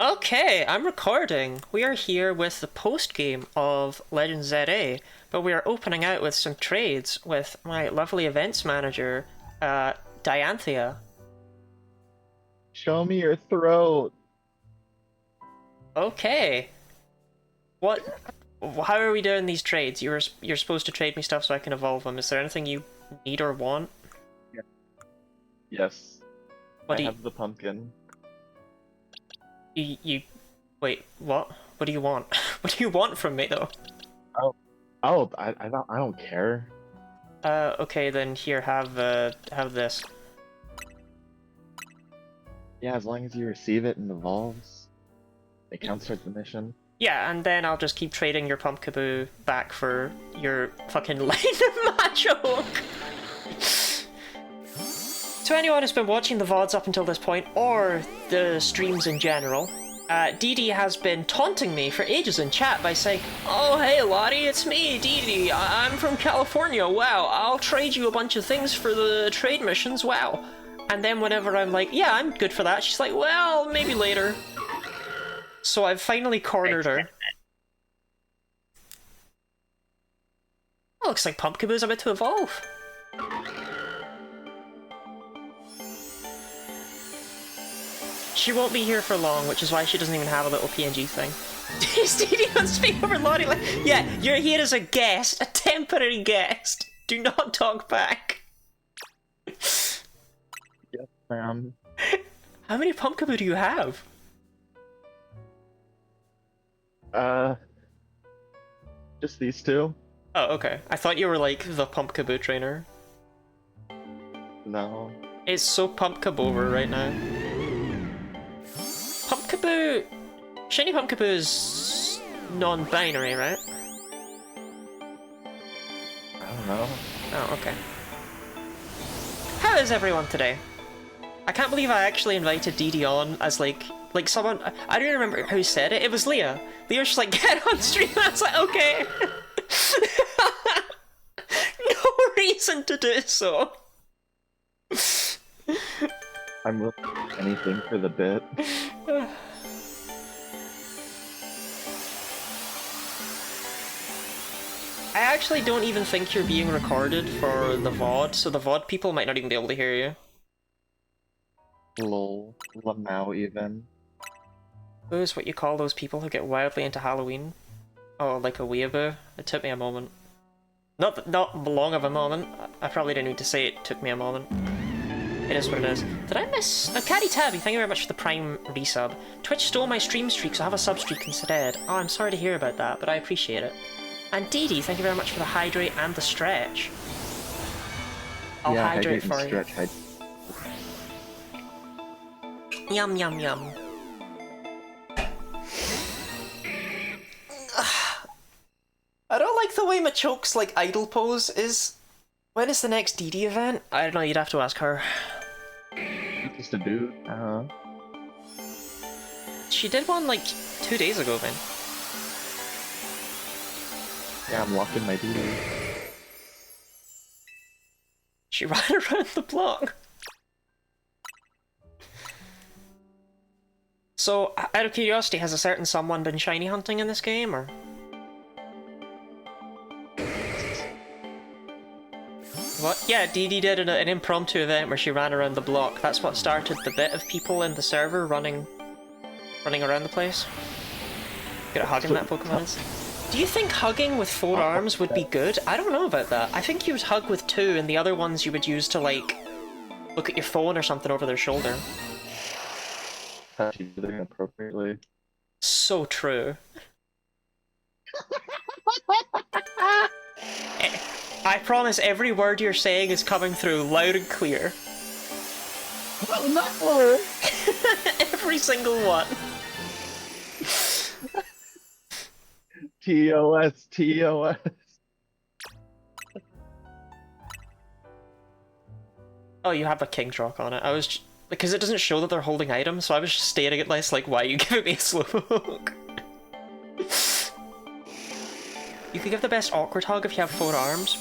Okay, I'm recording. We are here with the post game of Legends ZA, but we are opening out with some trades with my lovely events manager, Dianthea. Show me your throat. Okay, what? How are we doing these trades? You're supposed to trade me stuff so I can evolve them. Is there anything you need or want? Yes, What I do have the pumpkin. you wait? What? What do you want? What do you want from me though? Oh, I don't care. Okay then. Here, have this. Yeah, as long as you receive it and evolves, it counts towards the mission. Yeah, and then I'll just keep trading your Pumpkaboo back for your fucking line of Machoke. To anyone who's been watching the VODs up until this point, or the streams in general, Dee has been taunting me for ages in chat by saying, "Oh hey Lottie, it's me, Dee. I'm from California, wow, I'll trade you a bunch of things for the trade missions, wow." And then whenever I'm like, "Yeah, I'm good for that," she's like, "Well, maybe later." So I've finally cornered her. Oh, looks like Pumpkaboo's about to evolve. She won't be here for long, which is why she doesn't even have a little PNG thing. Stevie wants to speak over Lottie like, yeah, you're here as a guest, a temporary guest. Do not talk back. Yes, ma'am. How many Pumpkaboo do you have? Just these two? Oh, okay. I thought you were like the Pumpkaboo trainer. No. It's so Pumpkaboo right now. Pumpkaboo... Shiny Pumpkaboo is non-binary, right? I don't know. Oh, okay. How is everyone today? I can't believe I actually invited Dee on as like someone... I don't remember who said it. It was Leah. Leah was just like, get on stream. I was like, okay. No reason to do so. I'm willing to do anything for the bit. I actually don't even think you're being recorded for the VOD, so the VOD people might not even be able to hear you. Lol. Lamau even. Who's what you call those people who get wildly into Halloween? Oh, like a weeaboo? It took me a moment. Not long of a moment. I probably didn't need to say it took me a moment. It is what it is. Did I miss... Caddy Tabby, thank you very much for the Prime resub. Twitch stole my stream streak, so I have a sub streak instead. Oh, I'm sorry to hear about that, but I appreciate it. And Dee, thank you very much for the hydrate and the stretch. I'll hydrate for you. Yum yum yum. I don't like the way Machoke's like idle pose is. When is the next Dee event? I don't know, you'd have to ask her. Just a dude. She did one like 2 days ago, man. Yeah, I'm locking my dude. She ran around the block. So, out of curiosity, has a certain someone been shiny hunting in this game, or? What? Yeah, Dee did an impromptu event where she ran around the block. That's what started the bit of people in the server running around the place. Good at hugging that Pokemon is. Do you think hugging with 4 arms would be good? I don't know about that. I think you would hug with 2, and the other ones you would use to, like, look at your phone or something over their shoulder. She's doing appropriately. So true. I promise every word you're saying is coming through loud and clear. Well, no! Every single one. TOS, TOS. Oh, you have a King's Rock on it. I was because it doesn't show that they're holding items, so I was just staring at this like, why are you giving me a slowpoke? You could give the best awkward hug if you have 4 arms.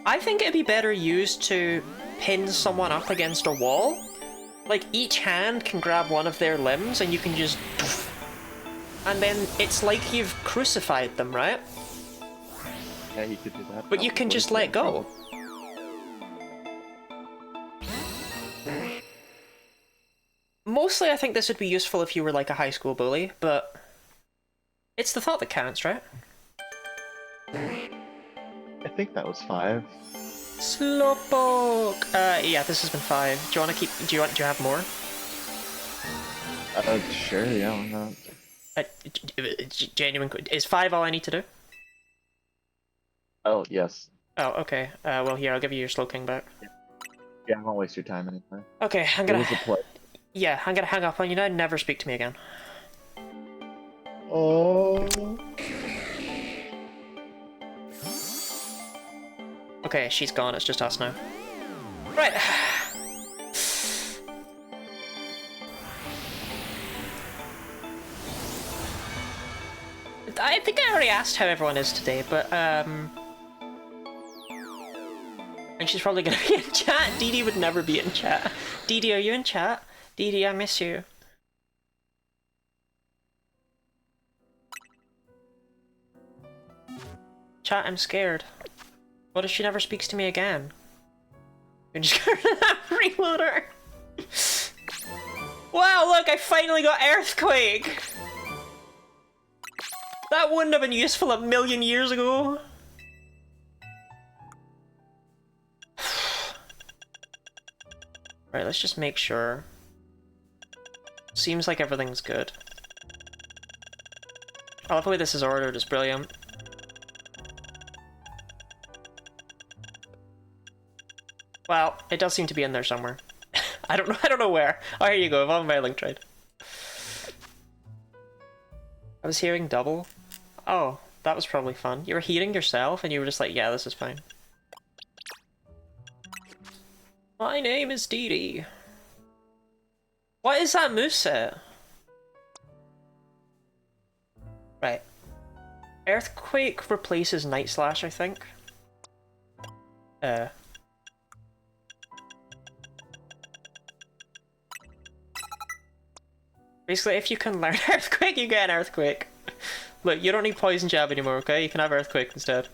I think it'd be better used to pin someone up against a wall. Like, each hand can grab one of their limbs, and you can just and then it's like you've crucified them, right? Yeah, you could do that. But you can just let go. Mostly I think this would be useful if you were like a high school bully, but it's the thought that counts, right? I think that was 5. Slowpoke! Yeah, this has been 5. Do you want to keep... Do you have more? Sure, yeah, why not? Genuine... Is 5 all I need to do? Oh, yes. Oh, okay. Well, here, I'll give you your Slowking back. Yeah, I won't waste your time anymore. Okay, I'm It gonna... was a play. Yeah, I'm gonna hang up on you now and never speak to me again. Oh. Okay, she's gone, it's just us now. Right. I think I already asked how everyone is today, but, and she's probably gonna be in chat. Dee Dee would never be in chat. Dee Dee, are you in chat? Dee Dee, I miss you. Chat, I'm scared. What if she never speaks to me again? You're just gonna reload her. Wow, look, I finally got Earthquake! That wouldn't have been useful a million years ago. Right, let's just make sure. Seems like everything's good. I love the way this is ordered, it's brilliant. Well, it does seem to be in there somewhere. I don't know where. Oh, here you go, Evolving by Link Trade. I was hearing double. Oh, that was probably fun. You were hearing yourself and you were just like, yeah, this is fine. My name is Dee Dee. What is that moveset? Right. Earthquake replaces Night Slash, I think. Basically, if you can learn Earthquake, you get an Earthquake. Look, you don't need Poison Jab anymore, okay? You can have Earthquake instead.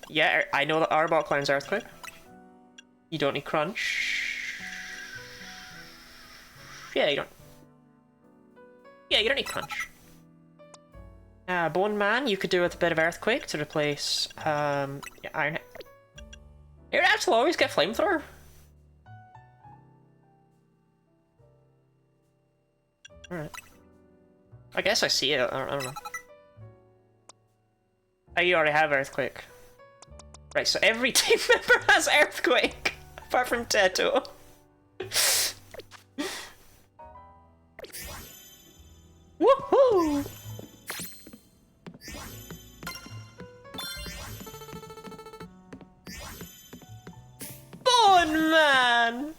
Yeah, I know that Arbok learns Earthquake. You don't need Crunch. Yeah, you don't... Yeah, you don't need Crunch. Bone Man, you could do with a bit of Earthquake to replace, yeah, Iron... Air Dash will always get Flamethrower. Alright. I guess I see it, I don't know. Oh, you already have Earthquake. Right, so every team member has Earthquake, apart from Teto. Woohoo! Bone Man!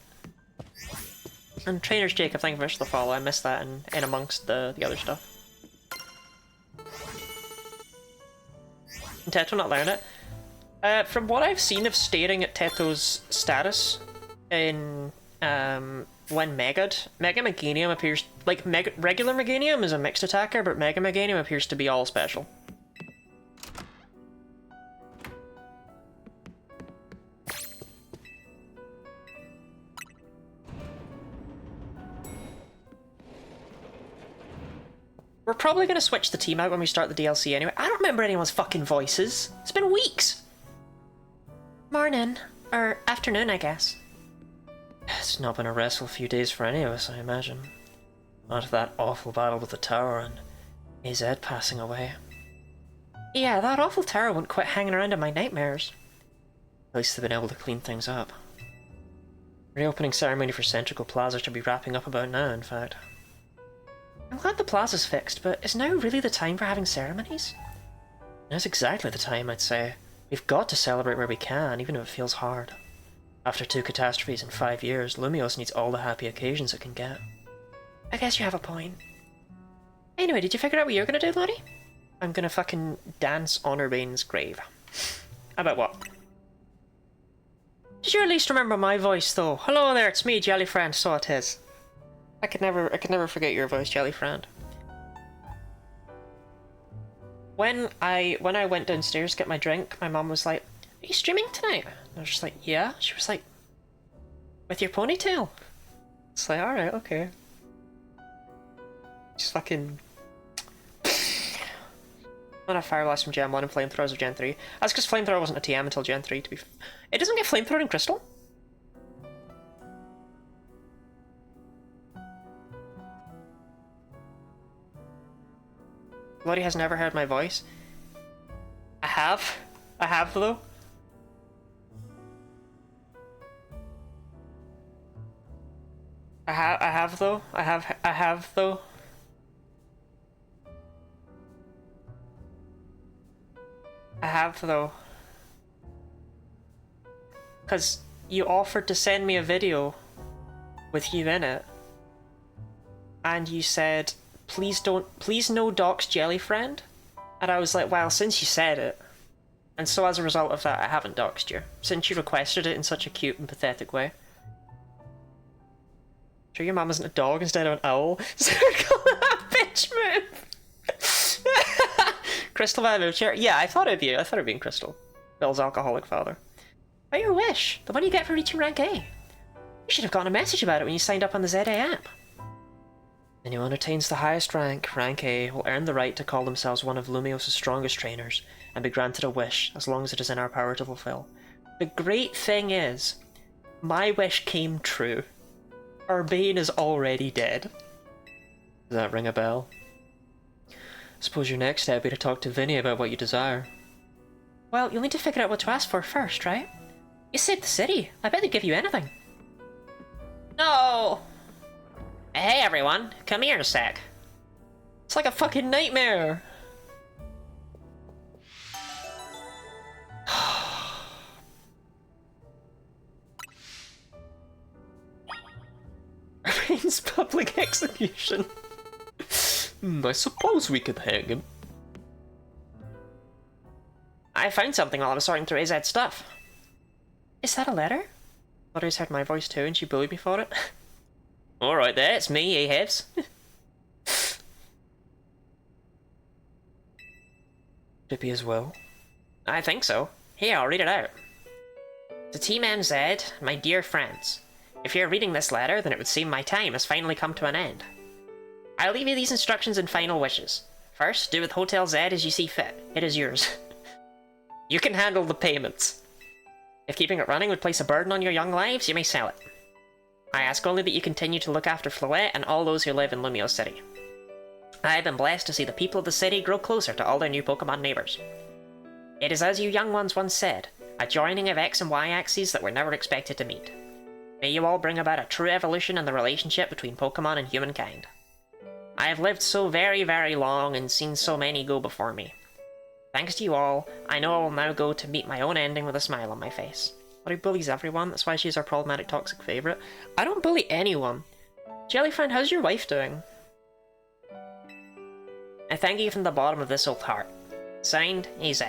And Trainer's Jacob, thank you very much for the follow. I missed that in amongst the other stuff. Can Teto not learn it? From what I've seen of staring at Teto's status in when Mega'd, Mega Meganium appears like regular Meganium is a mixed attacker, but Mega Meganium appears to be all special. We're probably gonna switch the team out when we start the DLC anyway. I don't remember anyone's fucking voices. It's been weeks. Morning. Or afternoon, I guess. It's not been a restful few days for any of us, I imagine. After that awful battle with the tower and AZ passing away. Yeah, that awful tower wouldn't quit hanging around in my nightmares. At least they've been able to clean things up. Reopening ceremony for Centrical Plaza should be wrapping up about now, in fact. I'm glad the plaza's fixed, but is now really the time for having ceremonies? Now's exactly the time, I'd say. We've got to celebrate where we can, even if it feels hard. After 2 catastrophes in 5 years, Lumios needs all the happy occasions it can get. I guess you have a point. Anyway, did you figure out what you're gonna do, Lottie? I'm gonna fucking dance on Urbane's grave. How about what? Did you at least remember my voice, though? Hello there, it's me, Jellyfriend, so it is. I could never forget your voice, Jellyfriend. When I went downstairs to get my drink, my mom was like, "Are you streaming tonight?" And I was just like, "Yeah." She was like, "With your ponytail?" It's like, alright, okay. Just fucking... Not a Fire Blast from Gen 1 and Flamethrowers of Gen 3. That's because Flamethrower wasn't a TM until Gen 3, to be It doesn't get Flamethrower in Crystal? Lottie has never heard my voice. I have. I have, though. I have, though. I have, though. I have, though. Because you offered to send me a video with you in it. And you said, please no dox Jellyfriend. And I was like, well, since you said it. And so as a result of that, I haven't doxed you. Since you requested it in such a cute and pathetic way. Sure your mum isn't a dog instead of an owl? Circle that bitch move! Crystal Value Chair? Yeah, I thought it'd be in Crystal. Bill's alcoholic father. By your wish, the one you get for reaching rank A. You should have gotten a message about it when you signed up on the ZA app. Anyone who attains the highest rank, rank A, will earn the right to call themselves one of Lumios' strongest trainers and be granted a wish as long as it is in our power to fulfill. The great thing is, my wish came true. Urbane is already dead. Does that ring a bell? Suppose your next step would be to talk to Vinny about what you desire. Well, you'll need to figure out what to ask for first, right? You saved the city. I bet they'd give you anything. No! Hey everyone, come here a sec. It's like a fucking nightmare. Urbane's public execution. I suppose we could hang him. I found something while I was sorting through AZ's stuff. Is that a letter? Lotter's heard my voice too and she bullied me for it. Alright there, it's me, Ahebs. Drippy as well? I think so. Here, I'll read it out. To Team MZ, my dear friends. If you're reading this letter, then it would seem my time has finally come to an end. I'll leave you these instructions and final wishes. First, do with Hotel Z as you see fit. It is yours. You can handle the payments. If keeping it running would place a burden on your young lives, you may sell it. I ask only that you continue to look after Floette and all those who live in Lumio City. I have been blessed to see the people of the city grow closer to all their new Pokemon neighbours. It is as you young ones once said, a joining of X and Y axes that were never expected to meet. May you all bring about a true evolution in the relationship between Pokemon and humankind. I have lived so very, very long and seen so many go before me. Thanks to you all, I know I will now go to meet my own ending with a smile on my face. Lottie bullies everyone, that's why she's our problematic toxic favourite. I don't bully anyone. Jellyfriend, how's your wife doing? I thank you from the bottom of this old heart. Signed, AZ.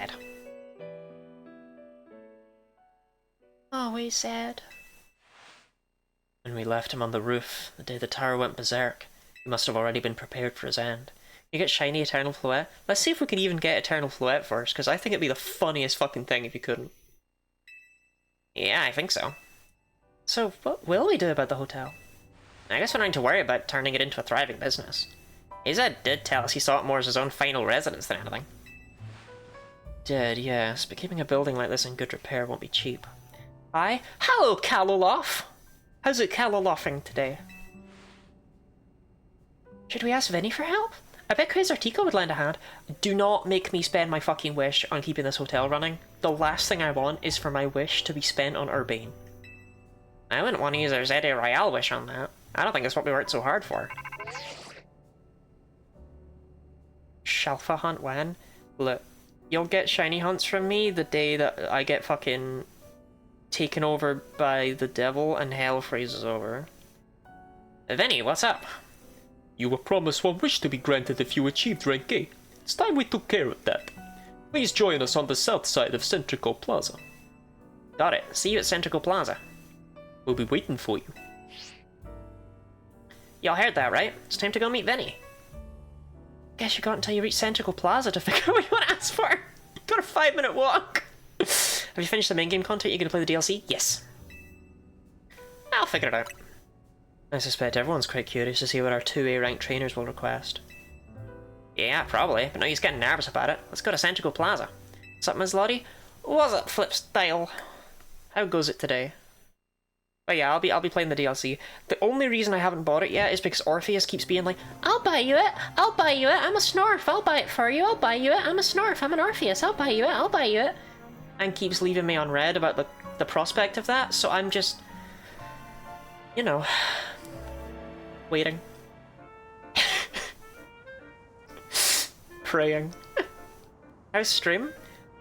Always sad. When we left him on the roof, the day the tower went berserk, he must have already been prepared for his end. You get shiny Eternal Floette? Let's see if we can even get Eternal Floette first, because I think it'd be the funniest fucking thing if you couldn't. Yeah, I think so. So, what will we do about the hotel? I guess we're not to worry about turning it into a thriving business. AZ did tell us he saw it more as his own final residence than anything. Did, yes, but keeping a building like this in good repair won't be cheap. Hello, Kaloloff! How's it Kaloloffing today? Should we ask Vinny for help? I bet Quasartico would lend a hand. Do not make me spend my fucking wish on keeping this hotel running. The last thing I want is for my wish to be spent on Urbane. I wouldn't want to use our ZA Royale wish on that. I don't think that's what we worked so hard for. Shalfa hunt when? Look, you'll get shiny hunts from me the day that I get fucking taken over by the devil and hell freezes over. Vinny, what's up? You were promised one wish to be granted if you achieved rank A. It's time we took care of that. Please join us on the south side of Centrico Plaza. Got it. See you at Centrical Plaza. We'll be waiting for you. Y'all heard that, right? It's time to go meet Vinny. Guess you got until you reach Centrical Plaza to figure out what you want to ask for. You got a 5-minute walk. Have you finished the main game content? You gonna play the DLC? Yes. I'll figure it out. I suspect everyone's quite curious to see what our 2A ranked trainers will request. Yeah, probably, but now he's getting nervous about it. Let's go to Centrical Plaza. What's up, Ms. Lottie? What's up, Flip Style? How goes it today? Oh yeah, I'll be playing the DLC. The only reason I haven't bought it yet is because Orpheus keeps being like, I'll buy you it, I'll buy you it, I'm a Snorf, I'll buy it for you, I'll buy you it, I'm a Snorf, I'm an Orpheus, I'll buy you it, I'll buy you it. And keeps leaving me on red about the prospect of that, so I'm just, you know, waiting. Praying. How's stream?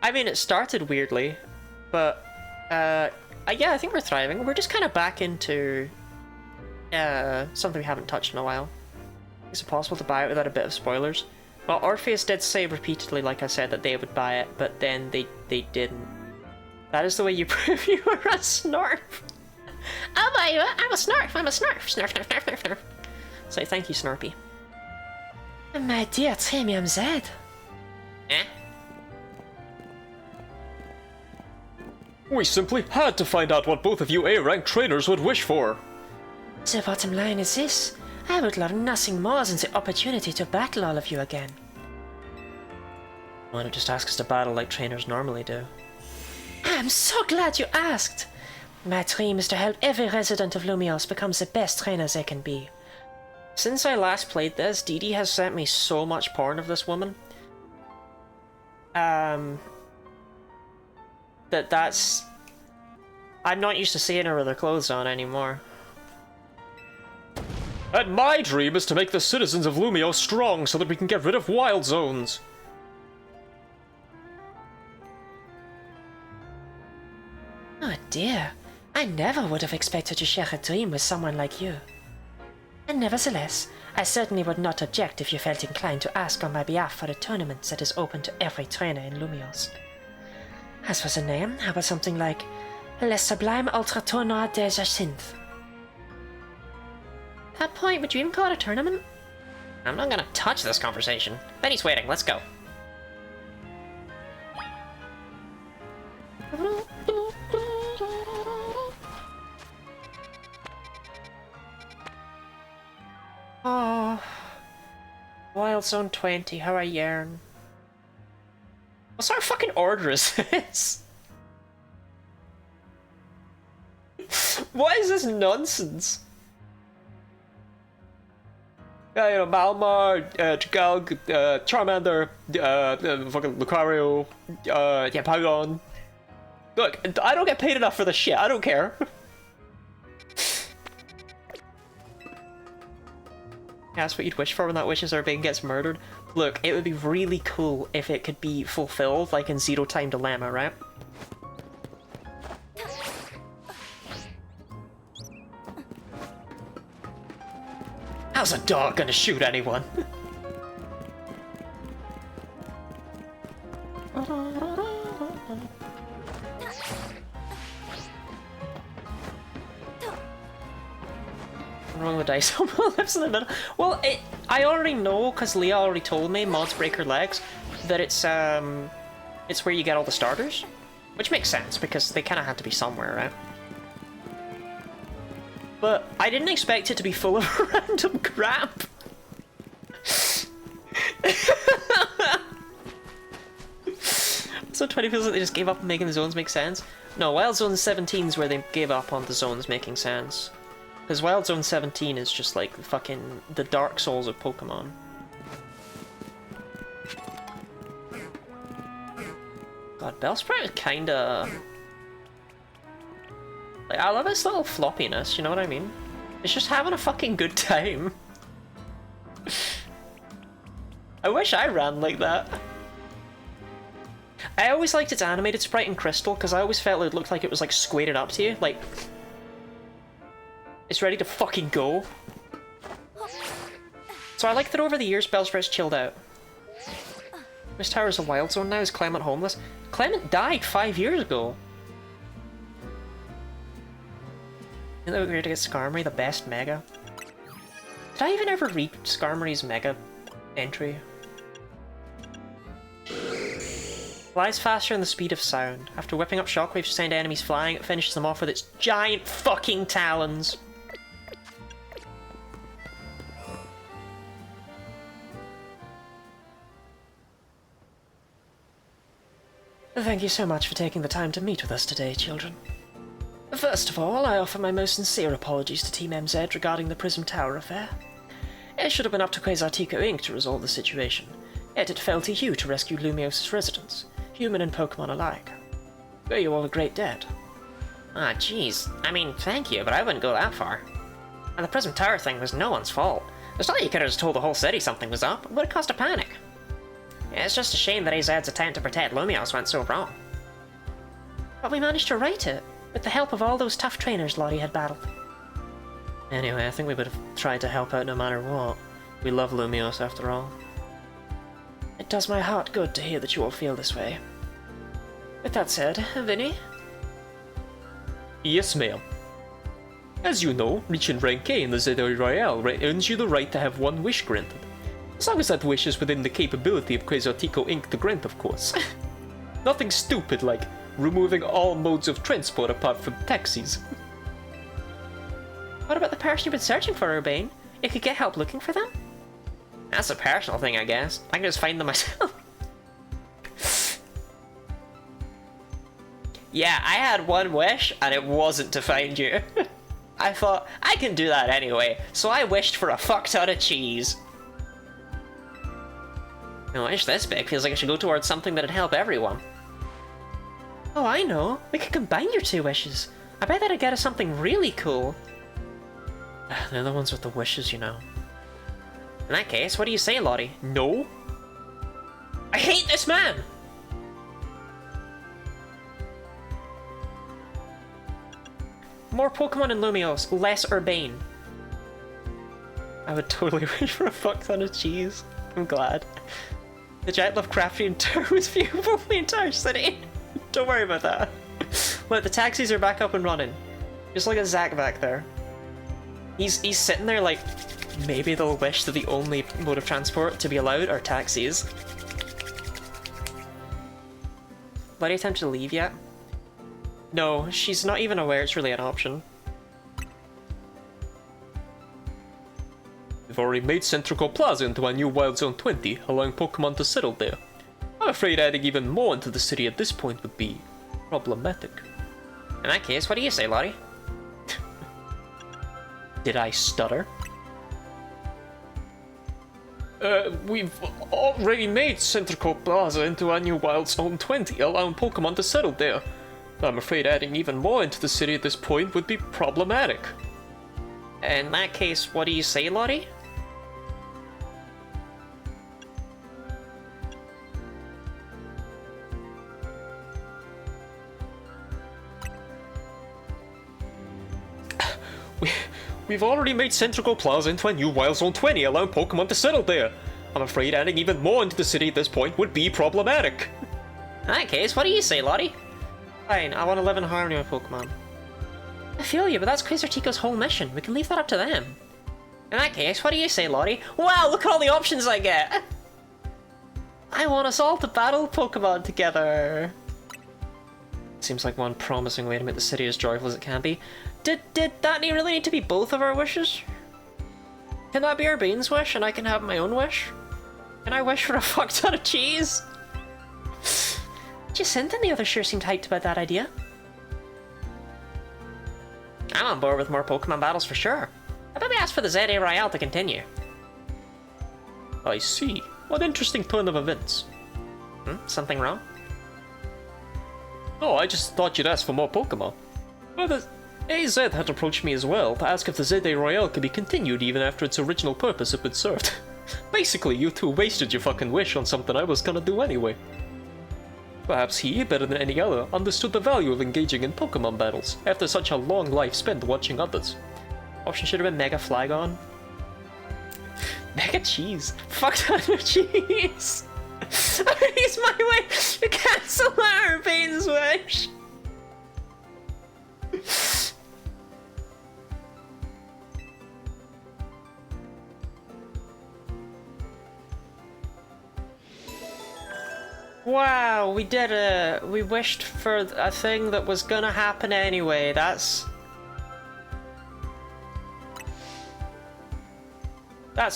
I mean, it started weirdly, but yeah, I think we're thriving. We're just kind of back into something we haven't touched in a while. Is it possible to buy it without a bit of spoilers? Well, Orpheus did say repeatedly, like I said, that they would buy it, but then they didn't. That is the way you prove you are a Snorf. I'll buy you it. I'm a Snorf. I'm a Snorf. Snurf, snurf, snurf, snurf, snurf. So thank you, Snorpy. My dear Tamiam Z. Eh? We simply had to find out what both of you A-rank trainers would wish for. The bottom line is this. I would love nothing more than the opportunity to battle all of you again. Why not just ask us to battle like trainers normally do? I'm so glad you asked. My dream is to help every resident of Lumios become the best trainers they can be. Since I last played this, Dee Dee has sent me so much porn of this woman. That's... I'm not used to seeing her with her clothes on anymore. And my dream is to make the citizens of Lumio strong so that we can get rid of wild zones. Oh dear, I never would have expected to share a dream with someone like you. And nevertheless, I certainly would not object if you felt inclined to ask on my behalf for a tournament that is open to every trainer in Lumios. As for the name, how about something like Le Sublime Ultra Tournoi de Jacinth? At that point, would you even call it a tournament? I'm not gonna touch this conversation. Benny's waiting, let's go. Oh, Wild Zone 20, how I yearn. What sort of fucking order is this? What is this nonsense? You know, Malmar, Chigalg, Charmander, fucking Lucario, yeah, Pogon. Look, I don't get paid enough for this shit, I don't care. Ask what you'd wish for when that wishes are big and gets murdered. Look, it would be really cool if it could be fulfilled, like in Zero Time Dilemma, right? How's a dog gonna shoot anyone? Wrong with dice. Lives in the middle. Well, I already know because Leah already told me mods break her legs that it's where you get all the starters, which makes sense because they kind of had to be somewhere, right? But I didn't expect it to be full of random crap. So 20 feels like they just gave up on making the zones make sense. No, Wild Zone 17 is where they gave up on the zones making sense. Because Wild Zone 17 is just like fucking the Dark Souls of Pokemon. God, Bellsprout is kinda... like, I love its little floppiness, you know what I mean? It's just having a fucking good time. I wish I ran like that. I always liked its animated sprite in Crystal, because I always felt it looked like it was like squared up to you, like... it's ready to fucking go. So I like that over the years Bellsprout's chilled out. Miss Tower's a Wild Zone now, is Clement homeless? Clement died 5 years ago. Isn't that weird to get Skarmory the best Mega? Did I even ever read Skarmory's Mega entry? Flies faster than the speed of sound. After whipping up shockwaves to send enemies flying, it finishes them off with its giant fucking talons. Thank you so much for taking the time to meet with us today, children. First of all, I offer my most sincere apologies to Team MZ regarding the Prism Tower affair. It should have been up to Quasartico Inc. to resolve the situation, yet it fell to you to rescue Lumios' residents, human and Pokemon alike. Owe you all a great debt. Ah, jeez. I mean, thank you, but I wouldn't go that far. And the Prism Tower thing was no one's fault. It's not like you could have just told the whole city something was up. It would have caused a panic. Yeah, it's just a shame that AZ's attempt to protect Lumios went so wrong. But we managed to right it, with the help of all those tough trainers Lottie had battled. Anyway, I think we would have tried to help out no matter what. We love Lumios after all. It does my heart good to hear that you all feel this way. With that said, Vinny? Yes, ma'am. As you know, reaching rank A in the ZA Royale earns you the right to have one wish granted. As long as that wish is within the capability of Quasartico Inc. to grant, of course. Nothing stupid like removing all modes of transport apart from taxis. What about the person you've been searching for, Urbane? You could get help looking for them? That's a personal thing, I guess. I can just find them myself. Yeah, I had one wish, and it wasn't to find you. I thought, I can do that anyway, so I wished for a fuck ton of cheese. A wish this big feels like I should go towards something that'd help everyone. Oh, I know. We could combine your two wishes. I bet that'd get us something really cool. They're the ones with the wishes, you know. In that case, what do you say, Lottie? No? I hate this man! More Pokemon in Lumios, less Urbane. I would totally wish for a fuck ton of cheese. I'm glad. The giant Lovecraftian tower was viewable in the entire city. Don't worry about that. Look, the taxis are back up and running. Just look at Zach back there. He's sitting there like, maybe they'll wish that the only mode of transport to be allowed are taxis. Lottie attempted to leave yet? No, she's not even aware it's really an option. We've already made Centrical Plaza into a new Wild Zone 20, allowing Pokemon to settle there. I'm afraid adding even more into the city at this point would be problematic. In that case, what do you say, Lottie? Did I stutter? We've already made Centrical Plaza into a new Wild Zone 20, allowing Pokemon to settle there. I'm afraid adding even more into the city at this point would be problematic. In that case, what do you say, Lottie? We've already made Centrical Plaza into a new Wild Zone 20, allowing Pokemon to settle there. I'm afraid adding even more into the city at this point would be problematic. In that case, what do you say, Lottie? Fine, I want to live in harmony with Pokemon. I feel you, but that's Quasartico's whole mission. We can leave that up to them. In that case, what do you say, Lottie? Wow, look at all the options I get! I want us all to battle Pokemon together. Seems like one promising way to make the city as joyful as it can be. Did that really need to be both of our wishes? Can that be Urbane's wish and I can have my own wish? Can I wish for a fuck ton of cheese? Jacinth and the others sure seemed hyped about that idea. I'm on board with more Pokemon battles for sure. I bet we asked for the ZA Royale to continue. I see. What interesting turn of events. Something wrong? Oh, I just thought you'd ask for more Pokemon. Well, the AZ had approached me as well to ask if the ZA Royale could be continued even after its original purpose had been served. Basically, you two wasted your fucking wish on something I was gonna do anyway. Perhaps he, better than any other, understood the value of engaging in Pokemon battles after such a long life spent watching others. Option should have been Mega Flygon. Mega Cheese. Fuck ton of cheese. It's my wish to cancel Urbane's wish. Wow, we did it! We wished for a thing that was gonna happen anyway. That's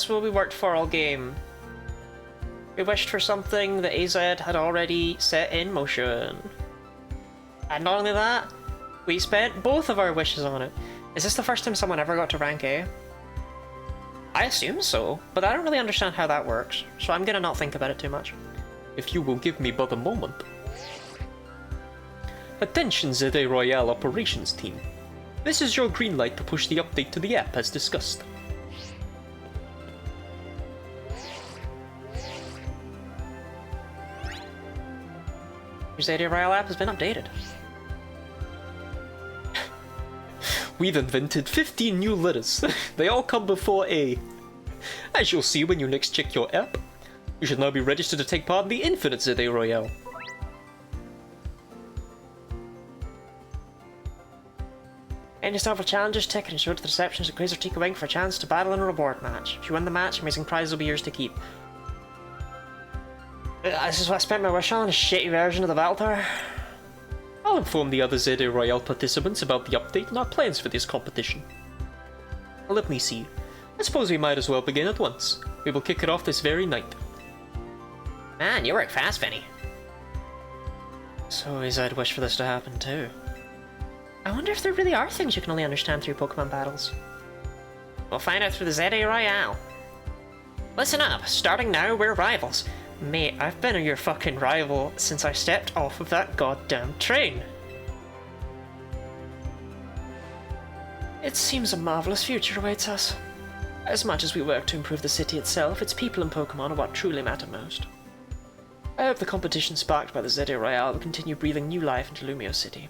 what we worked for all game. We wished for something that AZ had already set in motion. And not only that, we spent both of our wishes on it. Is this the first time someone ever got to rank A? I assume so, but I don't really understand how that works, so I'm gonna not think about it too much. If you will give me but a moment. Attention ZA Royale operations team. This is your green light to push the update to the app as discussed. Your ZA Royale app has been updated. We've invented 15 new letters. They all come before A. As you'll see when you next check your app, you should now be registered to take part in the Infinite ZA Royale. End yourself with challenges ticket and show it to the receptionist at Crazer Tika Wing for a chance to battle in a reward match. If you win the match, amazing prizes will be yours to keep. This is what I spent my wish on, a shitty version of the Battle Tower. I'll inform the other ZA Royale participants about the update and our plans for this competition. Let me see. I suppose we might as well begin at once. We will kick it off this very night. Man, you work fast, Vinny. So I'd wish for this to happen too. I wonder if there really are things you can only understand through Pokemon battles. We'll find out through the ZA Royale. Listen up, starting now, we're rivals. Mate, I've been your fucking rival since I stepped off of that goddamn train. It seems a marvelous future awaits us. As much as we work to improve the city itself, its people and Pokemon are what truly matter most. I hope the competition sparked by the ZA Royale will continue breathing new life into Lumio City.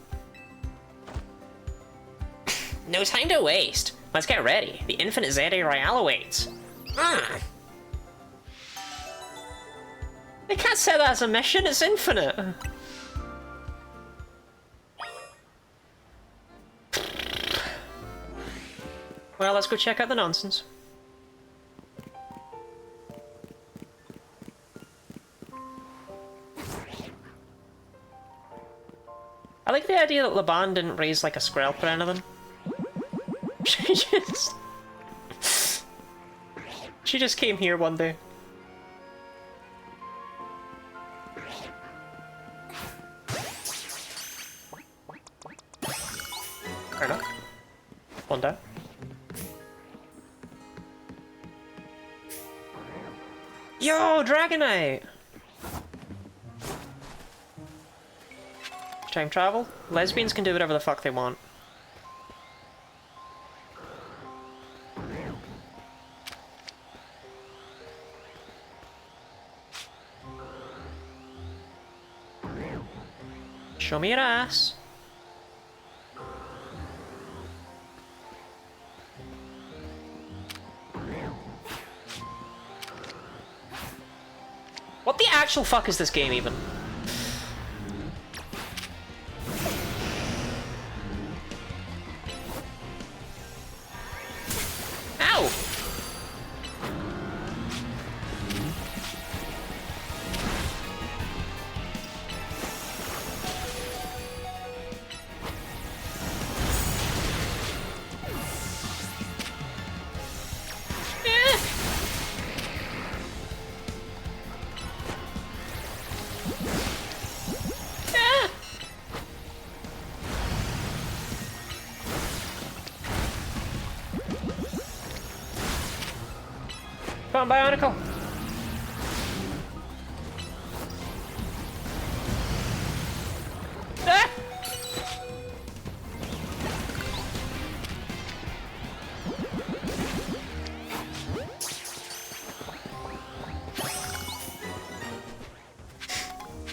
No time to waste. Let's get ready. The Infinite ZA Royale awaits. They can't say that as a mission, it's infinite. Well, let's go check out the nonsense. I like the idea that Laban didn't raise like a Skrelp or anything. She just came here one day. Fair enough. One down. Yo, Dragonite! Time travel? Lesbians can do whatever the fuck they want. Show me your ass. What the actual fuck is this game even? Ow! Come on, Bionicle! Ah!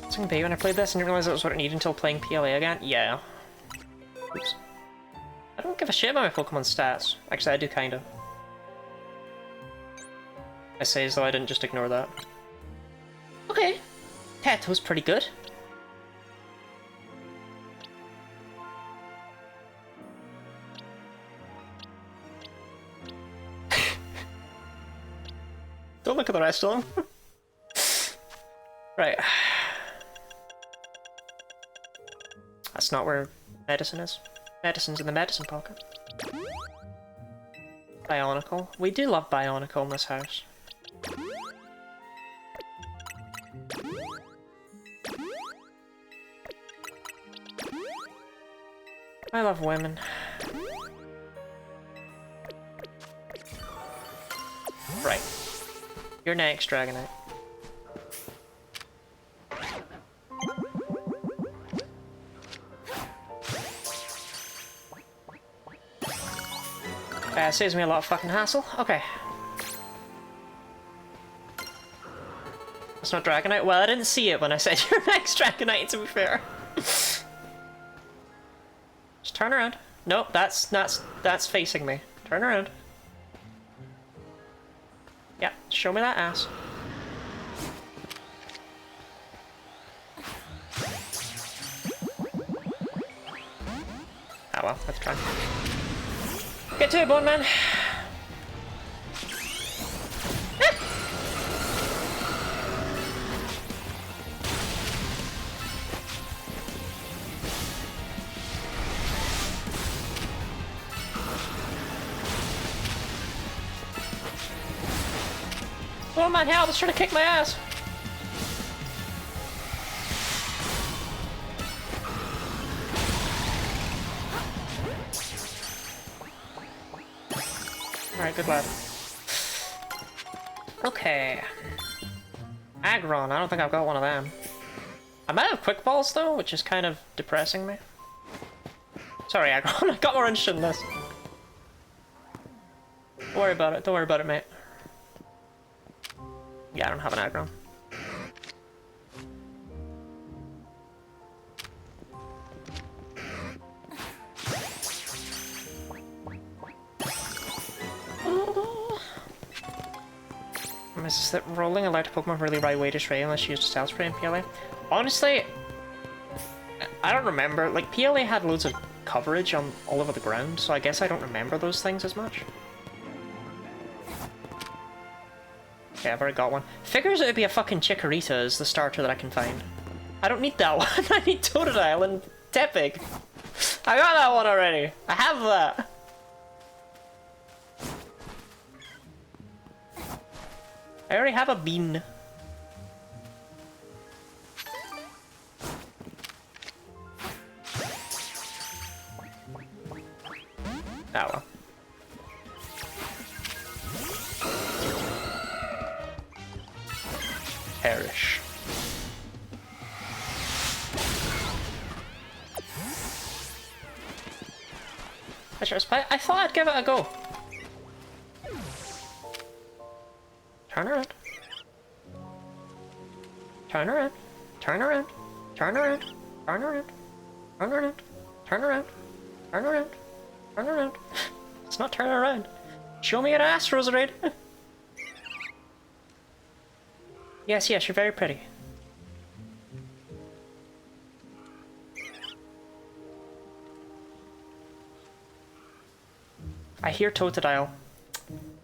It's gonna be when I played this and didn't realize that was what I needed until playing PLA again? Yeah. Oops. I don't give a shit about my Pokemon stats. Actually, I do kinda. I say as though I didn't just ignore that. Okay. Tato's pretty good. Don't look at the rest of them. Right. That's not where medicine is. Medicine's in the medicine pocket. Bionicle. We do love Bionicle in this house. I love women. Right. You're next, Dragonite. Saves me a lot of fucking hassle. Okay. It's not Dragonite? Well, I didn't see it when I said your next Dragonite, to be fair. Just turn around. Nope, that's facing me. Turn around. Yeah, show me that ass. Oh well, let's try. Get to it, Bone Man! Bone Man, help! It's trying to kick my ass! Alright, good lad. Okay. Aggron, I don't think I've got one of them. I might have Quick Balls though, which is kind of depressing me. Sorry, Aggron, I got more interested in this. Don't worry about it, don't worry about it, mate. Yeah, I don't have an Aggron. Is that rolling allowed to Pokemon really right way to stray unless you use a Stealth Spray in PLA? Honestly, I don't remember. Like, PLA had loads of coverage on all over the ground, so I guess I don't remember those things as much. Okay, I've already got one. Figures it would be a fucking Chikorita as the starter that I can find. I don't need that one. I need Totodile and Tepig. I got that one already. I have that. I already have a bean. Oh well. Perish. I thought I'd give it a go. Turn around. Turn around. Turn around. Turn around. Turn around. Turn around. Turn around. Turn around. Turn around. It's not turning around. Show me your ass, Roserade. Yes, yes, you're very pretty. I hear Totodile,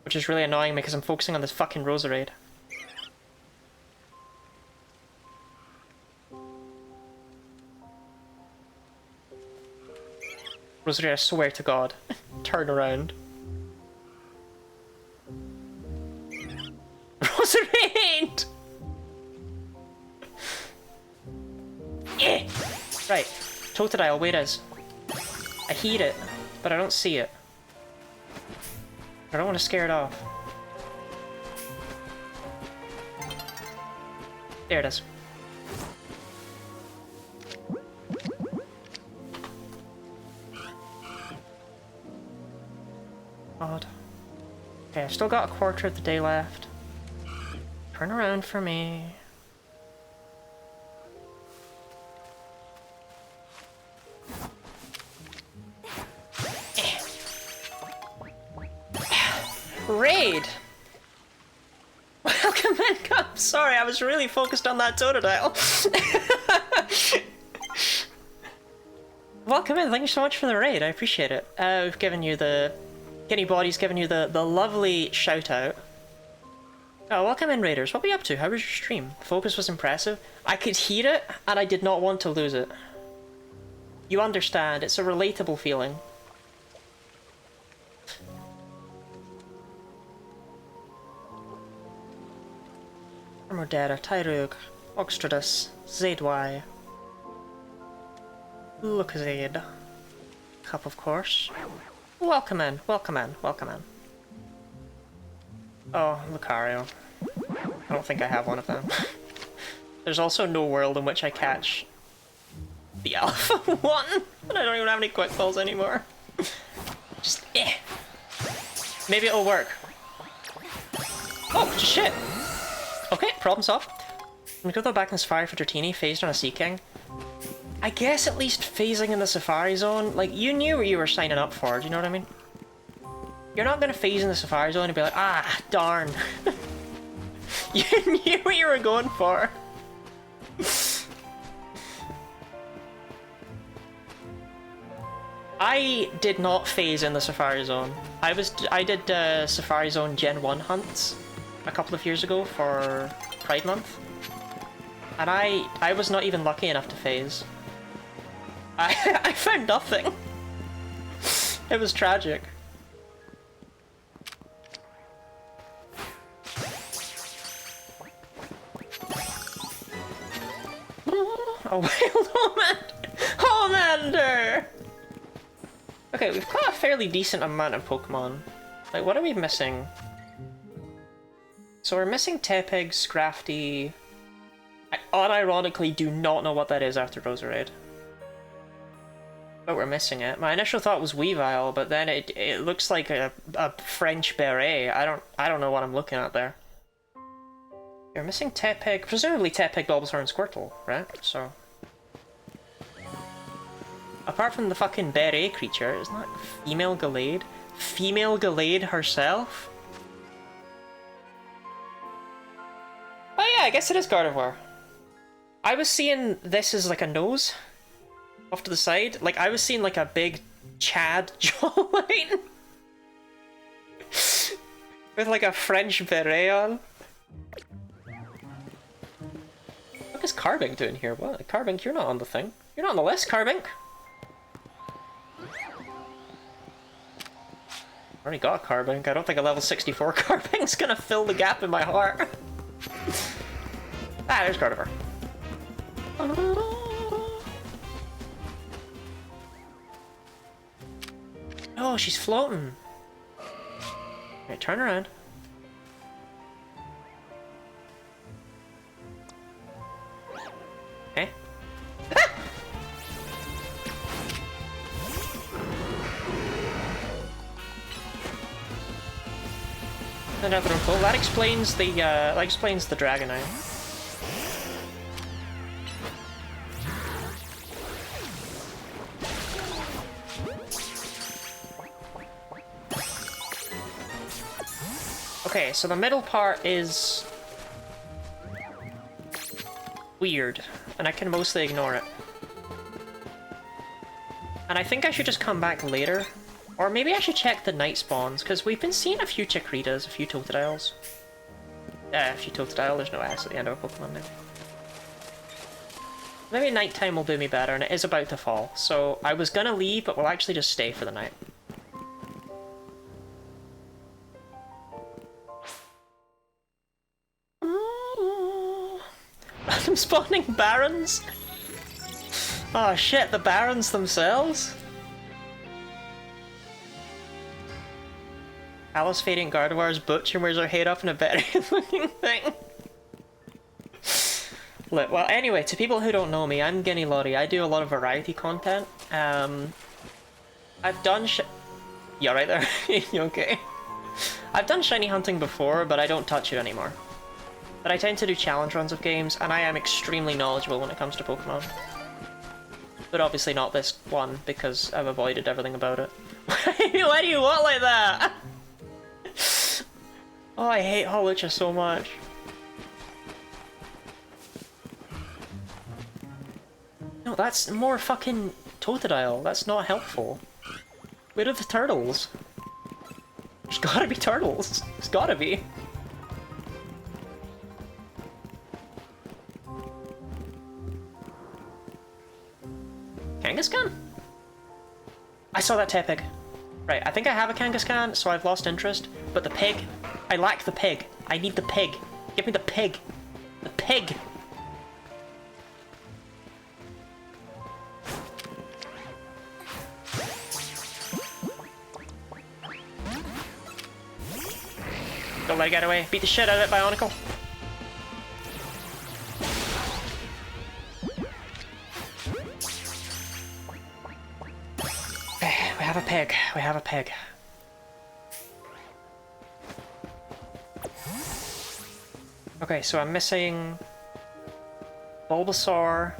which is really annoying because I'm focusing on this fucking Roserade. Roserade, I swear to God, turn around. Roserade! Yeah. Right, Totodile, where is? I hear it, but I don't see it. I don't want to scare it off. There it is. Odd. Okay, I've still got a quarter of the day left. Turn around for me. Raid! Welcome in, come. Sorry, I was really focused on that Totodile. Welcome in, thank you so much for the raid, I appreciate it. We've given you the... Kenny Body's given you the lovely shout out. Oh, welcome in, Raiders. What were you up to? How was your stream? The focus was impressive. I could hear it, and I did not want to lose it. You understand, it's a relatable feeling. Armordera, Tyrug, Oxtradus, Zaidwy. Lucozade. Cup, of course. Welcome in, welcome in, welcome in. Oh, Lucario. I don't think I have one of them. There's also no world in which I catch the Alpha one, and I don't even have any quick balls anymore. Just maybe it'll work. Oh, shit! Okay, problem solved. I'm gonna go back in Safari for Dratini, phased on a Sea King. I guess at least phasing in the Safari Zone, like, you knew what you were signing up for, do you know what I mean? You're not gonna phase in the Safari Zone and be like, ah, darn. You knew what you were going for. I did not phase in the Safari Zone. I did Safari Zone Gen 1 hunts a couple of years ago for Pride Month. And I was not even lucky enough to phase. I found nothing. It was tragic. A wild Homelander! Okay, we've got a fairly decent amount of Pokemon. Like, what are we missing? So we're missing Tepig, Scrafty. I unironically do not know what that is after Roserade. But we're missing it. My initial thought was Weavile, but then it looks like a French beret. I don't know what I'm looking at there. You're missing Tepig, presumably Tepig, Bulbasaur, and Squirtle, right? So apart from the fucking beret creature, isn't that female Gallade? Female Gallade herself? Oh yeah, I guess it is Gardevoir. I was seeing this as like a nose off to the side. Like, I was seeing like a big Chad jawline with like a French beret on. What is Carbink doing here? What? Carbink, you're not on the thing. You're not on the list, Carbink. Already got a Carbink. I don't think a level 64 Carbink's gonna fill the gap in my heart. Ah, there's Gardevoir. Oh, she's floating. Okay, turn around. Okay. Ah! Another pull. That explains the Dragonite. Okay, so the middle part is weird, and I can mostly ignore it. And I think I should just come back later. Or maybe I should check the night spawns, because we've been seeing a few Chikorritas, a few Totodiles. A few Totodile, there's no S at the end of a Pokemon name. Maybe nighttime will do me better, and it is about to fall. So I was gonna leave, but we'll actually just stay for the night. Random spawning Barons? Oh shit, the Barons themselves? Alice fading Gardevoir's butch and wears her head up in a berry looking thing. Look, well, anyway, to people who don't know me, I'm Guinea Lottie. I do a lot of variety content. I've done You right there? You okay? I've done shiny hunting before, but I don't touch it anymore. But I tend to do challenge runs of games, and I am extremely knowledgeable when it comes to Pokemon. But obviously not this one, because I've avoided everything about it. Why do you walk like that? Oh, I hate Hawlucha so much. No, that's more fucking Totodile. That's not helpful. Where are the turtles? There's gotta be turtles. There's gotta be. Kangaskhan? I saw that Tepig. Right, I think I have a Kangaskhan, so I've lost interest. But the pig, I lack the pig. I need the pig. Give me the pig. The pig! Don't let it get away. Beat the shit out of it, Bionicle. We have a pig. We have a pig. Okay, so I'm missing Bulbasaur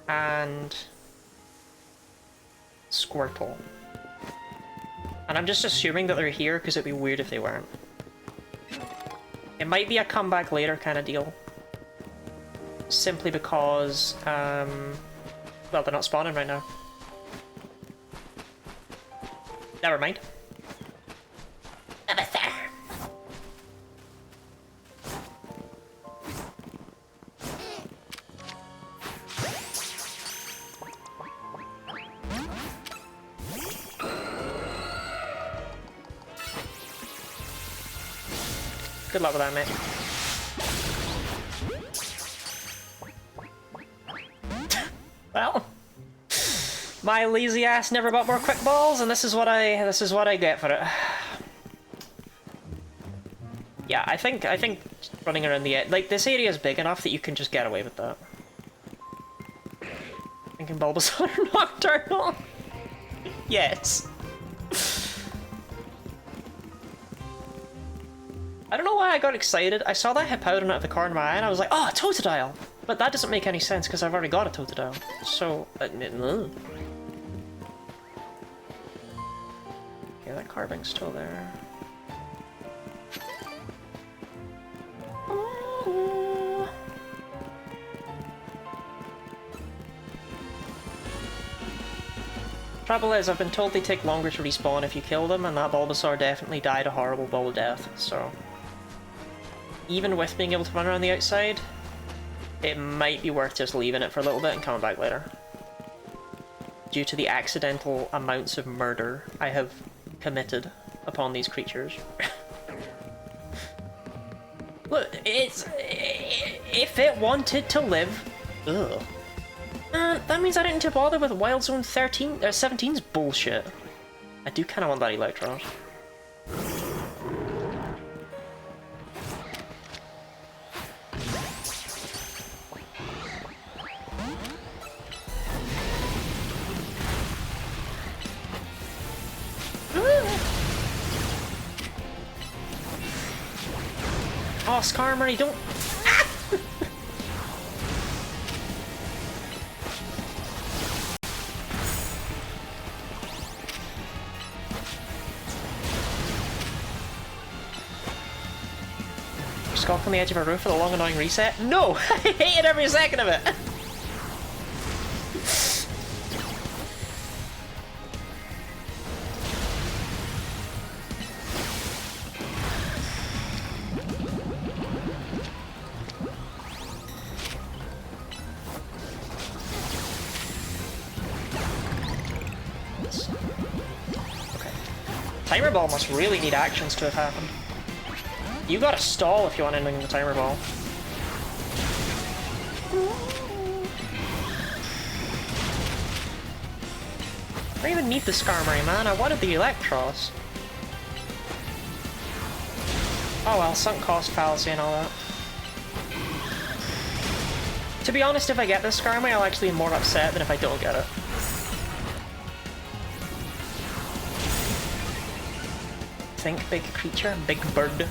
and Squirtle. And I'm just assuming that they're here because it'd be weird if they weren't. It might be a comeback later kind of deal. Simply because, well, they're not spawning right now. Never mind. Good luck with that, mate. Well, my lazy ass never bought more quick balls, and this is what I get for it. Yeah, I think running around the edge, like, this area is big enough that you can just get away with that. Thinking Bulbasaur Nocturnal. Yes. I don't know why I got excited. I saw that Hippowdon out of the corner of my eye and I was like, oh, a Totodile! But that doesn't make any sense because I've already got a Totodile. So, okay, that carving's still there. Trouble is, I've been told they take longer to respawn if you kill them, and that Bulbasaur definitely died a horrible ball of death, so... Even with being able to run around the outside, it might be worth just leaving it for a little bit and coming back later. Due to the accidental amounts of murder I have committed upon these creatures. Look, if it wanted to live... Ugh. That means I didn't need to bother with Wild Zone 17's bullshit. I do kind of want that Electros. Oh, Skarmory, don't... Skulk on the edge of a roof with a long annoying reset? No! I hated every second of it! Okay. Timer Ball must really need actions to have happened. You gotta stall if you want anything in the Timer Ball. I don't even need the Skarmory, man. I wanted the Electros. Oh well, sunk cost fallacy and all that. To be honest, if I get this Skarmory, I'll actually be more upset than if I don't get it. Think big creature, big bird.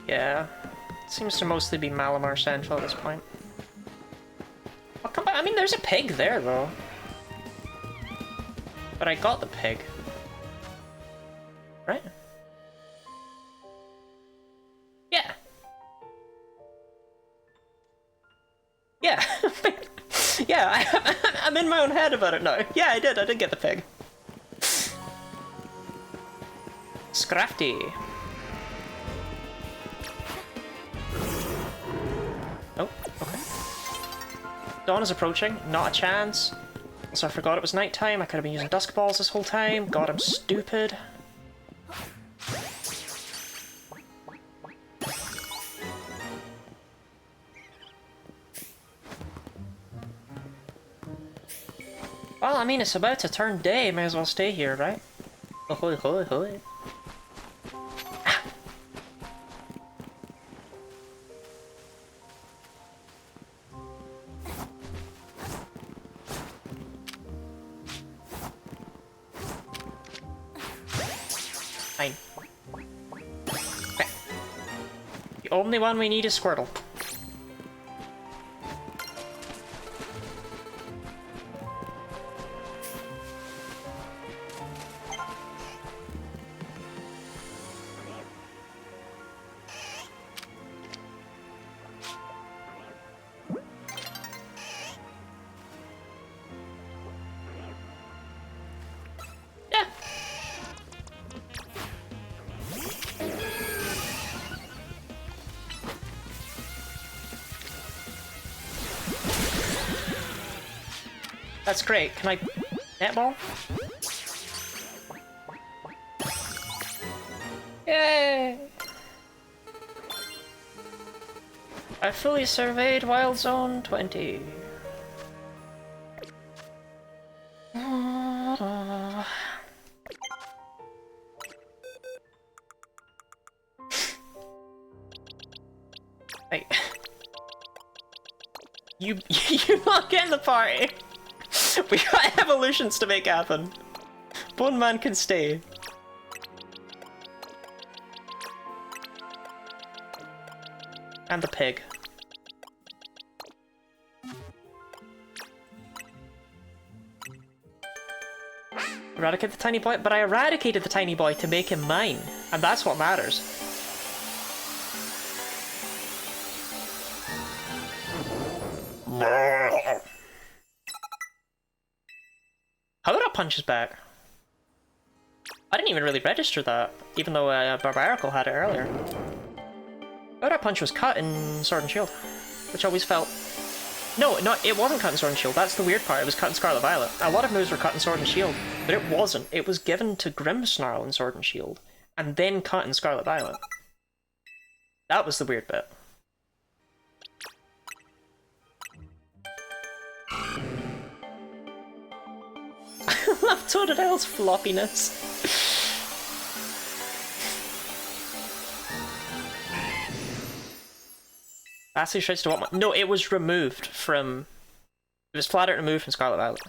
Yeah, it seems to mostly be Malamar Central at this point. I'll come back. I mean, there's a pig there, though. But I got the pig. Right? Yeah. Yeah. I'm in my own head about it now. Yeah, I did get the pig. Scrafty. Oh, okay. Dawn is approaching. Not a chance. So I forgot it was nighttime. I could have been using dusk balls this whole time. God, I'm stupid. Well, I mean, it's about to turn day. May as well stay here, right? Ahoy, hoy, hoy. Fine. Okay. The only one we need is Squirtle. That's great. Can I netball? Yay! I fully surveyed Wild Zone 20. Hey. You're not getting the party! We got evolutions to make happen. Bone Man can stay. And the pig. Eradicate the tiny boy? But I eradicated the tiny boy to make him mine. And that's what matters. How about Punch is back? I didn't even really register that, even though Barbarical had it earlier. How Punch was cut in Sword and Shield, which always felt... No, it wasn't cut in Sword and Shield, that's the weird part, it was cut in Scarlet Violet. A lot of moves were cut in Sword and Shield, but it wasn't. It was given to Grimmsnarl in Sword and Shield, and then cut in Scarlet Violet. That was the weird bit. I love Totodale's floppiness. Ashley tries to what? No, it was removed from... It was flat out removed from Scarlet Violet.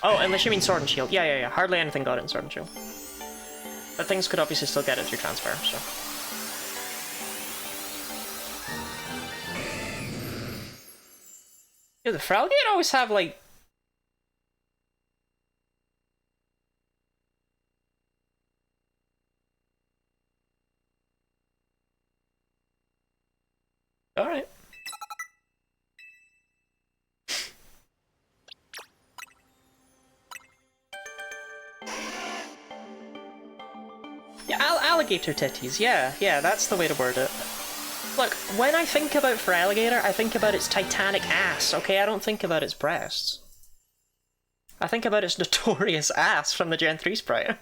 Oh, unless you mean Sword and Shield. Yeah. Hardly anything got it in Sword and Shield. But things could obviously still get it through transfer, so... Dude, the Fralgate always have, like... Alright. Yeah, alligator titties, yeah, that's the way to word it. Look, when I think about Feraligatr, I think about its titanic ass, okay? I don't think about its breasts. I think about its notorious ass from the Gen 3 sprite.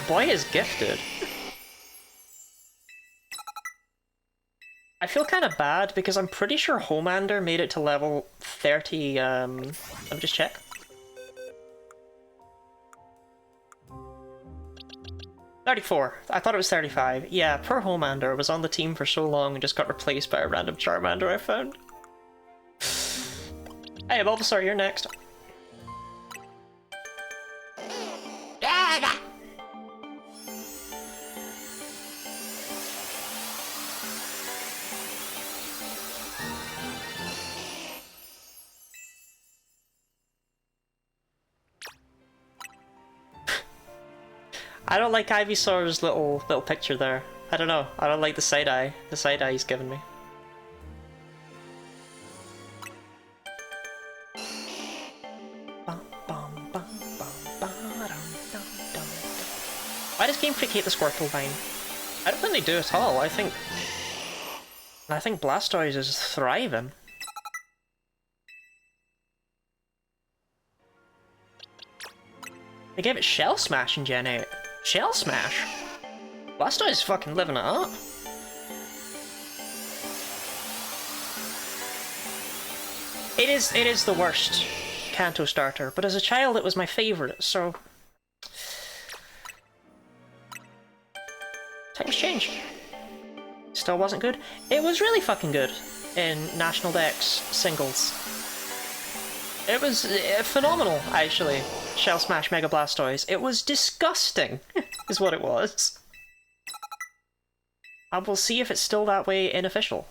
Boy is gifted. I feel kind of bad because I'm pretty sure Homelander made it to level 30, let me just check. $34. I thought it was 35. Yeah, poor Homelander was on the team for so long and just got replaced by a random Charmander I found. Hey, Bulbasaur, you're next. I don't like Ivysaur's little picture there. I don't know. I don't like the side eye. The side eye he's giving me. Why does Game Freak hate the Squirtle vine? I don't think they do at all. I think Blastoise is thriving. They gave it Shell Smash in Gen 8. Shell Smash? Blastoise is fucking living it up. It is the worst Kanto starter, but as a child it was my favourite, so... Times change. Still wasn't good. It was really fucking good in National Dex singles. It was phenomenal, actually. Shell Smash Mega Blastoise. It was disgusting, is what it was. And we'll see if it's still that way in official.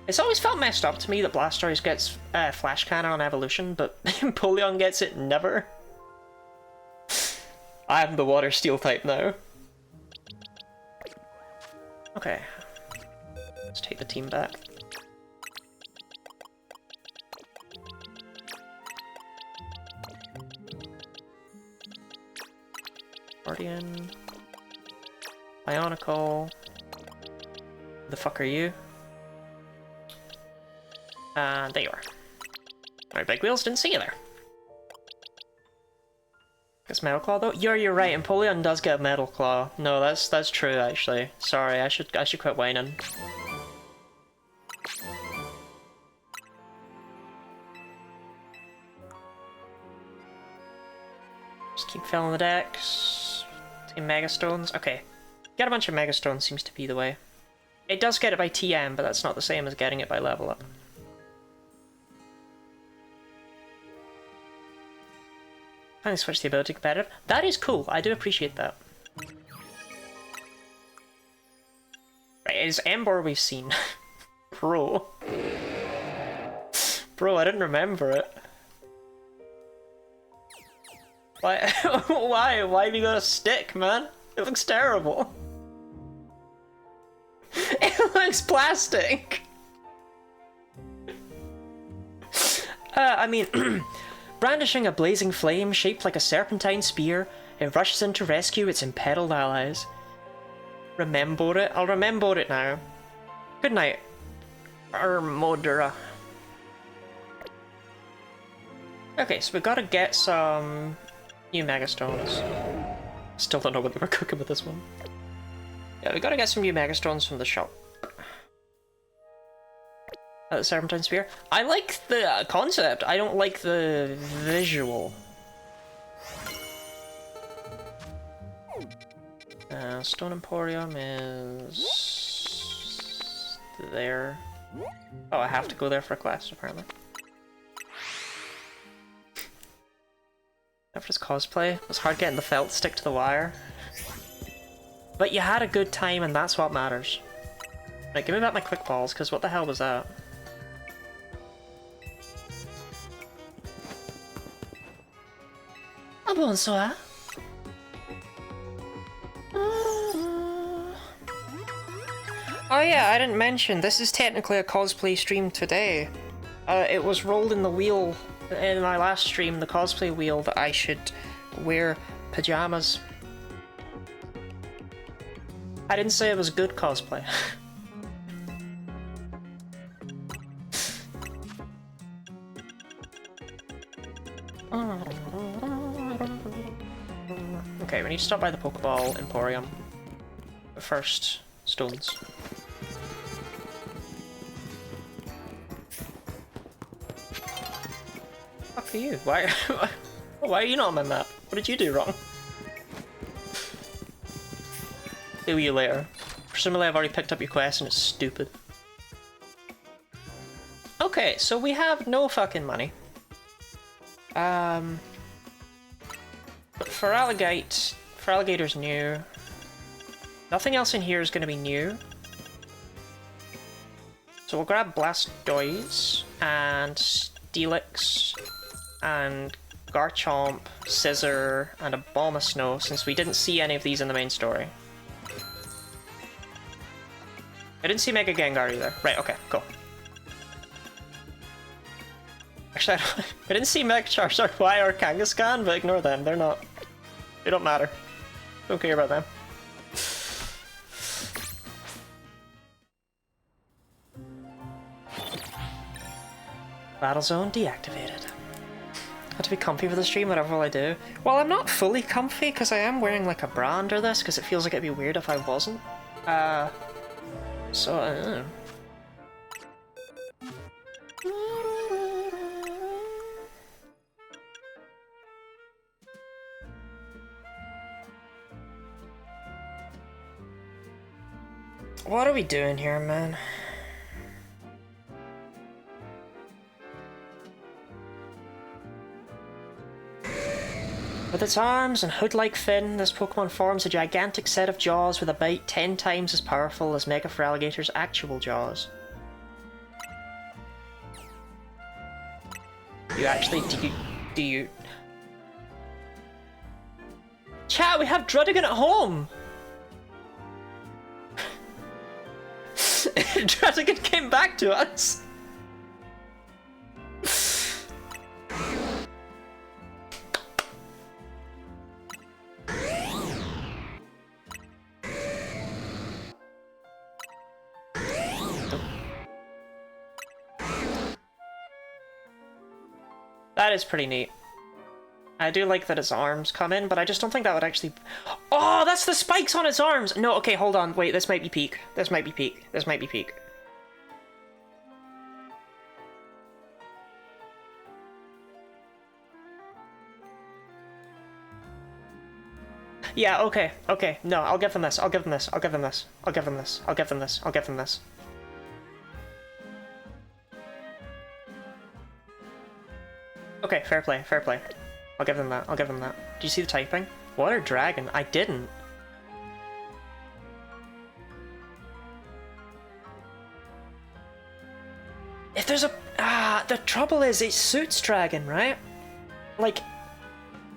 It's always felt messed up to me that Blastoise gets Flash Cannon on evolution, but Empoleon gets it never. I'm the Water Steel type now. Okay. Let's take the team back. Guardian. Bionicle. The fuck are you? There you are. Alright, Big Wheels, didn't see you there. Gets Metal Claw though? You're right, Empoleon does get Metal Claw. No, that's true actually. Sorry, I should quit whining. Just keep filling the decks. Taking Mega Stones. Okay. Get a bunch of Mega Stones seems to be the way. It does get it by TM, but that's not the same as getting it by level up. Finally switch the ability to competitive. That is cool, I do appreciate that. Right, it is Ember we've seen. Bro. Bro, I didn't remember it. Why? Why have you got a stick, man? It looks terrible. It looks plastic. I mean, brandishing a blazing flame shaped like a serpentine spear, it rushes in to rescue its impedaled allies. Remember it? I'll remember it now. Good night, Armodura. Okay, so we gotta get some new Mega Stones. Still don't know what they were cooking with this one. Yeah, we gotta get some new Mega Stones from the shop. The Serpentine Spear. I like the concept, I don't like the visual. Stone Emporium is... there. Oh, I have to go there for a quest, apparently. After his cosplay, it was hard getting the felt stick to the wire. But you had a good time and that's what matters. Right, give me back my quick balls, because what the hell was that? Oh, bonsoir. Oh yeah, I didn't mention, this is technically a cosplay stream today. It was rolled in the wheel in my last stream, the cosplay wheel, that I should wear pajamas. I didn't say it was good cosplay. Okay, we need to stop by the Pokeball Emporium. But first, stones. Fuck are you? Why are you not on my map? What did you do wrong? See you later. Presumably I've already picked up your quest and it's stupid. Okay, so we have no fucking money. But for Alligator's new. Nothing else in here is going to be new. So we'll grab Blastoise and Steelix and Garchomp, Scissor, and a Abomasnow, since we didn't see any of these in the main story. I didn't see Mega Gengar either. Right, okay, cool. Actually, I didn't see Mega Charizard Y or Kangaskhan, but ignore them. They're not... They don't matter. Don't care about them. Battle Zone deactivated. Had to be comfy for the stream, whatever I do. Well, I'm not fully comfy, because I am wearing like a bra under this, because it feels like it'd be weird if I wasn't. So, I don't know. What are we doing here, man? With its arms and hood-like fin, this Pokemon forms a gigantic set of jaws with a bite 10 times as powerful as Mega Feraligator's actual jaws. You actually do you... Chat, we have Drudigan at home! Drudigan came back to us! That is pretty neat. I do like that its arms come in, but I just don't think that would actually... Oh, that's the spikes on its arms! No, okay, hold on. Wait, this might be peak. This might be peak. This might be peak. Yeah, okay, okay. No, I'll give them this. I'll give them this. I'll give them this. I'll give them this. I'll give them this. I'll give them this. Okay, fair play, fair play. I'll give them that, I'll give them that. Do you see the typing? Water Dragon? I didn't. If there's a... the trouble is it suits Dragon, right? Like,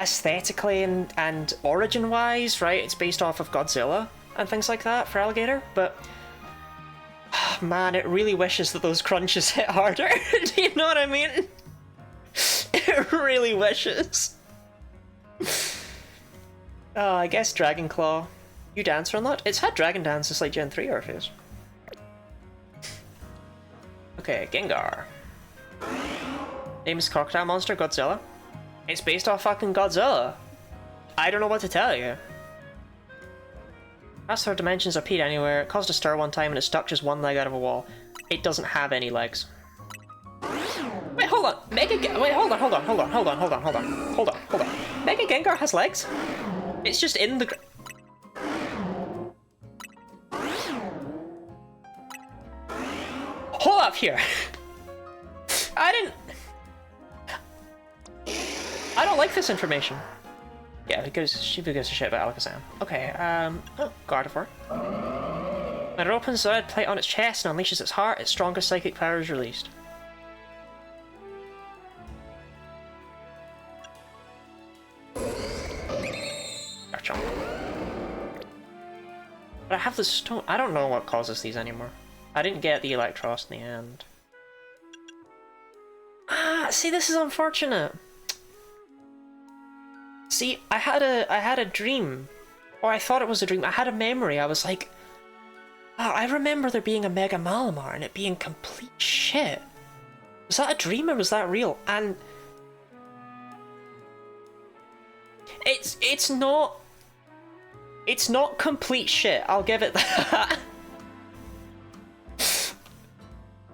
aesthetically and origin-wise, right? It's based off of Godzilla and things like that for Alligator, but... man, it really wishes that those crunches hit harder. Do you know what I mean? It really wishes. Oh, I guess Dragon Claw. You dancer on that? It's had Dragon Dance since like Gen 3 Orpheus. Okay, Gengar. Name is Crocodile Monster Godzilla. It's based off fucking Godzilla. I don't know what to tell you. Past third dimensions appeared anywhere. It caused a stir one time and it stuck just one leg out of a wall. It doesn't have any legs. Wait, hold on. Wait, hold on. Mega Gengar has legs? It's just in the... Hold up here. I don't like this information. Yeah, because she gives a shit about Alakazam. Okay, oh, Gardevoir. When it opens the red plate on its chest and unleashes its heart, its strongest psychic power is released. But I have the stone. I don't know what causes these anymore. I didn't get the Electros in the end. Ah, see, this is unfortunate. See, I had a dream, or I thought it was a dream. I had a memory. I was like, oh, I remember there being a Mega Malamar and it being complete shit. Was that a dream or was that real? And it's not complete shit. I'll give it that.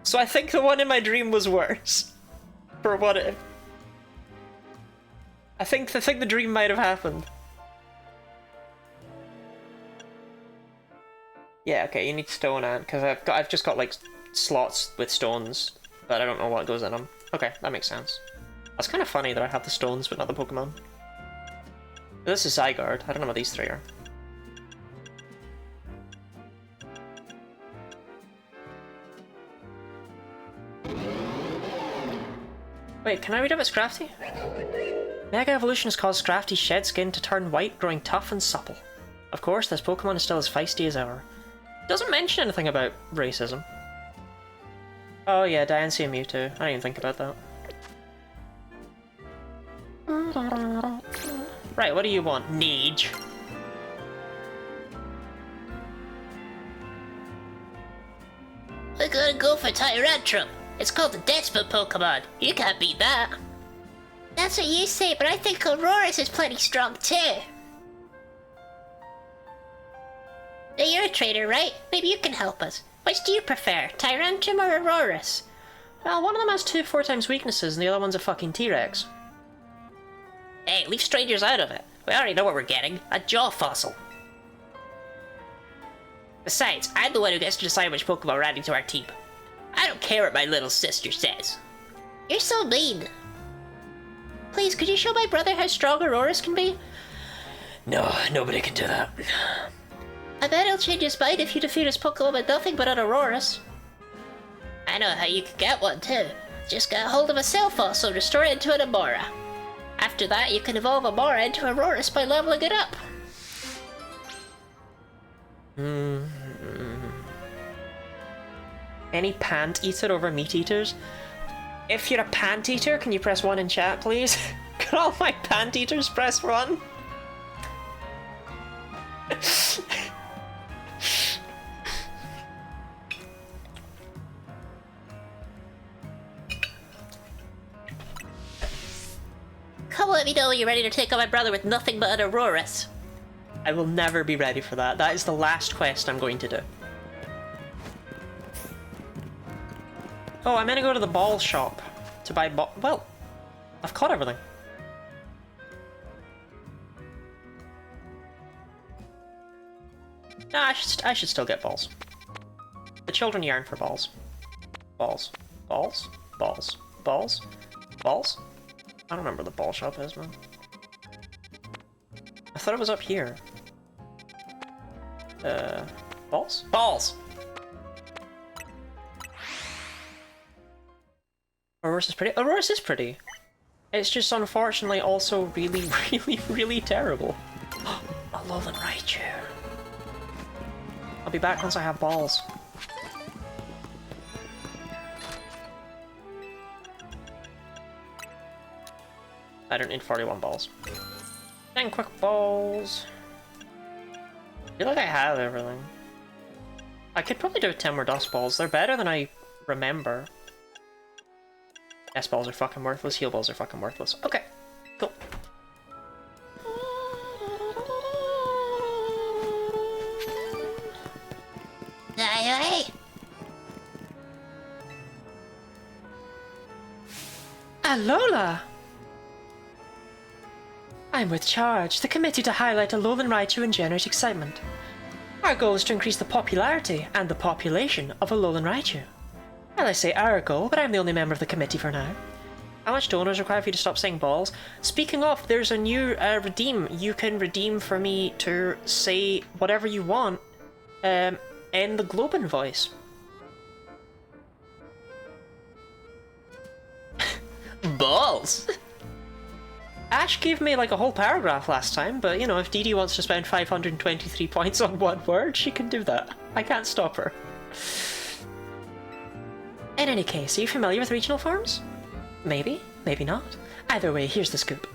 So I think the one in my dream was worse. For what it... I think the dream might have happened. Yeah, okay, you need Stone Ant, because I've just got like slots with stones, but I don't know what goes in them. Okay, that makes sense. That's kind of funny that I have the stones but not the Pokemon. This is Zygarde. I don't know what these three are. Wait, can I read if it's crafty? Mega evolution has caused Scrafty's shed skin to turn white, growing tough and supple. Of course, this Pokemon is still as feisty as ever. Doesn't mention anything about racism. Oh yeah, Diancie and Mewtwo. I didn't even think about that. Right, what do you want? Nage. We're gonna go for Tyrantrum. It's called the Desperate Pokemon. You can't beat that. That's what you say, but I think Aurora's is plenty strong too. Now you're a trainer, right? Maybe you can help us. Which do you prefer, Tyrantrum or Aurora's? Well, one of them has 2 4x weaknesses and the other one's a fucking T-Rex. Hey, leave strangers out of it. We already know what we're getting. A jaw fossil. Besides, I'm the one who gets to decide which Pokemon we're adding to our team. I don't care what my little sister says. You're so mean. Please, could you show my brother how strong Aurora's can be? No, nobody can do that. I bet he'll change his mind if you defeat his Pokemon with nothing but an Aurora's. I know how you can get one too. Just get a hold of a cell fossil and restore it into an Amora. After that, you can evolve Amora into Aurora's by leveling it up. Any pant eater over meat eaters? If you're a pant eater, can you press 1 in chat, please? Can all my pant eaters press 1? Come let me know when you're ready to take on my brother with nothing but an Aurora's. I will never be ready for that. That is the last quest I'm going to do. Oh, I'm gonna go to the ball shop to buy well, I've caught everything. Nah, I should still get balls. The children yearn for balls. Balls. Balls? Balls. Balls? Balls? I don't remember where the ball shop is, man. I thought it was up here. Balls? Balls! Aurora's is pretty. Aurora's is pretty. It's just unfortunately also really, really terrible. A Lolan Raichu. I'll be back once I have balls. I don't need 41 balls. 10 quick balls. I feel like I have everything. I could probably do with 10 more dust balls. They're better than I remember. S-balls are fucking worthless, heal balls are fucking worthless. Okay, cool. Aye, Alola! I'm with Charge, the committee to highlight Alolan Raichu and generate excitement. Our goal is to increase the popularity and the population of Alolan Raichu. Well, I say our goal, but I'm the only member of the committee for now. How much donors required for you to stop saying balls? Speaking of, there's a new redeem. You can redeem for me to say whatever you want in the Globin voice. balls! Ash gave me like a whole paragraph last time, but you know, if Dee Dee wants to spend 523 points on one word, she can do that. I can't stop her. In any case, are you familiar with regional forms? Maybe, maybe not. Either way, here's the scoop.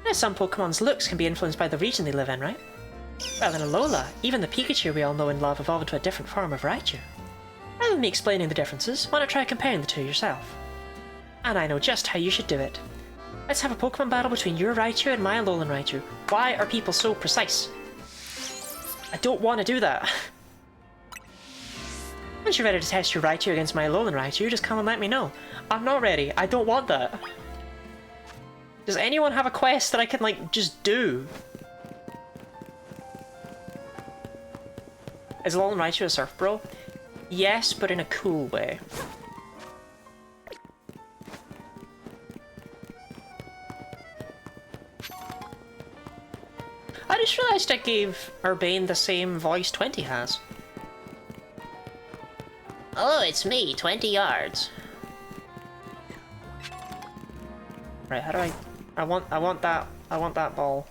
Now, some Pokemon's looks can be influenced by the region they live in, right? Well, in Alola, even the Pikachu we all know and love evolved into a different form of Raichu. Rather than me explaining the differences, why not try comparing the two yourself? And I know just how you should do it. Let's have a Pokemon battle between your Raichu and my Alolan Raichu. Why are people so precise? I don't want to do that. Once you're ready to test your Raichu against my Alolan Raichu, just come and let me know. I'm not ready. I don't want that. Does anyone have a quest that I can, like, just do? Is Alolan Raichu a surf bro? Yes, but in a cool way. I just realised I gave Urbane the same voice 20 has. Oh, it's me, 20 yards. Right, how do I... I want that ball.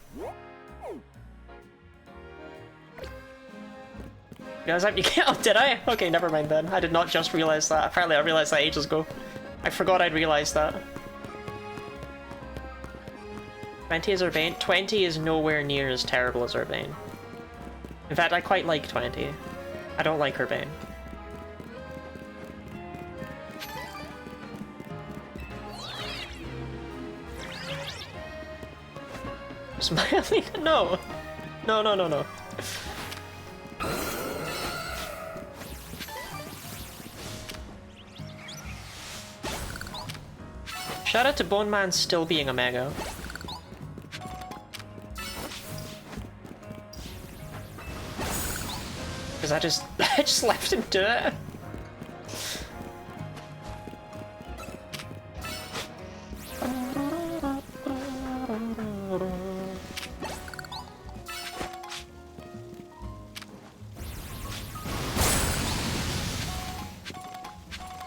Guys, you can't. Oh, did I? Okay, never mind then. I did not just realize that. Apparently, I realized that ages ago. I forgot I'd realized that. 20 is Urbane. 20 is nowhere near as terrible as Urbane. In fact, I quite like 20. I don't like Urbane. Smiling? No! No, no, no, no. Shout out to Bone Man still being a mega. Because I just left him do it.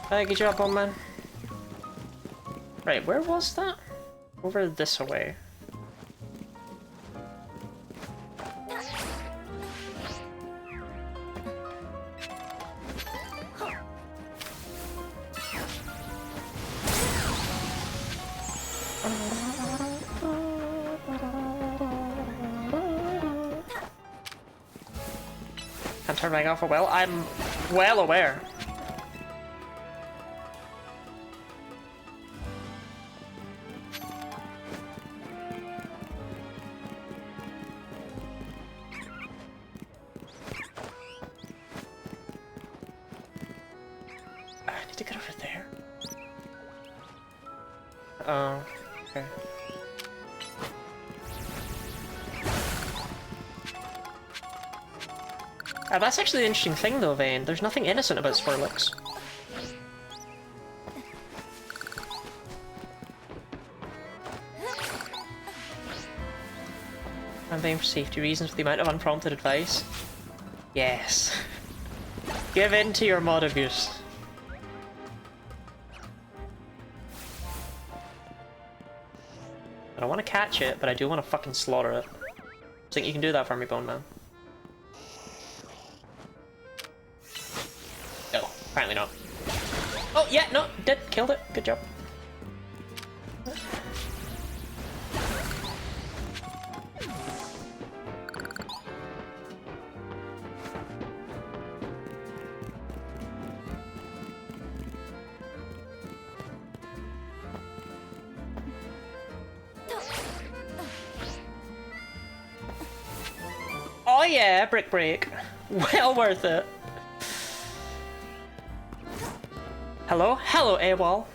Hey, good job, Bone Man. Right, where was that? Over this way. Can't turn back off a well. I'm well aware. Oh, okay. That's actually the interesting thing though, Vayne. There's nothing innocent about Swirlix. I'm Vayne for safety reasons with the amount of unprompted advice. Yes. Give in to your mod abuse. I don't want to catch it, but I do want to fucking slaughter it. Think you can do that for me, Bone Man? No, apparently not. Oh, yeah, no, did. Killed it. Good job. Oh yeah, brick break. Well worth it. Hello? Hello, AWOL.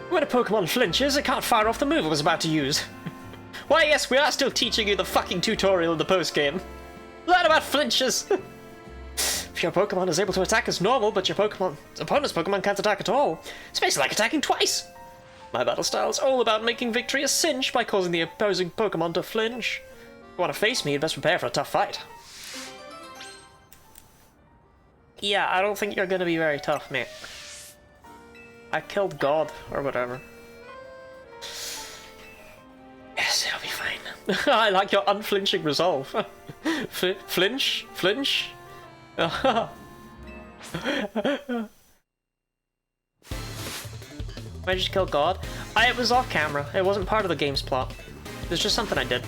When a Pokemon flinches, it can't fire off the move it was about to use. Why yes, we are still teaching you the fucking tutorial in the post-game. Learn about flinches! If your Pokemon is able to attack as normal, but your opponent's Pokemon can't attack at all, it's basically like attacking twice! My battle style is all about making victory a cinch by causing the opposing Pokemon to flinch. If you want to face me, you'd best prepare for a tough fight. Yeah, I don't think you're gonna be very tough, mate. I killed God, or whatever. Yes, it'll be fine. I like your unflinching resolve. Flinch? Flinch? I just killed God? It was off camera. It wasn't part of the game's plot. It was just something I did.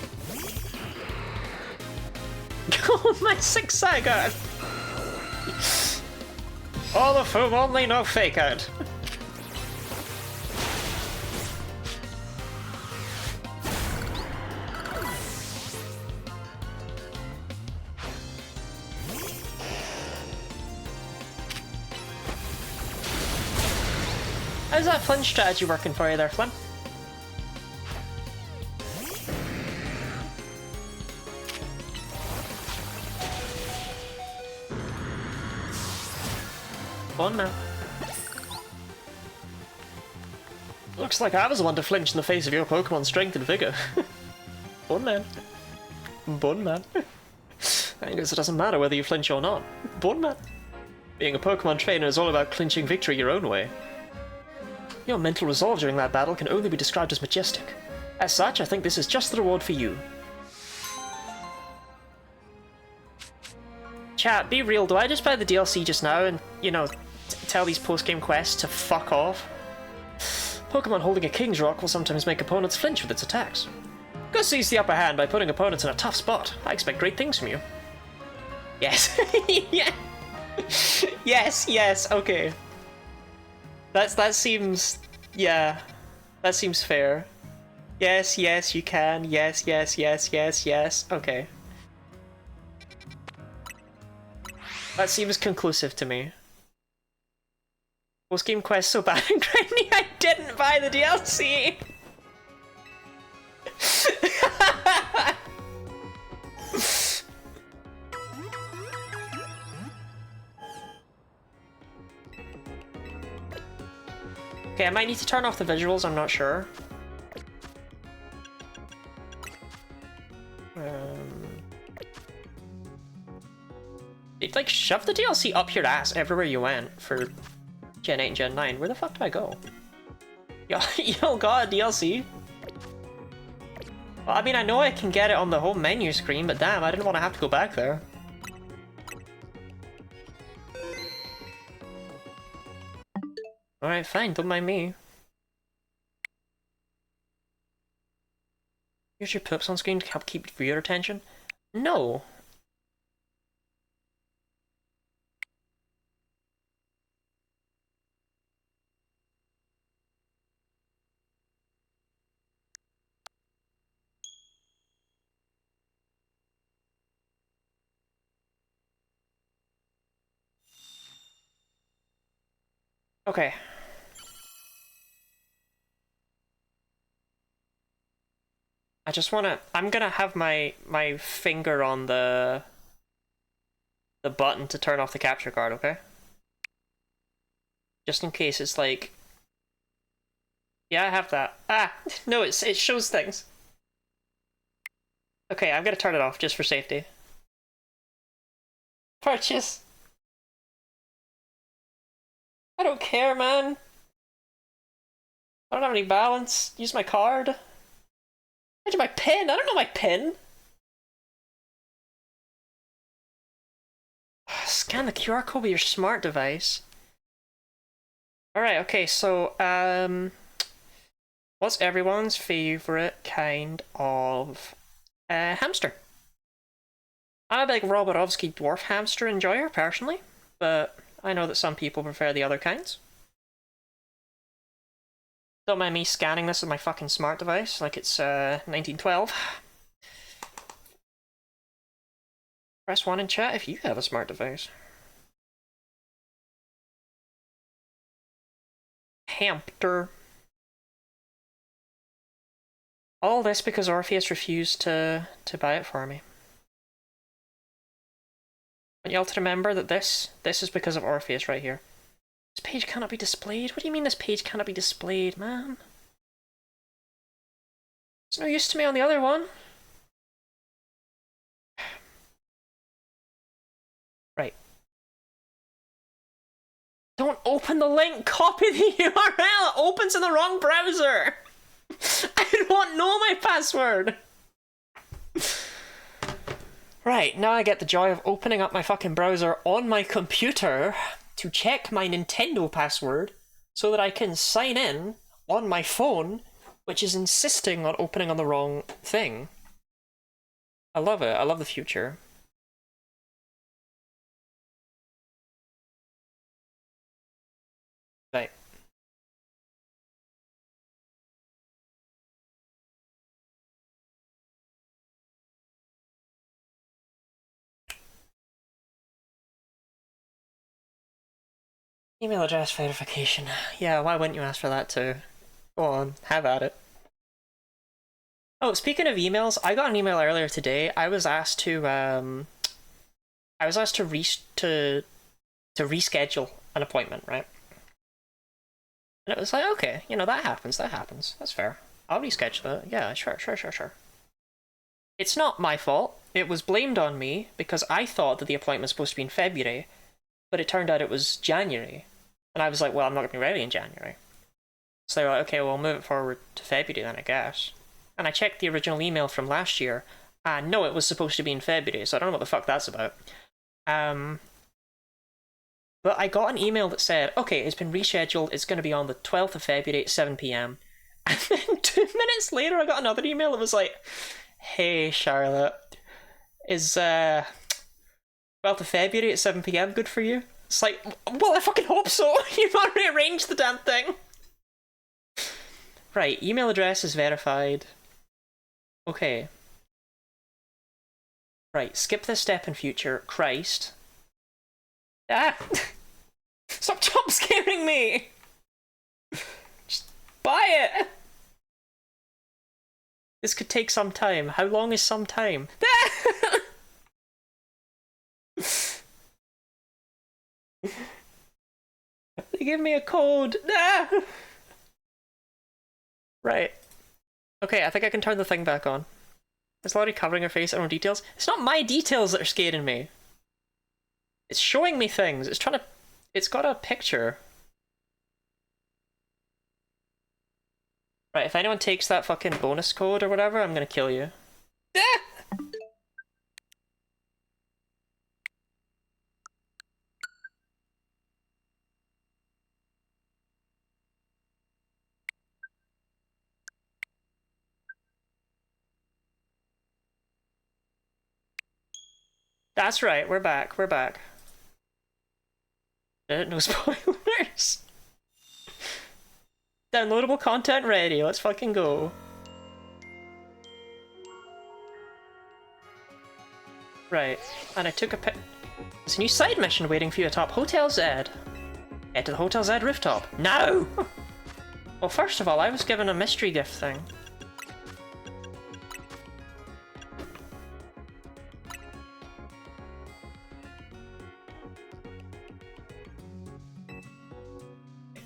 Oh, my 6 Zygarde! All of whom only know Fake Out. How's that flinch strategy working for you there, Flynn? Fun now. Looks like I was the one to flinch in the face of your Pokemon's strength and vigor. Fun man. Bun man. I guess it doesn't matter whether you flinch or not. Bun man. Being a Pokemon trainer is all about clinching victory your own way. Your mental resolve during that battle can only be described as majestic. As such, I think this is just the reward for you. Chat, be real, do I just buy the DLC just now and, you know, tell these post-game quests to fuck off? Pokemon holding a King's Rock will sometimes make opponents flinch with its attacks. Go seize the upper hand by putting opponents in a tough spot. I expect great things from you. Yes. Yeah. Yes, okay. That seems... yeah. That seems fair. Yes, you can. Yes. Okay. That seems conclusive to me. Post-game quest so bad and grindy, I didn't buy the DLC! Okay, I might need to turn off the visuals, I'm not sure. It like shoved the DLC up your ass everywhere you went for Gen 8 and Gen 9. Where the fuck do I go? Yo, got a DLC? Well, I mean, I know I can get it on the home menu screen, but damn, I didn't want to have to go back there. Alright, fine, don't mind me. Here's your poops on screen to help keep viewer attention? No. Okay. I just wanna... I'm gonna have my finger on the button to turn off the capture card, okay? Just in case it's like... Yeah, I have that. Ah! No, it shows things. Okay, I'm gonna turn it off just for safety. Purchase! I don't care, man. I don't have any balance. Use my card. Where's my PIN? I don't know my PIN. Scan the QR code with your smart device. Alright, okay, so, what's everyone's favorite kind of hamster? I'm a big Roborovsky dwarf hamster enjoyer, personally, but I know that some people prefer the other kinds. Don't mind me scanning this with my fucking smart device like it's 1912. Press 1 in chat if you have a smart device. Hamster. All this because Orpheus refused to buy it for me. I want you all to remember that this is because of Orpheus right here. This page cannot be displayed? What do you mean this page cannot be displayed, man? It's no use to me on the other one. Right. Don't open the link, copy the URL! It opens in the wrong browser! I don't know my password! Right, now I get the joy of opening up my fucking browser on my computer to check my Nintendo password so that I can sign in on my phone, which is insisting on opening on the wrong thing. I love it. I love the future. Right. Email address verification. Yeah, why wouldn't you ask for that too? Go on, have at it. Oh, speaking of emails, I got an email earlier today. I was asked to reschedule an appointment, right? And it was like, okay, you know, that happens. That's fair. I'll reschedule it. Yeah, sure. It's not my fault. It was blamed on me because I thought that the appointment was supposed to be in February, but it turned out it was January. And I was like, well, I'm not going to be ready in January. So they're like, okay, well, move it forward to February then, I guess. And I checked the original email from last year, and no, it was supposed to be in February, so I don't know what the fuck that's about. But I got an email that said, okay, it's been rescheduled, it's going to be on the 12th of February at 7 p.m. And then 2 minutes later, I got another email that was like, hey, Charlotte, is 12th of February at 7 p.m. good for you? It's like, well, I fucking hope so. You've already arranged the damn thing. Right, email address is verified. Okay. Right, skip this step in future. Christ. Ah! Stop jump scaring me! Just buy it! This could take some time. How long is some time? They give me a code. Right. Okay, I think I can turn the thing back on. It's already covering her face and her details. It's not my details that are scaring me. It's showing me things. It's trying to... It's got a picture. Right, if anyone takes that fucking bonus code or whatever, I'm gonna kill you. That's right, we're back, we're back. No spoilers. Downloadable content ready, let's fucking go. Right, and I took a pic. There's a new side mission waiting for you atop Hotel Z. Head to the Hotel Z rooftop. No! Well, first of all, I was given a mystery gift thing.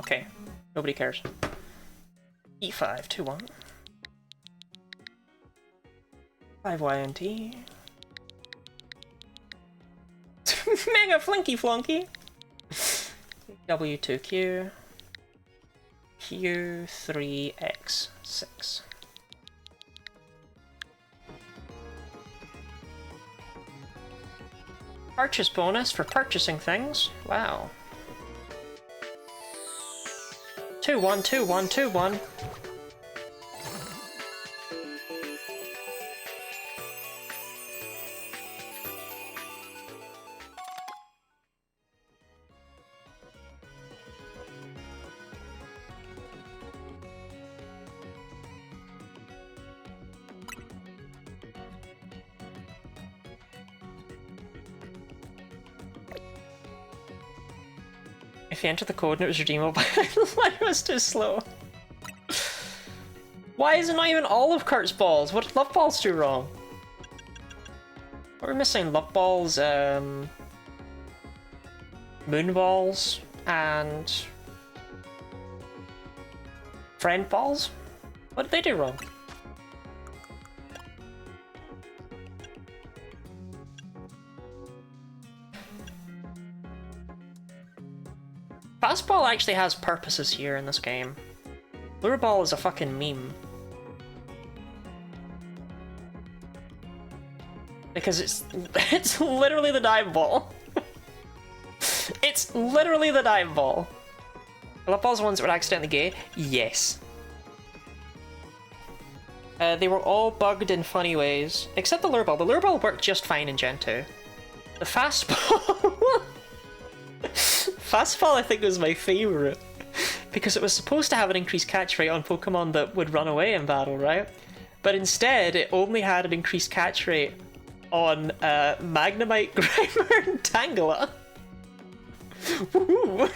Okay, nobody cares. E5, 2-1. 5YNT. Mega Flinky Flonky! W2Q. Q3X6. Purchase bonus for purchasing things. Wow. 2-1-2-1-2-1. If you enter the code and it was redeemable, why was too slow? Why is it not even all of Kurt's balls? What did Love Balls do wrong? What are we missing? Love Balls, Moon Balls, and Friend Balls? What did they do wrong? Fastball actually has purposes here in this game. Lure Ball is a fucking meme. Because it's literally the dive ball. It's literally the dive ball. Love Ball's the ones that were accidentally gay? Yes. They were all bugged in funny ways. Except the Lure Ball. The Lure Ball worked just fine in Gen 2. The Fastball... Fastball I think was my favourite. Because it was supposed to have an increased catch rate on Pokemon that would run away in battle, right? But instead, it only had an increased catch rate on Magnemite, Grimer, and Tangela. Woohoo!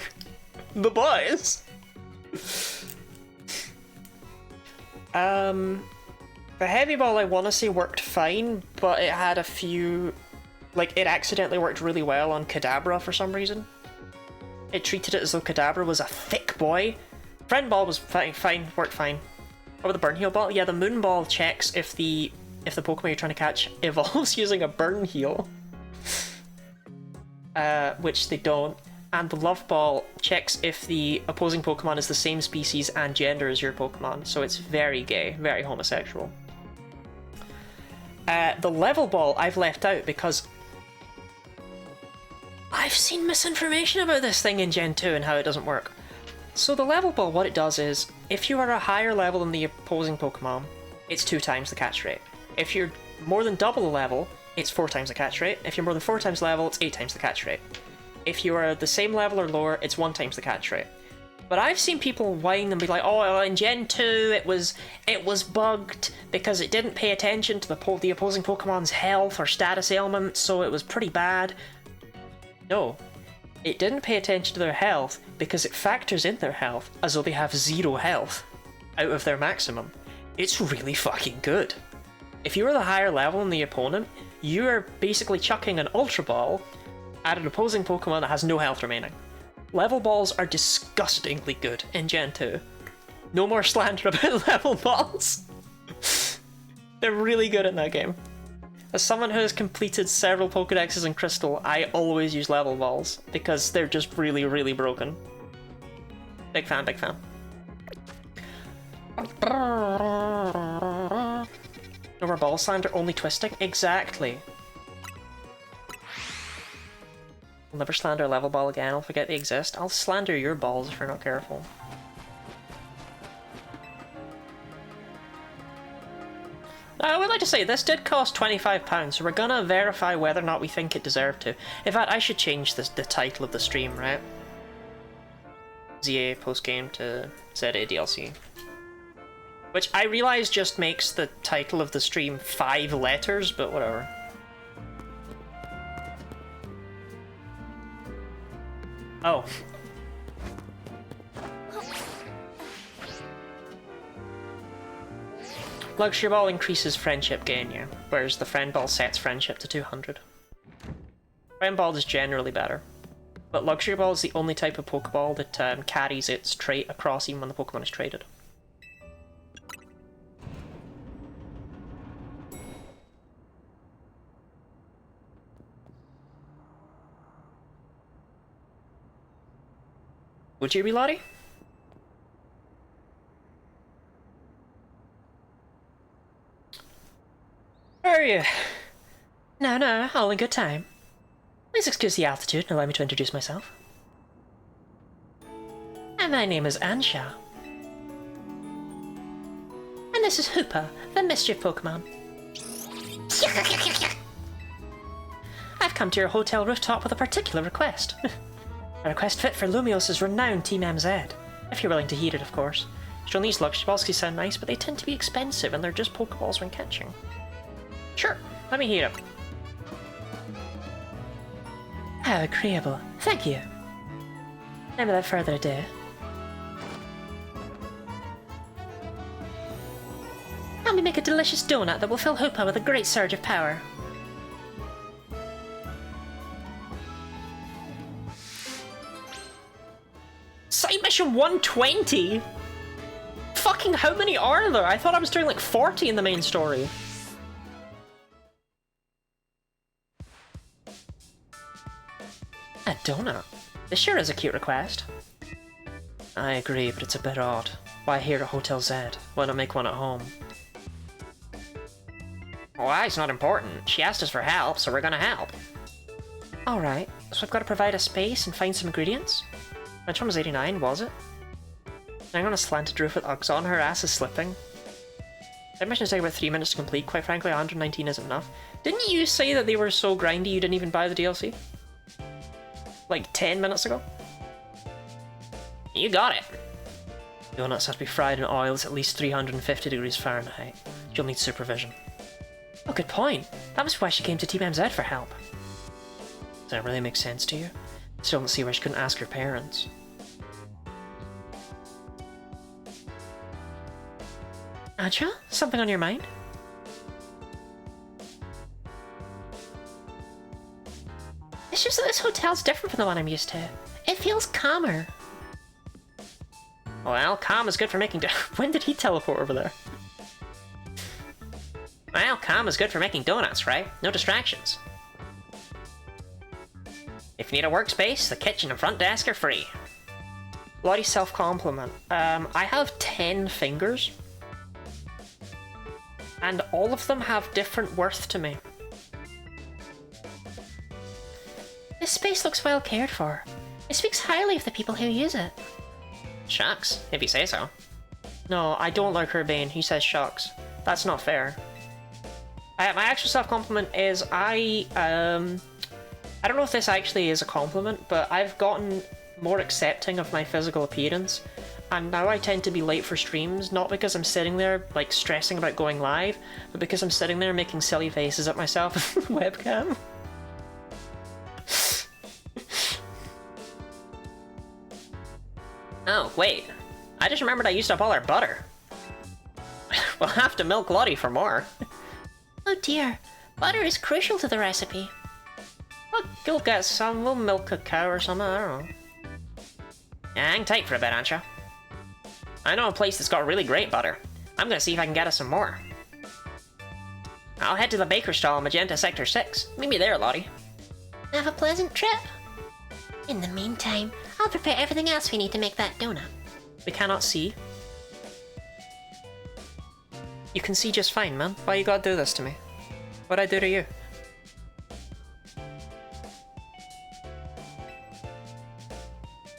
The boys! The Heavy Ball I want to say worked fine, but it had a few... Like, it accidentally worked really well on Kadabra for some reason. It treated it as though Kadabra was a thick boy. Friend Ball was fine, worked fine. What about the Burn Heal Ball? Yeah, the Moon Ball checks if the Pokemon you're trying to catch evolves using a Burn Heal. Which they don't. and the love ball checks if the opposing Pokemon is the same species and gender as your Pokemon, so it's very gay, very homosexual. The level ball I've left out because I've seen misinformation about this thing in Gen 2 and how it doesn't work. So the level ball, what it does is, if you are a higher level than the opposing Pokemon, it's 2 times the catch rate. If you're more than double the level, it's 4 times the catch rate. If you're more than 4 times the level, it's 8 times the catch rate. If you are the same level or lower, it's 1 times the catch rate. But I've seen people whine and be like, oh, well, in Gen 2 it was bugged because it didn't pay attention to the opposing Pokemon's health or status ailments, so it was pretty bad. No. It didn't pay attention to their health because it factors in their health as though they have 0 health out of their maximum. It's really fucking good. If you are the higher level than the opponent, you are basically chucking an Ultra Ball at an opposing Pokemon that has no health remaining. Level balls are disgustingly good in Gen 2. No more slander about level balls. They're really good in that game. As someone who has completed several Pokedexes in Crystal, I always use level balls because they're just really, really broken. Big fan, big fan. No more ball slander, only twisting? Exactly. I'll never slander a level ball again, I'll forget they exist. I'll slander your balls if you're not careful. Now, I would like to say, this did cost £25, so we're gonna verify whether or not we think it deserved to. In fact, I should change the title of the stream, right? ZA postgame to ZA DLC. Which I realise just makes the title of the stream 5 letters, but whatever. Oh. Luxury Ball increases friendship gain, yeah, whereas the Friend Ball sets friendship to 200. Friend Ball is generally better, but Luxury Ball is the only type of Pokeball that carries its trait across even when the Pokemon is traded. Would you be, Lottie? Are you? No, all in good time. Please excuse the altitude and allow me to introduce myself. And my name is Ansha. And this is Hoopa, the Mischief Pokemon. I've come to your hotel rooftop with a particular request. A request fit for Lumios's renowned Team MZ. If you're willing to hear it, of course. Sure, these luxury balls can sound nice, but they tend to be expensive and they're just Pokeballs when catching. Sure, let me hear it. How agreeable. Thank you. Now without further ado, help me make a delicious donut that will fill Hoopa with a great surge of power. Side mission 120? Fucking how many are there? I thought I was doing like 40 in the main story. A donut? This sure is a cute request. I agree, but it's a bit odd. Why here at Hotel Z? Why not make one at home? Why? It's not important. She asked us for help, so we're gonna help. Alright, so I've got to provide a space and find some ingredients? Which one was 89, was it? Lying on a slanted roof with Uggs on, her ass is slipping. That mission is taking about 3 minutes to complete. Quite frankly, 119 isn't enough. Didn't you say that they were so grindy you didn't even buy the DLC? Like 10 minutes ago? You got it! Donuts have to be fried in oil that's at least 350 degrees Fahrenheit. You'll need supervision. Oh, good point. That was why she came to Team MZ for help. Does that really make sense to you? Still don't see why she couldn't ask her parents. Aja, something on your mind? It's just that this hotel's different from the one I'm used to. It feels calmer. Well, calm is good for making when did he teleport over there? Well, calm is good for making donuts, right? No distractions. If you need a workspace, the kitchen and front desk are free. Bloody self-compliment. I have 10 fingers. And all of them have different worth to me. This space looks well cared for. It speaks highly of the people who use it. Shucks, if you say so. No, I don't like Urbane. He says shucks. That's not fair. My actual self-compliment is I don't know if this actually is a compliment, but I've gotten more accepting of my physical appearance, and now I tend to be late for streams, not because I'm sitting there, like, stressing about going live, but because I'm sitting there making silly faces at myself with webcam. Oh, wait. I just remembered I used up all our butter. We'll have to milk Lottie for more. Oh dear, butter is crucial to the recipe. Well, go get some, we'll milk a cow or something, I don't know. Hang tight for a bit, aren't you? I know a place that's got really great butter. I'm gonna see if I can get us some more. I'll head to the baker stall in Magenta Sector 6. Meet me there, Lottie. Have a pleasant trip. In the meantime, I'll prepare everything else we need to make that donut. We cannot see. You can see just fine, man. Why you gotta do this to me? What'd I do to you?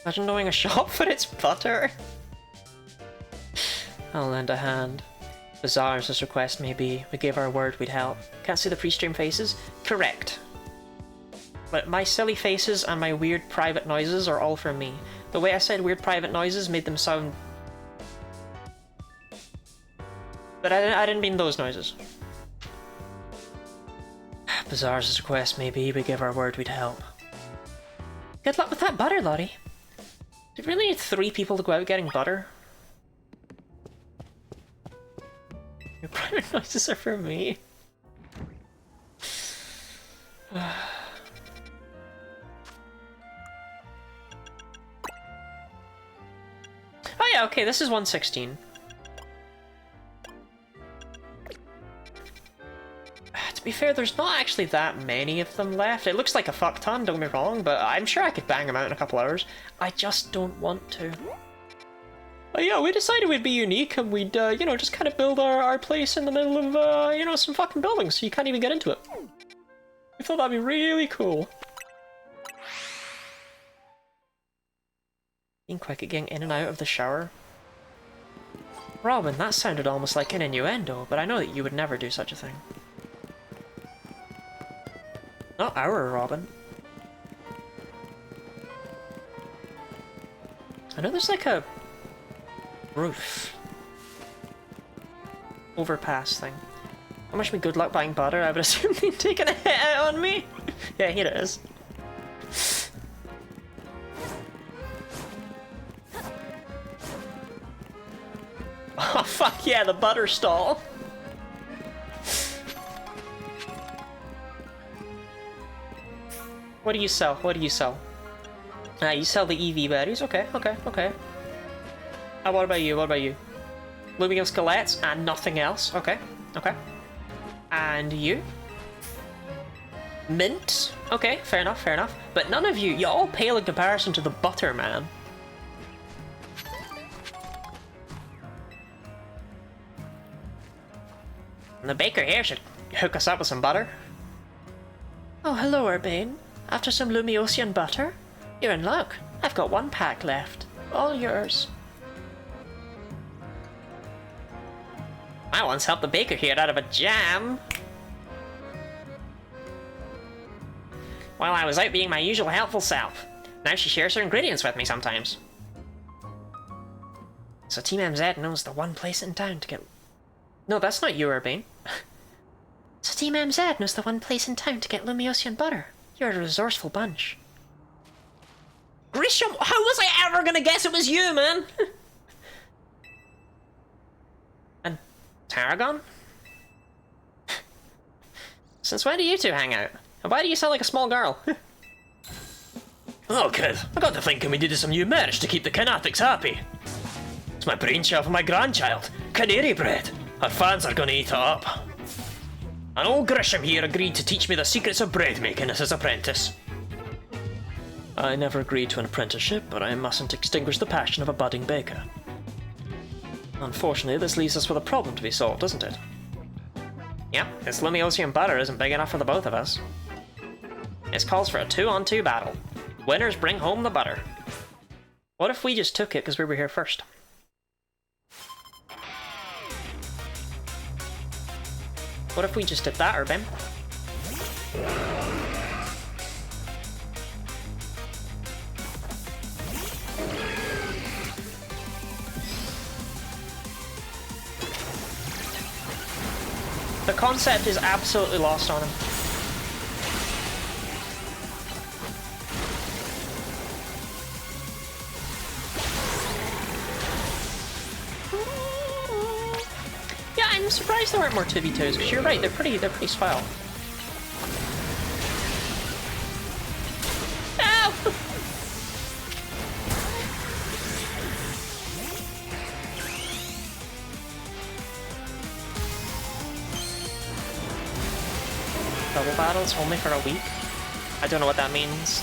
Imagine knowing a shop for its butter. I'll lend a hand. Bizarre as this request may be, we gave our word we'd help. Can't see the pre-stream faces? Correct. But my silly faces and my weird private noises are all for me. The way I said weird private noises made them sound... But I didn't mean those noises. Bizarre as this request may be, we gave our word we'd help. Good luck with that butter, Lottie. Do you really need 3 people to go out getting butter? Your private noises are for me. Oh yeah, okay, this is 116. To be fair, there's not actually that many of them left. It looks like a fuck ton, don't get me wrong, but I'm sure I could bang them out in a couple hours. I just don't want to. But yeah, we decided we'd be unique and we'd, you know, just kind of build our place in the middle of, you know, some fucking buildings so you can't even get into it. We thought that'd be really cool. Being quick at getting in and out of the shower. Robin, that sounded almost like an innuendo, but I know that you would never do such a thing. Not our Robin. I know there's like a roof overpass thing. I wish me good luck buying butter. I would assume they'd taken a hit out on me. Yeah, here it is. Oh fuck yeah, the butter stall. What do you sell? What do you sell? You sell the EV batteries? Okay, okay, okay. What about you? What about you? Lumiose skelettes and nothing else? Okay, okay. And you? Mint? Okay, fair enough, fair enough. But none of you, you all pale in comparison to the butter, man. The baker here should hook us up with some butter. Oh, hello, Urbane. After some Lumiosian butter? You're in luck. I've got 1 pack left. All yours. I once helped the baker here out of a jam. While I was out being my usual helpful self. Now she shares her ingredients with me sometimes. So Team MZ knows the one place in town to get... No, that's not you, Urbane. So Team MZ knows the one place in town to get Lumiosian butter. You're a resourceful bunch. Grisham, how was I ever gonna guess it was you, man? And Tarragon? Since when do you two hang out? And why do you sound like a small girl? Oh, kid, I got to thinking we needed some new merch to keep the Canatics happy. It's my brainchild for my grandchild, Canary Bread. Her fans are gonna eat it up. And old Grisham here agreed to teach me the secrets of bread making as his apprentice. I never agreed to an apprenticeship, but I mustn't extinguish the passion of a budding baker. Unfortunately, this leaves us with a problem to be solved, doesn't it? Yep, this Lumiosium butter isn't big enough for the both of us. This calls for a 2-on-2 battle. Winners bring home the butter. What if we just took it because we were here first? What if we just did that, Urbane? The concept is absolutely lost on him. Yeah, I'm surprised there aren't more 2v2s, because you're right, they're pretty swell. Ow! Double battles only for a week? I don't know what that means.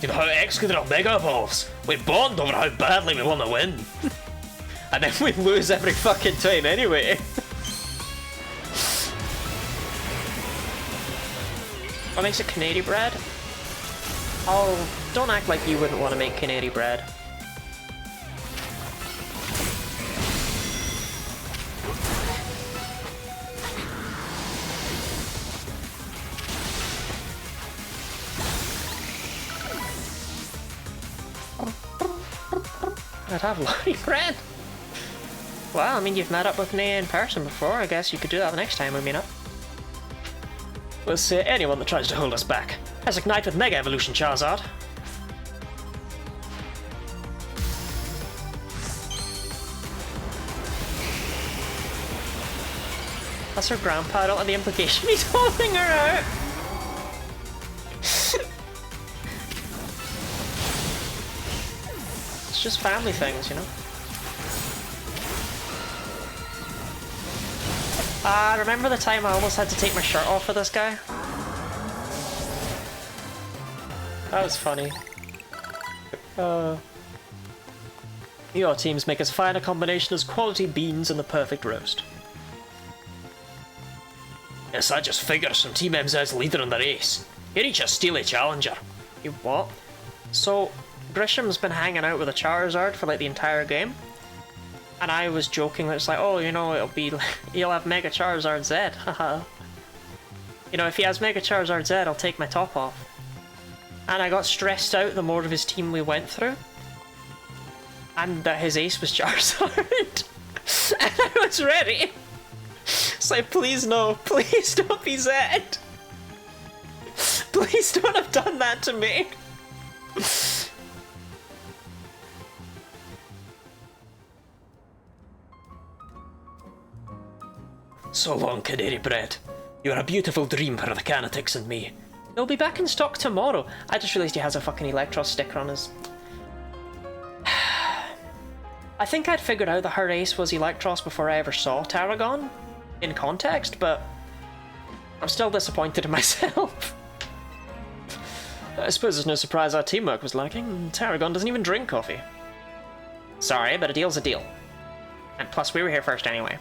You know how to execute our Mega Evolves? We bond over how badly we want to win. And then we lose every fucking time anyway. What makes it canary bread? Oh, don't act like you wouldn't want to make canary bread. I'd have lovely bread. Well, I mean, you've met up with me in person before. I guess you could do that the next time we meet up. We'll say anyone that tries to hold us back. Let's ignite with Mega Evolution, Charizard. That's her grandpa. I don't like the implication he's holding her out. It's just family things, you know? Remember the time I almost had to take my shirt off for this guy? That was funny. Your teams make as fine a combination as quality beans and the perfect roast. Yes, I just figured some Team MZ's leader in the race. You're each a steely challenger. You what? So, Grisham's been hanging out with a Charizard for like the entire game. And I was joking that it's like, oh, you know, he'll have Mega Charizard Z, haha. You know, if he has Mega Charizard Z, I'll take my top off. And I got stressed out the more of his team we went through. And that his ace was Charizard. And I was ready. It's like, please no, please don't be Z. Please don't have done that to me. So long, Canary Bread. You're a beautiful dream for the Canatix and me. They'll be back in stock tomorrow. I just realised he has a fucking Electros sticker on his... I think I'd figured out that her ace was Electros before I ever saw Tarragon in context, but I'm still disappointed in myself. I suppose there's no surprise our teamwork was lacking. Tarragon doesn't even drink coffee. Sorry, but a deal's a deal. And plus, we were here first anyway.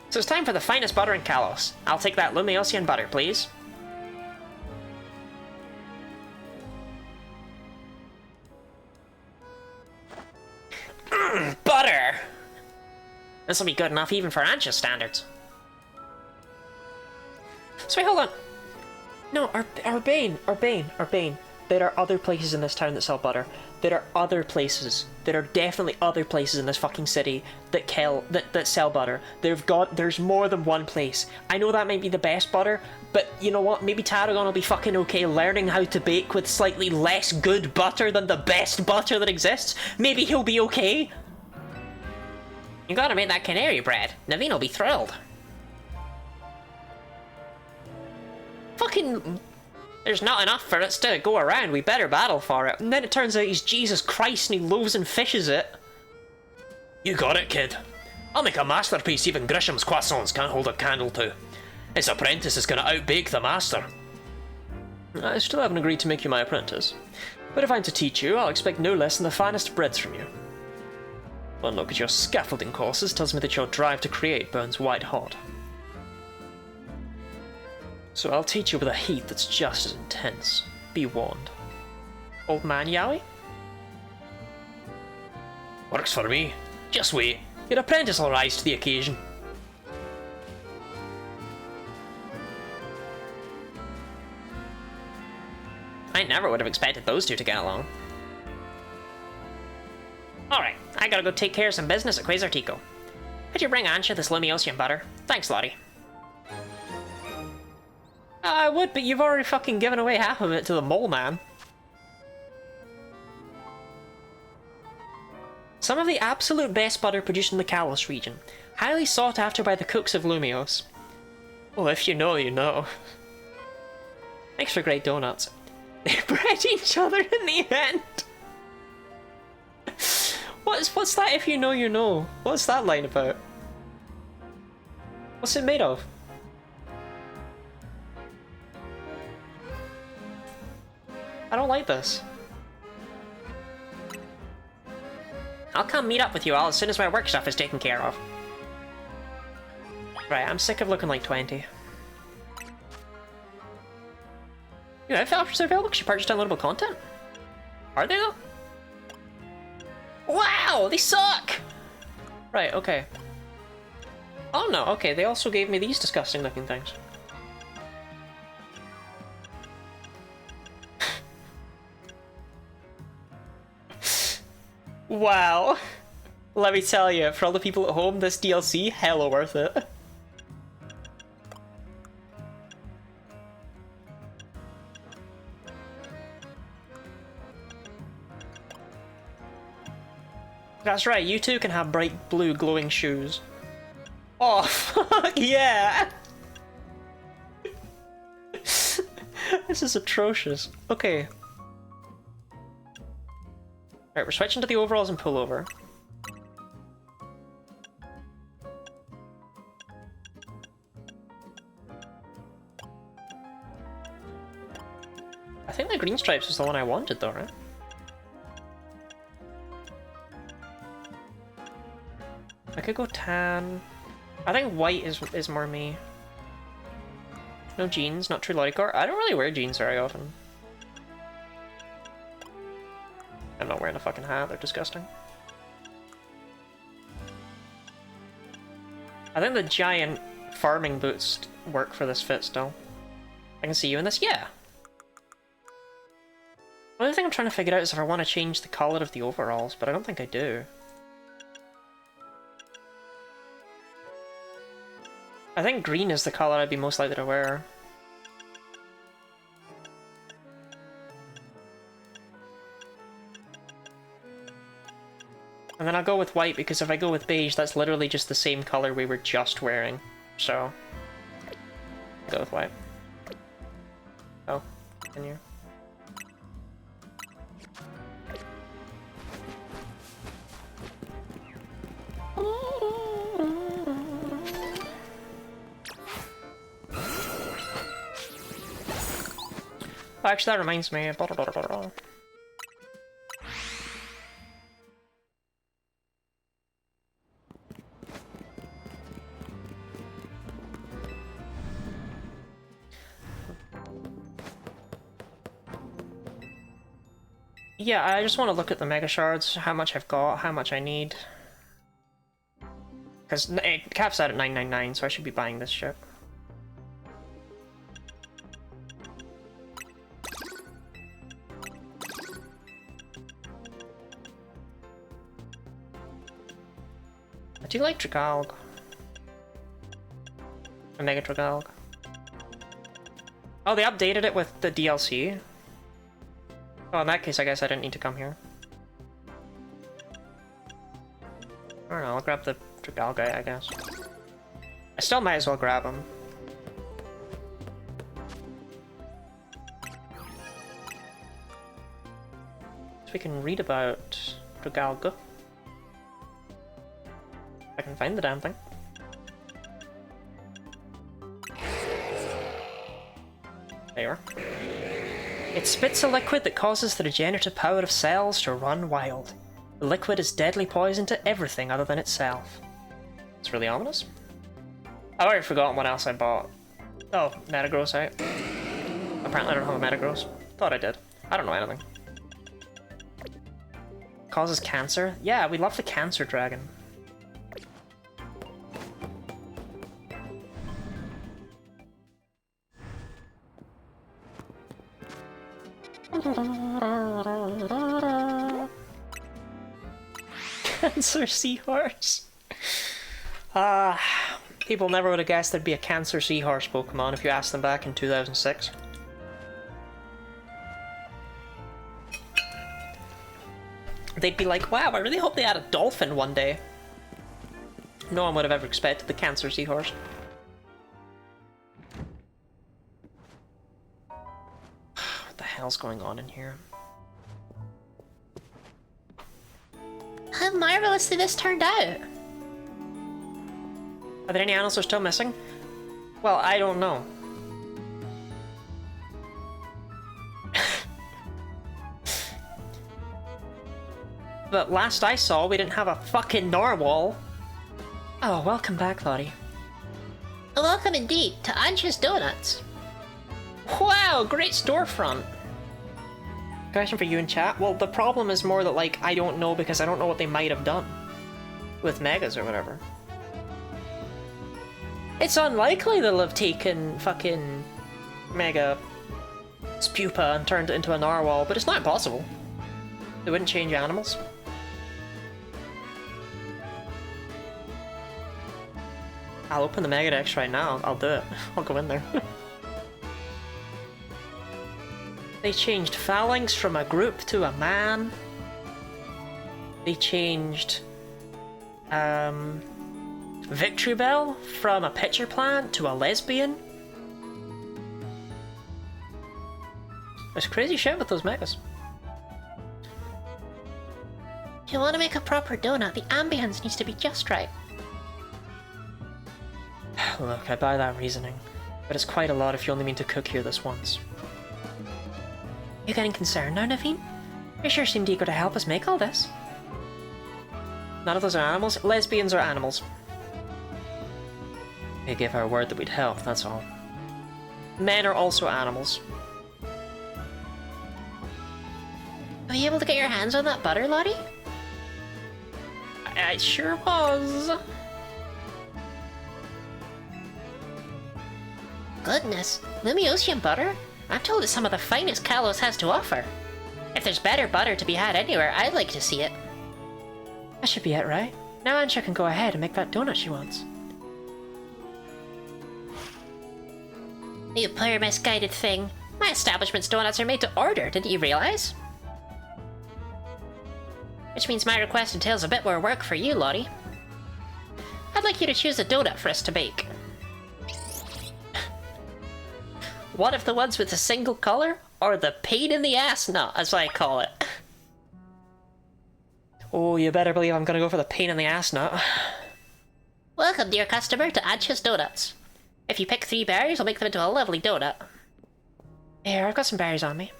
So it's time for the finest butter in Kalos. I'll take that Lumiosian butter, please. Butter! This'll be good enough even for Ansh's standards. So wait, hold on. No, Urbane. There are other places in this town that sell butter. There are other places. There are definitely other places in this fucking city that sell butter. There's more than one place. I know that might be the best butter, but you know what? Maybe Tarragon will be fucking okay learning how to bake with slightly less good butter than the best butter that exists. Maybe he'll be okay. You gotta make that canary bread. Naveen will be thrilled. Fucking... There's not enough for us to go around, we better battle for it. And then it turns out he's Jesus Christ and he loaves and fishes it. You got it, kid. I'll make a masterpiece even Grisham's croissants can't hold a candle to. His apprentice is gonna outbake the master. I still haven't agreed to make you my apprentice. But if I'm to teach you, I'll expect no less than the finest breads from you. One look at your scaffolding courses tells me that your drive to create burns white hot. So I'll teach you with a heat that's just as intense. Be warned. Old man Yowie? Works for me. Just wait. Your apprentice will rise to the occasion. I never would have expected those two to get along. Alright, I gotta go take care of some business at Quasartico. Could you bring Ansha this Lumiosium butter? Thanks, Lottie. I would, but you've already fucking given away half of it to the mole man. Some of the absolute best butter produced in the Kalos region. Highly sought after by the cooks of Lumios. Well, if you know, you know. Thanks for great donuts. They bred each other in the end. What's that if you know, you know? What's that line about? What's it made of? I don't like this. I'll come meet up with you all as soon as my work stuff is taken care of. Right, I'm sick of looking like 20. Yeah, if options are available, should purchase downloadable content? Are they though? Wow, they suck! Right, okay. Oh no, okay, they also gave me these disgusting looking things. Wow. Let me tell you, for all the people at home, this DLC, hella worth it. That's right, you too can have bright blue glowing shoes. Oh, fuck yeah! This is atrocious. Okay. Alright, we're switching to the overalls and pullover. I think the green stripes was the one I wanted though, right? I could go tan. I think white is more me. No jeans, not true Lottie-core. I don't really wear jeans very often. I'm not wearing a fucking hat, they're disgusting. I think the giant farming boots work for this fit still. I can see you in this, yeah! The only thing I'm trying to figure out is if I want to change the colour of the overalls, but I don't think I do. I think green is the colour I'd be most likely to wear. And then I'll go with white, because if I go with beige, that's literally just the same colour we were just wearing. So, I'll go with white. Oh, continue. Oh, actually, that reminds me. Yeah, I just want to look at the mega shards, how much I've got, how much I need. Because it caps out at 999, so I should be buying this shit. I do like Dragalg. A Mega Dragalg. Oh, they updated it with the DLC? Oh, in that case, I guess I didn't need to come here. I don't know, I'll grab the Dragalg guy, I guess. I still might as well grab him. So we can read about Dragalg. I can find the damn thing. There you are. It spits a liquid that causes the regenerative power of cells to run wild. The liquid is deadly poison to everything other than itself. It's really ominous. I've already forgotten what else I bought. Oh, Metagross out. Apparently I don't have a Metagross. Thought I did. I don't know anything. Causes cancer? Yeah, we love the cancer dragon. Cancer seahorse. People never would have guessed there'd be a cancer seahorse Pokemon if you asked them back in 2006. They'd be like, wow, I really hope they add a dolphin one day. No one would have ever expected the cancer seahorse. What the hell's going on in here? How marvelously this turned out. Are there any animals that are still missing? Well, I don't know. But last I saw, we didn't have a fucking narwhal. Oh, welcome back, Lottie. Welcome indeed to Ancha's Donuts. Wow, great storefront. Question for you in chat. Well, the problem is more that, like, I don't know because I don't know what they might have done with Megas or whatever. It's unlikely they'll have taken fucking Mega Spupa and turned it into a narwhal, but it's not impossible. They wouldn't change animals. I'll open the Mega Dex right now. I'll do it. I'll go in there. They changed Phalanx from a group to a man. They changed Victory Bell from a pitcher plant to a lesbian. There's crazy shit with those megas. If you want to make a proper donut, the ambience needs to be just right. Look, I buy that reasoning, but it's quite a lot if you only mean to cook here this once. You getting concerned now, Naveen? You sure seemed eager to help us make all this. None of those are animals. Lesbians are animals. We gave our word that we'd help, that's all. Men are also animals. Were you able to get your hands on that butter, Lottie? I sure was. Goodness, Lumiosium butter? I'm told it's some of the finest Kalos has to offer. If there's better butter to be had anywhere, I'd like to see it. That should be it, right? Now Ansha can go ahead and make that donut she wants. You poor misguided thing. My establishment's donuts are made to order, didn't you realize? Which means my request entails a bit more work for you, Lottie. I'd like you to choose a donut for us to bake. One of the ones with a single color, or the pain in the ass nut, as I call it. Oh, you better believe I'm gonna go for the pain in the ass nut. Welcome, dear customer, to Ancha's Donuts. If you pick 3 berries, I'll make them into a lovely donut. Here, I've got some berries on me.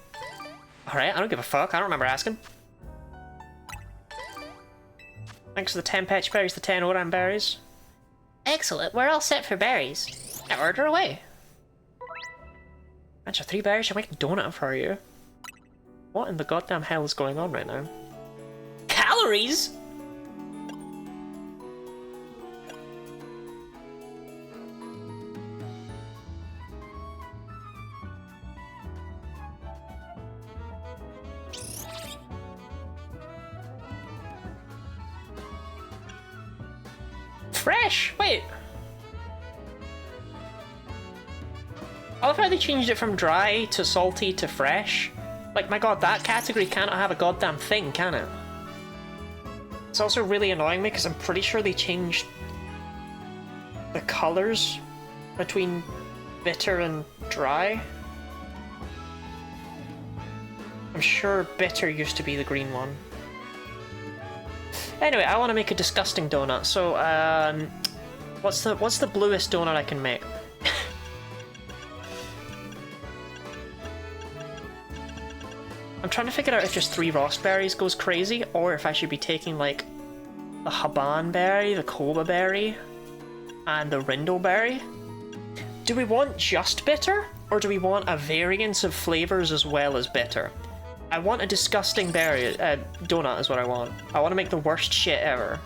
Alright, I don't give a fuck, I don't remember asking. Thanks for the 10 patch berries, the 10 Oran berries. Excellent, we're all set for berries. Now order away. Answer 3 berries, she'll make a donut for you. What in the goddamn hell is going on right now? Calories?! Fresh! Wait! I love how they changed it from dry to salty to fresh. Like, my god, that category cannot have a goddamn thing, can it? It's also really annoying me because I'm pretty sure they changed the colours between bitter and dry. I'm sure bitter used to be the green one. Anyway, I want to make a disgusting donut, so what's the bluest donut I can make? I'm trying to figure out if just 3 raspberries goes crazy, or if I should be taking like the haban berry, the koba berry, and the rindo berry. Do we want just bitter, or do we want a variance of flavors as well as bitter? I want a disgusting berry, donut is what I want. I want to make the worst shit ever.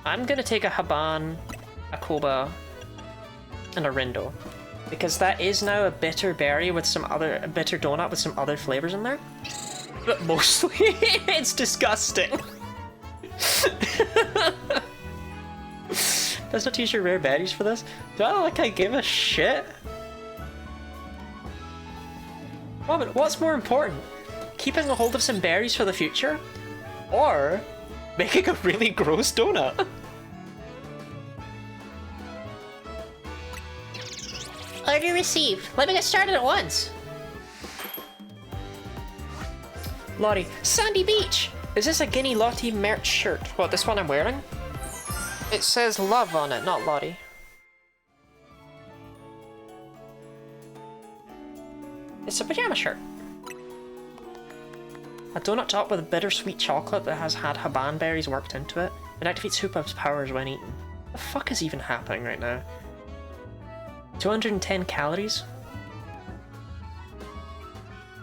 I'm gonna take a haban, a koba, and a rindo. Because that is now a bitter berry with a bitter donut with some other flavors in there. But mostly, it's disgusting. Let's not use your rare berries for this. Do I look like I give a shit? What's more important? Keeping a hold of some berries for the future? Or making a really gross donut? Order received. Let me get started at once. Lottie, Sandy Beach! Is this a Guinea Lottie merch shirt? What, this one I'm wearing? It says love on it, not Lottie. It's a pajama shirt. A donut top with a bittersweet chocolate that has had haban berries worked into it. It activates Hoopa's powers when eaten. What the fuck is even happening right now? 210 calories?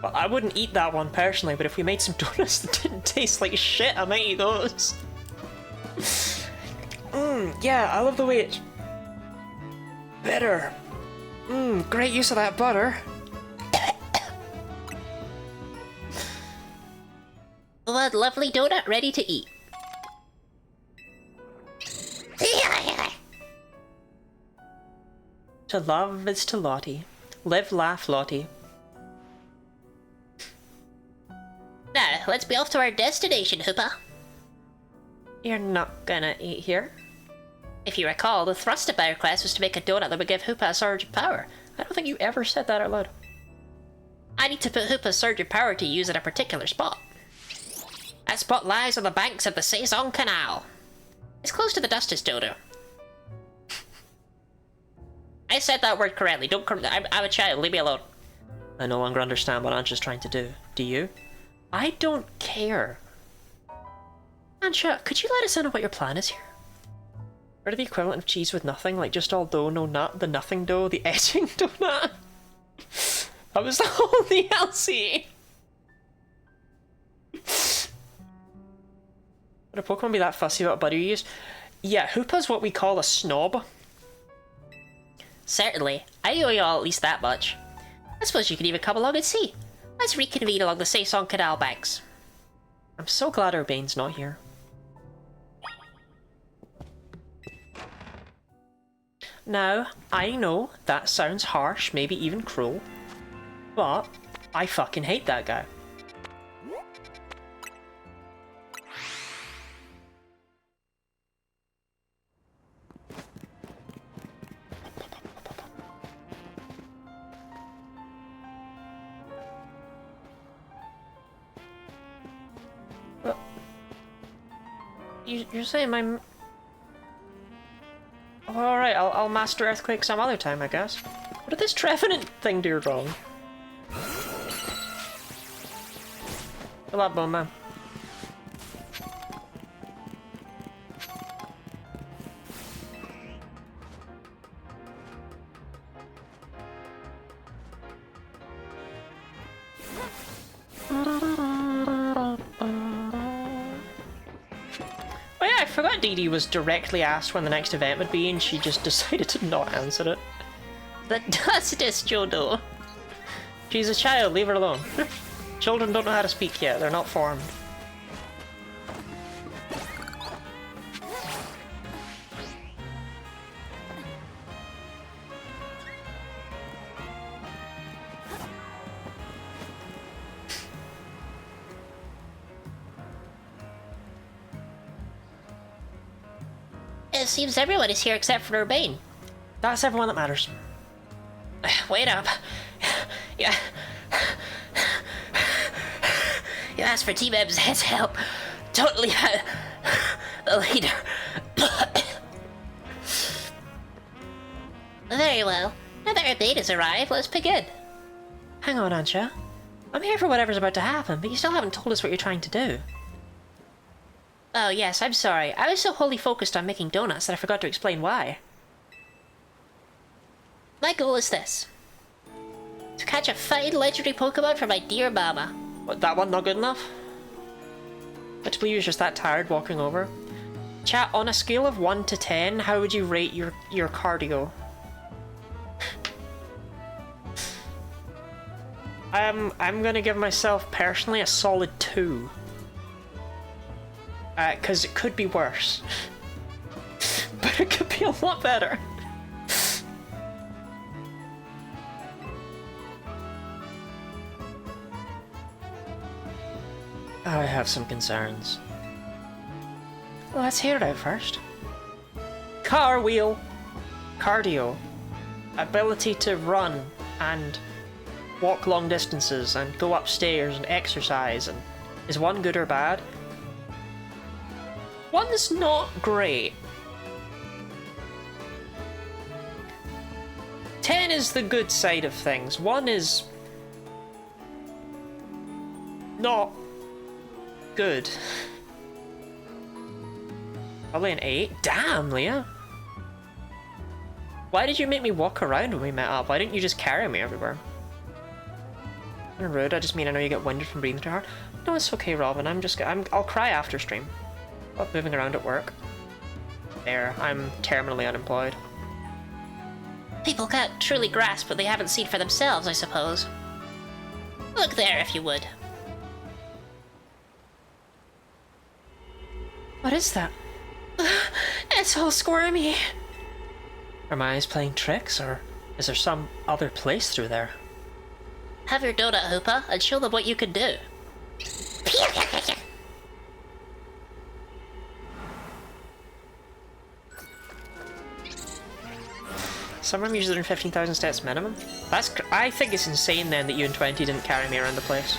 Well, I wouldn't eat that one personally, but if we made some donuts that didn't taste like shit, I might eat those. Yeah, I love the way it's bitter. Great use of that butter. What lovely donut ready to eat. To love is to Lottie. Live, laugh, Lottie. Now, let's be off to our destination, Hoopa. You're not gonna eat here? If you recall, the thrust of our quest was to make a donut that would give Hoopa a surge of power. I don't think you ever said that out loud. I need to put Hoopa's surge of power to use at a particular spot. That spot lies on the banks of the Saison Canal. It's close to the Dustus Dodo. I said that word correctly. I'm a child. Leave me alone. I no longer understand what Ansha's trying to do. Do you? I don't care. Ansha, could you let us in on what your plan is here? Are the equivalent of cheese with nothing, like just all dough, no nut, the nothing dough, the edging donut? That was the whole DLC. Would a Pokemon be that fussy about butter you use? Yeah, Hoopa's what we call a snob. Certainly. I owe you all at least that much. I suppose you could even come along and see. Let's reconvene along the Saison Canal banks. I'm so glad Urbane's not here. Now, I know that sounds harsh, maybe even cruel, but I fucking hate that guy. You're saying my... Oh, alright, I'll master Earthquake some other time, I guess. What did this Trevenant thing do wrong? Good luck, Bone Man. Oh yeah, I forgot Dee Dee was directly asked when the next event would be and she just decided to not answer it. The Dustus Dodo. She's a child, leave her alone. Children don't know how to speak yet, they're not formed. It seems everyone is here except for Urbane. That's everyone that matters. Wait up. Yeah. You asked for T-Beb's head's help. Don't leave out the leader. Very well. Now that Urbane has arrived, let's begin. Hang on, Ansha. I'm here for whatever's about to happen, but you still haven't told us what you're trying to do. Oh yes, I'm sorry. I was so wholly focused on making donuts that I forgot to explain why. My goal is this. To catch a fine legendary Pokemon for my dear mama. What, that one not good enough? But to believe you're just that tired walking over. Chat, on a scale of 1 to 10, how would you rate your cardio? I'm gonna give myself personally a solid 2. Cause it could be worse. But it could be a lot better. I have some concerns. Well, let's hear it out first. Car wheel. Cardio. Ability to run and walk long distances and go upstairs and exercise. And is 1 good or bad? 1's not great. 10 is the good side of things. 1 is not good. Probably an 8. Damn, Leah. Why did you make me walk around when we met up? Why didn't you just carry me everywhere? Rude. I just mean I know you get winded from breathing too hard. No, it's okay, Robin. I'll cry after stream. About moving around at work. There, I'm terminally unemployed. People can't truly grasp what they haven't seen for themselves, I suppose. Look there, if you would. What is that? It's all squirmy. Are my eyes playing tricks, or is there some other place through there? Have your donut, Hoopa, and show them what you can do. Some of them usually doing 15,000 steps minimum. I think it's insane then that you and 20 didn't carry me around the place.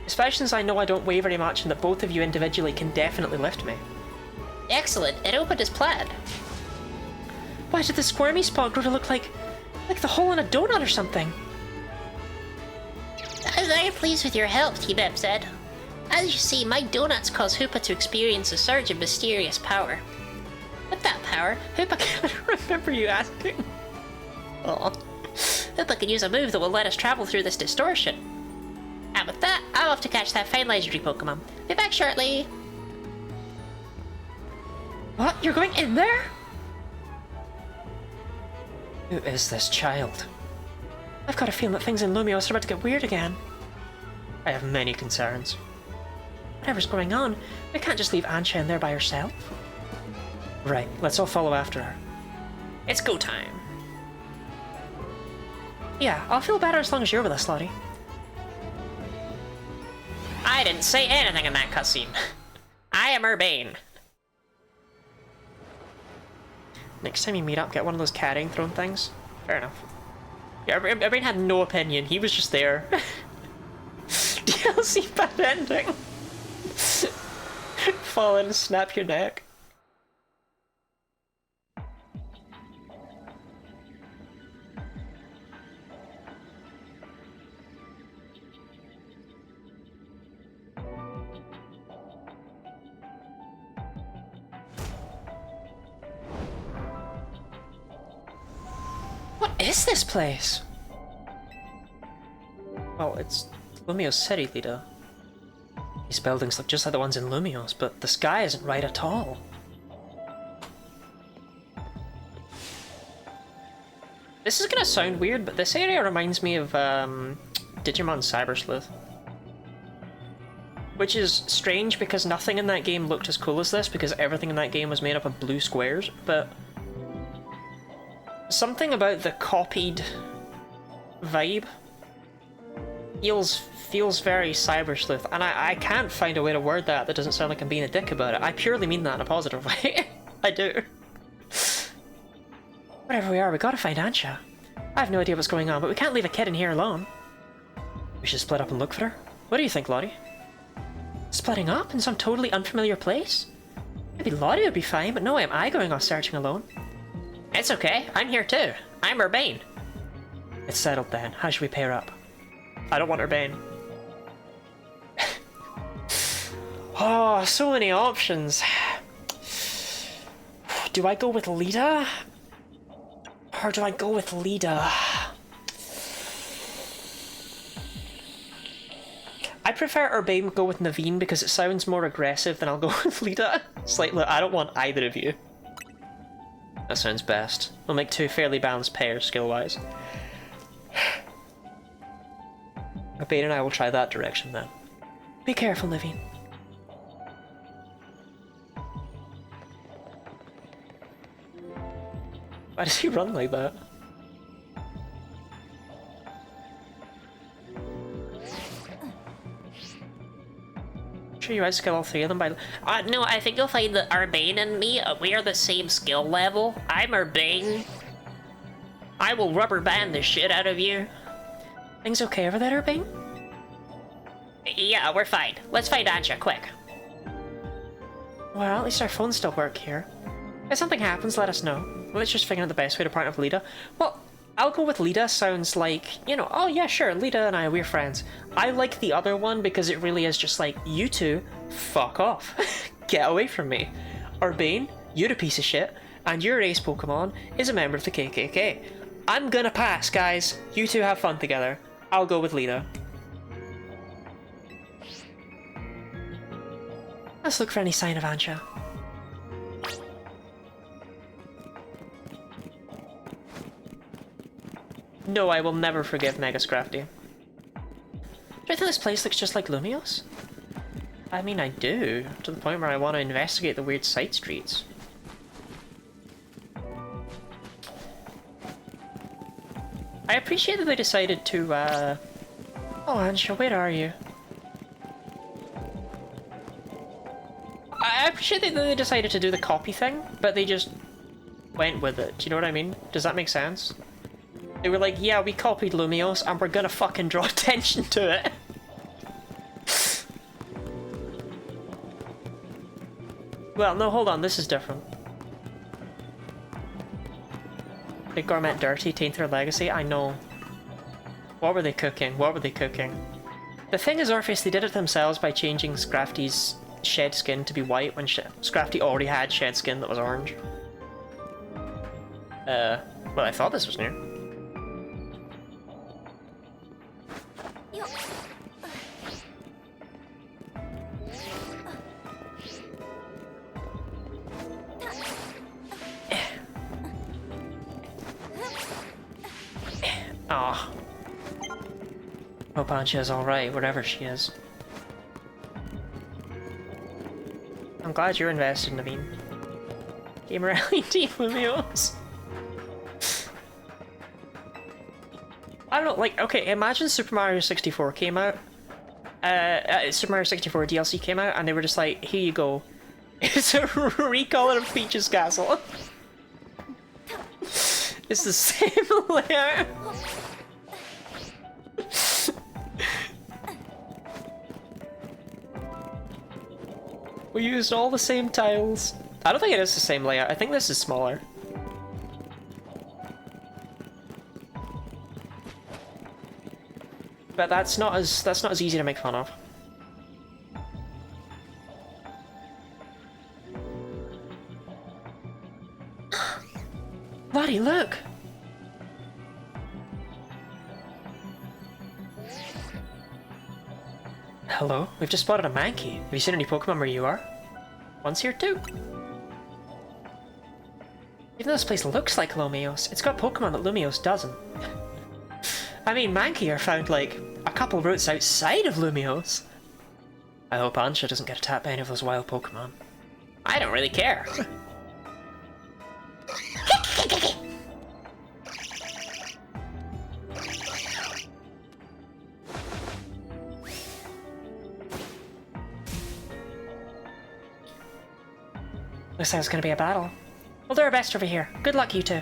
Especially since I know I don't weigh very much and that both of you individually can definitely lift me. Excellent, it opened as planned. Why did the squirmy spot grow to look like the hole in a donut or something? I'm very pleased with your help, T-Beb said. As you see, my donuts cause Hoopa to experience a surge of mysterious power. With that power, Hoopa can Remember you asking? Aw. Hoopa can use a move that will let us travel through this distortion. And with that, I'll have to catch that fine legendary Pokemon. Be back shortly. What? You're going in there? Who is this child? I've got a feeling that things in Lumios are about to get weird again. I have many concerns. Whatever's going on, we can't just leave Ansha in there by herself. Right, let's all follow after her. It's go time. Yeah, I'll feel better as long as you're with us, Lottie. I didn't say anything in that cutscene. I am Urbane. Next time you meet up, get one of those carrying throne things. Fair enough. Yeah, Urbane had no opinion. He was just there. DLC bad ending. Fall in and snap your neck. What is this place? Well, it's Lumios City, Lita. These buildings look just like the ones in Lumios, but the sky isn't right at all. This is gonna sound weird, but this area reminds me of Digimon Cyber Sleuth. Which is strange because nothing in that game looked as cool as this, because everything in that game was made up of blue squares, but something about the copied vibe feels very Cyber Sleuth, and I can't find a way to word that doesn't sound like I'm being a dick about it. I purely mean that in a positive way. I do. Wherever we are, we gotta find Ansha. I have no idea what's going on, but we can't leave a kid in here alone. We should split up and look for her. What do you think, Lottie? Splitting up in some totally unfamiliar place? Maybe Lottie would be fine, but no way am I going off searching alone. It's okay, I'm here too. I'm Urbane. It's settled then. How should we pair up? I don't want Urbane. Oh, so many options. Do I go with Lita? Or do I go with Lita? I prefer Urbane go with Naveen because it sounds more aggressive than I'll go with Lita. It's like, look, I don't want either of you. That sounds best. We'll make two fairly balanced pairs skill-wise. Urbane and I will try that direction then. Be careful, Naveen. Why does he run like that? Sure you outskill all three of them by... No, I think you'll find that Urbane and me, we are the same skill level. I'm Urbane. I will rubber band the shit out of you. Things okay over there, Urbane? Yeah, we're fine. Let's find Anja, quick. Well, at least our phones still work here. If something happens, let us know. Let's just figure out the best way to partner with Lita. Well, I'll go with Lita. Sounds like, you know, oh yeah, sure, Lita and I, we're friends. I like the other one because it really is just like, you two, fuck off. Get away from me. Urbane, you're a piece of shit, and your ace Pokemon is a member of the KKK. I'm gonna pass, guys. You two have fun together. I'll go with Lita. Let's look for any sign of Anja. No, I will never forgive Mega Scrafty. Do I think this place looks just like Lumios? I mean, I do, to the point where I want to investigate the weird side streets. I appreciate that they decided to, Oh, Anja, where are you? I appreciate that they decided to do the copy thing, but they just went with it. Do you know what I mean? Does that make sense? They were like, yeah, we copied Lumios, and we're gonna fucking draw attention to it. Well, no, hold on, this is different. Big Gourmet Dirty, Taint Their Legacy, I know. What were they cooking? What were they cooking? The thing is, Orpheus, they did it themselves by changing Scrafty's shed skin to be white when Scrafty already had shed skin that was orange. Well, I thought this was new. Ah. Hope Anja's alright, wherever she is. I'm glad you're invested, Naveen. Gamer LED Lumios. I don't know, like, okay, imagine Super Mario 64 came out. Super Mario 64 DLC came out, and they were just like, here you go. It's a recolor of Peach's castle. It's the same layout. We used all the same tiles. I don't think it is the same layout. I think this is smaller. But that's not as easy to make fun of. Laddie, look! Hello, we've just spotted a Mankey. Have you seen any Pokemon where you are? One's here too. Even though this place looks like Lumios, it's got Pokemon that Lumios doesn't. I mean, Mankey are found like a couple routes outside of Lumios. I hope Anja doesn't get attacked by any of those wild Pokemon. I don't really care. Looks like it's gonna be a battle. We'll do our best over here. Good luck, you two.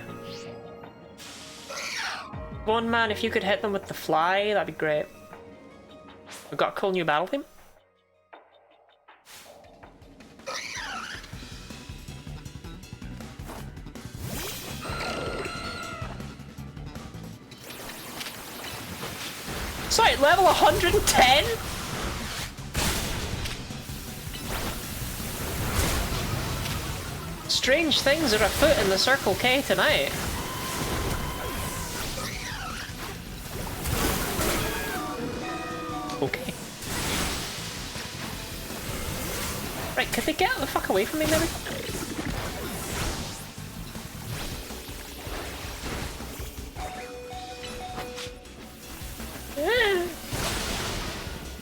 One man, if you could hit them with the fly, that'd be great. We've got a cool new battle theme. Sorry, level 110? Strange things are afoot in the Circle K tonight. Okay. Right, could they get the fuck away from me, maybe?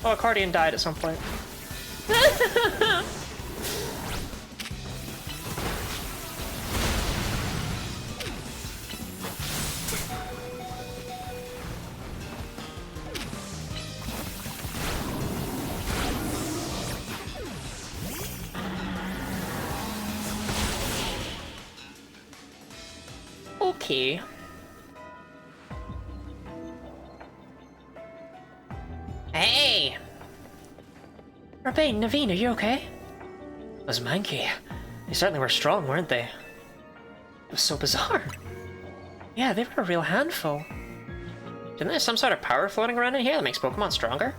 Oh, Accordion died at some point. Okay. Hey! Rabane, Naveen, are you okay? Those Mankey. They certainly were strong, weren't they? It was so bizarre. Yeah, they were a real handful. Isn't there some sort of power floating around in here that makes Pokemon stronger?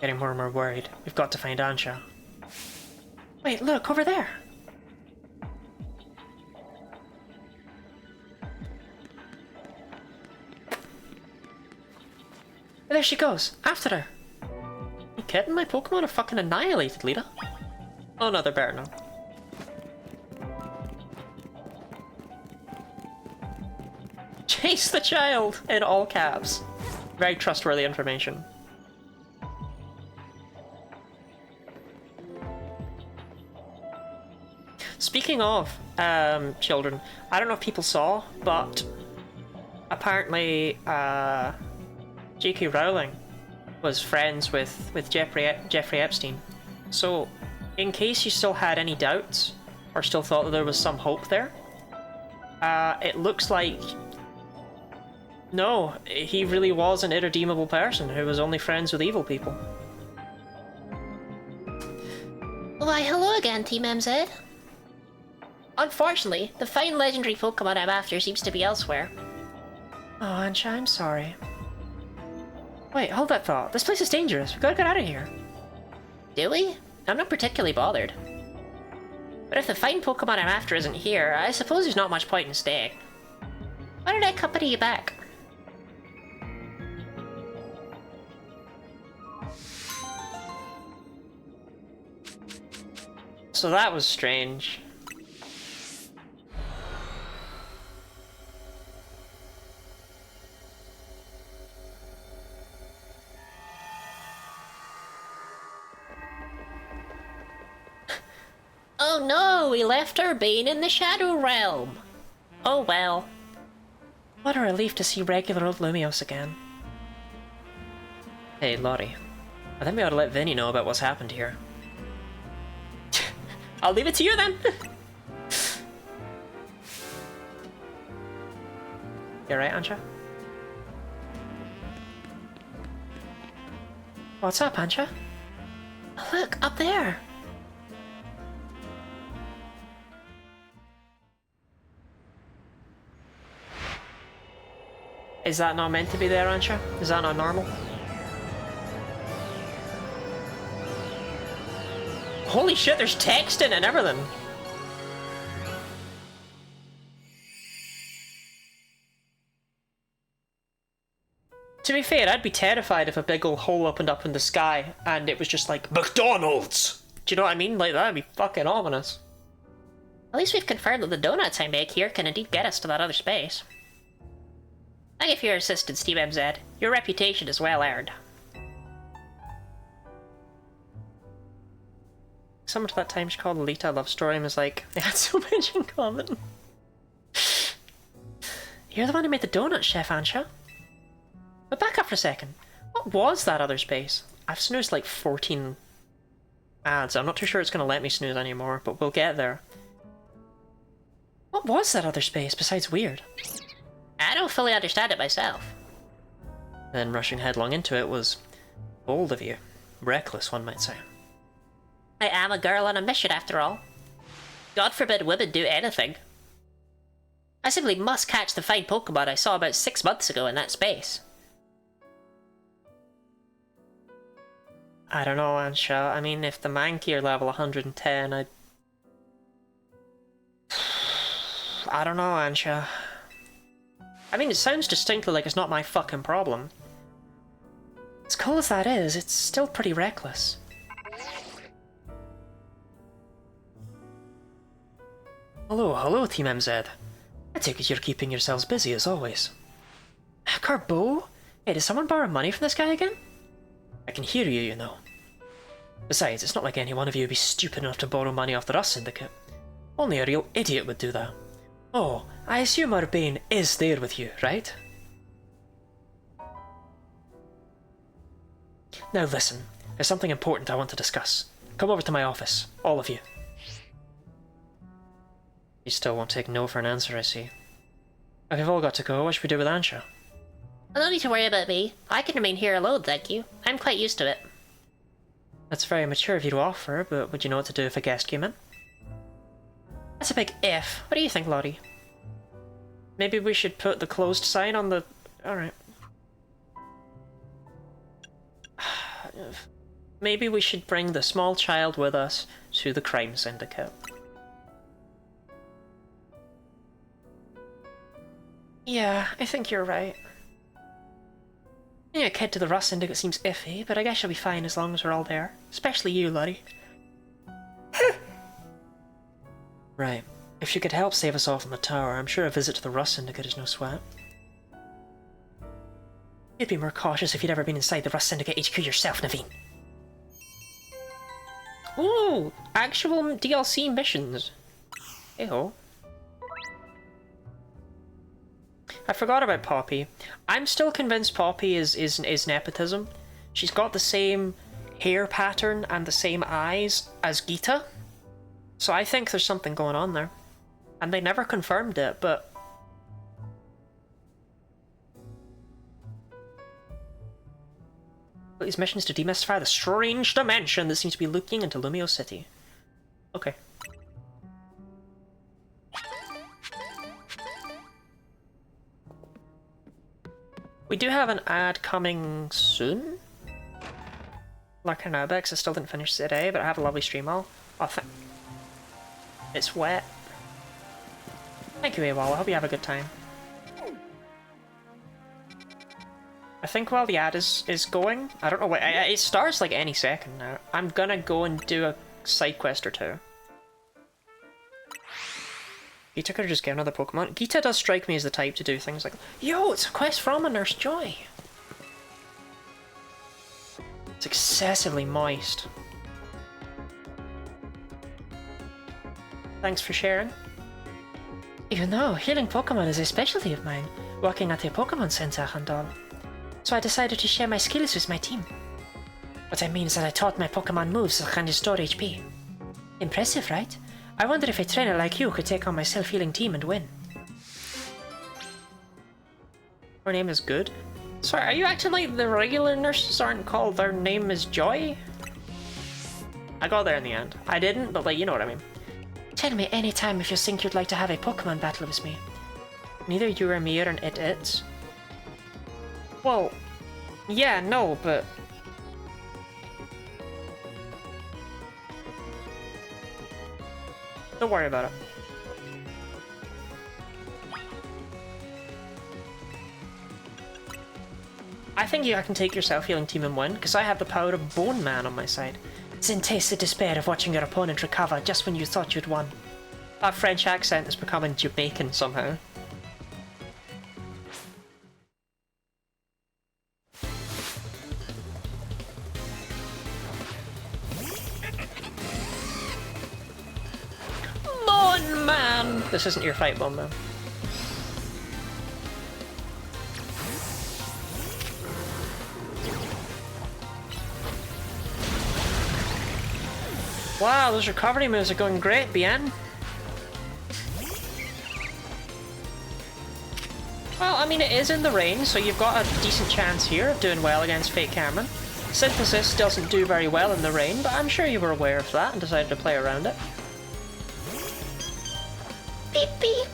Getting more and more worried. We've got to find Ansha. Wait, look, over there. There she goes, after her. You kidding? My Pokemon are fucking annihilated, Lita. Oh no, they're better now. Chase the child! In all caps. Very trustworthy information. Speaking of children, I don't know if people saw, but apparently J.K. Rowling was friends with Jeffrey Epstein. So, in case you still had any doubts, or still thought that there was some hope there, it looks like... No, he really was an irredeemable person who was only friends with evil people. Why, hello again, Team MZ. Unfortunately, the fine legendary Pokemon I'm after seems to be elsewhere. Oh, Ansha, I'm sorry. Wait, hold that thought. This place is dangerous. We gotta get out of here. Do we? I'm not particularly bothered. But if the fine Pokemon I'm after isn't here, I suppose there's not much point in staying. Why don't I accompany you back? So that was strange. Oh no, we left our Bane in the Shadow Realm. Oh well. What a relief to see regular old Lumios again. Hey, Lottie. I think we ought to let Vinny know about what's happened here. I'll leave it to you then! You alright, Ansha? What's up, Ansha? Look, up there. Is that not meant to be there, Ansha? Is that not normal? Holy shit, there's text in it and everything! To be fair, I'd be terrified if a big ol' hole opened up in the sky and it was just like, McDonald's! Do you know what I mean? Like, that'd be fucking ominous. At least we've confirmed that the donuts I make here can indeed get us to that other space. Thank you for your assistance, Team MZ. Your reputation is well earned. Similar to that time she called Lita a love story and was like, they had so much in common. You're the one who made the donut, Chef Ansha. But back up for a second. What was that other space? I've snoozed like 14 ads. I'm not too sure it's going to let me snooze anymore, but we'll get there. What was that other space besides weird? I don't fully understand it myself. Then rushing headlong into it was bold of you. Reckless, one might say. I am a girl on a mission after all. God forbid women do anything. I simply must catch the fine Pokemon I saw about 6 months ago in that space. I don't know, Ansha. I mean, if the Mankey are level 110, I don't know, Ansha. I mean, it sounds distinctly like it's not my fucking problem. As cool as that is, it's still pretty reckless. Hello, Team MZ. I take it you're keeping yourselves busy as always. Carbo? Hey, did someone borrow money from this guy again? I can hear you, you know. Besides, it's not like any one of you would be stupid enough to borrow money off the Rust Syndicate. Only a real idiot would do that. Oh, I assume Urbane is there with you, right? Now listen, there's something important I want to discuss. Come over to my office, all of you. You still won't take no for an answer, I see. If you've all got to go, what should we do with Ansha? No need to worry about me. I can remain here alone, thank you. I'm quite used to it. That's very mature of you to offer, but would you know what to do if a guest came in? That's a big if. What do you think, Lottie? Maybe we should put the closed sign on the... Alright. Maybe we should bring the small child with us to the crime syndicate. Yeah, I think you're right. Bringing a kid to the Rust Syndicate seems iffy, but I guess you'll be fine as long as we're all there. Especially you, Lottie. Right. If you could help save us all from the tower, I'm sure a visit to the Rust Syndicate is no sweat. You'd be more cautious if you'd ever been inside the Rust Syndicate HQ yourself, Naveen. Ooh! Actual DLC missions! Hey-ho. I forgot about Poppy. I'm still convinced Poppy is nepotism. She's got the same hair pattern and the same eyes as Geeta. So I think there's something going on there. And they never confirmed it, but... These missions to demystify the strange dimension that seems to be looking into Lumio City. Okay. We do have an ad coming soon. Lurking now, because I still didn't finish today, but I have a lovely stream all. Oh, it's wet. Thank you, AWOL. I hope you have a good time. I think while the ad is going, I don't know what, it starts like any second now. I'm gonna go and do a side quest or two. Geeta could have just get another Pokemon. Geeta does strike me as the type to do things like, yo, it's a quest from a Nurse Joy. It's excessively moist. Thanks for sharing. You know, healing Pokemon is a specialty of mine, working at a Pokemon Center and all. So I decided to share my skills with my team. What I mean is that I taught my Pokemon moves that can restore HP. Impressive, right? I wonder if a trainer like you could take on my self-healing team and win. Her name is Good? Sorry, are you acting like the regular nurses aren't called their name is Joy? I got there in the end. I didn't, but like, you know what I mean. Tell me anytime if you think you'd like to have a Pokemon battle with me. Neither you or me are an it. Well, yeah, no, but... Don't worry about it. I think I can take your self-healing team and win, because I have the power of Bone Man on my side. Then taste the despair of watching your opponent recover just when you thought you'd won. That French accent is becoming Jamaican somehow. Bone Man! This isn't your fight, Bone Man. Wow, those recovery moves are going great, Bien. Well, I mean, it is in the rain, so you've got a decent chance here of doing well against Fake Cameron. Synthesis doesn't do very well in the rain, but I'm sure you were aware of that and decided to play around it. Beep beep.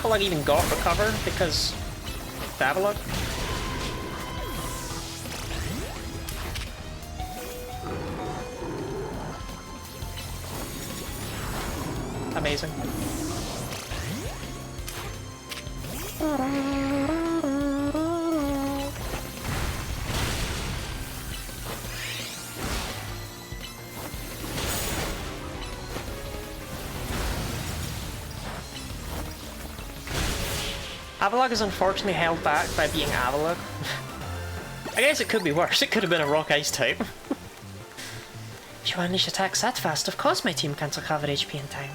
Avalog even got recover because of Avalog? Amazing. Avalog is unfortunately held back by being Avalog. I guess it could be worse. It could have been a Rock Ice type. If you unleash attacks that fast, of course my team can't recover HP in time.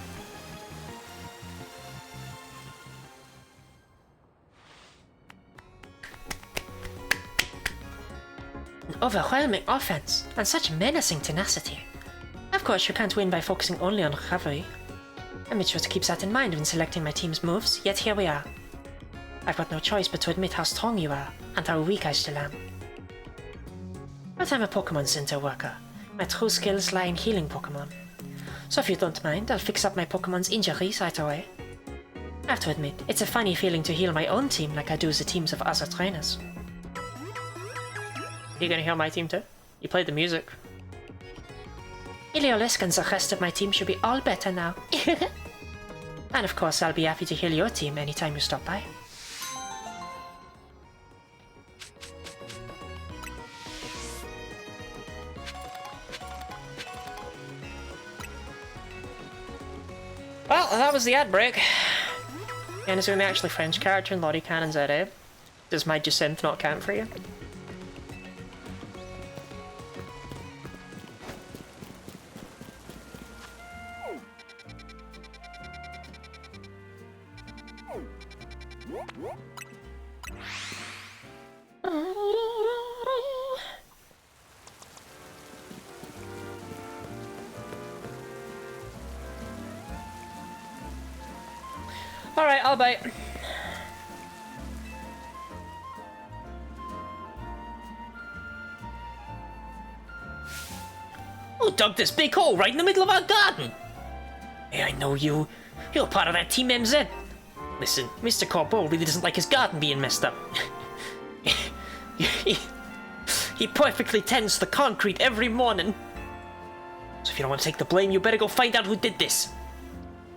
An overwhelming offense, and such menacing tenacity. Of course, you can't win by focusing only on recovery. I made sure to keep that in mind when selecting my team's moves, yet here we are. I've got no choice but to admit how strong you are, and how weak I still am. But I'm a Pokémon Center worker. My true skills lie in healing Pokémon. So if you don't mind, I'll fix up my Pokémon's injuries right away. I have to admit, it's a funny feeling to heal my own team like I do the teams of other trainers. You gonna heal my team too? You played the music. Iliolisk and the rest of my team should be all better now. And of course, I'll be happy to heal your team anytime you stop by. Well, that was the ad break. And is there an actually French character in Lottie Cannon's ZA? Does my Jacinth not count for you? Alright, I'll bite. Who dug this big hole right in the middle of our garden? Hey, I know you. You're part of that Team MZ. Listen, Mr. Corbeau really doesn't like his garden being messed up. he perfectly tends the concrete every morning. So if you don't want to take the blame, you better go find out who did this.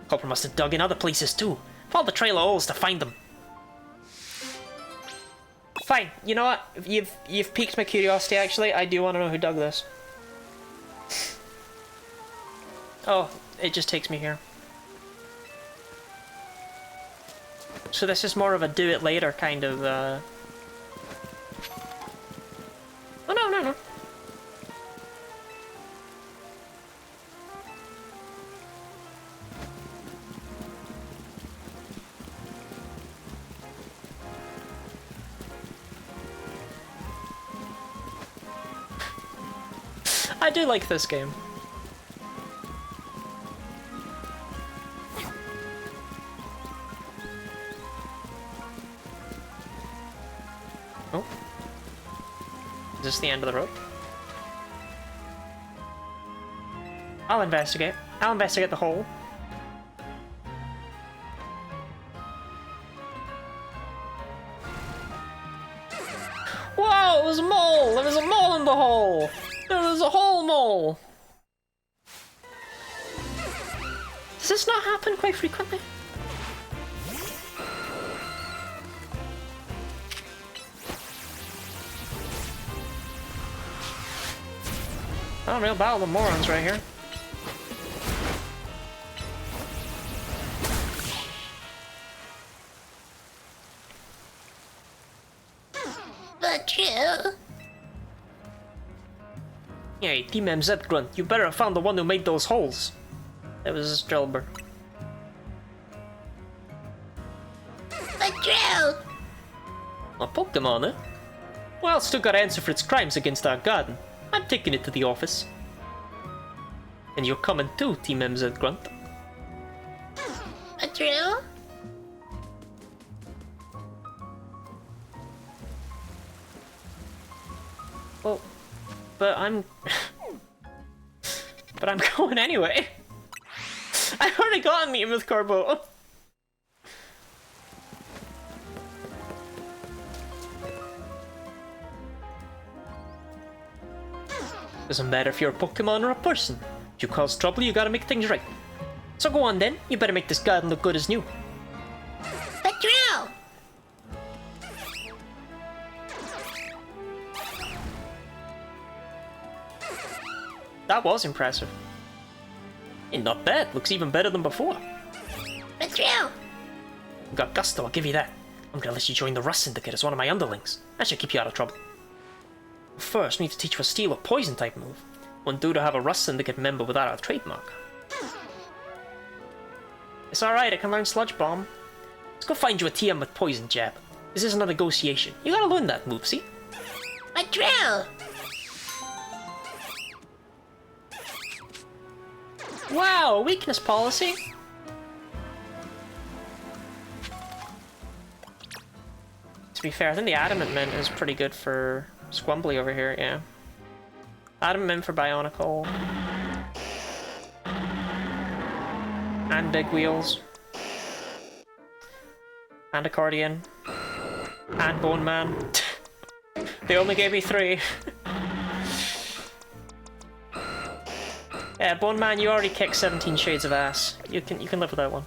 Culprit must have dug in other places too. Follow the trail of holes to find them. Fine, you know what? You've piqued my curiosity actually. I do want to know who dug this. Oh, it just takes me here. So this is more of a do it later kind of Oh no. I do like this game. Oh. Is this the end of the road? I'll investigate. I'll investigate the hole. Whoa, it was a mole! There was a mole in the hole! There was a whole mole! Does this not happen quite frequently? Oh, real battle of the morons right here. But you... Hey, Team MZ Grunt, you better have found the one who made those holes. It was Drillbur. But Drill! A Pokemon, eh? Well, still gotta answer for its crimes against our garden. I'm taking it to the office. And you're coming too, Team MZ Grunt. But Drill? Well, but I'm... but I'm going anyway. I've already got a meeting with Corbeau. Doesn't matter if you're a Pokemon or a person. If you cause trouble, you gotta make things right. So go on then, you better make this garden look good as new. But drill! That was impressive. Hey, not bad. Looks even better than before. But drill! You got gusto, I'll give you that. I'm gonna let you join the Rust Syndicate as one of my underlings. That should keep you out of trouble. First, we need to teach you a steel or poison type move. Won't do to have a Rust Syndicate member without our trademark. It's alright, I can learn Sludge Bomb. Let's go find you a TM with Poison Jab. This isn't a negotiation. You gotta learn that move, see? But drill! Wow, weakness policy. To be fair, I think the Adamant Mint is pretty good for Squumbly over here, yeah. Adamant Mint for Bionicle. And Big Wheels. And Accordion. And Bone Man. They only gave me 3. Yeah, Bone Man, you already kicked 17 shades of ass. You can live with that one.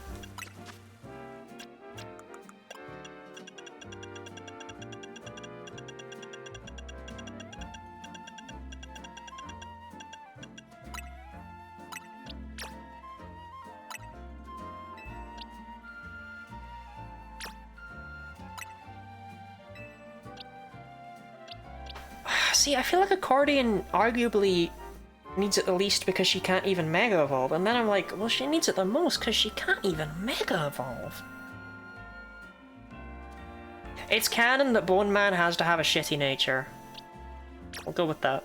See, I feel like Accordion arguably needs it the least because she can't even Mega Evolve, and then I'm like, well, she needs it the most because she can't even Mega Evolve. It's canon that Bone Man has to have a shitty nature. I'll go with that.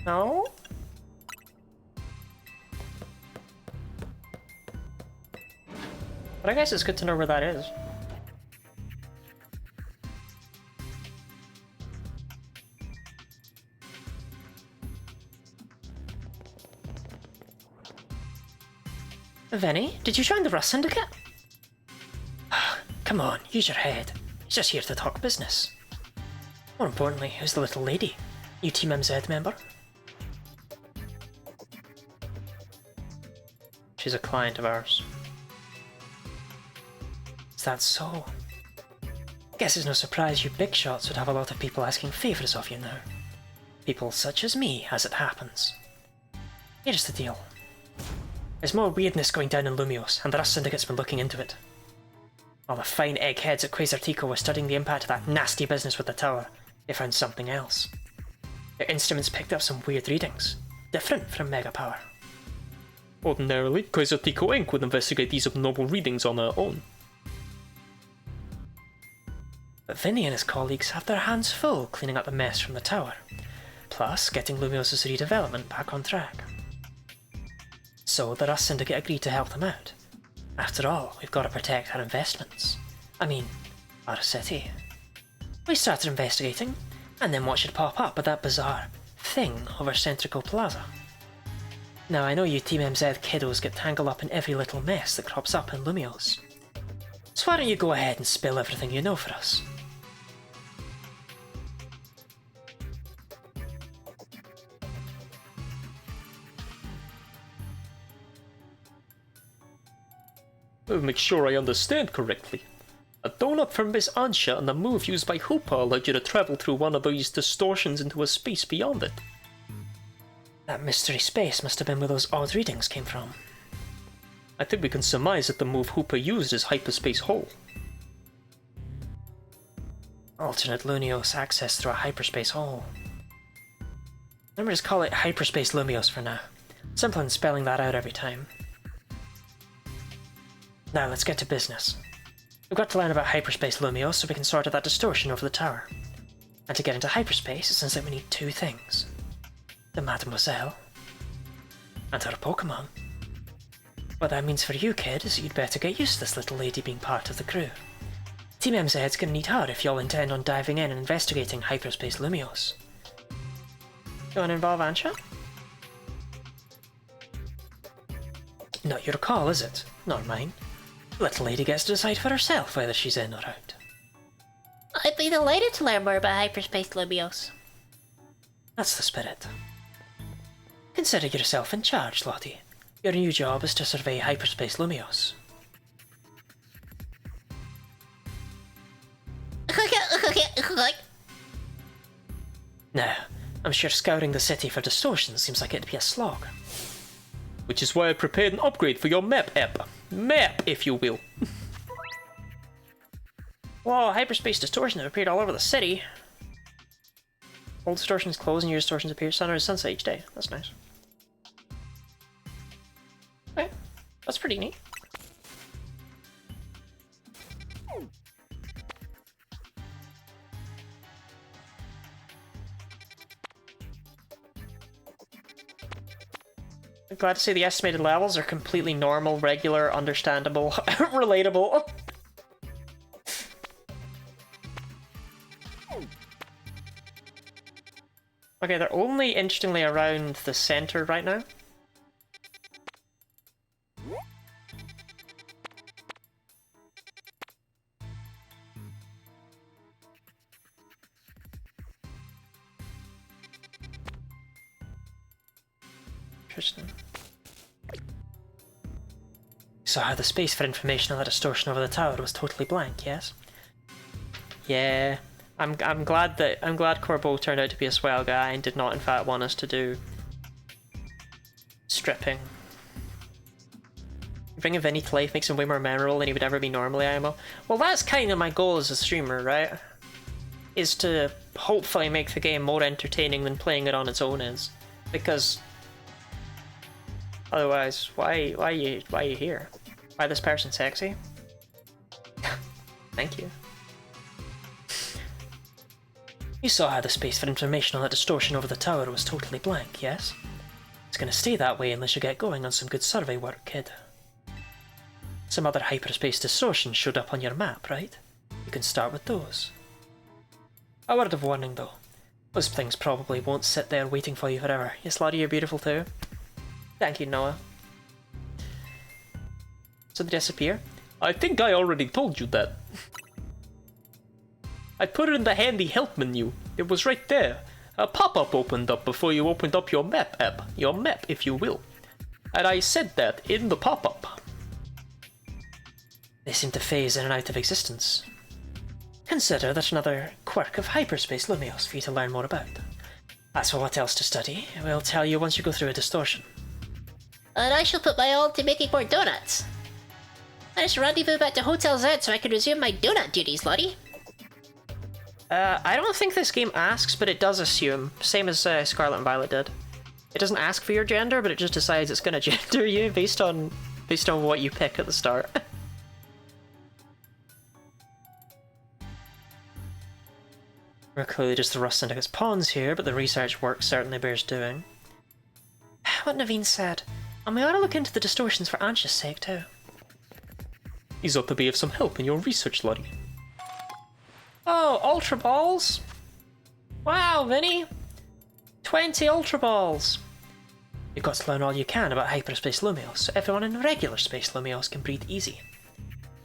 No? But I guess it's good to know where that is. Venny, did you join the Rust Syndicate? Come on, use your head. He's just here to talk business. More importantly, who's the little lady? You Team MZ member? She's a client of ours. Is that so? Guess it's no surprise you big shots would have a lot of people asking favours of you now. People such as me, as it happens. Here's the deal. There's more weirdness going down in Lumios, and the Rust Syndicate's been looking into it. While the fine eggheads at Quasartico were studying the impact of that nasty business with the tower, they found something else. Their instruments picked up some weird readings, different from Mega Power. Ordinarily, Quasartico Inc. would investigate these abnormal readings on their own. But Vinny and his colleagues have their hands full cleaning up the mess from the tower, plus getting Lumios' redevelopment back on track. So the Rust Syndicate agreed to help them out. After all, we've got to protect our investments. I mean, our city. We started investigating, and then watched it pop up at that bizarre thing over Centrico Plaza. Now, I know you Team MZ kiddos get tangled up in every little mess that crops up in Lumios. So why don't you go ahead and spill everything you know for us? I'll make sure I understand correctly. A donut from Miss Ansha and a move used by Hoopa allowed you to travel through one of these distortions into a space beyond it. That mystery space must have been where those odd readings came from. I think we can surmise that the move Hoopa used is Hyperspace Hole. Alternate Lumios access through a hyperspace hole. Let me just call it Hyperspace Lumios for now. Simpler than spelling that out every time. Now let's get to business. We've got to learn about Hyperspace Lumios so we can sort out that distortion over the tower. And to get into hyperspace, it seems like we need 2 things. The Mademoiselle, and her Pokémon. What that means for you, kid, is you'd better get used to this little lady being part of the crew. Team MZ's gonna need her if y'all intend on diving in and investigating Hyperspace Lumios. You wanna involve Ansha? Not your call, is it? Nor mine. Little lady gets to decide for herself whether she's in or out. I'd be delighted to learn more about Hyperspace Lumios. That's the spirit. Consider yourself in charge, Lottie. Your new job is to survey Hyperspace Lumios. Now, I'm sure scouring the city for distortions seems like it'd be a slog. Which is why I prepared an upgrade for your map app. Map, if you will. Whoa, hyperspace distortions have appeared all over the city. Old distortions close and new distortions appear sunrise sunset each day. That's nice. Okay, that's pretty neat. I'm glad to say the estimated levels are completely normal, regular, understandable, relatable. Okay, they're only interestingly around the center right now. Interesting. So how the space for information on the distortion over the tower was totally blank, yes? Yeah, I'm glad Corbeau turned out to be a swell guy and did not in fact want us to do stripping. Bringing Vinny to life makes him way more memorable than he would ever be normally, IMO. Well, that's kind of my goal as a streamer, right? Is to hopefully make the game more entertaining than playing it on its own is. Because otherwise, why are you here? Why this person sexy? Thank you. You saw how the space for information on that distortion over the tower was totally blank, yes? It's gonna stay that way unless you get going on some good survey work, kid. Some other hyperspace distortions showed up on your map, right? You can start with those. A word of warning though. Those things probably won't sit there waiting for you forever. Yes, Lottie, you're beautiful too. Thank you, Noah. So they disappear? I think I already told you that. I put it in the handy help menu. It was right there. A pop-up opened up before you opened up your map app. Your map, if you will. And I said that in the pop-up. They seem to phase in and out of existence. Consider that another quirk of hyperspace Lumios for you to learn more about. As for what else to study, we'll tell you once you go through a distortion. And I shall put my all to making more donuts. Let us rendezvous back to Hotel Z so I can resume my donut duties, Lottie. I don't think this game asks, but it does assume. Same as Scarlet and Violet did. It doesn't ask for your gender, but it just decides it's gonna gender you based on what you pick at the start. We're clearly just the Rust Syndicate's pawns here, but the research work certainly bears doing. What Naveen said, and we ought to look into the distortions for Ansha's sake too. He's ought to be of some help in your research, Lottie. Oh, Ultra Balls! Wow, Vinny! 20 Ultra Balls! You've got to learn all you can about hyperspace Lumios, so everyone in regular space Lumios can breathe easy.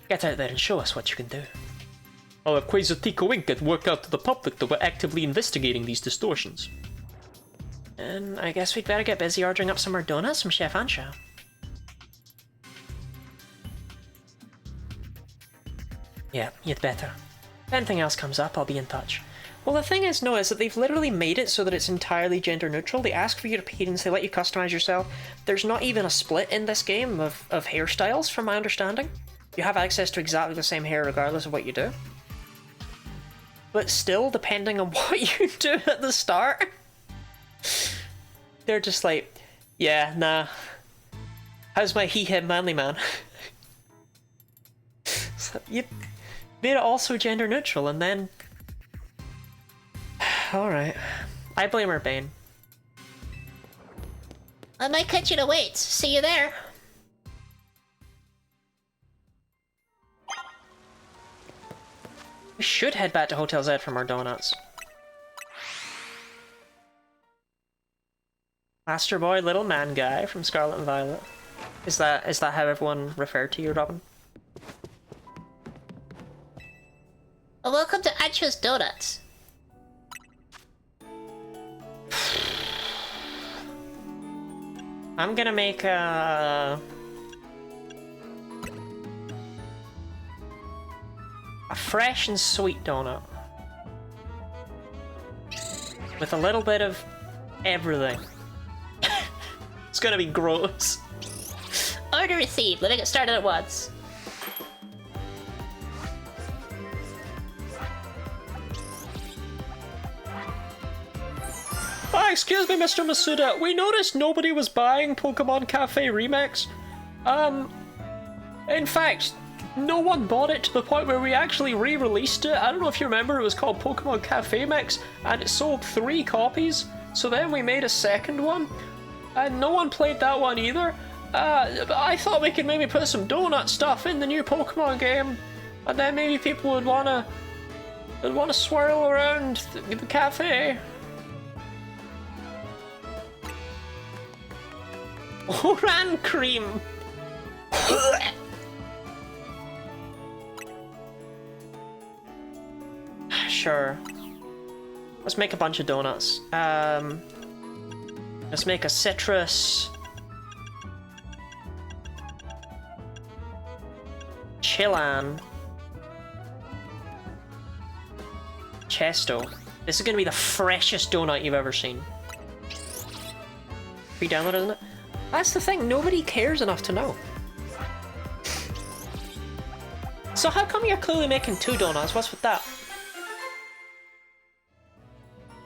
Get out there and show us what you can do. I'll have Quasar Wink get work out to the public that we're actively investigating these distortions. And I guess we'd better get busy ordering up some more donuts from Chef Ansha. Yeah, you'd better. If anything else comes up, I'll be in touch. Well, the thing is, Noah, is that they've literally made it so that it's entirely gender neutral. They ask for your appearance, they let you customize yourself. There's not even a split in this game of hairstyles, from my understanding. You have access to exactly the same hair regardless of what you do. But still, depending on what you do at the start, they're just like, yeah, nah. How's my he-him manly man? So you made it also gender neutral, and then... Alright. I blame her, Bane. I might catch you to wait. See you there. We should head back to Hotel Z for more donuts. Master Boy, Little Man Guy from Scarlet and Violet. Is that how everyone referred to you, Robin? Well, welcome to Ancho's Donuts. I'm gonna make a fresh and sweet donut. With a little bit of everything. It's gonna be gross. Order received. Let me get started at once. Ah, excuse me, Mr. Masuda. We noticed nobody was buying Pokemon Cafe Remix. In fact, no one bought it to the point where we actually re-released it. I don't know if you remember, it was called Pokemon Cafe Mix, and it sold 3 copies. So then we made a second one, and no one played that one either. But I thought we could maybe put some donut stuff in the new Pokemon game, and then maybe people would wanna swirl around the cafe. Oran cream. Sure. Let's make a bunch of donuts. Let's make a citrus. Chilan. Chesto. This is gonna be the freshest donut you've ever seen. Pre-download, isn't it? That's the thing, nobody cares enough to know. So how come you're clearly making 2 donuts? What's with that?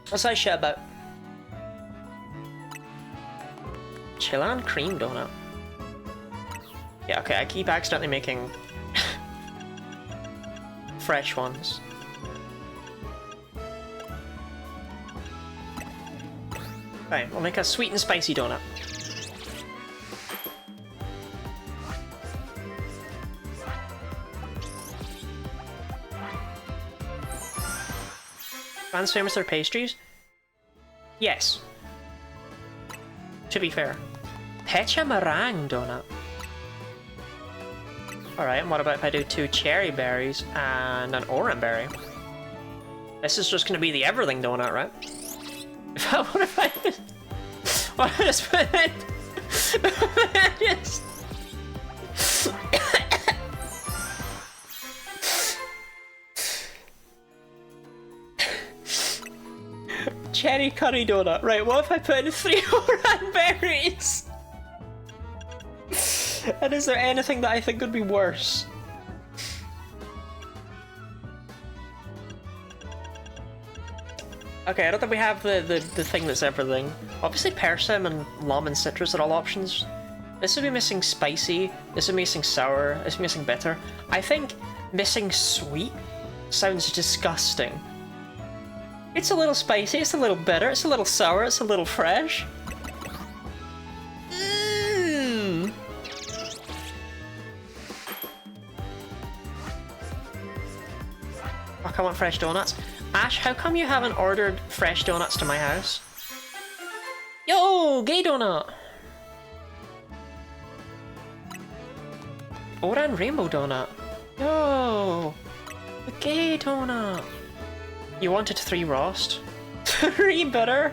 What's that shit about? Chilan cream donut. Yeah, okay, I keep accidentally making fresh ones. Right, we'll make a sweet and spicy donut. Japan's famous for pastries? Yes. To be fair. Pecha meringue donut. Alright, and what about if I do 2 cherry berries and an orange berry? This is just gonna be the everything donut, right? What if I just put it? Just... Cherry curry donut. Right, what if I put in 3 orange berries? And is there anything that I think would be worse? Okay, I don't think we have the thing that's everything. Obviously persim and lum and citrus are all options. This would be missing spicy, this would be missing sour, this would be missing bitter. I think missing sweet sounds disgusting. It's a little spicy, it's a little bitter, it's a little sour, it's a little fresh. Mmm. Fuck, I want fresh donuts. Ash, how come you haven't ordered fresh donuts to my house? Yo, gay donut! Oran rainbow donut. Yo! The gay donut! You wanted 3 roast? 3 bitter?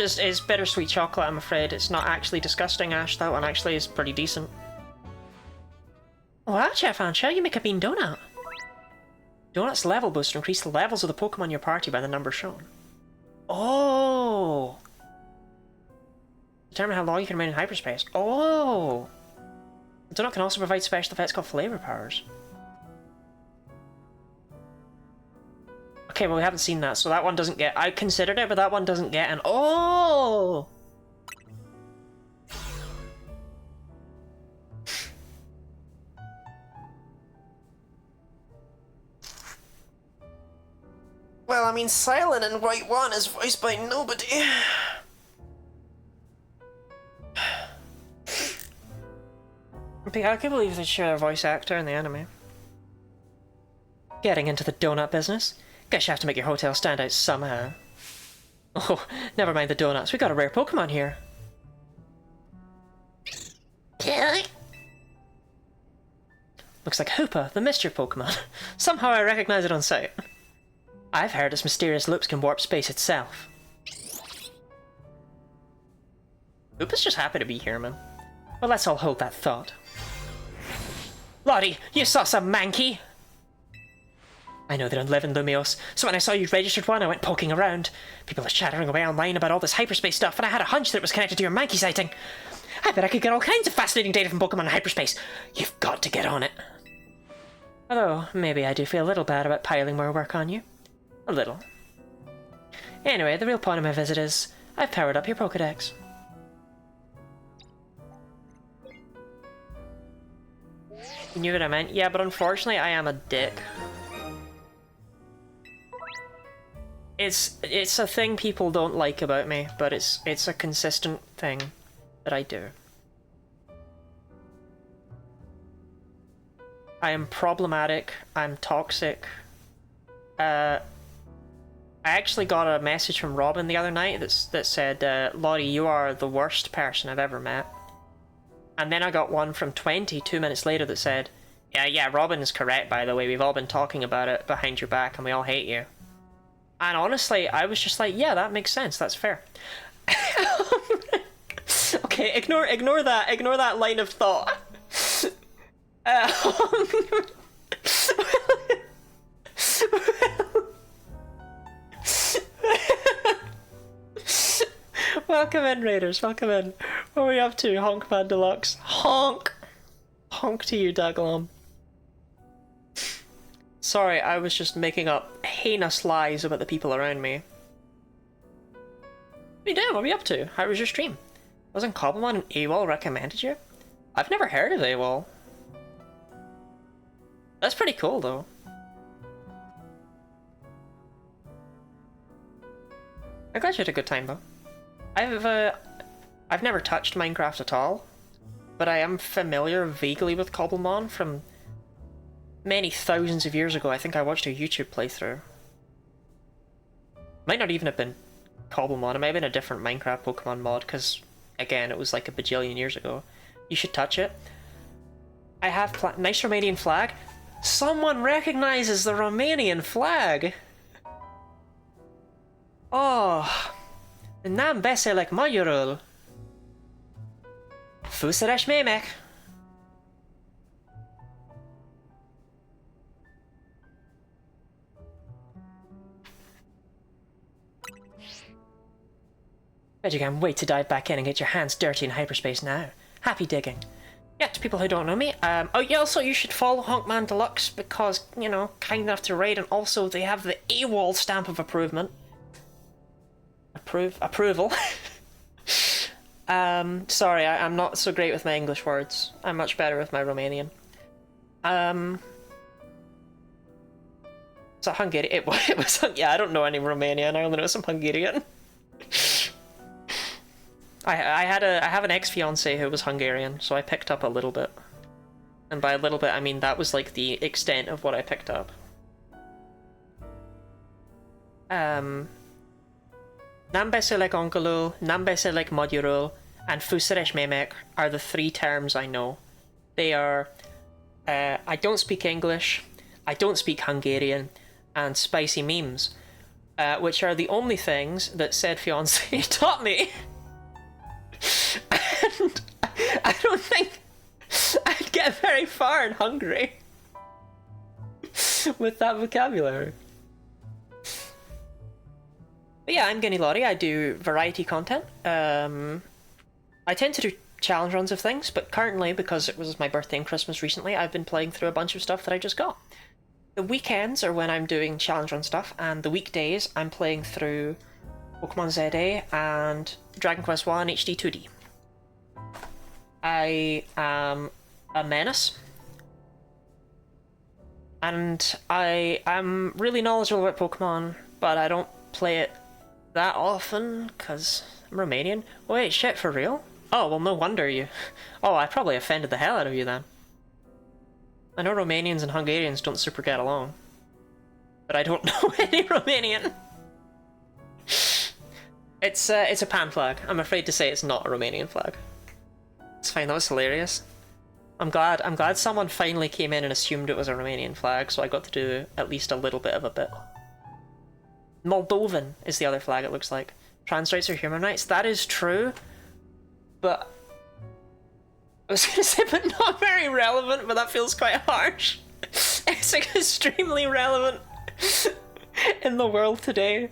It's bittersweet chocolate, I'm afraid. It's not actually disgusting, Ash. That one actually is pretty decent. Wow, Chef Ansha, you make a bean donut. Donut's level booster increase the levels of the Pokemon in your party by the number shown. Oh! Determine how long you can remain in hyperspace. Oh! The donut can also provide special effects called flavor powers. Okay, well we haven't seen that, so that one doesn't get... I considered it, but that one doesn't get an... Oh! Well, I mean, Silent in White 1 is voiced by nobody. But yeah, I can't believe they share a voice actor in the anime. Getting into the donut business? Guess you have to make your hotel stand out somehow. Oh, never mind the donuts. We got a rare Pokemon here. Really? Looks like Hoopa, the Mischief Pokemon. Somehow I recognize it on sight. I've heard its mysterious loops can warp space itself. Hoopa's just happy to be here, man. Well, let's all hold that thought. Lottie, you saw some manky! I know they don't live in Lumios, so when I saw you registered one, I went poking around. People are chattering away online about all this hyperspace stuff, and I had a hunch that it was connected to your manky sighting. I bet I could get all kinds of fascinating data from Pokemon in hyperspace. You've got to get on it. Although, maybe I do feel a little bad about piling more work on you. A little. Anyway, the real point of my visit is, I've powered up your Pokedex. You knew what I meant? Yeah, but unfortunately I am a dick. It's a thing people don't like about me, but it's a consistent thing that I do. I am problematic, I'm toxic. I actually got a message from Robin the other night that said, Lottie, you are the worst person I've ever met. And then I got one from 20 2 minutes later that said, yeah, Robin is correct, by the way, we've all been talking about it behind your back and we all hate you. And honestly, I was just like, yeah, that makes sense, that's fair. Okay, ignore that line of thought. Welcome in, Raiders, welcome in. What are we up to, Honk Man Deluxe? Honk! Honk to you, Daglom. Sorry, I was just making up heinous lies about the people around me. What are you doing? What are we up to? How was your stream? Wasn't Cobblemon and AWOL recommended you? I've never heard of AWOL. That's pretty cool, though. I'm glad you had a good time, though. I've never touched Minecraft at all, but I am familiar vaguely with Cobblemon from many thousands of years ago. I think I watched a YouTube playthrough. Might not even have been Cobblemon, it might have been a different Minecraft Pokemon mod, because, again, it was like a bajillion years ago. You should touch it. I have nice Romanian flag. Someone recognizes the Romanian flag! Oh, nem beszélek magyarul. Fűszeres mémek. Bet you can't wait to dive back in and get your hands dirty in hyperspace now. Happy digging. Yeah, to people who don't know me, oh yeah, also you should follow Honkman Deluxe because, you know, kind enough to raid, and also they have the AWOL stamp of approval. Sorry, I'm not so great with my English words. I'm much better with my Romanian. Is that Hungarian? It was, yeah, I don't know any Romanian, I only know some Hungarian. I have an ex-fiance who was Hungarian, so I picked up a little bit. And by a little bit, I mean that was like the extent of what I picked up. Nem beszélek angolul, nem beszélek magyarul, and fűszeres mémek are the 3 terms I know. They are, I don't speak English, I don't speak Hungarian, and spicy memes, which are the only things that said fiance taught me. And I don't think I'd get very far in Hungary with that vocabulary. But yeah, I'm Guinea Lottie. I do variety content. I tend to do challenge runs of things, but currently, because it was my birthday and Christmas recently, I've been playing through a bunch of stuff that I just got. The weekends are when I'm doing challenge run stuff, and the weekdays I'm playing through Pokémon ZA and Dragon Quest 1 HD 2D. I am a menace, and I am really knowledgeable about Pokemon. but I don't play it that often because I'm Romanian. Wait, shit, for real? Oh, well, no wonder you... Oh, I probably offended the hell out of you then. I know Romanians and Hungarians don't super get along. But I don't know any Romanian. It's a pan flag. I'm afraid to say it's not a Romanian flag. It's fine, that was hilarious. I'm glad someone finally came in and assumed it was a Romanian flag, so I got to do at least a little bit of a bit. Moldovan is the other flag, it looks like. Trans rights are human rights. That is true, but... I was gonna say, but not very relevant, but that feels quite harsh. It's like extremely relevant in the world today.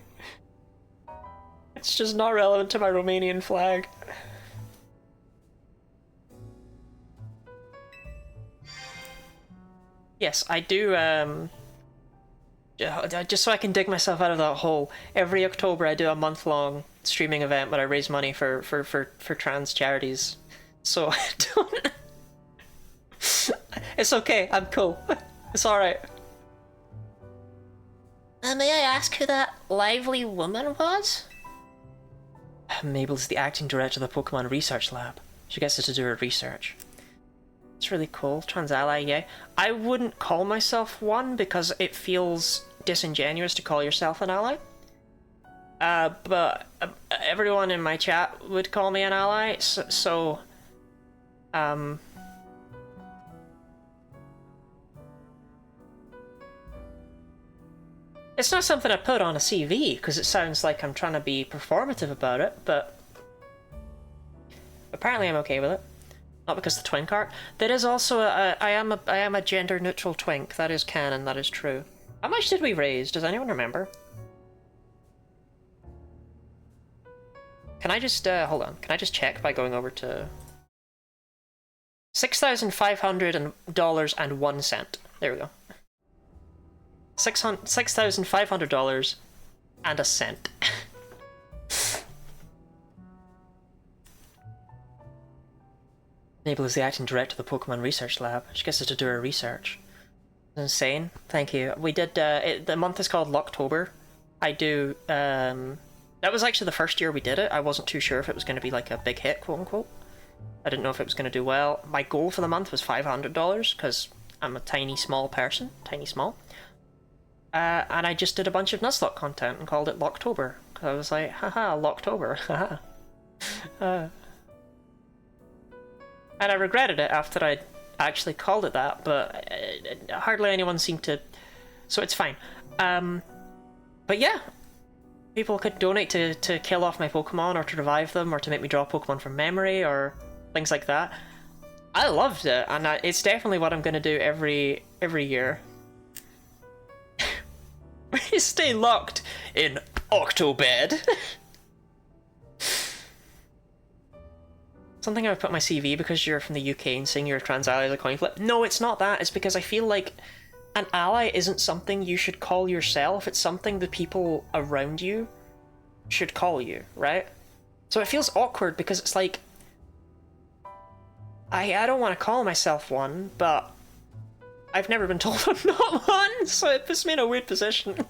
It's just not relevant to my Romanian flag. Yes, I do, just so I can dig myself out of that hole, every October I do a month-long streaming event where I raise money for trans charities. So, don't... It's okay, I'm cool. It's alright. May I ask who that lively woman was? Mabel's the acting director of the Pokemon Research Lab. She gets us to do her research. It's really cool. Trans ally, yeah. I wouldn't call myself one because it feels disingenuous to call yourself an ally. But everyone in my chat would call me an ally, so it's not something I put on a CV because it sounds like I'm trying to be performative about it, but apparently I'm okay with it. Not because the twink art. There is also I am a gender neutral twink. That is canon. That is true. How much did we raise? Does anyone remember? Can I just hold on? Can I just check by going over to $6,500.01? There we go. $6,500 and a cent. Mabel is the acting director of the Pokemon Research Lab. She gets us to do her research. It's insane. Thank you. We did, the month is called Locktober. I do, that was actually the first year we did it. I wasn't too sure if it was going to be like a big hit, quote unquote. I didn't know if it was going to do well. My goal for the month was $500 because I'm a tiny small person. Tiny small. And I just did a bunch of Nuzlocke content and called it Locktober. Because I was like, haha, Locktober, haha. And I regretted it after I actually called it that, but hardly anyone seemed to... So it's fine. But yeah, people could donate to kill off my Pokemon, or to revive them, or to make me draw Pokemon from memory, or things like that. I loved it, and it's definitely what I'm going to do every year. Stay locked in Octobed. Something I would put on my CV because you're from the UK and saying you're a trans ally is a coin flip. No, it's not that. It's because I feel like an ally isn't something you should call yourself. It's something the people around you should call you, right? So it feels awkward because it's like... I don't want to call myself one, but I've never been told I'm not one, so it puts me in a weird position.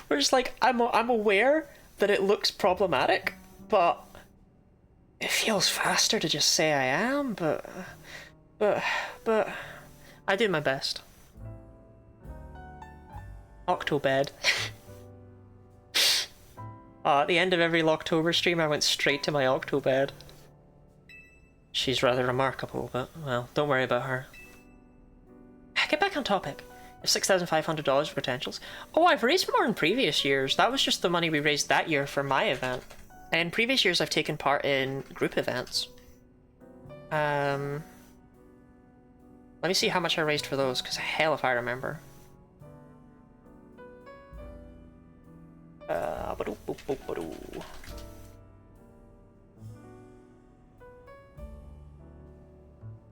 Where it's like, I'm aware that it looks problematic, but it feels faster to just say I am, but I do my best. Octobed. At the end of every Locktober stream, I went straight to my Octobed. She's rather remarkable, but, well, don't worry about her. Get back on topic. I have $6,500 for potentials. Oh, I've raised more in previous years. That was just the money we raised that year for my event. In previous years, I've taken part in group events. Let me see how much I raised for those, because hell if I remember.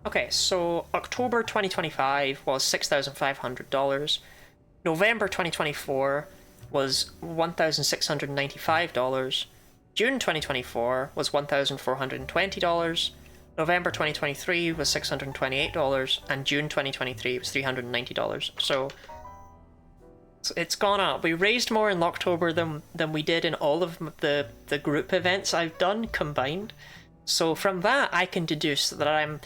Okay, so October 2025 was $6,500. November 2024 was $1,695. June 2024 was $1,420. November 2023 was $628, and June 2023 was $390. So It's gone up. We raised more in October than we did in all of the group events I've done combined. So from that, I can deduce that I'm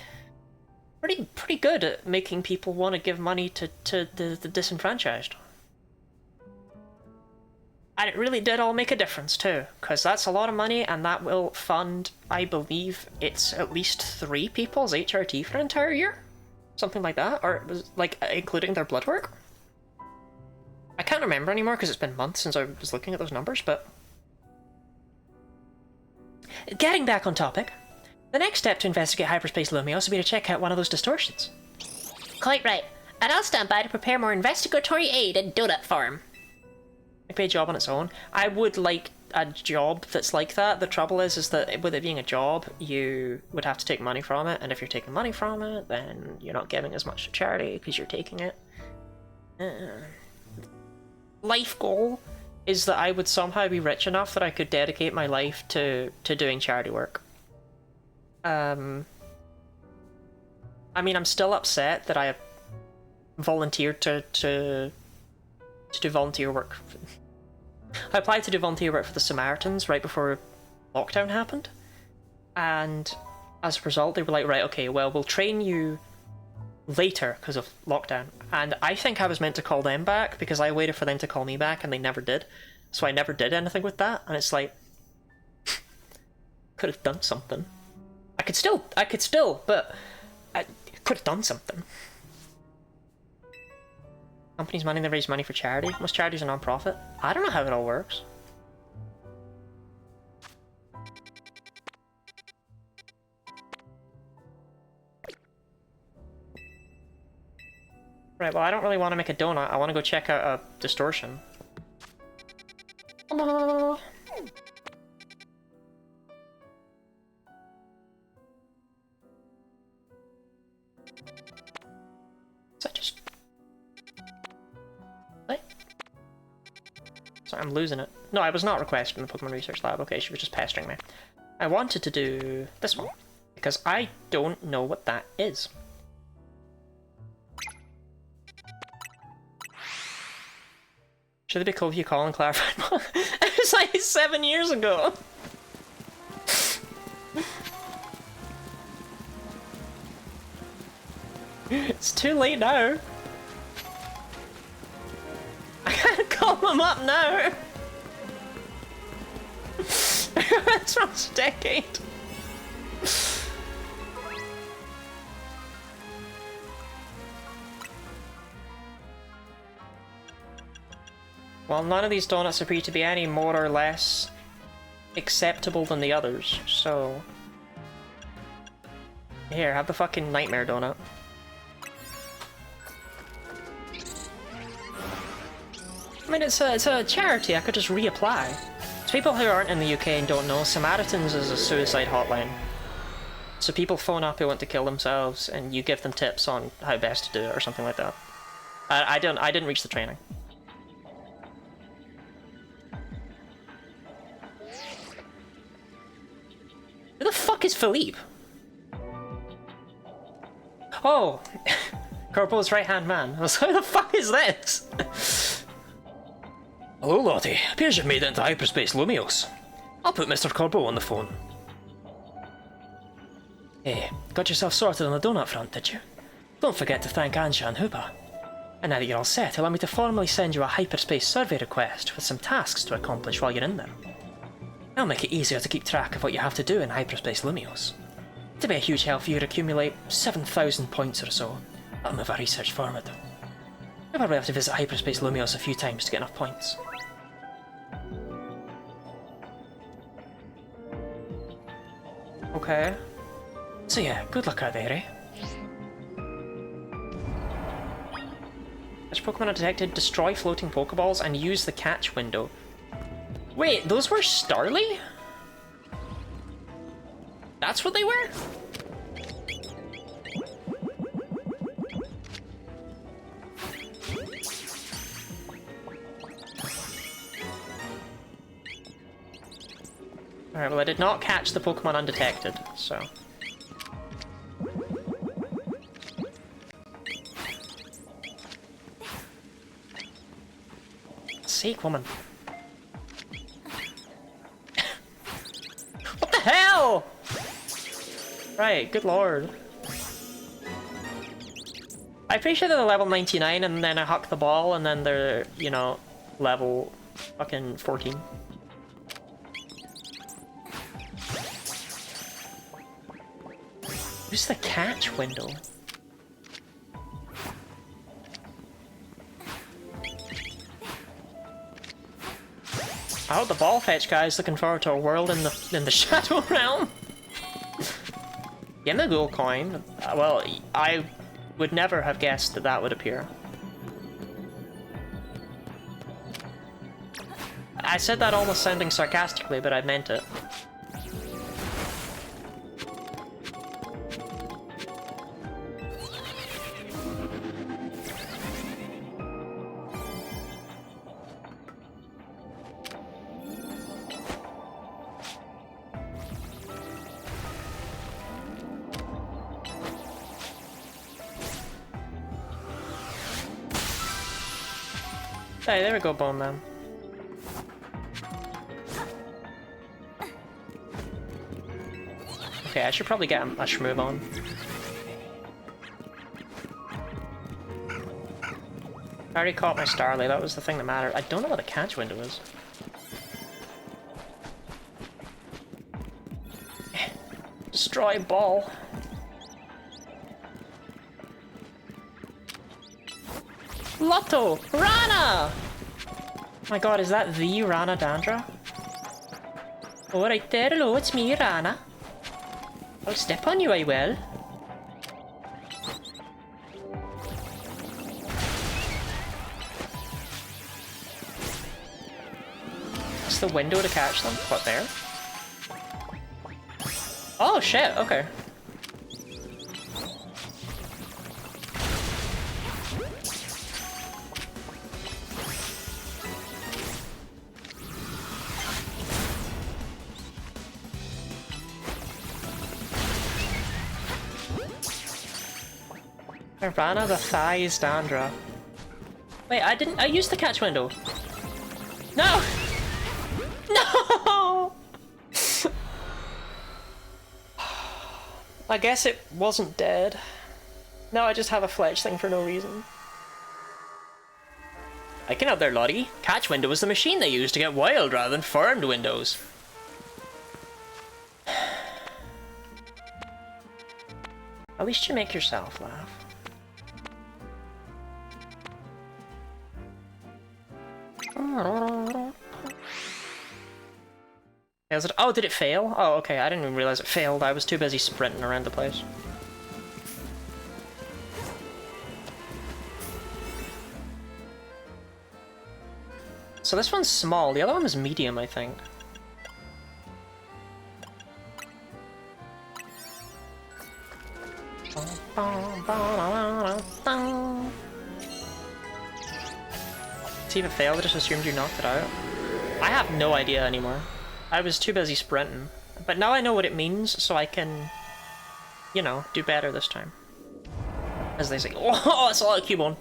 pretty good at making people want to give money to the disenfranchised. And it really did all make a difference too, because that's a lot of money, and that will fund, I believe, it's at least 3 people's HRT for an entire year? Something like that, or it was like including their blood work? I can't remember anymore because it's been months since I was looking at those numbers, but... Getting back on topic, the next step to investigate Hyperspace Lumios will be to check out one of those distortions. Quite right. And I'll stand by to prepare more investigatory aid in donut form. It'd be a job on its own. I would like a job that's like that. The trouble is that with it being a job, you would have to take money from it, and if you're taking money from it, then you're not giving as much to charity because you're taking it. Life goal is that I would somehow be rich enough that I could dedicate my life to doing charity work. I mean, I'm still upset that I volunteered to do volunteer work. I applied to do volunteer work for the Samaritans right before lockdown happened, and as a result they were like, right, okay, well, we'll train you later because of lockdown. And I think I was meant to call them back because I waited for them to call me back and they never did, so I never did anything with that. And it's like, could have done something. I could still, but I could have done something. Companies money, they raise money for charity. Most charities are non-profit. I don't know how it all works. Right, well, I don't really want to make a donut. I want to go check out a distortion. Hello. Is that just... What? Sorry, I'm losing it. No, I was not requested in the Pokemon Research Lab. Okay, she was just pestering me. I wanted to do this one, because I don't know what that is. Should it be cool if you call and clarify? It was like 7 years ago! It's too late now. I can't call them up now. It's from a decade. Well, none of these donuts appear to be any more or less acceptable than the others, so... Here, have the fucking nightmare donut. I mean, it's a charity, I could just reapply. To people who aren't in the UK and don't know, Samaritans is a suicide hotline. So people phone up who want to kill themselves, and you give them tips on how best to do it, or something like that. I didn't reach the training. Who the fuck is Philippe? Oh! Corpo's right-hand man. I was like, who the fuck is this? Hello, Lottie. Appears you've made it into Hyperspace Lumios. I'll put Mr. Corpo on the phone. Hey, got yourself sorted on the donut front, did you? Don't forget to thank Anja and Hoopa. And now that you're all set, allow me to formally send you a hyperspace survey request with some tasks to accomplish while you're in there. That'll make it easier to keep track of what you have to do in Hyperspace Lumios. It'll be a huge help for you to accumulate 7,000 points or so. That'll move our research forward. You'll probably have to visit Hyperspace Lumios a few times to get enough points. Okay. So yeah, good luck out there, eh? Which Pokemon are detected? Destroy floating Pokeballs and use the catch window. Wait, those were Starly? That's what they were? Alright, well I did not catch the Pokemon undetected, so... God's sake, woman. What the hell? Right, good lord. I appreciate that they're level 99 and then I huck the ball and then they're, you know, level fucking 14. Where's the catch window? I hope the ball fetch guy's looking forward to a world in the Shadow Realm. Get the gold coin. Well, I would never have guessed that that would appear. I said that almost sounding sarcastically, but I meant it. Hey, there we go, Bone Man. Okay, I should probably get a shmove on. I already caught my Starly, that was the thing that mattered. I don't know what the catch window is. Destroy ball. Lotto! Rana! My god, is that the Rana Dandra? Alright there, hello, it's me, Rana. I'll step on you, I will. That's the window to catch them? What, there? Oh shit, okay. Rana the thighs Dandra. Wait, I used the catch window. No! No! I guess it wasn't dead. No, I just have a fletch thing for no reason. I can up there, Lottie. Catch window is the machine they use to get wild rather than farmed windows. At least you make yourself laugh. Oh, did it fail? Oh, okay, I didn't even realize it failed. I was too busy sprinting around the place. So this one's small, the other one was medium, I think. See if it failed, I just assumed you knocked it out. I have no idea anymore. I was too busy sprinting. But now I know what it means, so I can, you know, do better this time. As they say, oh, it's a lot of Cubone.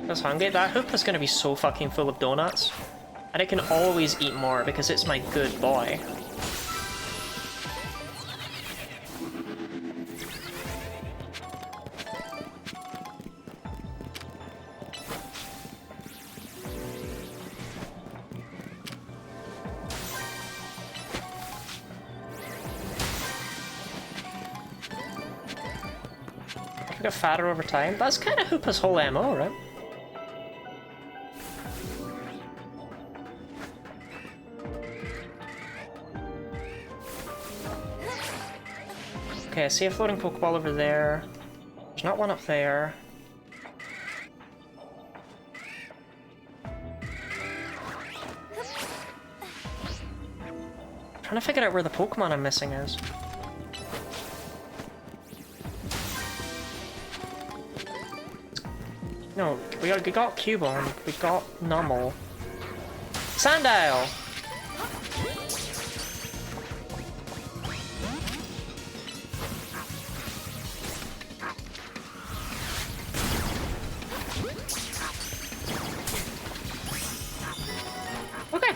I was hungry. That hoop is going to be so fucking full of donuts. And it can always eat more because it's my good boy. I got fatter over time. That's kind of Hoopa's whole MO, right? Okay, I see a floating Pokeball over there. There's not one up there. I'm trying to figure out where the Pokemon I'm missing is. No, we got Cubone, we got Numel. Sandile! Okay.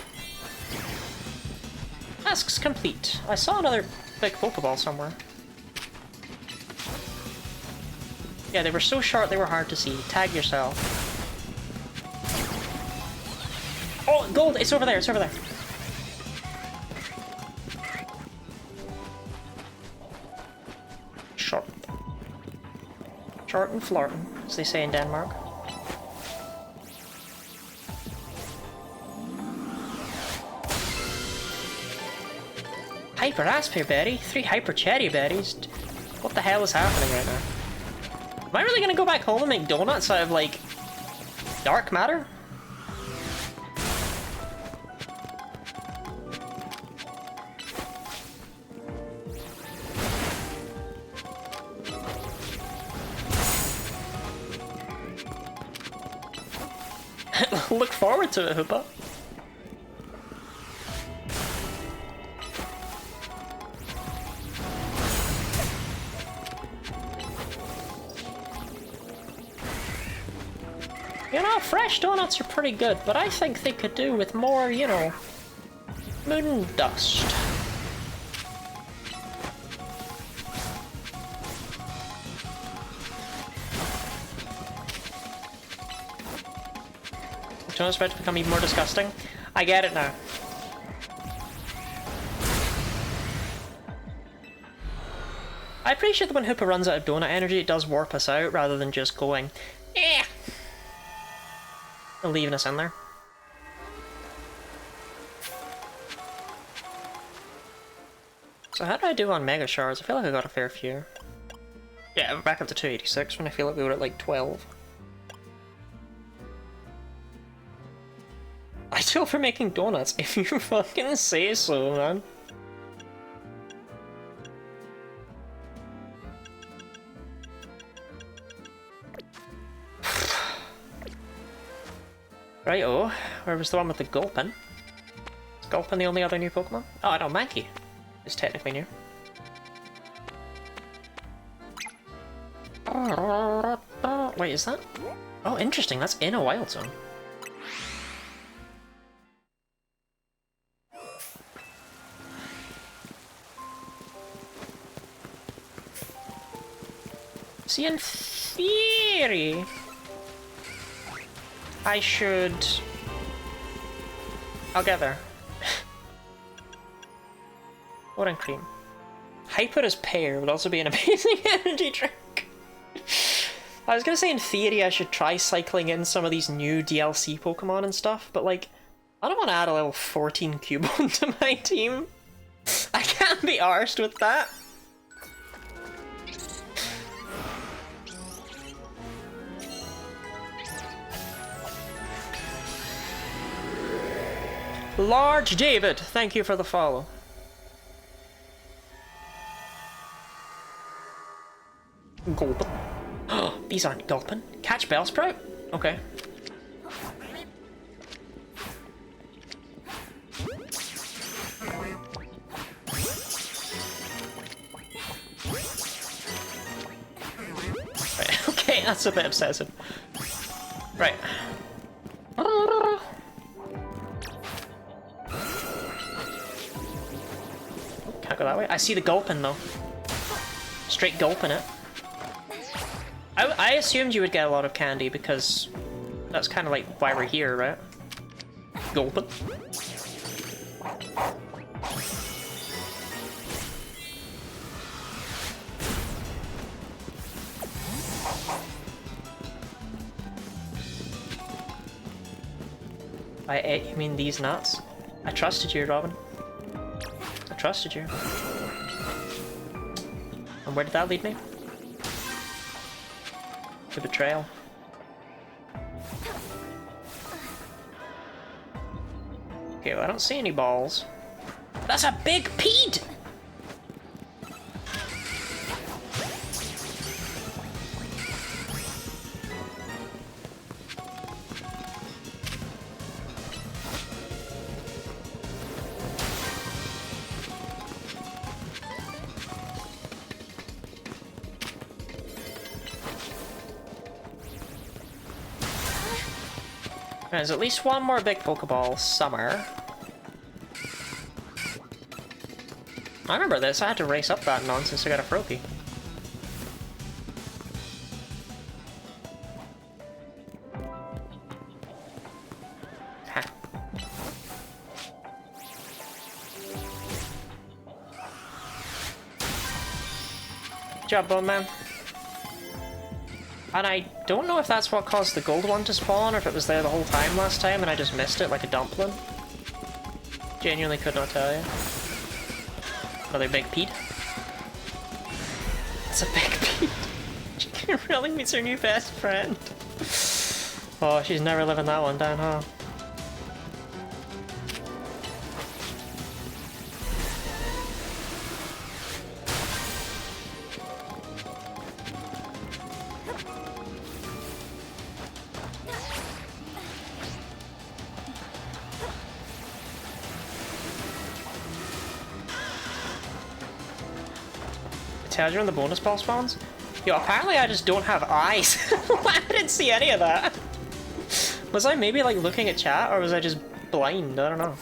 Tasks complete. I saw another big Pokeball somewhere. Yeah, they were so short they were hard to see. Tag yourself. Oh, gold! It's over there, it's over there. Short. Short and flirting, as they say in Denmark. Hyper Raspberry, 3 Hyper Cherry Berries. What the hell is happening right now? Am I really gonna go back home and make donuts out of, like, dark matter? Look forward to it, Hoopa. You know, fresh donuts are pretty good, but I think they could do with more, you know, moon dust. Donuts about to become even more disgusting. I get it now. I appreciate that when Hoopa runs out of donut energy, it does warp us out rather than just going, eh, and leaving us in there. So how did I do on Mega Shards? I feel like I got a fair few. Yeah, we're back up to 286 when I feel like we were at like 12. Ideal for making donuts, if you fucking say so, man. Right-oh, where was the one with the Gulpin? Is Gulpin the only other new Pokemon? Oh, no, Mankey is technically new. Wait, is that? Oh, interesting, that's in a Wild Zone. See, in theory, I should... I'll get there. What and cream? Hyper as pear would also be an amazing energy drink. I was gonna say in theory I should try cycling in some of these new DLC Pokemon and stuff, but like, I don't want to add a level 14 Cubone to my team. I can't be arsed with that. Large David, thank you for the follow. Gulpin. Oh, these aren't Gulpin. Catch Bellsprout? Okay. Right, okay, that's a bit obsessive. Right. Can't go that way. I see the Gulpin though. Straight Gulpin it. I assumed you would get a lot of candy because that's kind of like why we're here, right? Gulpin. By it, you mean these nuts? I trusted you, Robin. I trusted you. And where did that lead me? To betrayal. Okay, well, I don't see any balls. That's a big peed! There's at least one more big Pokeball somewhere. I remember this, I had to race up that nonsense to get a Froakie. Ha. Good job, Bone Man. And I don't know if that's what caused the gold one to spawn, or if it was there the whole time last time and I just missed it like a dumpling. Genuinely could not tell you. Another big Pete. It's a big Pete. She really meets her new best friend. Oh, she's never living that one down, huh? Tells you when the bonus ball spawns? Yo, apparently I just don't have eyes. I didn't see any of that. Was I maybe like looking at chat, or was I just blind? I don't know.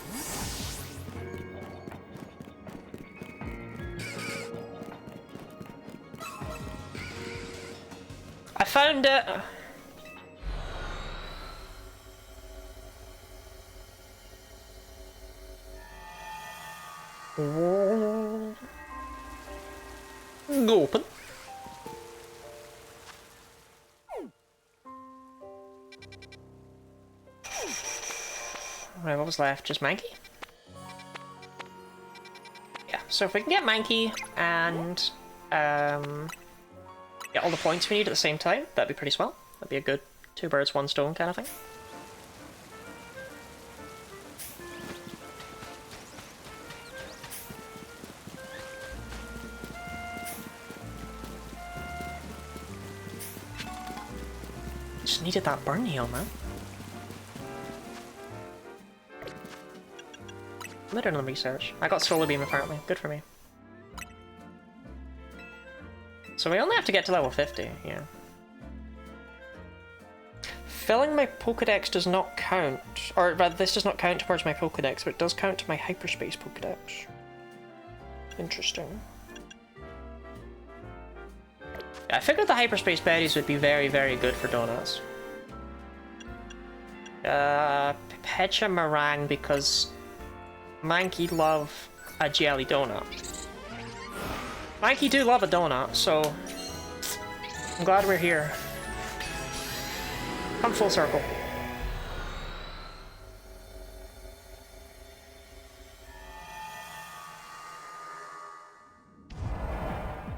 I found it. Open. Right, what was left? Just Mankey? Yeah, so if we can get Mankey and get all the points we need at the same time, that'd be pretty swell. That'd be a good 2 birds, 1 stone kind of thing. Just needed that burn heal, man. I'm doing the research. I got Solar Beam apparently. Good for me. So we only have to get to level 50, yeah. Filling my Pokédex does not count. Or rather, this does not count towards my Pokédex, but it does count to my Hyperspace Pokédex. Interesting. I figured the Hyperspace berries would be very, very good for donuts. Pecha Meringue because Mankey love a jelly donut. Mankey do love a donut, so I'm glad we're here. Come full circle.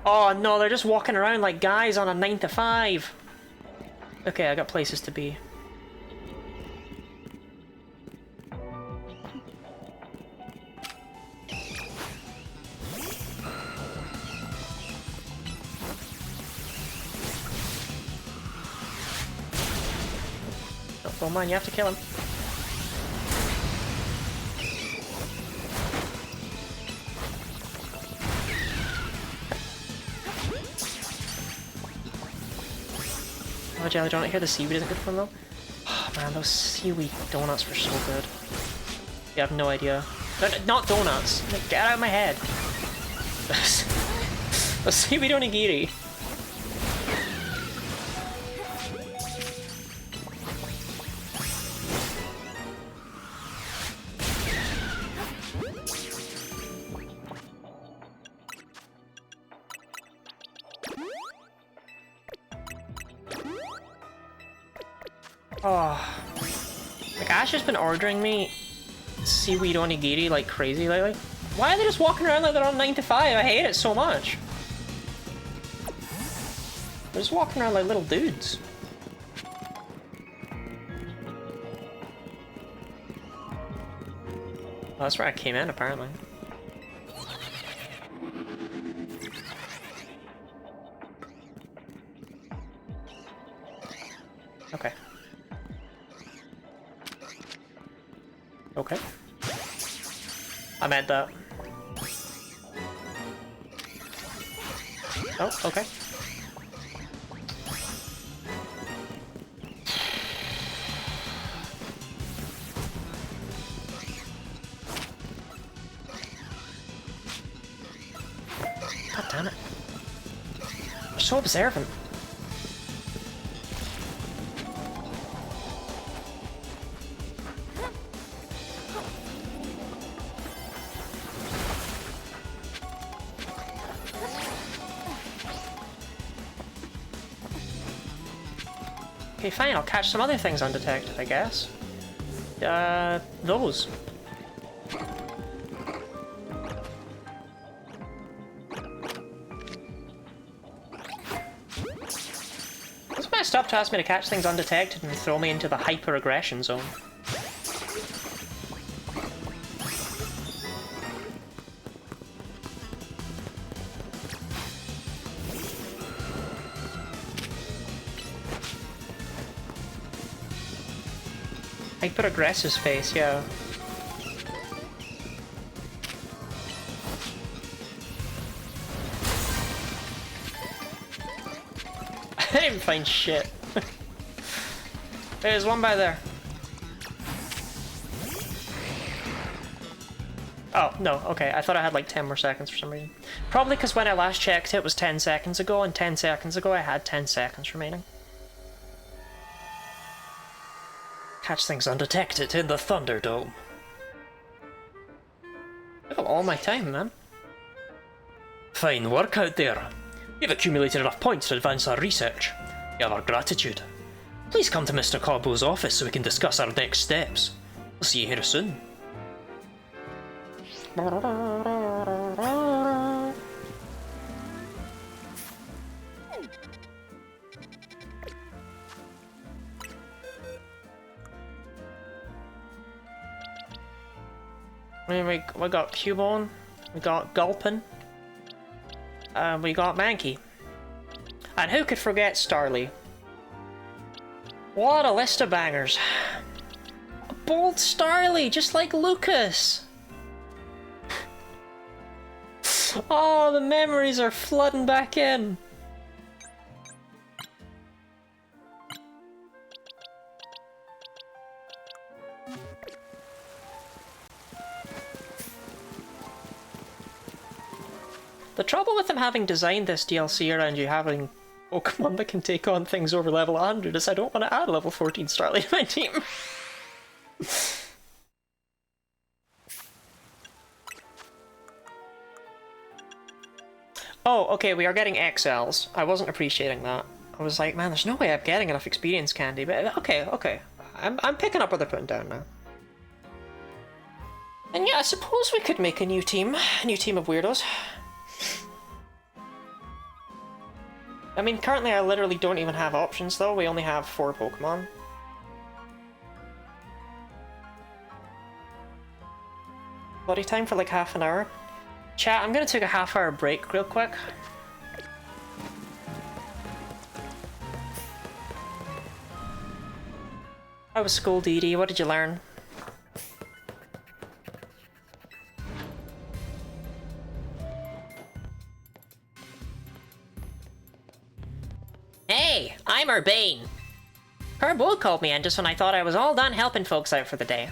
Oh no, they're just walking around like guys on a 9 to 5. Okay, I got places to be. Oh man, you have to kill him. Oh, jelly donut here. The seaweed isn't good for them though. Oh man, those seaweed donuts were so good. You have no idea. Not donuts. Get out of my head. The seaweed onigiri. Oh, like Ash has been ordering me seaweed onigiri like crazy lately. Why are they just walking around like they're on 9 to 5? I hate it so much. They're just walking around like little dudes. Oh, that's where I came in apparently. Okay. Okay. I meant that. Oh, okay. so observant. Okay, fine, I'll catch some other things undetected, I guess. Those. It's messed up to ask me to catch things undetected and throw me into the hyper-aggression zone. Hyper-aggressive face, yeah. I didn't find shit. There's one by there. Oh, no, okay. I thought I had like 10 more seconds for some reason. Probably because when I last checked it was 10 seconds ago, and 10 seconds ago I had 10 seconds remaining. Catch things undetected in the Thunderdome. I got all my time, man. Fine work out there. You've accumulated enough points to advance our research. You have our gratitude. Please come to Mr. Corbo's office so we can discuss our next steps. We'll see you here soon. I mean, we got Cubone, we got Gulpin, we got Mankey. And who could forget Starly? What a list of bangers. A bold Starly, just like Lucas! Oh, the memories are flooding back in! The trouble with them having designed this DLC around you having Pokemon that can take on things over level 100 is I don't want to add a level 14 Starly to my team. Oh, okay, we are getting XLs. I wasn't appreciating that. I was like, man, there's no way I'm getting enough experience candy, but okay. I'm picking up what they're putting down now. And yeah, I suppose we could make a new team of weirdos. I mean, currently I literally don't even have options though, we only have 4 Pokemon. Body time for like half an hour. Chat, I'm gonna take a half-hour break real quick. How was school, Dee Dee? What did you learn? Hey, I'm Urbane. Herbo called me in just when I thought I was all done helping folks out for the day.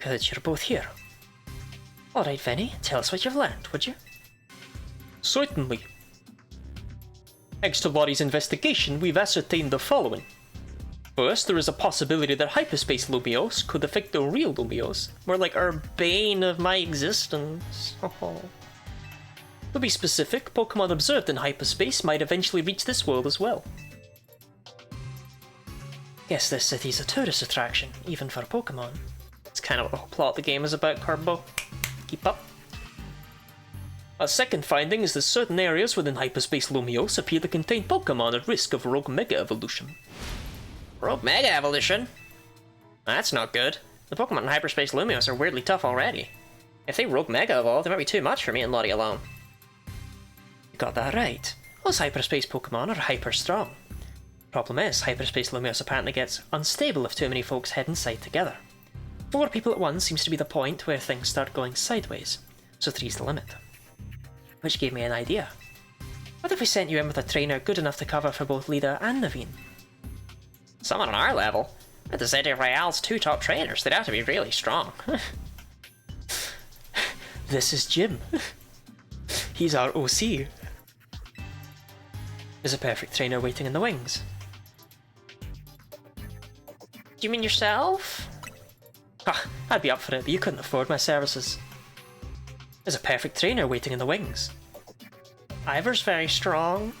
Good, you're both here. Alright, Vinny, tell us what you've learned, would you? Certainly. Thanks to Lottie's investigation, we've ascertained the following. First, there is a possibility that hyperspace Lumiose could affect the real Lumiose, more like our bane of my existence. To be specific, Pokemon observed in hyperspace might eventually reach this world as well. Guess this city's a tourist attraction, even for Pokemon. It's kind of what the whole plot of the game is about, Carbo. Keep up. A second finding is that certain areas within hyperspace Lumiose appear to contain Pokemon at risk of rogue Mega Evolution. Rogue Mega Evolution? That's not good. The Pokemon in hyperspace Lumiose are weirdly tough already. If they Rogue Mega Evolve, they might be too much for me and Lottie alone. You got that right. Those hyperspace Pokemon are hyper strong. Problem is, hyperspace Lumiose apparently gets unstable if too many folks head inside together. 4 people at once seems to be the point where things start going sideways, so 3's the limit. Which gave me an idea. What if we sent you in with a trainer good enough to cover for both Lida and Naveen? Someone on our level? At the Zeta Royale's 2 top trainers, they'd have to be really strong. This is Jim. He's our OC. There's a perfect trainer waiting in the wings. Do you mean yourself? Ah, I'd be up for it, but you couldn't afford my services. There's a perfect trainer waiting in the wings. Ivor's very strong.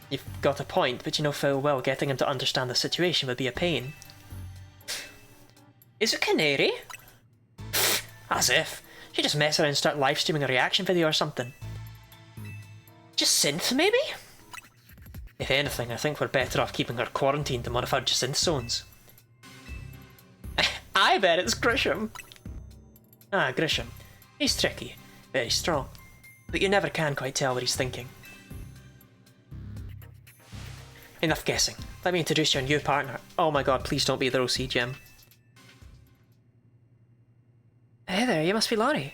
You've got a point, but you know full well getting him to understand the situation would be a pain. Is it Canary? As if. She just mess around and start live streaming a reaction video or something. Just Synth, maybe? If anything, I think we're better off keeping her quarantined in one of our Jacynth zones. I bet it's Grisham. Ah, Grisham. He's tricky, very strong, but you never can quite tell what he's thinking. Enough guessing. Let me introduce your new partner. Oh my god, please don't be the OC, Jim. Hey there, you must be Laurie.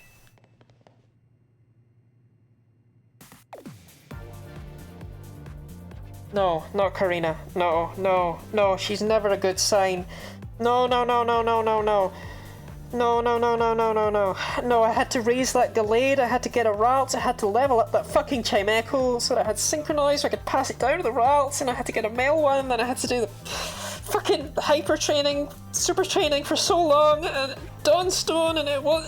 No, not Karina. No, no, no, she's never a good sign. No, no, no, no, no, no, no. No, no, no, no, no, no, no. No, I had to raise that Gallade, I had to get a Ralts, I had to level up that fucking Chimecho so that I had synchronized so I could pass it down to the Ralts, and I had to get a male one, then I had to do the fucking hyper training, super training for so long, and Dawnstone, and it was...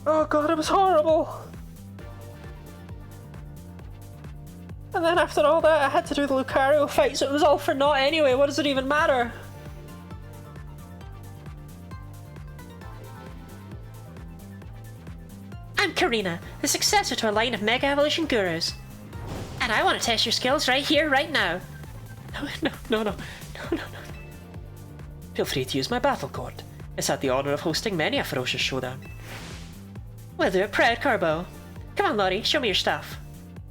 Oh god, it was horrible! And then after all that, I had to do the Lucario fight, so it was all for naught anyway. What does it even matter? I'm Karina, the successor to a line of Mega Evolution gurus. And I want to test your skills right here, right now. No. Feel free to use my battle court. It's had the honour of hosting many a ferocious showdown. We'll do it proud, Carbo. Come on, Lottie, show me your stuff.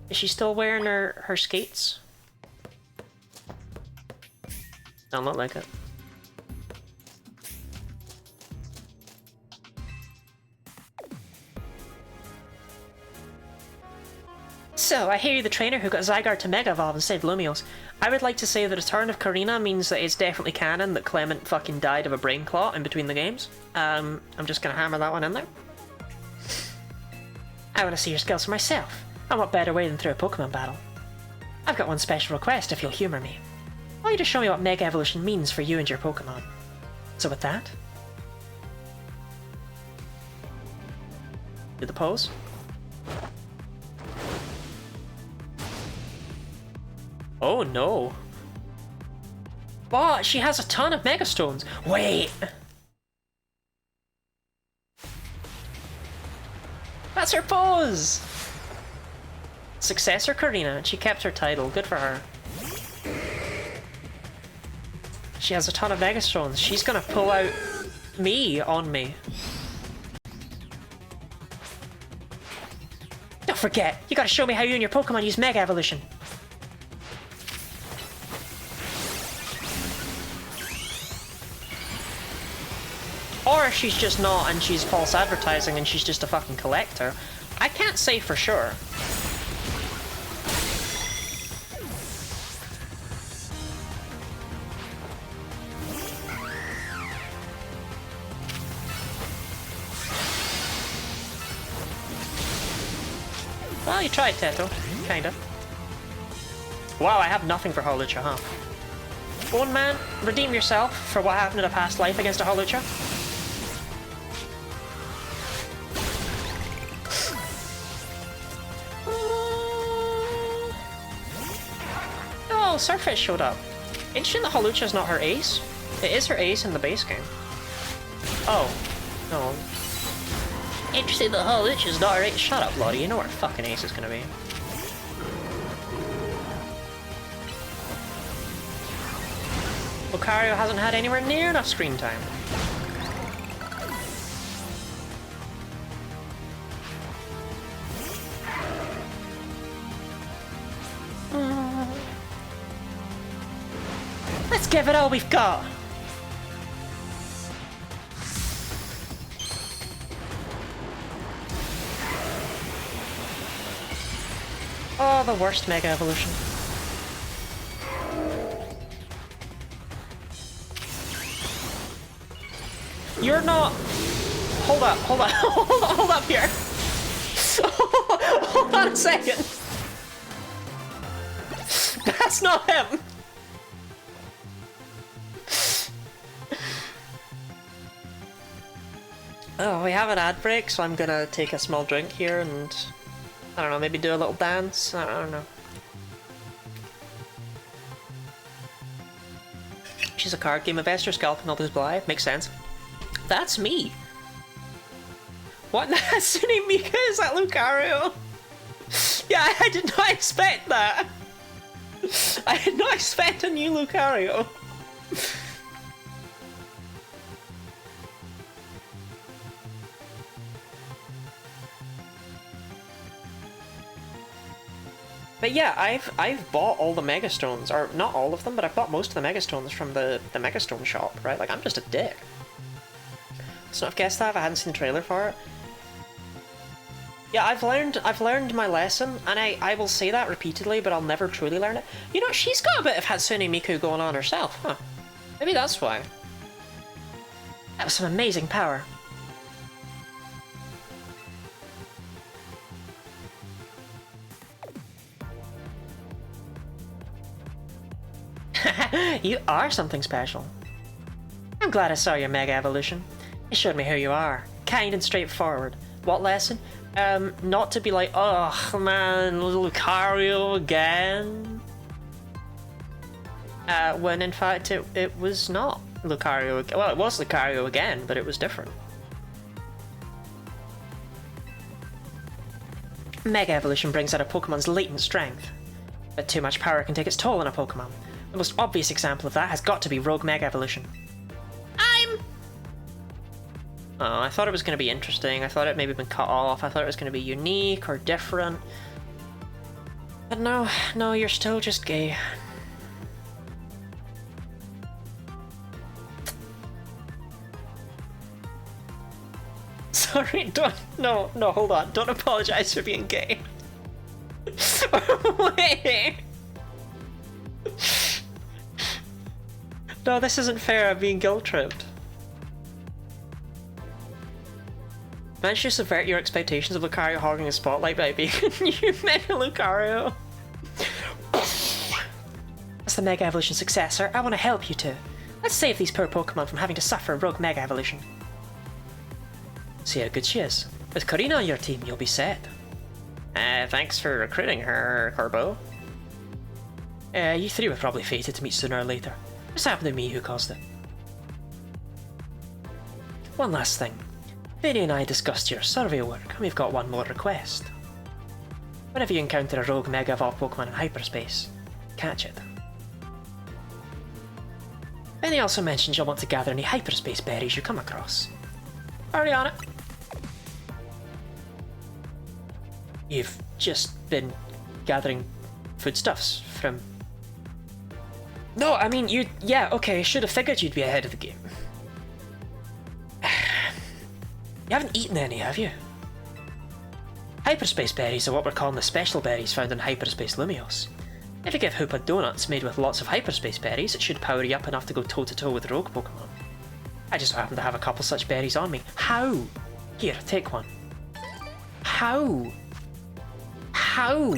Is she still wearing her skates? Don't look like it. So, I hear you're the trainer who got Zygarde to Mega Evolve and saved Lumios. I would like to say the return of Karina means that it's definitely canon that Clement fucking died of a brain clot in between the games. I'm just gonna hammer that one in there. I want to see your skills for myself. And what better way than through a Pokemon battle? I've got one special request if you'll humour me. I want you to show me what Mega Evolution means for you and your Pokemon. So with that... Do the pose. Oh no. What? She has a ton of Mega Stones. Wait. That's her pose! Successor Karina, and she kept her title. Good for her. She has a ton of Mega Stones. She's gonna pull out me on me. Don't forget, you gotta show me how you and your Pokemon use Mega Evolution. Or she's just not and she's false advertising and she's just a fucking collector. I can't say for sure. Well, you tried, Teto. Kinda. Wow, I have nothing for Hawlucha, huh? Bone Man, redeem yourself for what happened in a past life against a Hawlucha. Oh, Surface showed up. Interesting that Hawlucha's not her ace. It is her ace in the base game. Oh. No. Interesting that Hawlucha's not her ace. Shut up, Lottie. You know what her fucking ace is gonna be. Lucario hasn't had anywhere near enough screen time. Let's give it all we've got. Oh, the worst Mega Evolution. You're not... Hold up, hold up, hold up here. Hold on a second. That's not him. Oh, we have an ad break, so I'm gonna take a small drink here and, I don't know, maybe do a little dance? I don't know. She's a card game investor, scalping others blind. Makes sense. That's me. What? Hatsune Miku? Is that Lucario? Yeah, I did not expect that. I did not expect a new Lucario. But yeah, I've bought all the Megastones, or not all of them, but I've bought most of the Megastones from the Megastone shop, right? Like, I'm just a dick. So I've guessed that if I hadn't seen the trailer for it. Yeah, I've learned my lesson, and I will say that repeatedly, but I'll never truly learn it. You know, she's got a bit of Hatsune Miku going on herself, huh? Maybe that's why. That was some amazing power. You are something special. I'm glad I saw your Mega Evolution. It showed me who you are. Kind and straightforward. What lesson? Not to be like, oh man, Lucario again. When in fact it was not Lucario again. Well, it was Lucario again, but it was different. Mega Evolution brings out a Pokemon's latent strength. But too much power can take its toll on a Pokemon. The most obvious example of that has got to be Rogue Mega Evolution. Oh, I thought it was going to be interesting. I thought it maybe been cut off. I thought it was going to be unique or different. But no, you're still just gay. Sorry, no, hold on. Don't apologize for being gay. Wait. No, this isn't fair. I'm being guilt-tripped. Managed to subvert your expectations of Lucario hogging the spotlight by being a new Mega Lucario. As the Mega Evolution successor, I want to help you two. Let's save these poor Pokemon from having to suffer a Rogue Mega Evolution. See how good she is. With Karina on your team, you'll be set. Thanks for recruiting her, Corbo. You three were probably fated to meet sooner or later. Just happened to me who caused it. One last thing. Vinny and I discussed your survey work, and we've got one more request. Whenever you encounter a rogue Mega Evolved Pokemon in hyperspace, catch it. Vinny also mentioned you'll want to gather any hyperspace berries you come across. Hurry on it. You've just been gathering foodstuffs from... No, I mean, yeah, okay, should have figured you'd be ahead of the game. You haven't eaten any, have you? Hyperspace berries are what we're calling the special berries found in Hyperspace Lumios. If you give Hoopa donuts made with lots of hyperspace berries, it should power you up enough to go toe-to-toe with rogue Pokemon. I just happen to have a couple such berries on me. How? Here, take one. How? How?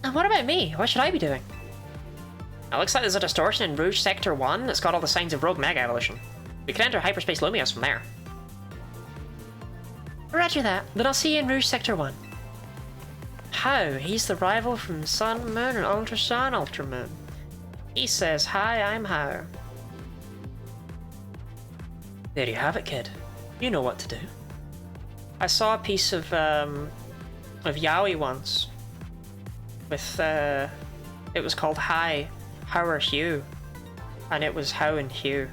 And what about me? What should I be doing? It looks like there's a distortion in Rouge Sector 1 that's got all the signs of Rogue Mega Evolution. We can enter Hyperspace Lumios from there. Roger that. Then I'll see you in Rouge Sector 1. How? He's the rival from Sun, Moon, and Ultra Sun, Ultra Moon. He says, hi, I'm How. There you have it, kid. You know what to do. I saw a piece of Yaoi once. With, it was called Hi, How are you? And it was How and Hugh.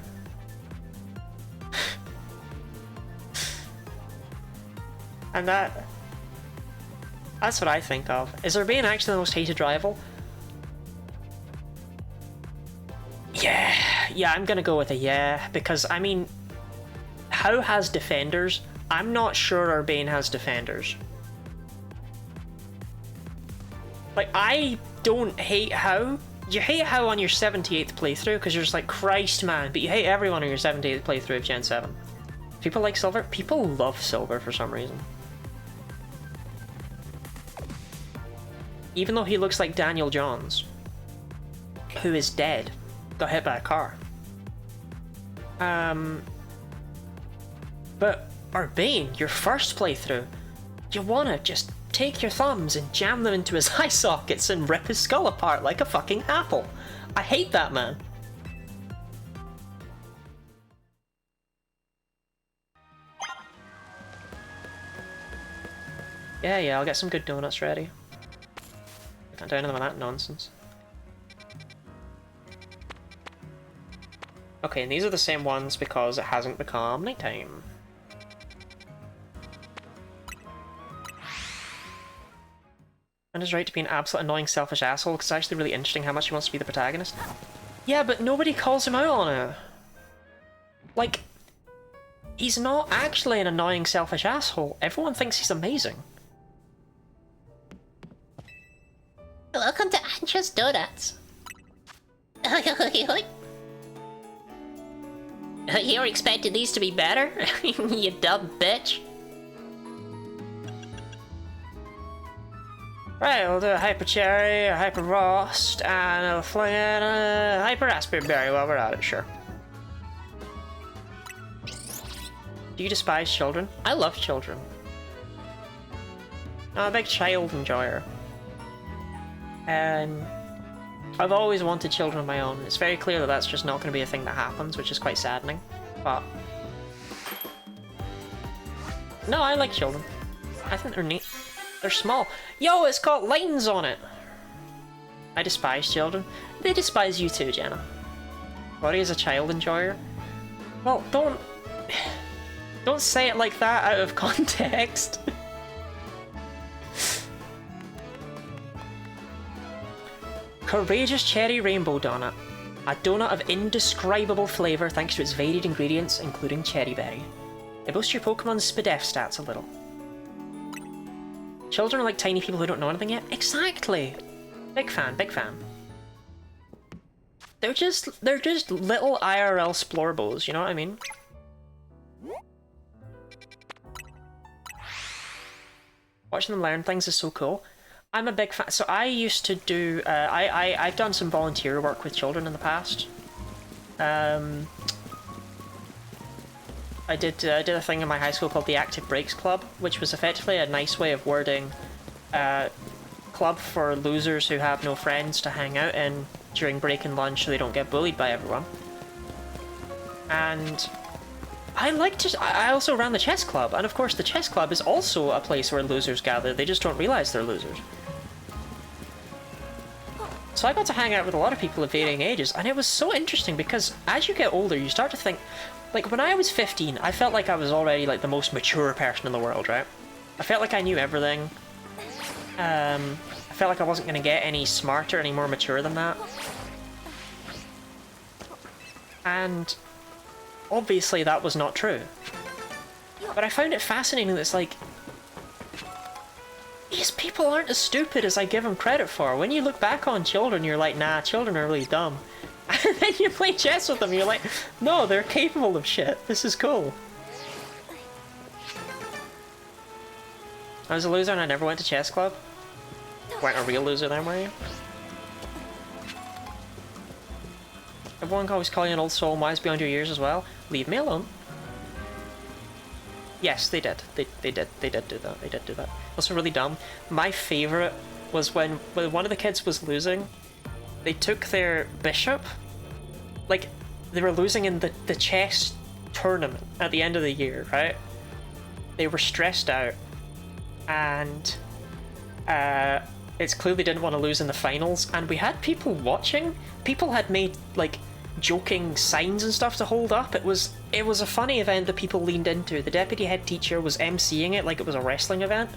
And that's what I think of. Is Urbane actually the most hated rival? Yeah, I'm gonna go with a yeah, because, I mean, How has defenders? I'm not sure Urbane has defenders. Like, I don't hate how. You hate how on your 78th playthrough, because you're just like, Christ, man. But you hate everyone on your 78th playthrough of Gen 7. People like Silver? People love Silver for some reason. Even though he looks like Daniel Johns, who is dead, got hit by a car. But Urbane, your first playthrough, you wanna just take your thumbs and jam them into his eye sockets and rip his skull apart like a fucking apple. I hate that man. Yeah, I'll get some good donuts ready. I can't do anything with that nonsense. Okay, and these are the same ones because it hasn't become nighttime. And is right to be an absolute annoying selfish asshole because it's actually really interesting how much he wants to be the protagonist. Yeah, but nobody calls him out on it. Like, he's not actually an annoying selfish asshole. Everyone thinks he's amazing. Welcome to Angel's Donuts. You're expecting these to be better? You dumb bitch. Right, we'll do a hyper cherry, a hyper roast, and a fling in a hyper raspberry berry while we're at it, sure. Do you despise children? I love children. I'm a big child enjoyer. And I've always wanted children of my own. It's very clear that that's just not going to be a thing that happens, which is quite saddening. But no, I like children. I think they're neat. They're small. Yo, it's got lines on it! I despise children. They despise you too, Jenna. What is a child enjoyer? Well, don't say it like that out of context. Courageous Cherry Rainbow Donut. A donut of indescribable flavour thanks to its varied ingredients, including cherry berry. They boost your Pokemon's SPDF stats a little. Children are like tiny people who don't know anything yet? Exactly! Big fan, big fan. They're just little IRL Splorbos, you know what I mean? Watching them learn things is so cool. I'm a big fan. So I used to do. I've done some volunteer work with children in the past. I did a thing in my high school called the Active Breaks Club, which was effectively a nice way of wording club for losers who have no friends to hang out in during break and lunch so they don't get bullied by everyone. And I also ran the chess club, and of course the chess club is also a place where losers gather. They just don't realize they're losers. So I got to hang out with a lot of people of varying ages, and it was so interesting because as you get older, you start to think, like when I was 15, I felt like I was already like the most mature person in the world, right? I felt like I knew everything. I felt like I wasn't going to get any smarter, any more mature than that. And obviously that was not true. But I found it fascinating that it's like, these people aren't as stupid as I give them credit for. When you look back on children, you're like, nah, children are really dumb. And then you play chess with them, you're like, no, they're capable of shit. This is cool. I was a loser and I never went to chess club. Weren't a real loser then, were you? Everyone always call you an old soul and wise beyond your years as well. Leave me alone. Yes, they did. They did do that. They did do that. Also really dumb. My favourite was when one of the kids was losing. They took their bishop. Like, they were losing in the chess tournament at the end of the year, right? They were stressed out. And it's clear they didn't want to lose in the finals. And we had people watching. People had made, like, joking signs and stuff to hold up. It was a funny event that people leaned into. The deputy head teacher was emceeing it like it was a wrestling event.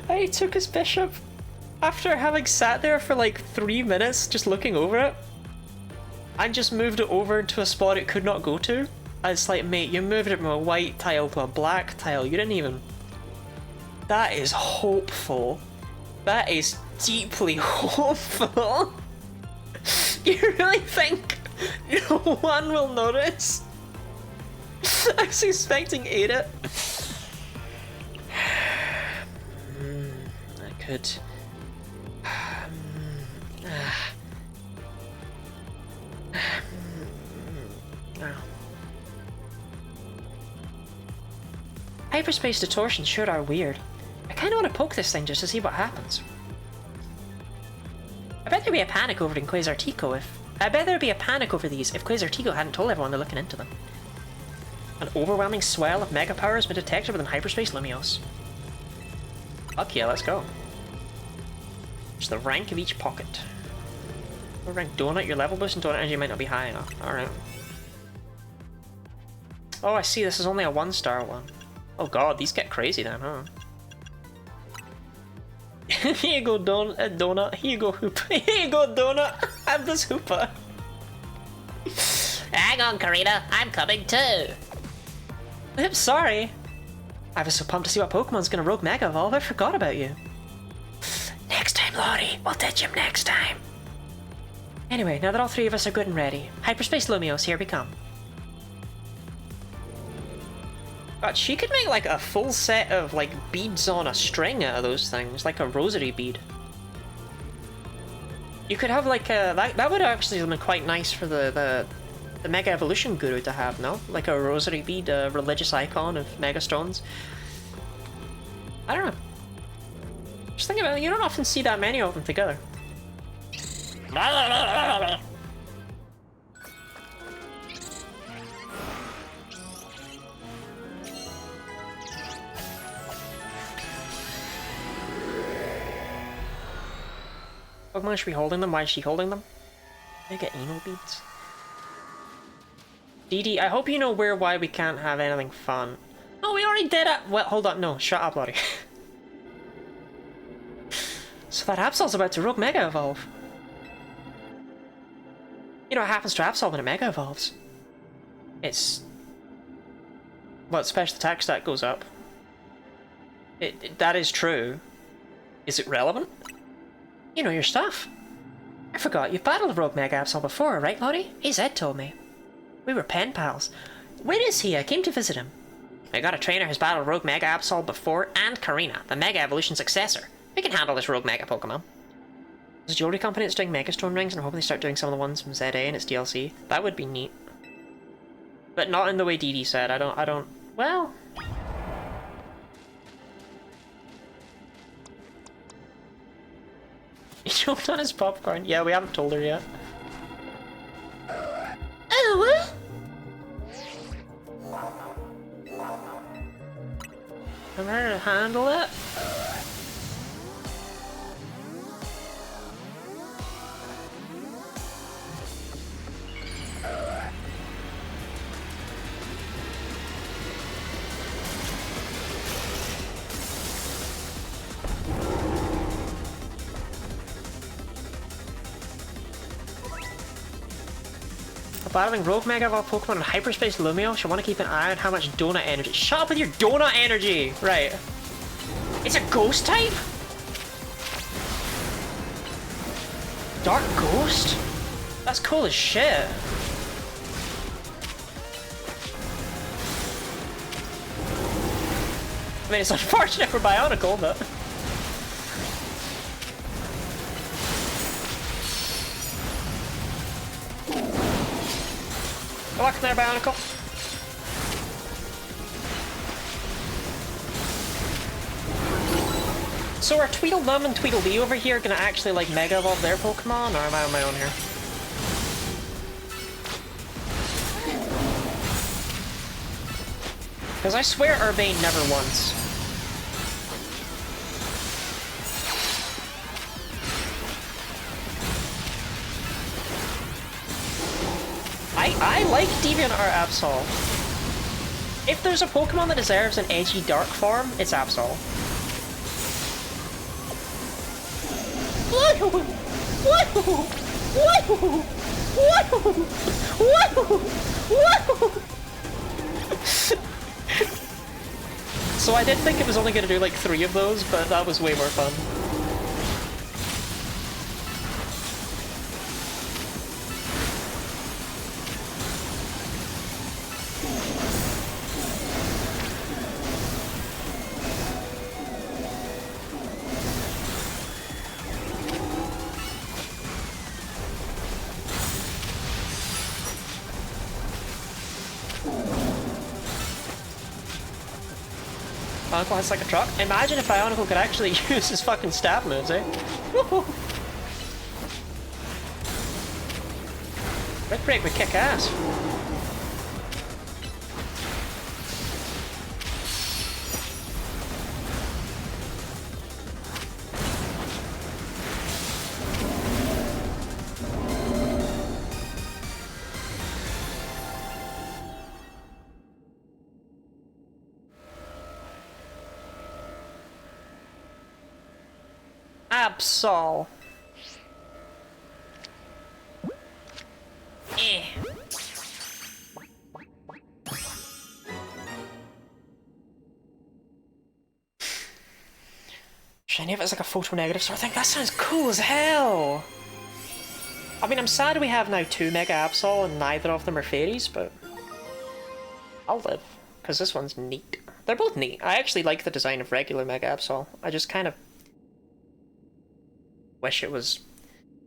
I took his bishop after having sat there for like 3 minutes just looking over it and just moved it over to a spot it could not go to. It's like, mate, you moved it from a white tile to a black tile. You didn't even... That is hopeful. That is deeply hopeful. You really think no one will notice? I was expecting Ada. I could. Hyperspace distortions sure are weird. I kinda wanna poke this thing just to see what happens. I bet there'd be a panic over it in Quasar Tico if... I bet there'd be a panic over these if Quasar Tico hadn't told everyone they're looking into them. An overwhelming swell of mega power has been detected within Hyperspace Lumios. Fuck yeah, let's go. Just the rank of each pocket. What rank Donut? Your level boost and Donut energy might not be high enough. Alright. Oh, I see, this is only a 1-star one. Oh god, these get crazy then, huh? Here you go, Donut. Here you go, Hoopa. Here you go, Donut. Have this Hoopa. Hang on, Karina. I'm coming too. Oops, sorry. I was so pumped to see what Pokemon's gonna Rogue Mega Evolve, I forgot about you. Next time, Lottie. We'll ditch him next time. Anyway, now that all three of us are good and ready, Hyperspace Lumios, here we come. God, she could make like a full set of like beads on a string out of those things, like a rosary bead. You could have like a that would actually have been quite nice for the Mega Evolution Guru to have, no? Like a rosary bead, a religious icon of Mega Stones. I don't know. Just think about it, you don't often see that many of them together. Pokemon should be holding them? Why is she holding them? They get anal beads. DD, I hope you know why we can't have anything fun. Oh, we already did it! Well, hold on, no, shut up, Lottie. So that Absol's about to Rogue Mega Evolve. You know what happens to Absol when it Mega Evolves? It's... well, its special attack stat goes up. That is true. Is it relevant? You know your stuff. I forgot, you've battled Rogue Mega Absol before, right, Lottie? Hey, Zed told me. We were pen pals. Where is he? I came to visit him. I got a trainer who's battled Rogue Mega Absol before, and Karina, the Mega Evolution successor. We can handle this Rogue Mega Pokemon. There's a jewelry company that's doing Mega Stone rings, and I'm hoping they start doing some of the ones from ZA and its DLC. That would be neat. But not in the way DD said. I don't... well... He choked on his popcorn. Yeah, we haven't told her yet. Oh, what? I'm ready to handle it. Battling Rogue Mega Evolve Pokemon in Hyperspace Lumio, she'll want to keep an eye on how much Donut energy. Shut up with your Donut energy! Right. It's a ghost type? Dark Ghost? That's cool as shit. I mean, it's unfortunate for Bionicle, but... Good luck there, Bionicle. So are Tweedledum and Tweedledee over here gonna actually like Mega Evolve their Pokemon, or am I on my own here? Because I swear Urbane never once. I like DeviantArt Absol. If there's a Pokemon that deserves an edgy dark form, it's Absol. So I did think it was only going to do like 3 of those, but that was way more fun. Bionicle has like a truck. Imagine if Bionicle could actually use his fucking stab moves, eh? Woohoo! Red Break would kick ass. Absol. Eh. Shiny if it's like a photo negative sort of thing. That sounds cool as hell. I mean, I'm sad we have now 2 Mega Absol and neither of them are fairies, but I'll live, because this one's neat. They're both neat. I actually like the design of regular Mega Absol. I just kind of wish it was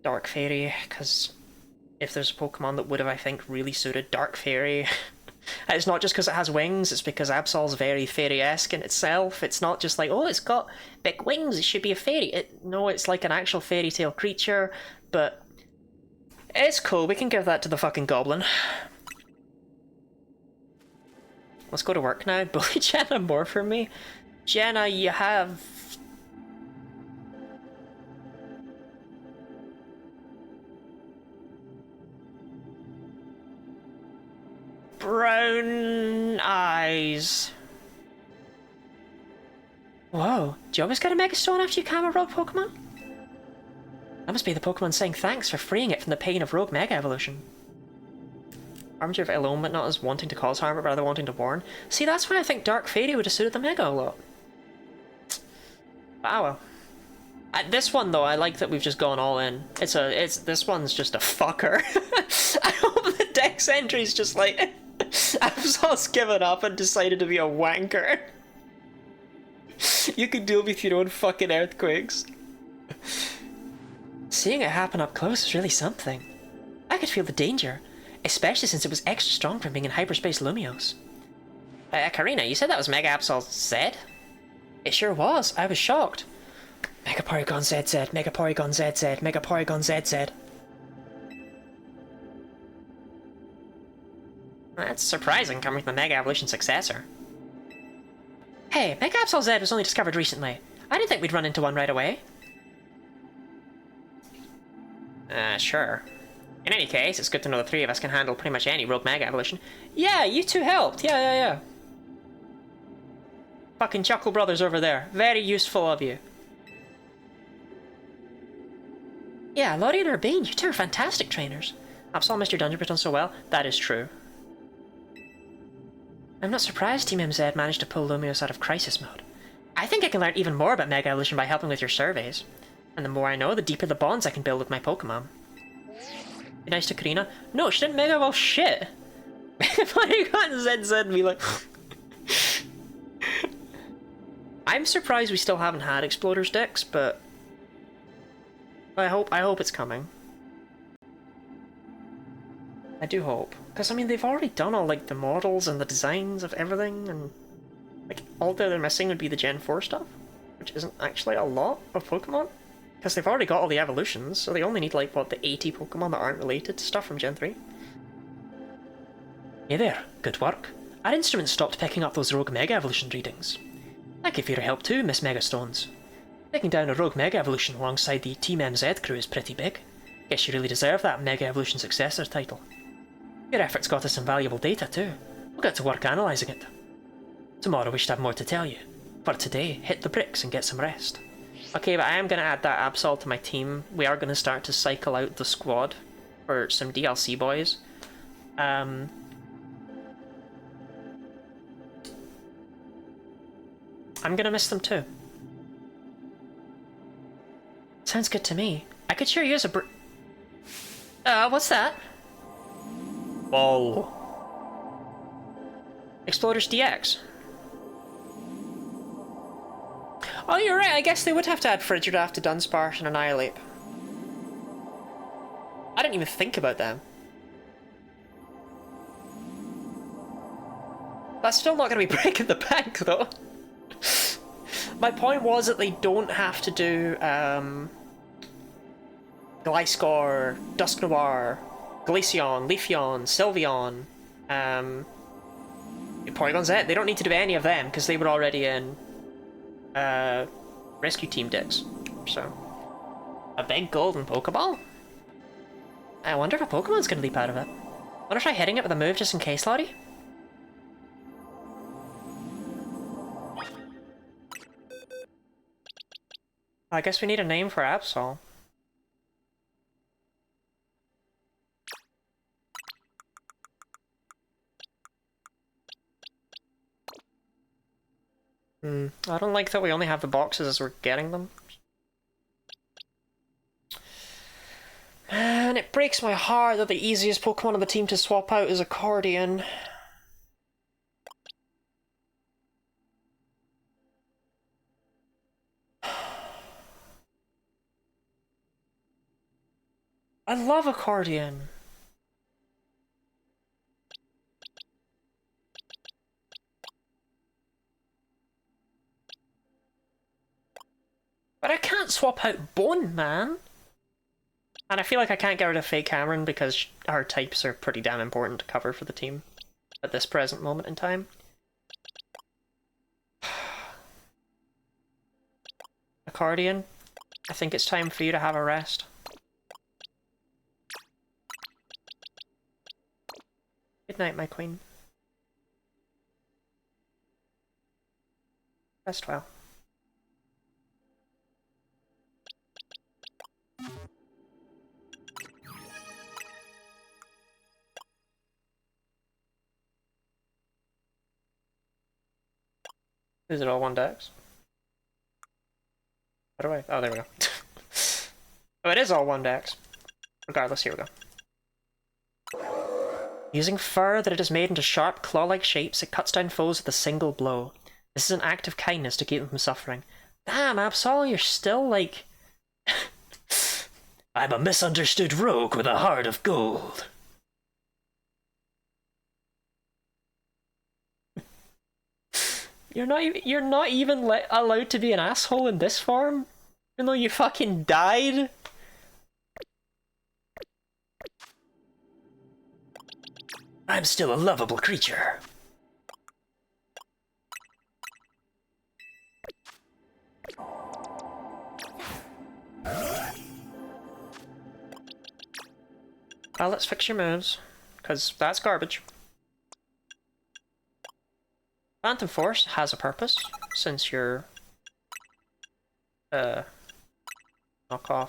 Dark Fairy, because if there's a Pokemon that would have, I think, really suited Dark Fairy, it's not just because it has wings, it's because Absol's very fairy-esque in itself. It's not just like, oh, it's got big wings, it should be a fairy. No, it's like an actual fairy tale creature, but it's cool, we can give that to the fucking goblin. Let's go to work now. Bully Jenna more for me. Jenna, you have... brown eyes. Whoa, do you always get a Mega Stone after you calm a rogue Pokemon? That must be the Pokemon saying thanks for freeing it from the pain of rogue Mega Evolution. Armed you of ill omen, not as wanting to cause harm, but rather wanting to warn. See, that's why I think Dark Fairy would have suited the Mega a lot. But ah well. This one though, I like that we've just gone all in. This one's just a fucker. I hope the Dex entry's just like, Absol's given up and decided to be a wanker. You can deal with your own fucking earthquakes. Seeing it happen up close is really something. I could feel the danger, especially since it was extra strong from being in hyperspace Lumiose. Karina, you said that was Mega Absol Z? It sure was. I was shocked. Mega Porygon ZZ, Mega Porygon ZZ, Mega Porygon ZZ. That's surprising coming from the Mega Evolution successor. Hey, Mega Absol Z was only discovered recently. I didn't think we'd run into one right away. Sure. In any case, it's good to know the 3 of us can handle pretty much any rogue Mega Evolution. Yeah, you two helped. Yeah. Fucking Chuckle Brothers over there. Very useful of you. Yeah, Lottie and Urbane, you two are fantastic trainers. Absol missed your dungeon done so well. That is true. I'm not surprised Team MZ managed to pull Lumiose out of crisis mode. I think I can learn even more about Mega Evolution by helping with your surveys. And the more I know, the deeper the bonds I can build with my Pokemon. Be nice to Karina. No, she didn't Mega Evolve shit! Porygon ZZ and be like... I'm surprised we still haven't had Exploder's decks, but... I hope it's coming. I do hope. Because, I mean, they've already done all, like, the models and the designs of everything, and... like, all they're missing would be the Gen 4 stuff, which isn't actually a lot of Pokemon. Because they've already got all the evolutions, so they only need, like, what, the 80 Pokemon that aren't related to stuff from Gen 3. Hey there, good work. Our instrument stopped picking up those Rogue Mega Evolution readings. Thank you for your help too, Miss Megastones. Taking down a Rogue Mega Evolution alongside the Team MZ crew is pretty big. Guess you really deserve that Mega Evolution Successor title. Your efforts got us some valuable data too. We'll get to work analysing it. Tomorrow we should have more to tell you. For today, hit the bricks and get some rest. Okay, but I am going to add that Absol to my team. We are going to start to cycle out the squad for some DLC boys. I'm gonna miss them too. Sounds good to me. I could sure use a What's that? Whoa. Exploders DX. Oh, you're right. I guess they would have to add Frigidaff to Dunsparce and Annihilate. I didn't even think about them. That's still not going to be breaking the bank, though. My point was that they don't have to do Gliscor, Dusknoir, Glaceon, Leafeon, Sylveon, Porygon Z. They don't need to do any of them because they were already in Rescue Team decks. So, a big golden Pokeball? I wonder if a Pokemon's going to leap out of it. I want to try hitting it with a move just in case, Lottie. I guess we need a name for Absol. I don't like that we only have the boxes as we're getting them. And it breaks my heart that the easiest Pokemon on the team to swap out is Accordion. I love Accordion. But I can't swap out Bone Man. And I feel like I can't get rid of Fake Cameron because our types are pretty damn important to cover for the team at this present moment in time. Accordion, I think it's time for you to have a rest. Good night, my queen. Rest well. Is it all one dex? How do I? Oh, there we go. Oh, it is all one dex. Regardless, here we go. Using fur that it has made into sharp, claw-like shapes, it cuts down foes with a single blow. This is an act of kindness to keep them from suffering. Damn, Absol, you're still like... I'm a misunderstood rogue with a heart of gold. You're not even allowed to be an asshole in this form? Even though you fucking died? I'm still a lovable creature. Well, let's fix your moves, because that's garbage. Phantom Force has a purpose, since you're knockoff.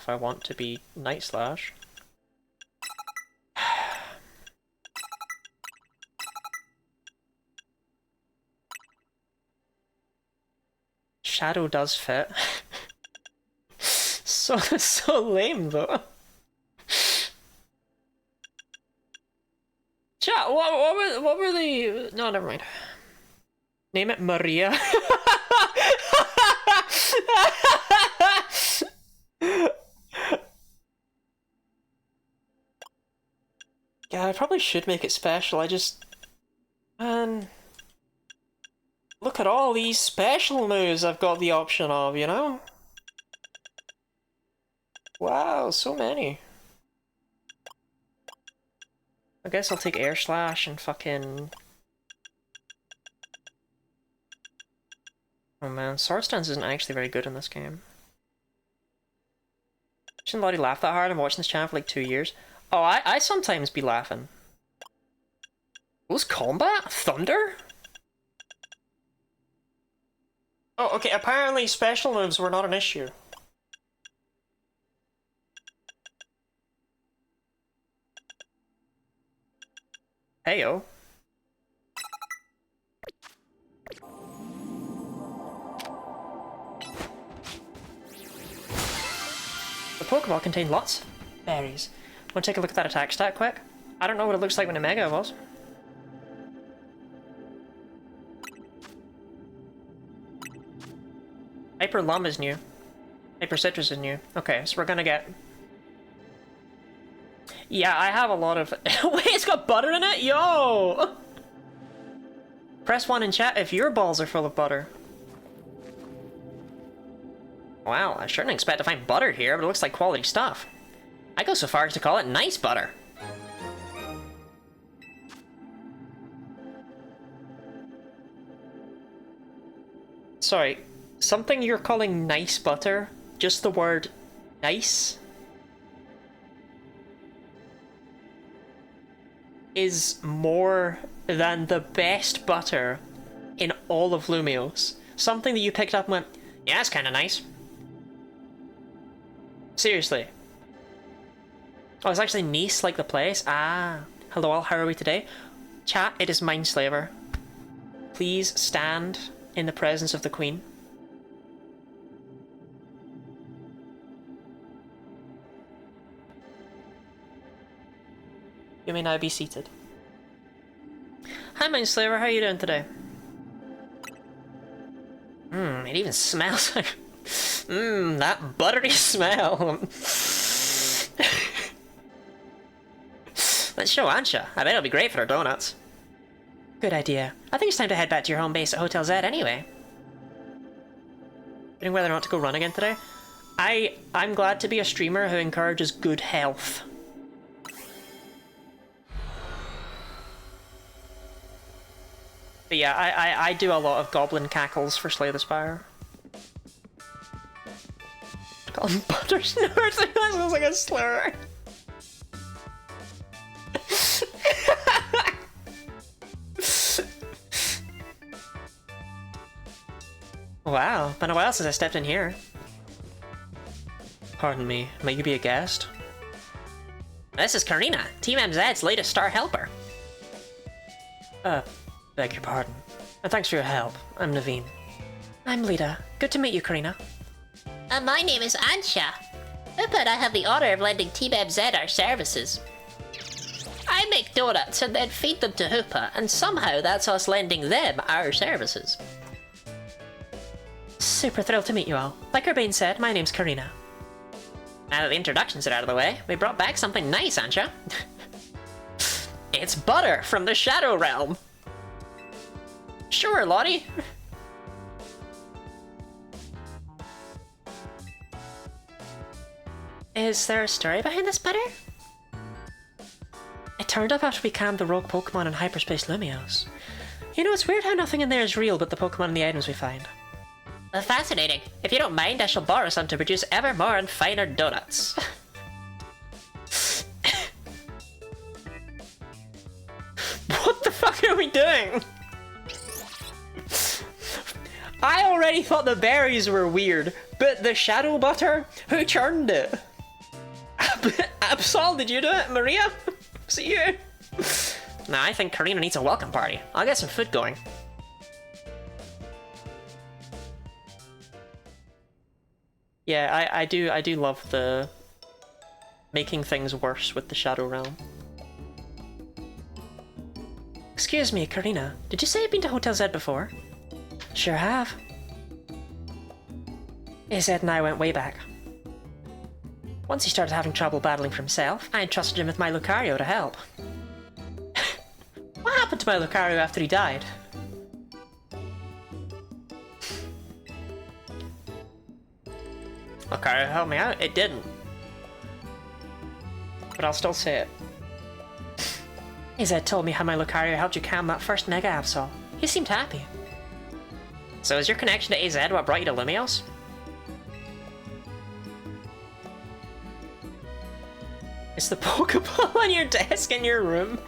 I want to be Night Slash. Shadow does fit. so lame though. Chat, what were the... No, never mind. Name it Maria. Yeah, I probably should make it special. I just... Man... Look at all these special moves I've got the option of, you know? Wow, so many. I guess I'll take Air Slash and fucking... Oh man, Sword Stance isn't actually very good in this game. Shouldn't Lottie laugh that hard? I'm watching this channel for like 2 years. Oh, I sometimes be laughing. Those combat? Thunder? Oh, okay, apparently special moves were not an issue. Heyo. Pokeball contained lots of berries. Want to take a look at that attack stat quick? I don't know what it looks like when a Mega Evolves. Hyper Lum is new. Hyper Citrus is new. Okay, so we're gonna get... Yeah, I have a lot of... Wait, it's got butter in it? Yo! Press 1 in chat if your balls are full of butter. Wow, I sure didn't expect to find butter here, but it looks like quality stuff. I go so far as to call it nice butter. Sorry, something you're calling nice butter? Just the word nice? Is more than the best butter in all of Lumios. Something that you picked up and went, yeah, that's kind of nice. Seriously. Oh, it's actually Nice like the place? Ah. Hello all, how are we today? Chat, it is Mindslaver. Please stand in the presence of the Queen. You may now be seated. Hi Mindslaver, how are you doing today? It even smells like... that buttery smell. Let's show Ansha. I bet it'll be great for her donuts. Good idea. I think it's time to head back to your home base at Hotel Z anyway. Getting whether or not to go run again today? I'm glad to be a streamer who encourages good health. But yeah, I do a lot of goblin cackles for Slay the Spire. Call him butter snort. That sounds like a slur. Wow, been a while since I stepped in here. Pardon me, may you be a guest? This is Karina, Team MZ's latest star helper. Beg your pardon. And thanks for your help. I'm Naveen. I'm Lita. Good to meet you, Karina. My name is Ansha. Hoopa and I have the honor of lending Team MZ our services. I make donuts and then feed them to Hoopa, and somehow that's us lending them our services. Super thrilled to meet you all. Like Urbane said, my name's Karina. Now that the introductions are out of the way, we brought back something nice, Ansha. It's butter from the Shadow Realm. Sure, Lottie. Is there a story behind this butter? It turned up after we calmed the rogue Pokemon in Hyperspace Lumios. You know, it's weird how nothing in there is real but the Pokemon and the items we find. Fascinating. If you don't mind, I shall borrow some to produce ever more and finer donuts. What the fuck are we doing? I already thought the berries were weird, but the shadow butter? Who churned it? Absol, did you do it? Maria? Was it you? Now I think Karina needs a welcome party. I'll get some food going. Yeah, I do love the making things worse with the Shadow Realm. Excuse me, Karina. Did you say you've been to Hotel Z before? Sure have. AZ and I went way back. Once he started having trouble battling for himself, I entrusted him with my Lucario to help. What happened to my Lucario after he died? Lucario helped me out? It didn't. But I'll still say it. AZ told me how my Lucario helped you calm that first Mega Absol. He seemed happy. So is your connection to AZ what brought you to Lumios? Is the Pokeball on your desk in your room?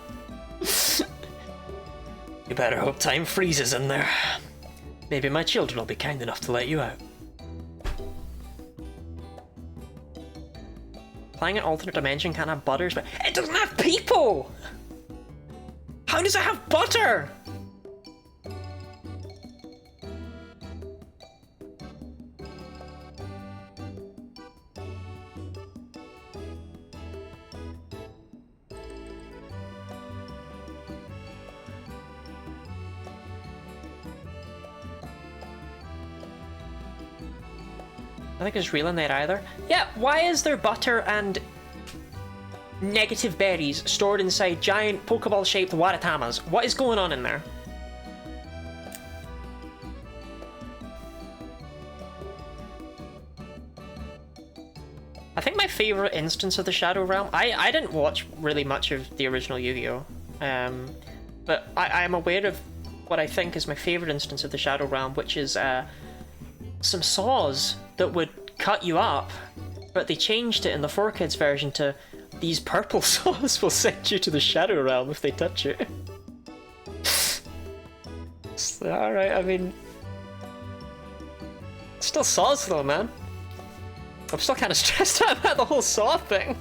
You better hope time freezes in there. Maybe my children will be kind enough to let you out. Playing an alternate dimension can't have butters, but it doesn't have people! How does it have butter? I think there's real in there either. Yeah, why is there butter and negative berries stored inside giant Pokeball-shaped Waratamas? What is going on in there? I think my favourite instance of the Shadow Realm... I didn't watch really much of the original Yu-Gi-Oh! But I'm aware of what I think is my favourite instance of the Shadow Realm, which is some saws that would cut you up, but they changed it in the 4Kids version to these purple saws will send you to the Shadow Realm if they touch you. Alright, I mean... Still saws though, man. I'm still kind of stressed out about the whole saw thing.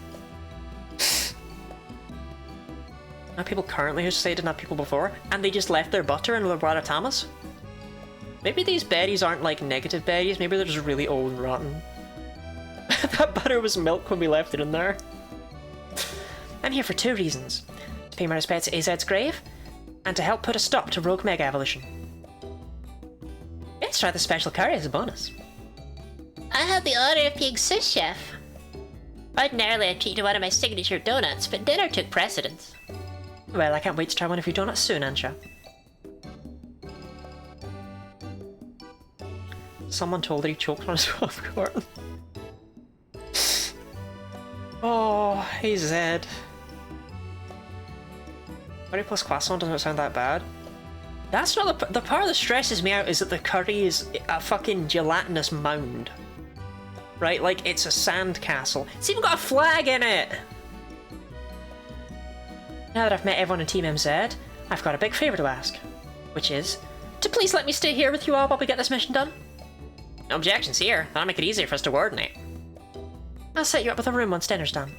Now people currently who say didn't have people before, and they just left their butter in their Waratamas? Maybe these berries aren't like negative berries, maybe they're just really old and rotten. That butter was milk when we left it in there. I'm here for 2 reasons. To pay my respects to AZ's grave, and to help put a stop to rogue mega evolution. Let's try the special curry as a bonus. I have the honor of being sous chef. Ordinarily I'd treat you to one of my signature donuts, but dinner took precedence. Well, I can't wait to try one of your donuts soon, Ansha. Someone told her he choked on his popcorn. Oh, hey Zed. 20 plus croissant doesn't sound that bad. That's not the part that stresses me out is that the curry is a fucking gelatinous mound. Right, like it's a sand castle. It's even got a flag in it! Now that I've met everyone in Team MZ, I've got a big favour to ask. Which is, to please let me stay here with you all while we get this mission done. No objections here. That'll make it easier for us to coordinate. I'll set you up with a room once dinner's done.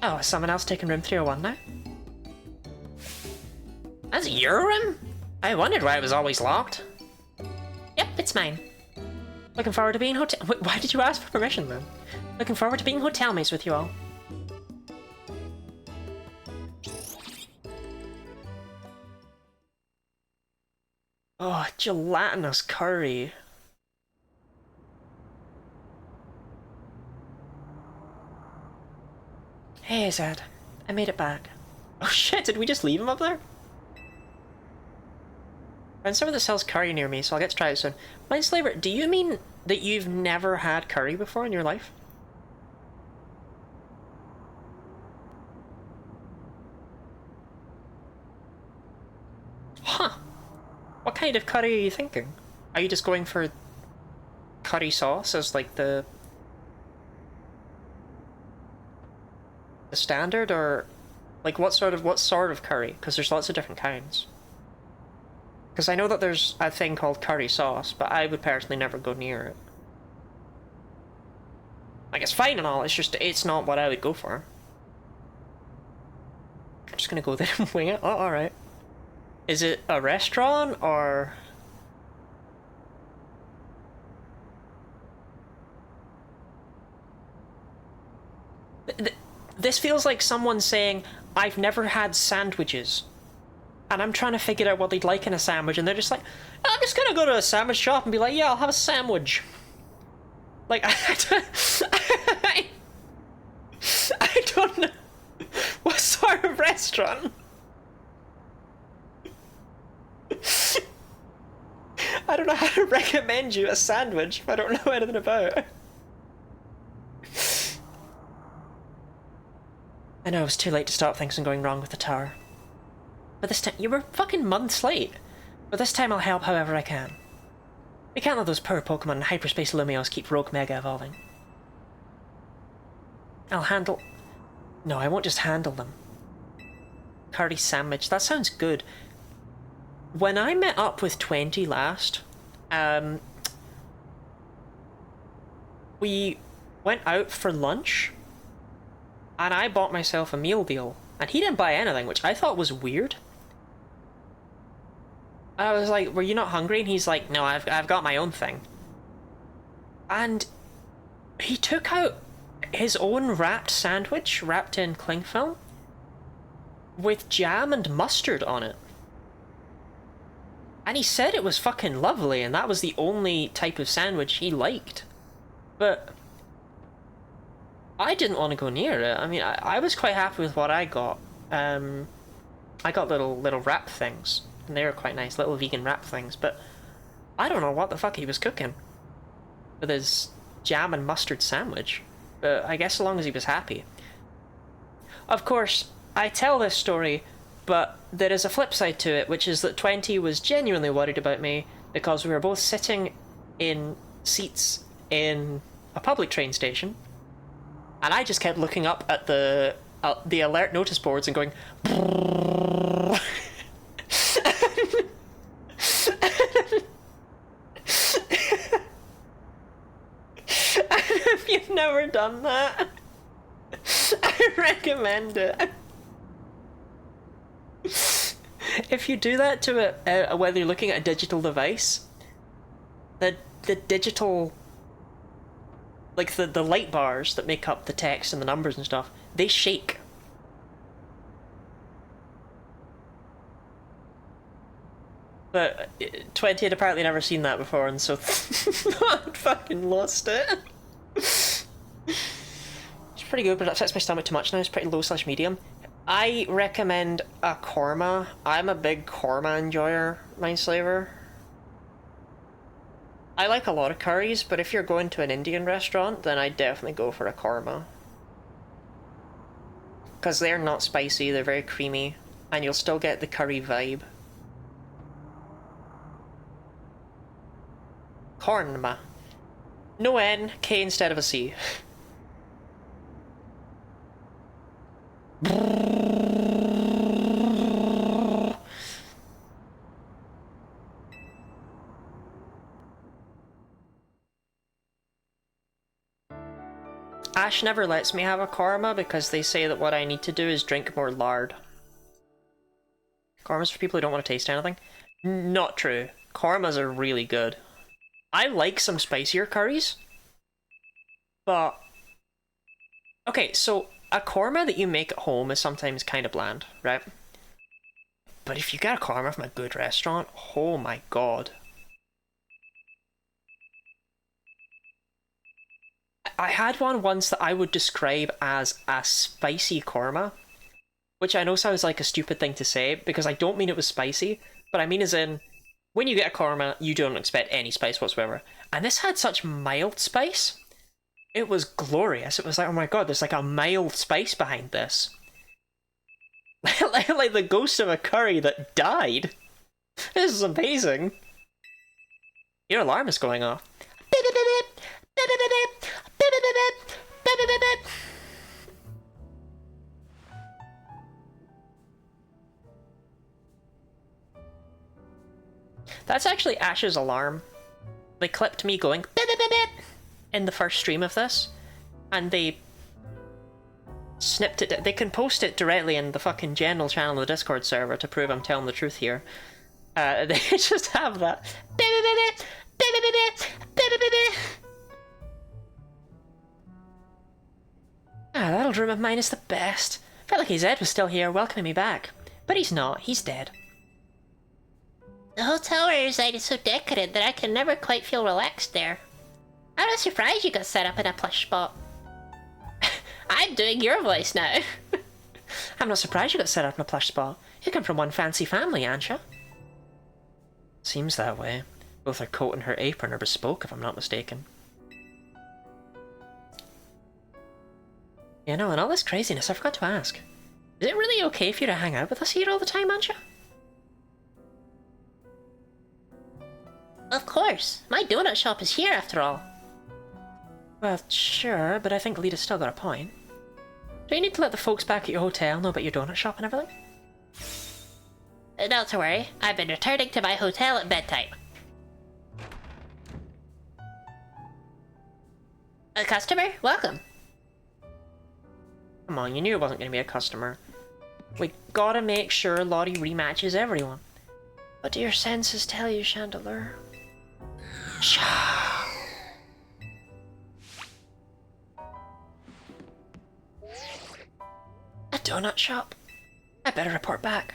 Oh, is someone else taking room 301 now? That's your room? I wondered why it was always locked. Yep, it's mine. Looking forward to being hotel- Wait, why did you ask for permission then? Looking forward to being hotel mates with you all. Oh, gelatinous curry. Hey, Zed. I made it back. Oh shit, did we just leave him up there? Find someone that sells curry near me, so I'll get to try it soon. Mindslaver, do you mean that you've never had curry before in your life? Huh. What kind of curry are you thinking? Are you just going for curry sauce as like the standard, or like what sort of curry? Because there's lots of different kinds. Because I know that there's a thing called curry sauce, but I would personally never go near it. Like, it's fine and all, it's just, it's not what I would go for. I'm just gonna go there and wing it. Oh, alright. Is it a restaurant, or... This feels like someone saying, I've never had sandwiches. And I'm trying to figure out what they'd like in a sandwich, and they're just like, I'm just gonna go to a sandwich shop and be like, yeah, I'll have a sandwich. Like, I don't know. What sort of restaurant? I don't know how to recommend you a sandwich if I don't know anything about it. I know it was too late to stop things from going wrong with the tower. But this time, you were fucking months late. But this time I'll help however I can. We can't let those poor Pokemon in hyperspace Lumios keep rogue mega evolving. I'll handle... No, I won't just handle them. Curry sandwich, that sounds good. When I met up with 20 last, we went out for lunch, and I bought myself a meal deal, and he didn't buy anything, which I thought was weird. I was like, were you not hungry? And he's like, no, I've got my own thing. And he took out his own wrapped sandwich, wrapped in cling film, with jam and mustard on it. And he said it was fucking lovely, and that was the only type of sandwich he liked. But I didn't want to go near it. I mean, I was quite happy with what I got. I got little wrap things, and they were quite nice, little vegan wrap things, but I don't know what the fuck he was cooking with his jam and mustard sandwich, but I guess as long as he was happy. Of course, I tell this story, but there is a flip side to it, which is that 20 was genuinely worried about me because we were both sitting in seats in a public train station, and I just kept looking up at the alert notice boards and going if you've never done that, I recommend it. If you do that to whether you're looking at a digital device, the digital, like the light bars that make up the text and the numbers and stuff, they shake. But 20 had apparently never seen that before, and so I'd fucking lost it. It's pretty good, but it upsets my stomach too much now. It's pretty low/medium. I recommend a korma. I'm a big korma enjoyer, Mindslaver. I like a lot of curries, but if you're going to an Indian restaurant, then I'd definitely go for a korma. Because they're not spicy, they're very creamy, and you'll still get the curry vibe. Korma. No N, K instead of a C. Ash never lets me have a korma because they say that what I need to do is drink more lard. Korma's for people who don't want to taste anything. Not true. Kormas are really good. I like some spicier curries, but... Okay, so a korma that you make at home is sometimes kind of bland, right? But if you get a korma from a good restaurant, oh my god. I had one once that I would describe as a spicy korma, which I know sounds like a stupid thing to say, because I don't mean it was spicy, but I mean as in, when you get a korma, you don't expect any spice whatsoever. And this had such mild spice. It was glorious. It was like, oh my god, there's like a mild spice behind this. Like the ghost of a curry that died. This is amazing. Your alarm is going off. That's actually Ash's alarm. They clipped me going beep, beep, beep, beep in the first stream of this, and they snipped it. They can post it directly in the fucking general channel of the Discord server to prove I'm telling the truth here. They just have that. Beep, beep, beep, beep, beep, beep, beep, beep, beep, beep. Ah, that old room of mine is the best. Felt like his Ed was still here welcoming me back. But he's not, he's dead. The hotel where I reside is so decadent that I can never quite feel relaxed there. I'm not surprised you got set up in a plush spot. I'm doing your voice now. I'm not surprised you got set up in a plush spot. You come from one fancy family, aren't you? Seems that way. Both her coat and her apron are bespoke, if I'm not mistaken. You know, and all this craziness, I forgot to ask. Is it really okay for you to hang out with us here all the time, Ansha? Of course. My donut shop is here after all. Well, sure, but I think Lita's still got a point. Do you need to let the folks back at your hotel know about your donut shop and everything? Not to worry. I've been returning to my hotel at bedtime. A customer? Welcome. Come on, you knew it wasn't going to be a customer. We gotta make sure Lottie rematches everyone. What do your senses tell you, Chandelure? A donut shop? I better report back.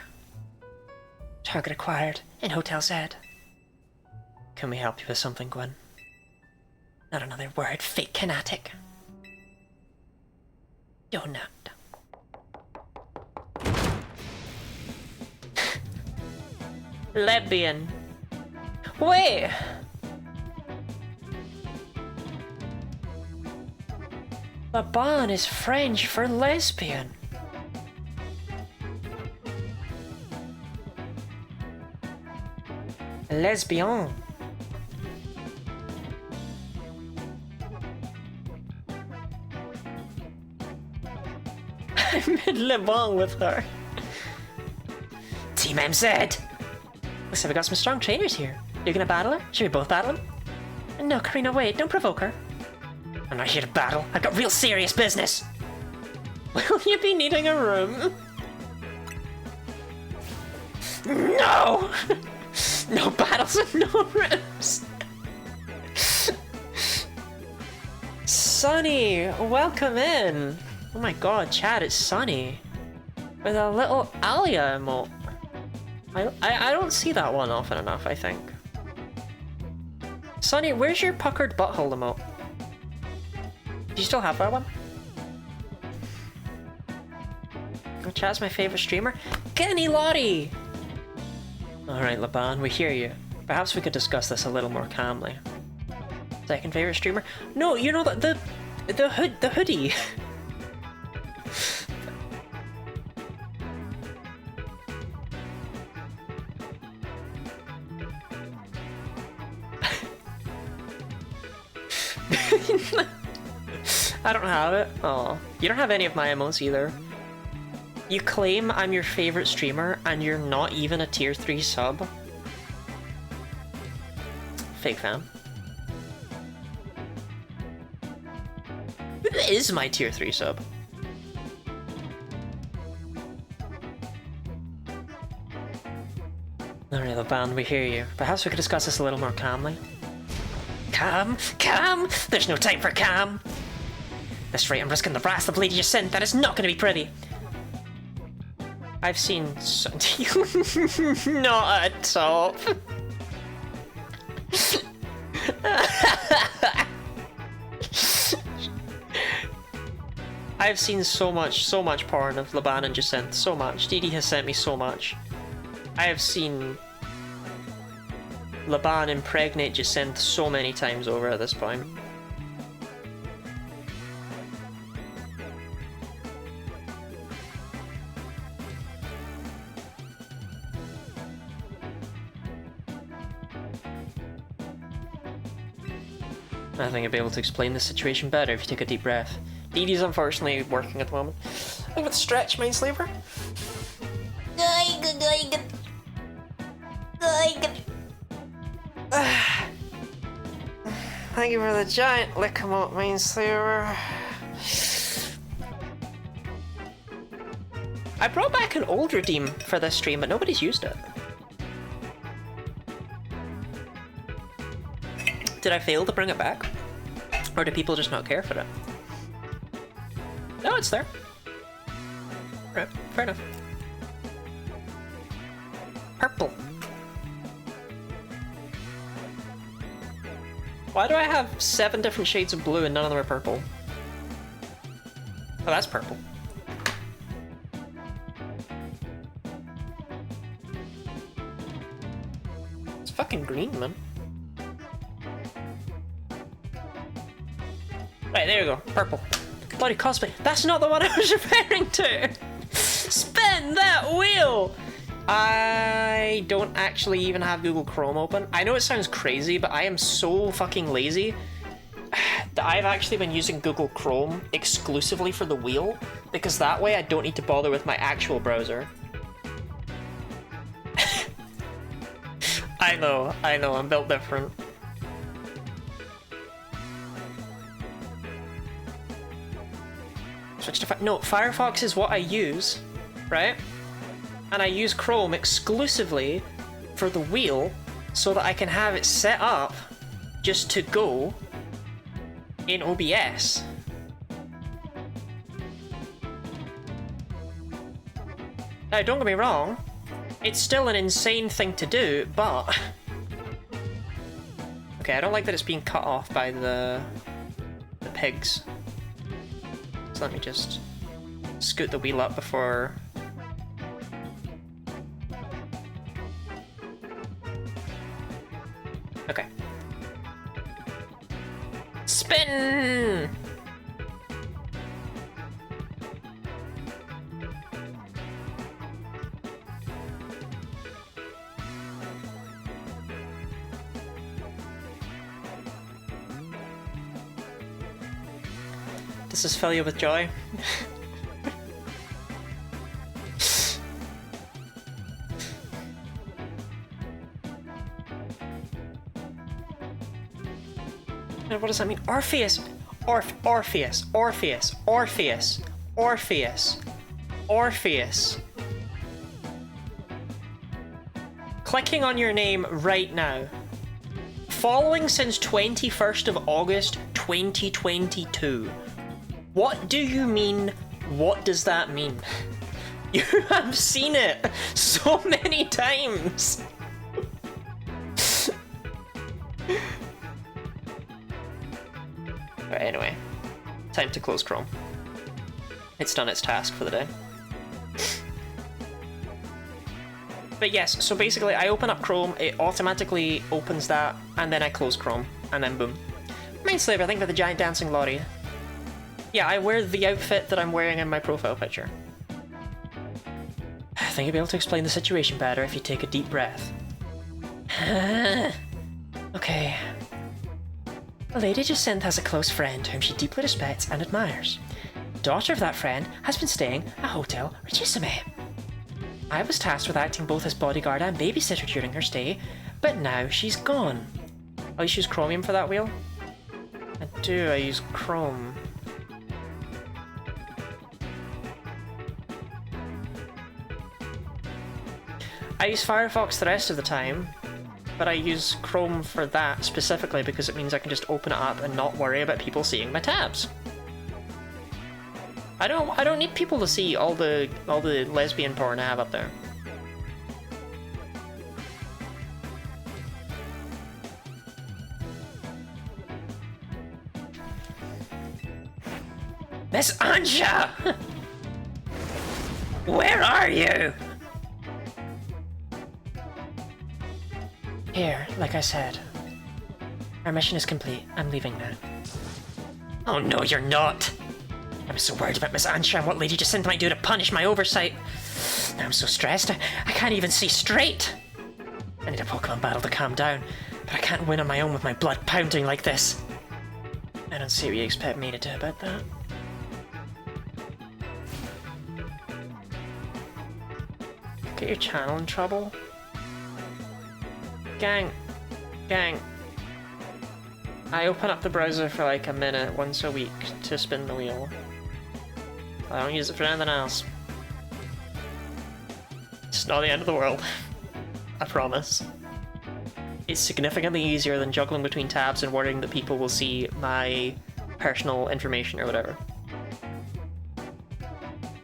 Target acquired in Hotel Z. Can we help you with something, Gwen? Not another word, fake kinetic. Donut. Lesbian. Wait! Laban is French for lesbian. Lesbian. I'm in Le Mans with her. Team MZ! Looks like we got some strong trainers here. You're gonna battle her? Should we both battle him? No, Karina, wait, don't provoke her. I'm not here to battle. I've got real serious business. Will you be needing a room? No! No battles and no rooms. Sunny, welcome in. Oh my god, Chad, it's Sunny. With a little Alia emote. I don't see that one often enough, I think. Sunny, where's your puckered butthole emote? Do you still have that one? Oh, Chad's my favorite streamer. Kenny Lottie! Alright, Laban, we hear you. Perhaps we could discuss this a little more calmly. Second favorite streamer? No, you know the hoodie. I don't have it. Oh, you don't have any of my emotes either. You claim I'm your favorite streamer and you're not even a tier 3 sub? Fake fan. Who is my tier 3 sub? Alright, Laban, we hear you. Perhaps we could discuss this a little more calmly. Calm? Calm? There's no time for calm! That's right, I'm risking the wrath of Lady Jacinth. That is not going to be pretty. I've seen so not a top. I've seen so much porn of Laban and Jacinth. So much. Dee Dee has sent me so much. I have seen Laban impregnate Jacinth so many times over at this point. I think I'd be able to explain the situation better if you take a deep breath. Dee Dee's unfortunately working at the moment. I'm gonna stretch, Minesleeper. Thank you for the giant lick emote, Minesleeper. I brought back an old redeem for this stream, but nobody's used it. Did I fail to bring it back? Or do people just not care for it? No, it's there. Right, fair enough. Purple. Why do I have 7 different shades of blue and none of them are purple? Oh, that's purple. It's fucking green, man. Right, there you go. Purple. Bloody cosplay. That's not the one I was referring to! Spin that wheel! I don't actually even have Google Chrome open. I know it sounds crazy, but I am so fucking lazy that I've actually been using Google Chrome exclusively for the wheel, because that way I don't need to bother with my actual browser. I know, I'm built different. Switch to no, Firefox is what I use, right? And I use Chrome exclusively for the wheel so that I can have it set up just to go in OBS. Now, don't get me wrong, it's still an insane thing to do, but... Okay, I don't like that it's being cut off by the pigs. So let me just scoot the wheel up before... Okay. Spin! Does this fill you with joy? What does that mean? Orpheus! Orpheus! Orpheus! Orpheus! Orpheus! Orpheus! Clicking on your name right now. Following since 21st of August 2022. What do you mean? What does that mean? You have seen it so many times! Alright, anyway. Time to close Chrome. It's done its task for the day. But yes, so basically I open up Chrome, it automatically opens that, and then I close Chrome, and then boom. Mindslave, I think, for the giant dancing lorry. Yeah, I wear the outfit that I'm wearing in my profile picture. I think you'll be able to explain the situation better if you take a deep breath. Okay. Lady Jacinth has a close friend whom she deeply respects and admires. The daughter of that friend has been staying at Hotel Regissime. I was tasked with acting both as bodyguard and babysitter during her stay, but now she's gone. I'll use Chromium for that wheel? I do, I use Chrome. I use Firefox the rest of the time, but I use Chrome for that specifically because it means I can just open it up and not worry about people seeing my tabs. I don't need people to see all the lesbian porn I have up there. Miss Anja! Where are you? Here, like I said. Our mission is complete. I'm leaving now. Oh no, you're not! I was so worried about Miss Ansha and what Lady Jacinth might do to punish my oversight. Now I'm so stressed, I can't even see straight! I need a Pokemon battle to calm down, but I can't win on my own with my blood pounding like this. I don't see what you expect me to do about that. Get your channel in trouble? Gang. I open up the browser for like a minute once a week to spin the wheel. I don't use it for anything else. It's not the end of the world. I promise. It's significantly easier than juggling between tabs and worrying that people will see my personal information or whatever.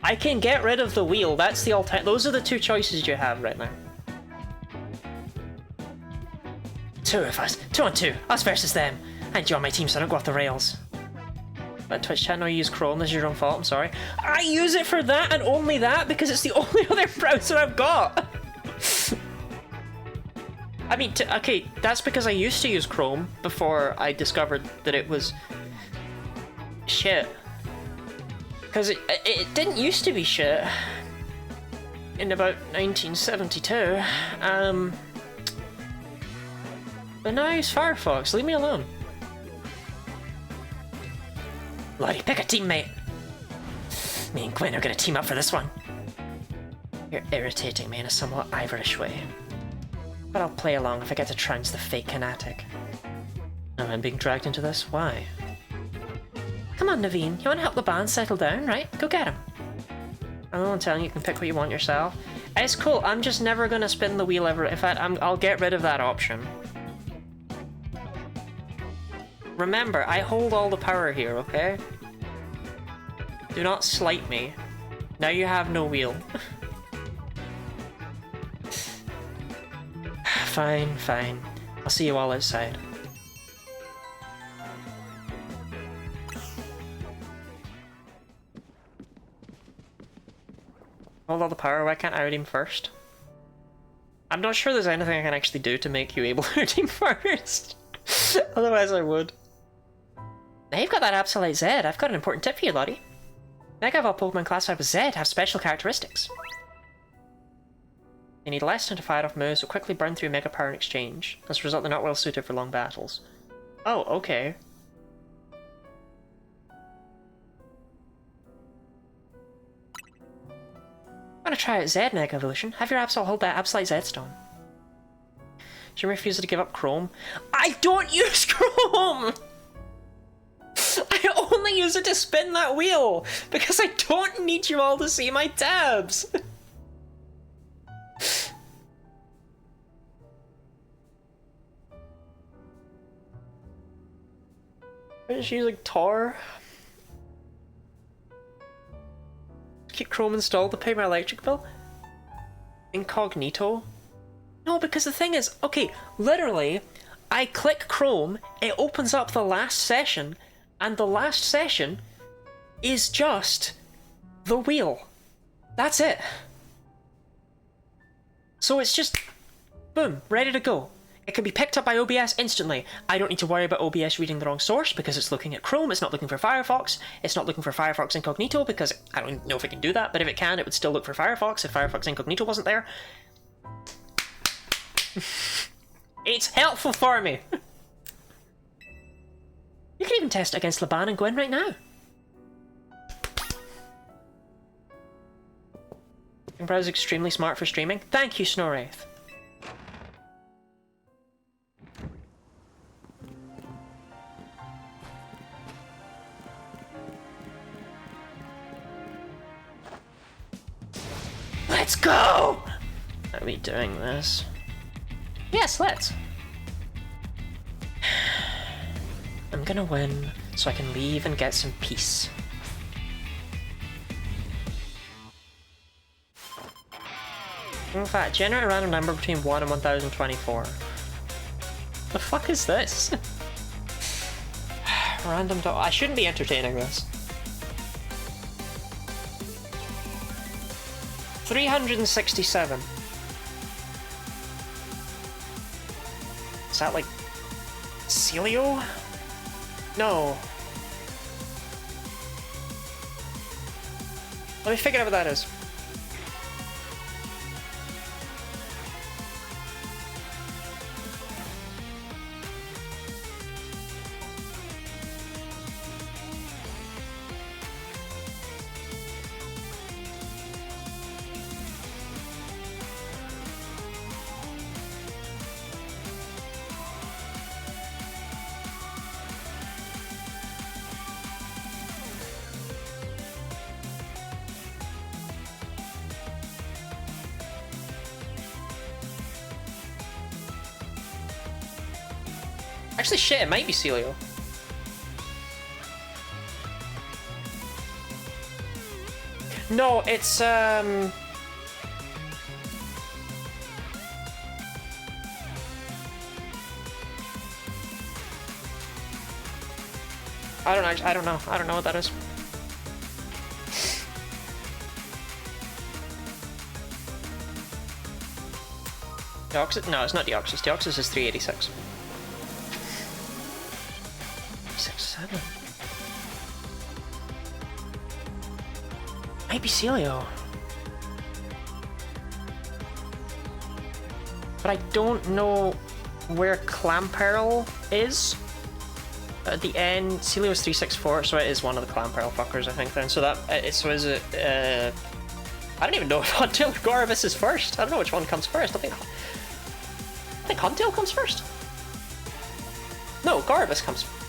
I can get rid of the wheel, that's the alternative. Those are the two choices you have right now. Two of us. 2 on 2. Us versus them. I join my team so I don't go off the rails. That Twitch chat, no, you use Chrome. This is your own fault. I'm sorry. I use it for that and only that because it's the only other browser I've got. I mean, okay, that's because I used to use Chrome before I discovered that it was shit. Because it didn't used to be shit in about 1972. But now I use Firefox. Leave me alone. Lottie, pick a teammate. Me and Gwen are gonna team up for this one. You're irritating me in a somewhat Irish way. But I'll play along if I get to trounce the fake Kinetic. Am I being dragged into this? Why? Come on, Naveen. You want to help the band settle down, right? Go get him. I'm telling you, you can pick what you want yourself. It's cool. I'm just never gonna spin the wheel ever. In fact, I'll get rid of that option. Remember, I hold all the power here, okay? Do not slight me. Now you have no wheel. Fine. I'll see you all outside. Hold all the power, why can't I redeem first? I'm not sure there's anything I can actually do to make you able to redeem first. Otherwise I would. Now you've got that Absolute Z, I've got an important tip for you, Lottie. Mega Evolved Pokemon classified with Z have special characteristics. They need less time to fire off moves, but quickly burn through Mega Power in exchange. As a result, they're not well suited for long battles. Oh, okay. I'm gonna try out Z Mega Evolution. Have your Absol hold that Absolute Z Stone. She refuses to give up Chrome. I don't use Chrome! I only use it to spin that wheel! Because I don't need you all to see my tabs! I'm just using Tor. Keep Chrome installed to pay my electric bill? Incognito? No, because the thing is, okay, literally, I click Chrome, it opens up the last session, and the last session is just the wheel. That's it. So it's just, boom, ready to go. It can be picked up by OBS instantly. I don't need to worry about OBS reading the wrong source because it's looking at Chrome, it's not looking for Firefox, it's not looking for Firefox Incognito because I don't even know if it can do that, but if it can, it would still look for Firefox if Firefox Incognito wasn't there. It's helpful for me! You can even test it against Laban and Gwen right now. Browser's extremely smart for streaming. Thank you, Snorwraith. Let's go! Are we doing this? Yes, let's. I'm gonna win so I can leave and get some peace. In fact, generate a random number between 1 and 1024. The fuck is this? Random dot. I shouldn't be entertaining this. 367. Is that like Celio? No. Let me figure out what that is. Actually, shit, it might be Celio. No, it's, I don't know. I don't know what that is. Deoxys? No, it's not Deoxys. Deoxys is 386. 7. Might be Celio. But I don't know where Clamperl is. At the end, Celio is 364, so it is one of the Clamperl fuckers, I think, then. So that, so is it, I don't even know if Huntail or Gorevis is first. I don't know which one comes first. I think Huntail comes first. No, Gorevis comes first.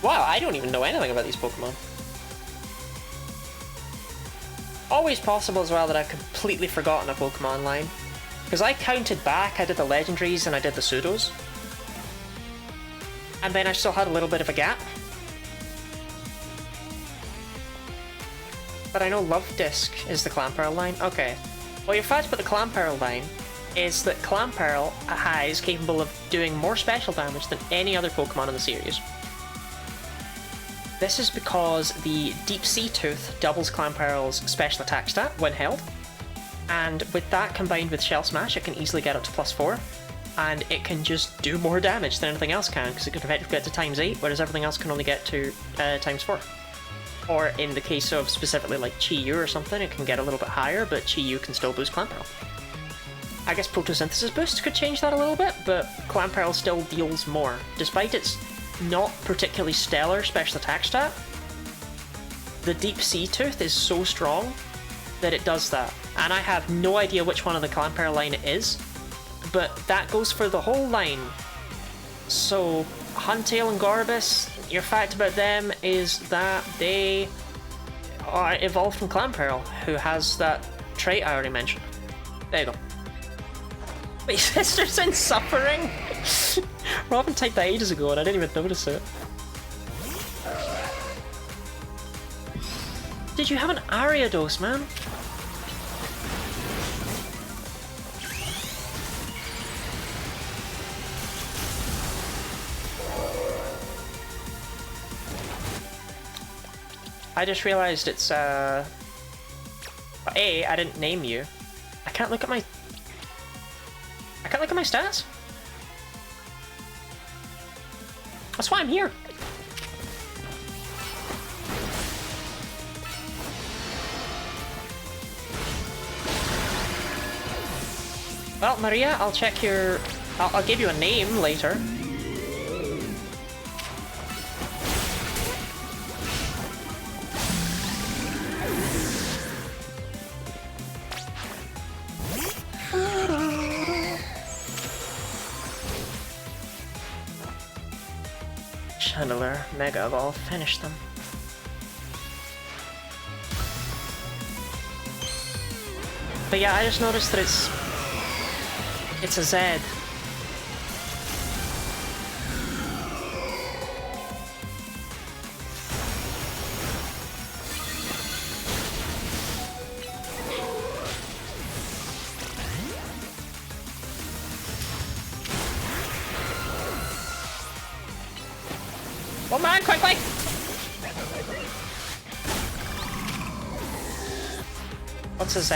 Wow, I don't even know anything about these Pokemon. Always possible as well that I've completely forgotten a Pokemon line. Because I counted back, I did the legendaries and I did the pseudos. And then I still had a little bit of a gap. But I know Love Disc is the Clamperl line. Okay. Well, your fact about the Clamperl line is that Clamperl is capable of doing more special damage than any other Pokemon in the series. This is because the Deep Sea Tooth doubles Clamperl's special attack stat when held, and with that combined with Shell Smash, it can easily get up to +4, and it can just do more damage than anything else can, because it can effectively get to ×8, whereas everything else can only get to ×4. Or in the case of specifically like Chi-Yu or something, it can get a little bit higher, but Chi-Yu can still boost Clamperl. I guess Photosynthesis Boost could change that a little bit, but Clamperl still deals more. Despite its not particularly stellar special attack stat, the Deep Sea Tooth is so strong that it does that. And I have no idea which one of the Clamperl line it is, but that goes for the whole line. So, Huntail and Gorbis, your fact about them is that they are evolved from Clamperl, who has that trait I already mentioned. There you go. Wait, Sisters in Suffering? Robin typed that ages ago and I didn't even notice it. Did you have an Ariados, man? I just realized it's, A, I didn't name you. I can't look at my stats. That's why I'm here. Well, Maria, I'll check your... I'll give you a name later. Chandelier, Mega Evolve, finish them. But yeah, I just noticed that it's a Z. Oh man, quickly! What's a Z?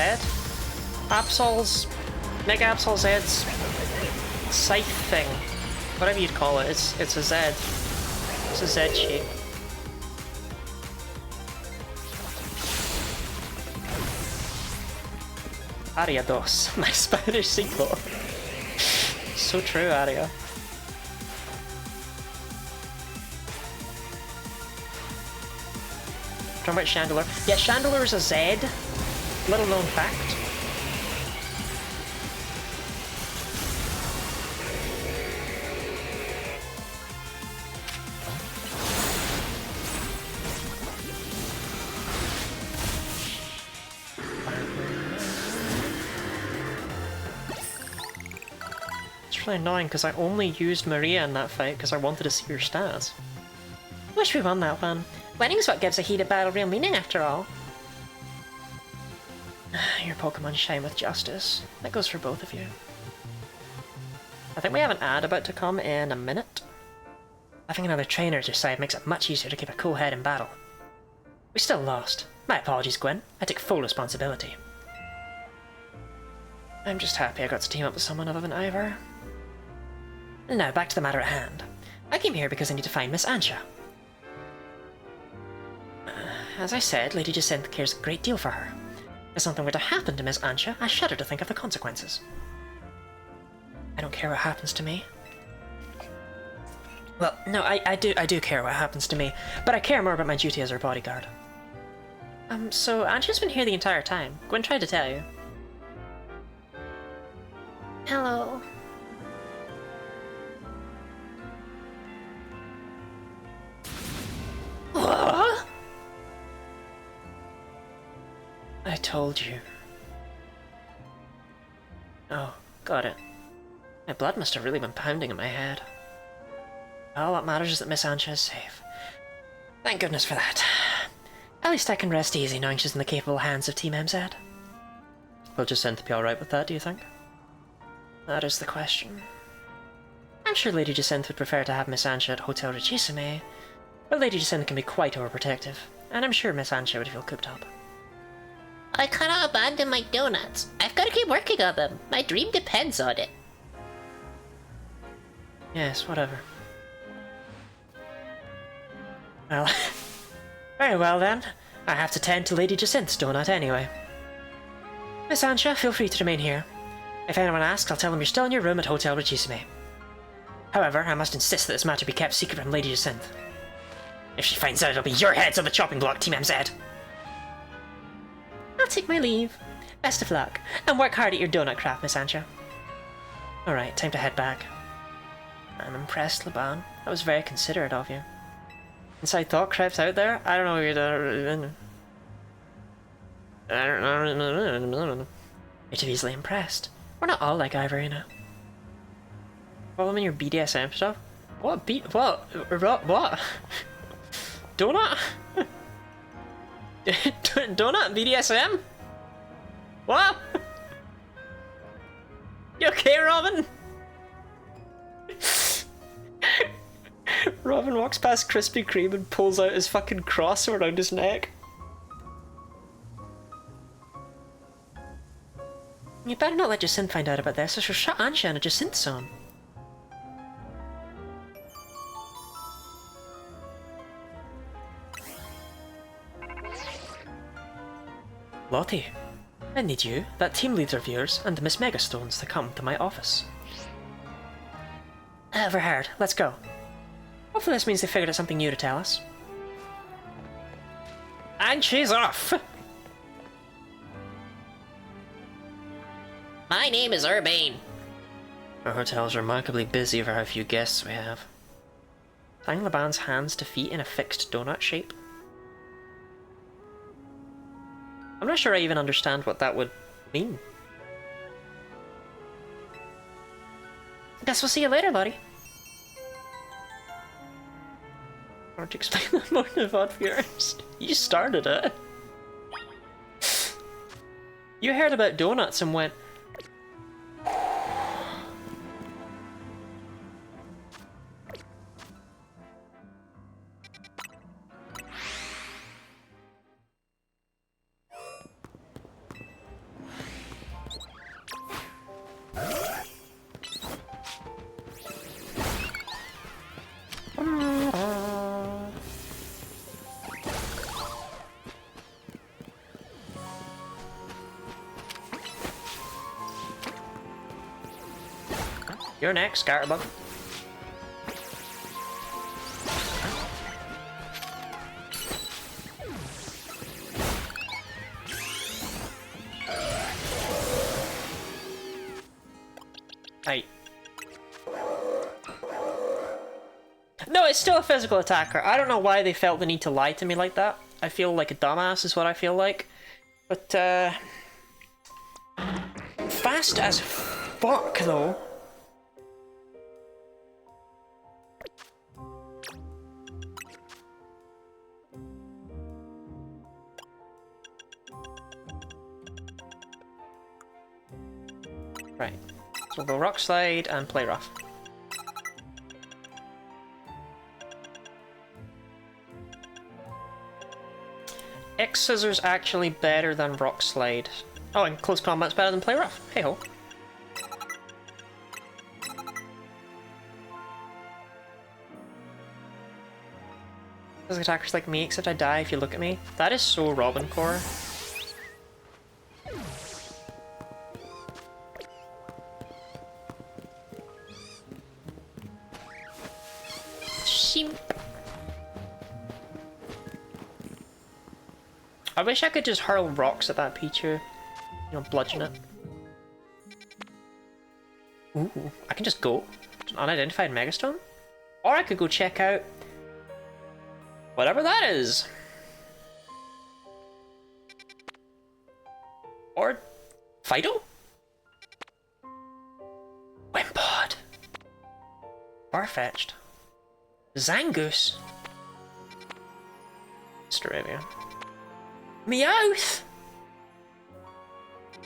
Absol's... Mega Absol Z's scythe thing. Whatever you'd call it, it's a Z. It's a Z shape. Ariados, my Spanish sequel. So true, Aria. Talking about Chandelier. Yeah, Chandelier is a Z. Little known fact. It's really annoying because I only used Maria in that fight because I wanted to see her stats. Wish we won that one. Winning's what gives a heated battle real meaning, after all. Your Pokemon shine with justice. That goes for both of you. I think we have an ad about to come in a minute. Having another trainer at your side makes it much easier to keep a cool head in battle. We still lost. My apologies, Gwen. I take full responsibility. I'm just happy I got to team up with someone other than Ivor. Now, back to the matter at hand. I came here because I need to find Miss Ansha. As I said, Lady Jacinth cares a great deal for her. If something were to happen to Miss Ansha, I shudder to think of the consequences. I don't care what happens to me. Well, no, I do care what happens to me, but I care more about my duty as her bodyguard. So Ansha's been here the entire time. Gwen tried to tell you. Hello. What? I told you. Oh, got it. My blood must have really been pounding in my head. All that matters is that Miss Ansha is safe. Thank goodness for that. At least I can rest easy knowing she's in the capable hands of Team MZ. Will Jacinth be alright with that, do you think? That is the question. I'm sure Lady Jacinth would prefer to have Miss Ansha at Hotel Regisume, But Lady Jacinth can be quite overprotective, and I'm sure Miss Ansha would feel cooped up. I cannot abandon my donuts. I've got to keep working on them. My dream depends on it. Yes, whatever. Well, very well then. I have to tend to Lady Jacinth's donut anyway. Miss Ansha, feel free to remain here. If anyone asks, I'll tell them you're still in your room at Hotel Regissime. However, I must insist that this matter be kept secret from Lady Jacinth. If she finds out, it'll be your heads on the chopping block, Team MZ. I'll take my leave. Best of luck, and work hard at your donut craft, Miss Ansha. Alright, time to head back. I'm impressed, Laban. That was very considerate of you. Inside thought crept out there? I don't know what you're doing. You're too easily impressed. We're not all like Ivorina. Follow me in your BDSM stuff? What? What? Donut? Donut? BDSM? What? You okay, Robin? Robin walks past Krispy Kreme and pulls out his fucking cross around his neck. You better not let Jacinth find out about this, or she'll shut Ansha and Jacinth's on. Lottie, I need you, that team leader of yours, and Miss Megastones to come to my office. Overheard. Let's go. Hopefully this means they figured out something new to tell us. And she's off! My name is Urbane. Our hotel's remarkably busy for how few guests we have. Tying Laban's hands to feet in a fixed donut shape. I'm not sure I even understand what that would mean. Guess we'll see you later, buddy. Why don't you explain that more to the VOD viewers? You started it. You heard about donuts and went... You're next, Scatterbug. Hey. No, it's still a physical attacker. I don't know why they felt the need to lie to me like that. I feel like a dumbass is what I feel like. But, fast as fuck, though. Right, so we'll go Rock Slide and Play Rough. X Scissors actually better than Rock Slide. Oh, and Close Combat's better than Play Rough. Hey ho. Physical attackers like me, except I die if you look at me. That is so Robin Core. I wish I could just hurl rocks at that Pichu. You know, bludgeon it. Ooh, I can just go. An unidentified Megastone? Or I could go check out whatever that is. Or Fido? Wimpod. Farfetched. Zangoose. Staravia. Meowth! Do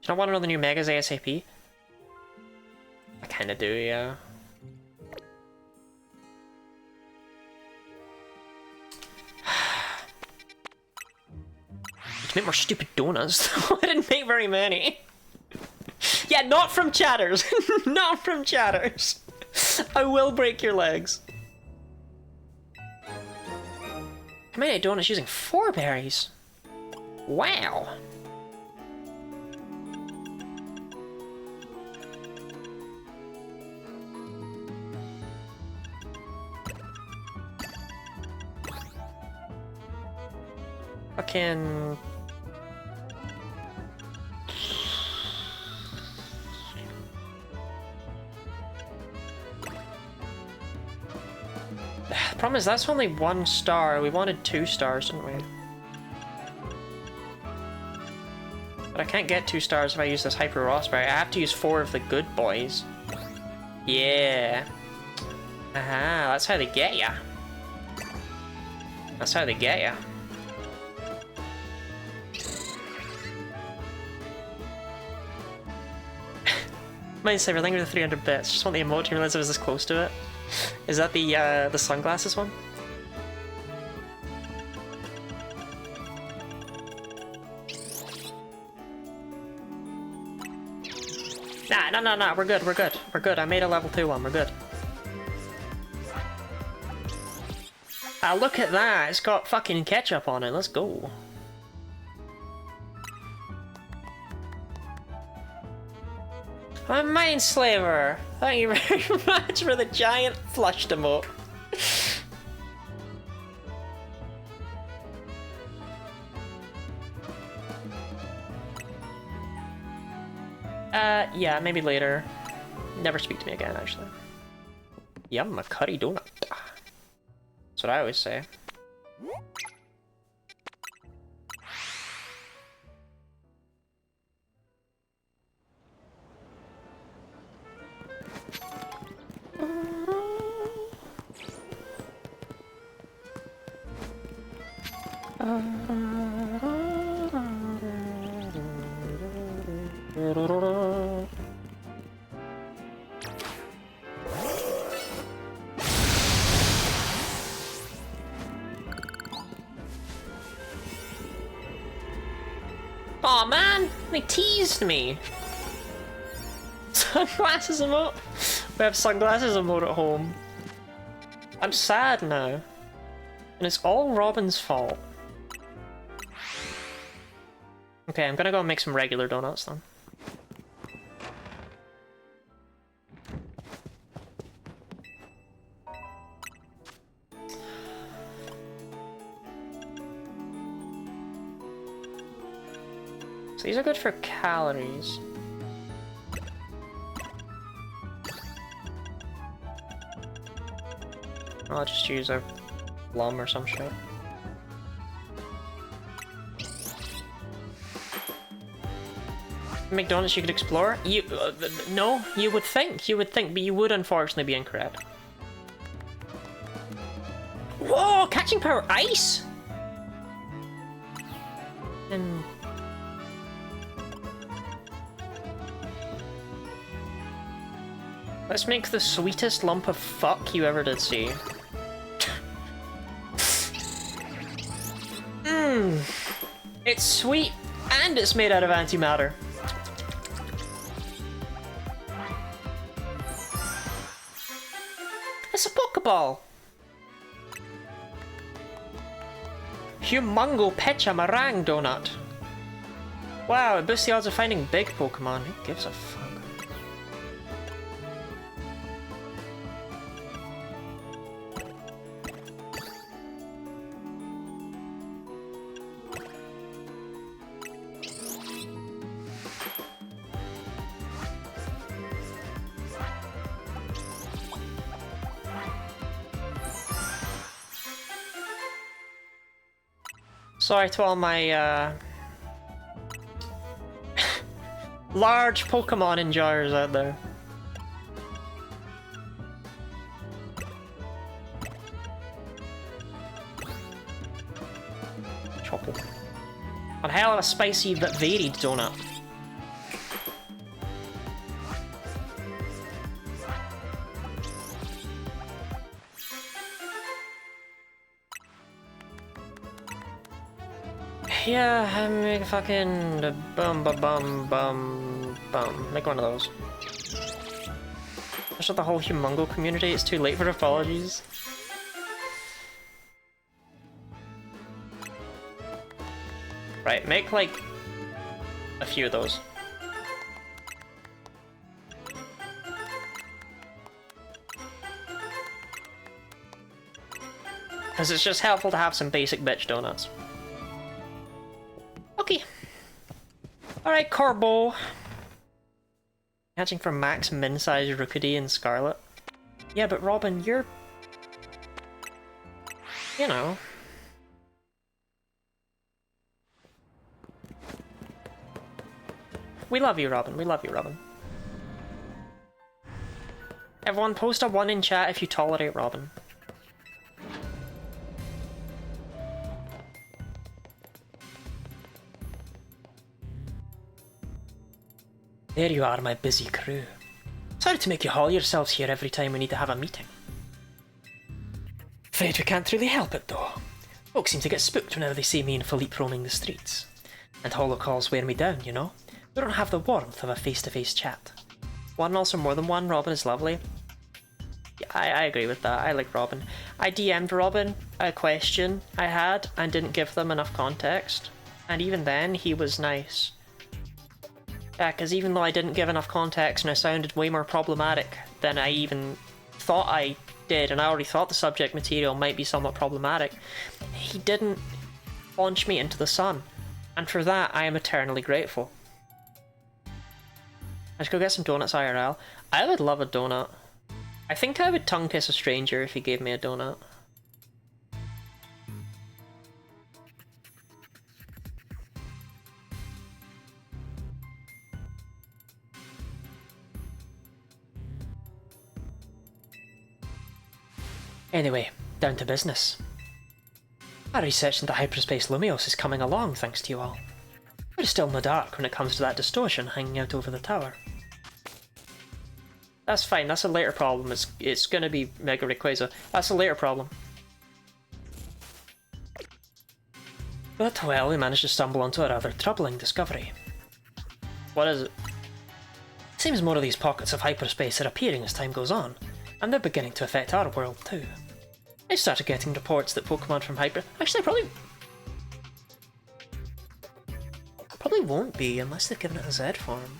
you not want to know the new Megas ASAP? kinda do, yeah. To make more stupid donuts. I didn't make very many. Yeah, not from chatters. Not from chatters. I will break your legs. I made a donuts using 4 berries. Wow. Fucking... The problem is that's only 1 star. We wanted 2 stars, didn't we? But I can't get 2 stars if I use this Hyper Raspberry. I have to use 4 of the good boys. Yeah. Aha, that's how they get ya. That's how they get ya. Mindsaver, thank you for the 300 bits. Just want the emote to realize I was this close to it. Is that the sunglasses one? Nah, no, we're good, we're good. We're good, I made a level 2 one, we're good. Ah, look at that, it's got fucking ketchup on it, let's go. I'm a Mindslaver! Thank you very much for the giant flushed emote. Yeah, maybe later. Never speak to me again, actually. Yum, a curry donut. That's what I always say. Aw, man! They teased me! Sunglasses emote? We have sunglasses emote at home. I'm sad now. And it's all Robin's fault. Okay, I'm gonna go make some regular donuts then. So these are good for calories. I'll just use a plum or some shit. McDonald's you could explore? You no, you would think, but you would unfortunately be incorrect. Whoa, catching power ice? And let's make the sweetest lump of fuck you ever did see. Mmm. It's sweet and it's made out of antimatter. It's a Pokeball! Humongo Pecha Meringue Donut. Wow, it boosts the odds of finding big Pokemon. Who gives a fuck? Sorry to all my, large Pokemon enjoyers out there. Chocolate. One hell of a spicy but varied donut. Yeah, make fucking bum bum bum bum bum. Make one of those. Just the whole Humongo community, it's too late for apologies. Right, make like a few of those. Because it's just helpful to have some basic bitch donuts. Okay. Alright, Corbo. Catching for max min-size Rookidee and Scarlet. Yeah, but Robin, you're... You know... We love you, Robin. We love you, Robin. Everyone, post a 1 in chat if you tolerate Robin. There you are, my busy crew. Sorry to make you haul yourselves here every time we need to have a meeting. Afraid we can't really help it, though. Folks seem to get spooked whenever they see me and Philippe roaming the streets. And holocalls wear me down, you know? We don't have the warmth of a face-to-face chat. One, also more than one, Robin is lovely. Yeah, I agree with that. I like Robin. I DM'd Robin a question I had and didn't give them enough context. And even then, he was nice. Yeah, because even though I didn't give enough context and I sounded way more problematic than I even thought I did, and I already thought the subject material might be somewhat problematic, he didn't launch me into the sun. And for that, I am eternally grateful. Let's go get some donuts IRL. I would love a donut. I think I would tongue kiss a stranger if he gave me a donut. Anyway, down to business. Our research into hyperspace Lumios is coming along thanks to you all. We're still in the dark when it comes to that distortion hanging out over the tower. That's fine, that's a later problem. It's gonna be Mega Rayquaza. That's a later problem. But, well, we managed to stumble onto a rather troubling discovery. What is it? Seems more of these pockets of hyperspace are appearing as time goes on, and they're beginning to affect our world too. I started getting reports that Pokemon from Actually, probably won't be unless they've given it a Z form.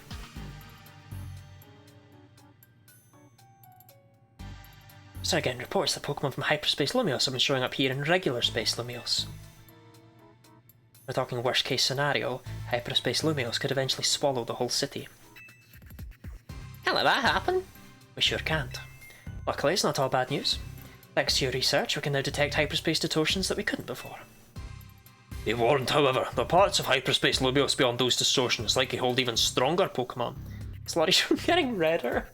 Started getting reports that Pokemon from Hyperspace Lumios have been showing up here in regular Space Lumios. We're talking worst case scenario, Hyperspace Lumios could eventually swallow the whole city. Can't let that happen. We sure can't. Luckily, it's not all bad news. Thanks to your research, we can now detect hyperspace distortions that we couldn't before. Be warned, however, the parts of hyperspace Lumios beyond those distortions likely hold even stronger Pokemon. Slurry's getting redder?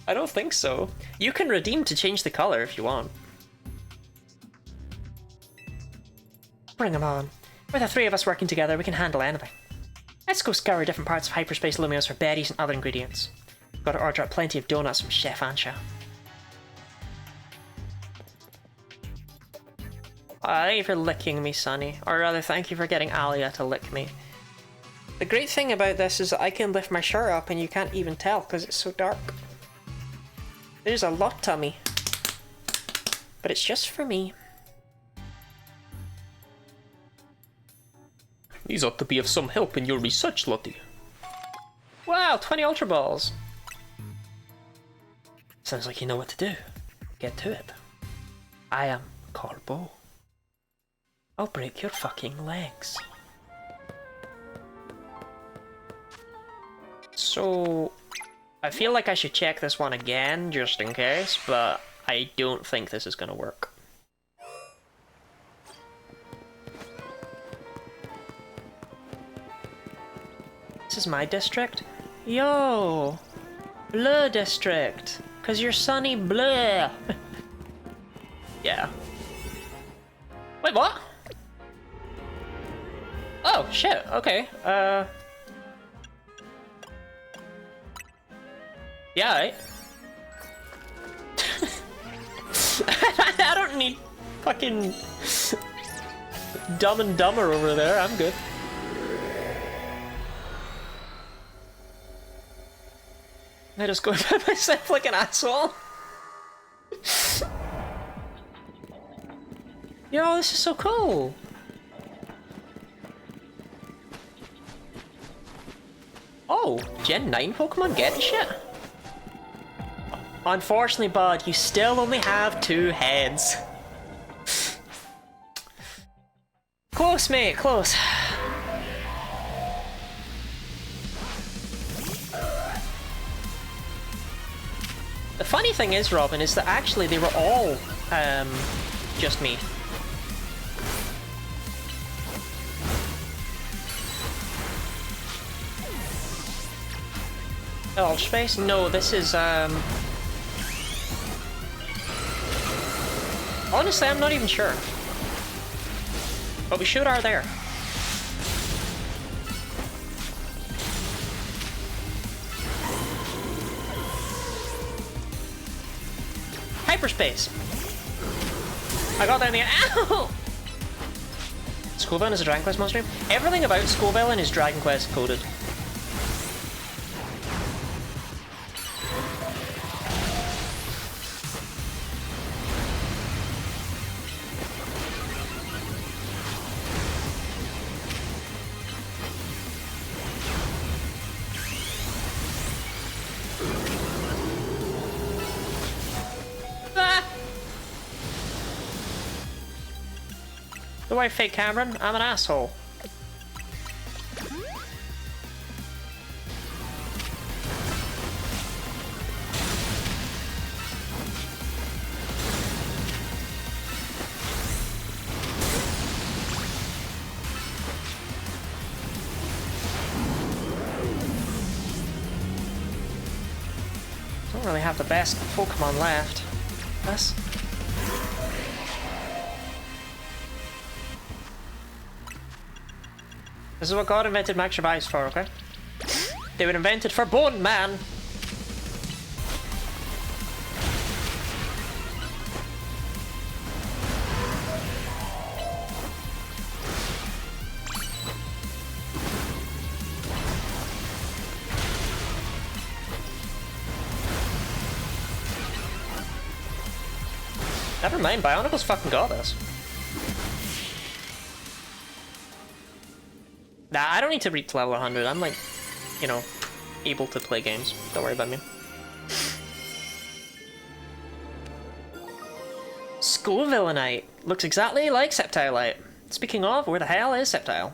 I don't think so. You can redeem to change the colour if you want. Bring 'em on. With the three of us working together, we can handle anything. Let's go scour different parts of hyperspace Lumios for berries and other ingredients. Gotta order up plenty of donuts from Chef Ansha. Thank you for licking me, Sonny. Or rather, thank you for getting Alia to lick me. The great thing about this is that I can lift my shirt up and you can't even tell because it's so dark. There's a lot to me. But it's just for me. These ought to be of some help in your research, Lottie. Wow, 20 Ultra Balls. Sounds like you know what to do. Get to it. I am Corbo. I'll break your fucking legs. So, I feel like I should check this one again, just in case, but I don't think this is gonna work. This is my district? Yo! Bleu district! Cause you're sunny bleu! Yeah. Wait, what? Oh, shit, okay. Yeah, right? I don't need fucking Dumb and Dumber over there, I'm good. I just go by myself like an asshole. Yo, this is so cool. Oh, Gen 9 Pokemon getting shit? Unfortunately, bud, you still only have 2 heads. Close, mate, close. The funny thing is, Robin, is that actually they were all, just me. Oh, space? No, this is, honestly, I'm not even sure. But we sure are there. Hyperspace! I got there in the end. Ow! Schoolvillain is a Dragon Quest monster? Everything about Schoolvillain is Dragon Quest coded. Do I fake Cameron? I'm an asshole. Don't really have the best Pokemon left. This. This is what God invented Max Revives for, okay? They were invented for Bone Man! Never mind, Bionicle's fucking got this. Nah, I don't need to reach level 100. I'm like, you know, able to play games. Don't worry about me. Schoolvillainite. Looks exactly like Sceptilite. Speaking of, where the hell is Sceptile?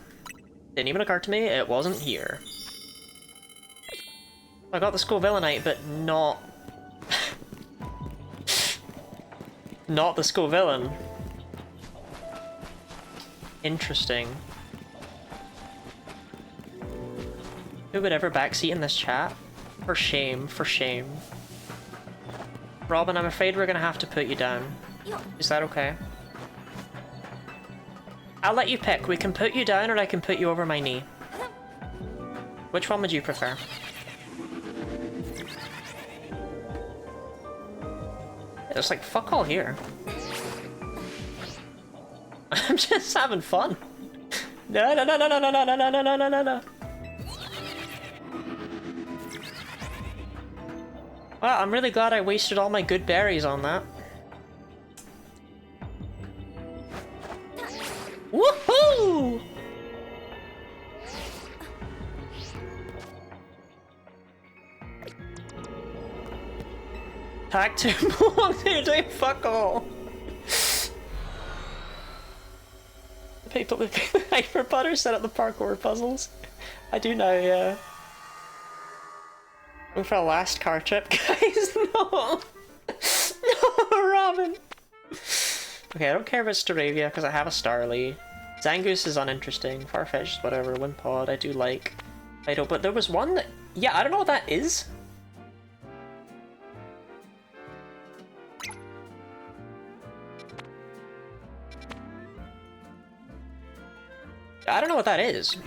Didn't even occur to me, it wasn't here. I got the Schoolvillainite, but not... not the Schoolvillain. Interesting. Who would ever backseat in this chat? For shame, for shame. Robin, I'm afraid we're gonna have to put you down. Is that okay? I'll let you pick. We can put you down or I can put you over my knee. Which one would you prefer? There's like fuck all here. I'm just having fun. No, no, no, no, no, no, no, no, no, no, no, no, no. Well, I'm really glad I wasted all my good berries on that. Woohoo! Tag 2 you're doing fuck all. The people with hyper butter set up the parkour puzzles. I do know, yeah. Going for a last car trip, guys. No! No, Robin! Okay, I don't care about Staravia because I have a Starly. Zangoose is uninteresting. Farfetch'd, whatever. Wimpod, I do like. I don't, but there was one that... Yeah, I don't know what that is. I don't know what that is.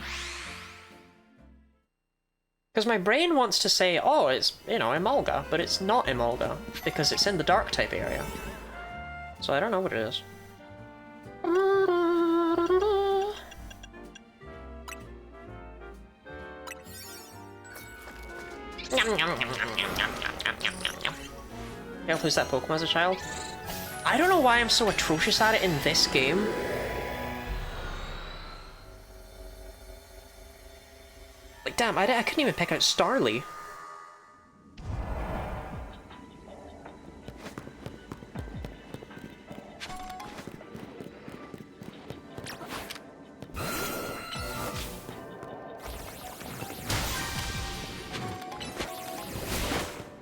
Because my brain wants to say, oh, it's, you know, Emolga, but it's not Emolga, because it's in the dark type area. So I don't know what it is. I'll lose that Pokemon as a child. I don't know why I'm so atrocious at it in this game. Like, damn, I couldn't even pick out Starly.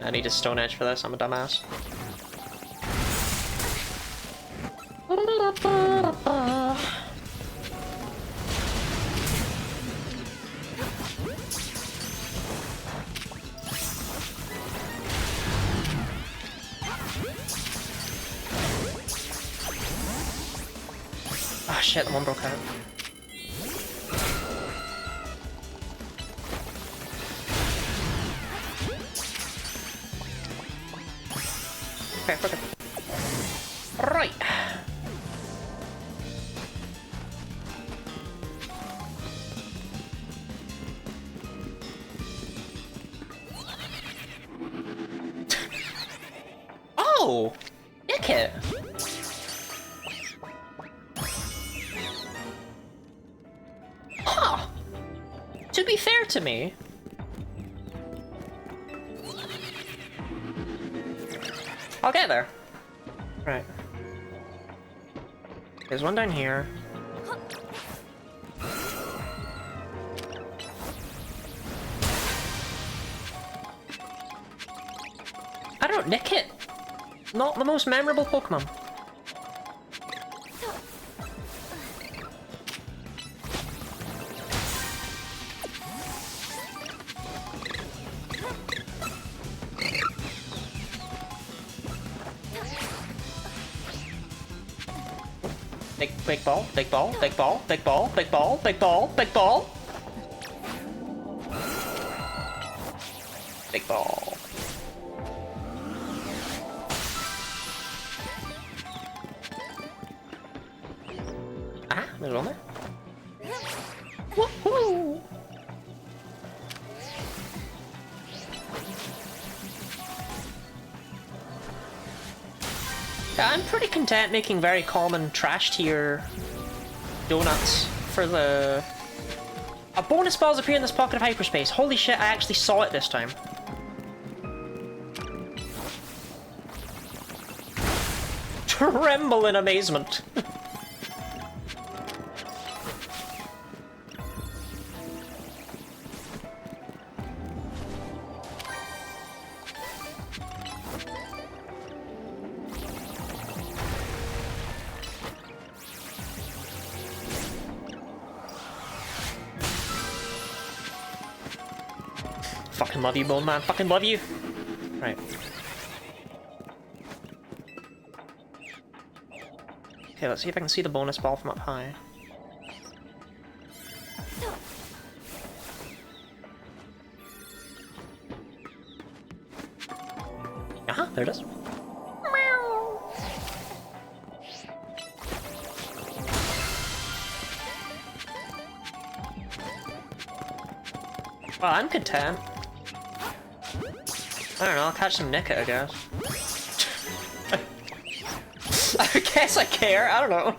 I need a Stone Edge for this, I'm a dumbass. Ah, shit, the one broke out. Okay, okay. Right. Oh! Nick it! Huh! To be fair to me, I'll get there. Right. There's one down here. I don't nick it. Not the most memorable Pokemon. Big ball, big ball, big ball, big ball, big ball, big ball, big ball. Big ball. Ah, there's one there. Woohoo! I'm pretty content making very common trash tier donuts for the... A bonus balls appear in this pocket of hyperspace. Holy shit, I actually saw it this time. Tremble in amazement. Fucking love you, Bone Man. Fucking love you. Right. Okay, let's see if I can see the bonus ball from up high. Uh-huh, there it is. Well, I'm content. I don't know, I'll catch some Nickit, I guess. I guess I care, I don't know.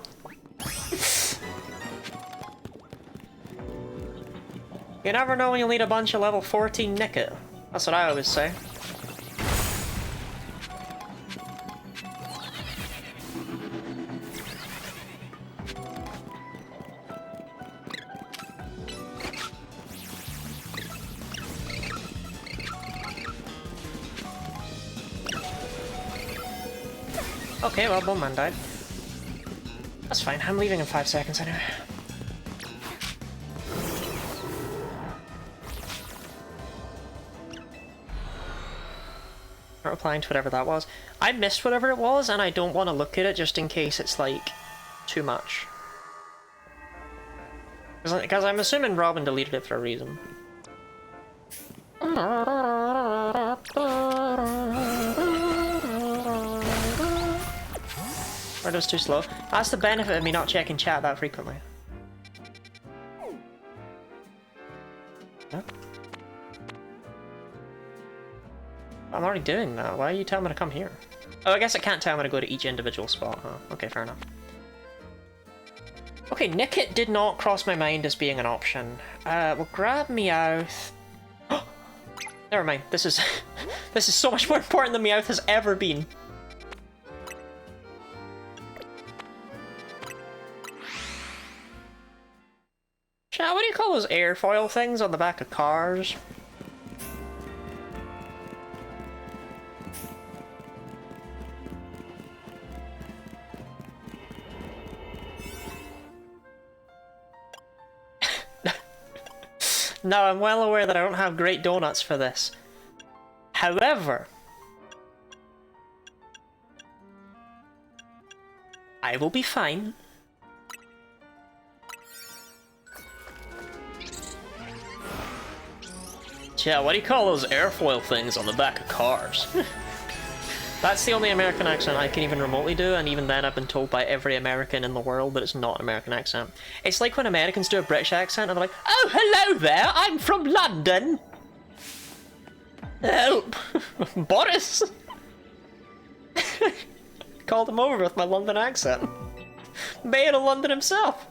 You never know when you'll need a bunch of level 14 Nickit. That's what I always say. Okay, well, Bone Man died. That's fine, I'm leaving in 5 seconds anyway. Not replying to whatever that was. I missed whatever it was, and I don't want to look at it just in case it's, like, too much. Because I'm assuming Robin deleted it for a reason. Or just too slow. That's the benefit of me not checking chat that frequently. Huh? I'm already doing that. Why are you telling me to come here? Oh, I guess I can't tell me to go to each individual spot, huh? Okay, fair enough. Okay, Nickit did not cross my mind as being an option. We'll grab Meowth. Never mind. This is this is so much more important than Meowth has ever been. Chat, what do you call those airfoil things on the back of cars? No, I'm well aware that I don't have great donuts for this. However, I will be fine. Yeah, what do you call those airfoil things on the back of cars? That's the only American accent I can even remotely do, and even then I've been told by every American in the world that it's not an American accent. It's like when Americans do a British accent and they're like, "Oh, hello there, I'm from London." Help! Boris! Called him over with my London accent. Mayor of London himself.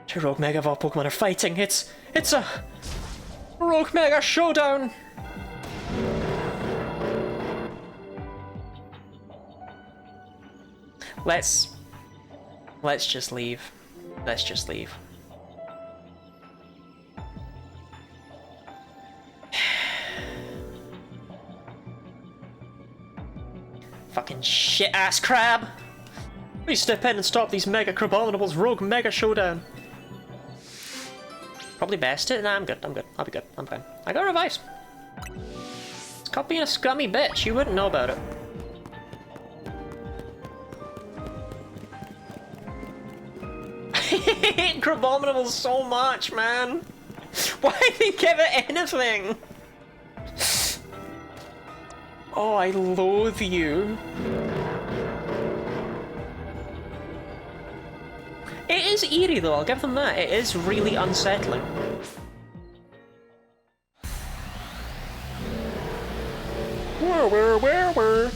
Two Rogue Mega Evolved Pokemon are fighting. It's a Rogue Mega Showdown! Let's just leave. Let's just leave. Fucking shit-ass crab! Please step in and stop these Mega Crabominables Rogue Mega Showdown. Probably best it? Nah, I'm good, I'll be good, I'm fine. I got revives. Stop being a scummy bitch, you wouldn't know about it. I hate Crabominables so much, man! Why did they give it anything? Oh, I loathe you. It is eerie though, I'll give them that. It is really unsettling. Where?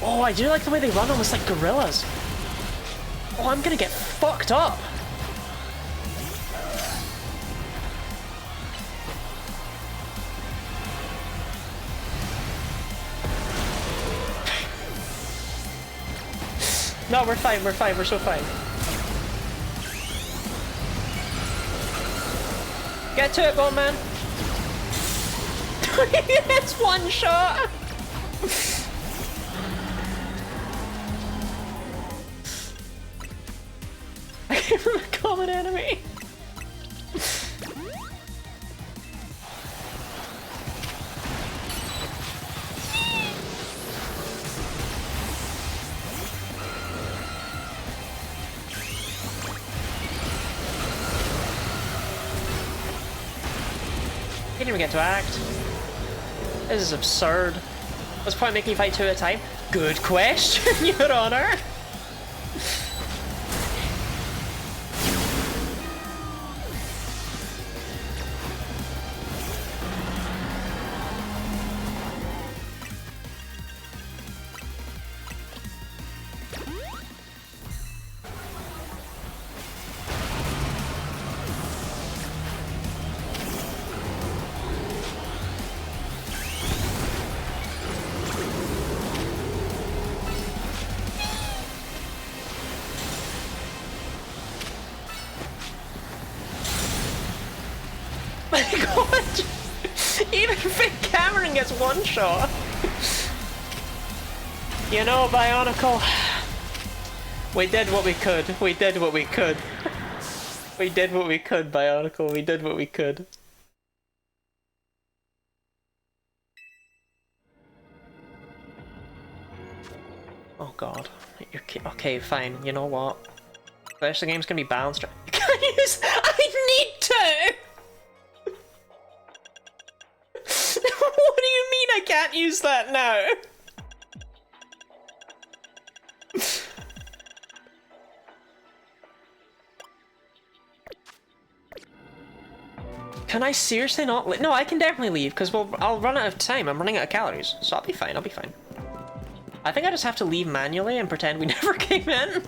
Oh, I do like the way they run almost like gorillas. Oh, I'm gonna get fucked up. No, we're fine, we're so fine. Get to it, Bone Man! It's one shot! I came from a common enemy! Didn't even get to act. This is absurd. What's the point of making you fight two at a time? Good question, Your Honor! My god! Even Vic Cameron gets one shot! You know, Bionicle, we did what we could. We did what we could. We did what we could, Bionicle. We did what we could. Oh god. You're okay, fine. You know what? The rest of the game's gonna be balanced. Can you use- I need to! What do you mean I can't use that now? Can I seriously not leave? No, I can definitely leave, because I'll run out of time. I'm running out of calories, so I'll be fine, I'll be fine. I think I just have to leave manually and pretend we never came in.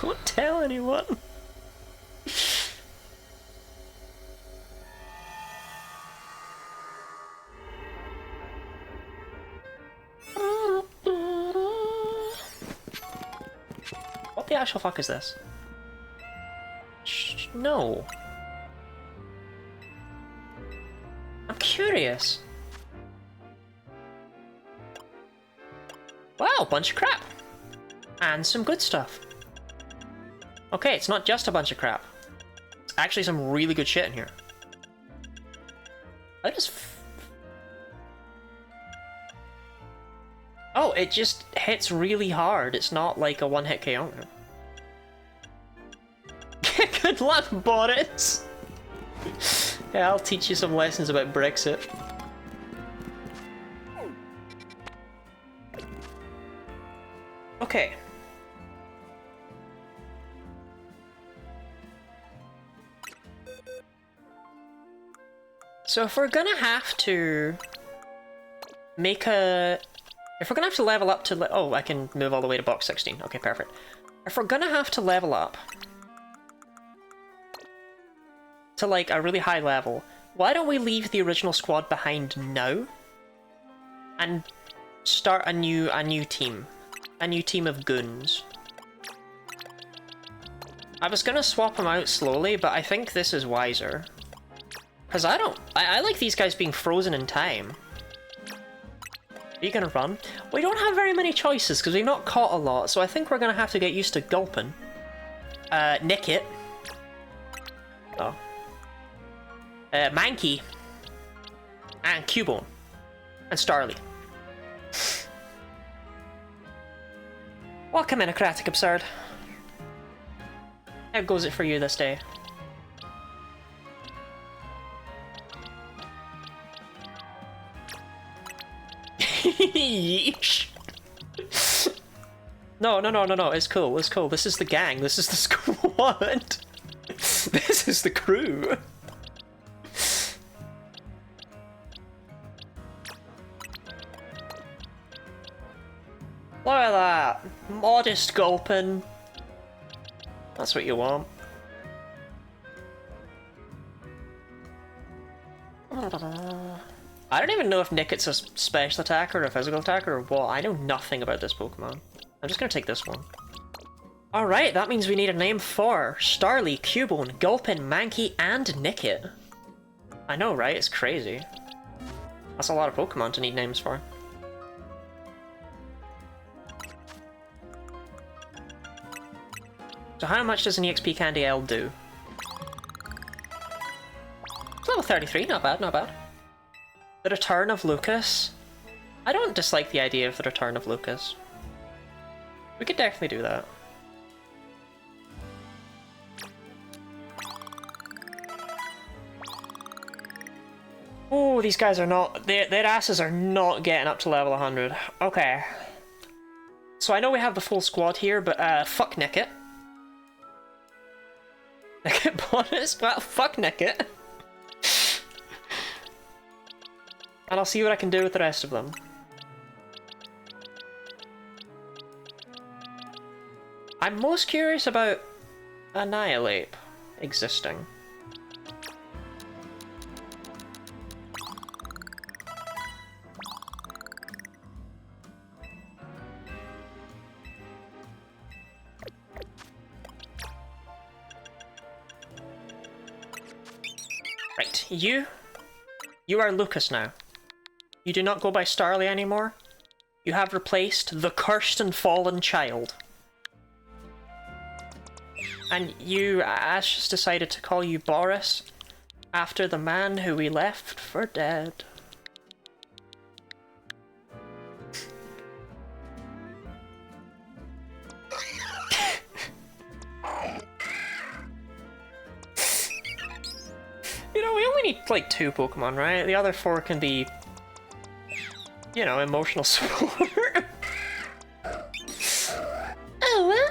Don't tell anyone. What the actual fuck is this? Shh, no. I'm curious. Wow, bunch of crap. And some good stuff. Okay, it's not just a bunch of crap. It's actually some really good shit in here. I just... Oh, it just hits really hard. It's not like a one-hit KO. Good luck, Boris! Yeah, I'll teach you some lessons about Brexit. Okay. So if we're gonna have to make a... If we're gonna have to level up to... Oh, I can move all the way to box 16. Okay, perfect. If we're gonna have to level up to like a really high level, why don't we leave the original squad behind now and start a new team of goons? I was gonna swap them out slowly, but I think this is wiser. Because I like these guys being frozen in time. Are you gonna run? We don't have very many choices because we've not caught a lot, so I think we're gonna have to get used to gulping. Nick it. Oh. Mankey. And Cubone. And Starly. Welcome in, Acratic Absurd. How goes it for you this day? Yeesh. No, it's cool, it's cool. This is the gang, this is the squad. This is the crew. Look at that. Modest gulping. That's what you want. I don't even know if Nicket's a special attacker or a physical attacker or what. I know nothing about this Pokemon. I'm just gonna take this one. Alright, that means we need a name for Starly, Cubone, Gulpin, Mankey, and Nicket. I know, right? It's crazy. That's a lot of Pokemon to need names for. So how much does an EXP Candy L do? It's level 33, not bad, not bad. The return of Lucas? I don't dislike the idea of the return of Lucas. We could definitely do that. Oh, these guys are not... Their asses are not getting up to level 100. Okay. So I know we have the full squad here, but fuck Nicket. Nicket bonus? Well, fuck Nicket. And I'll see what I can do with the rest of them. I'm most curious about Annihilate existing. Right, you are Lucas now. You do not go by Starly anymore. You have replaced the cursed and fallen child. And you, Ash, has decided to call you Boris after the man who we left for dead. You know, we only need like 2 Pokemon, right? The other 4 can be, you know, emotional support. Oh,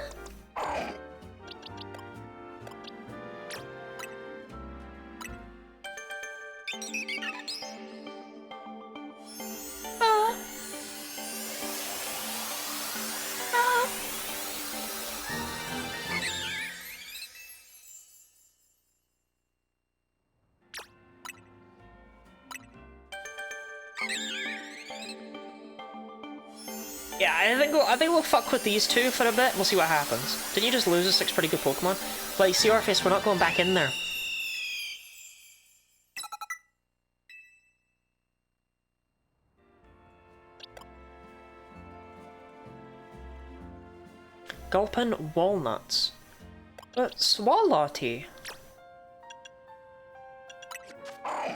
Yeah, I think we'll fuck with these two for a bit. We'll see what happens. Didn't you just lose 6 pretty good Pokemon? Like, see, Orpheus, we're not going back in there. Gulpin Walnuts. But Swalloty.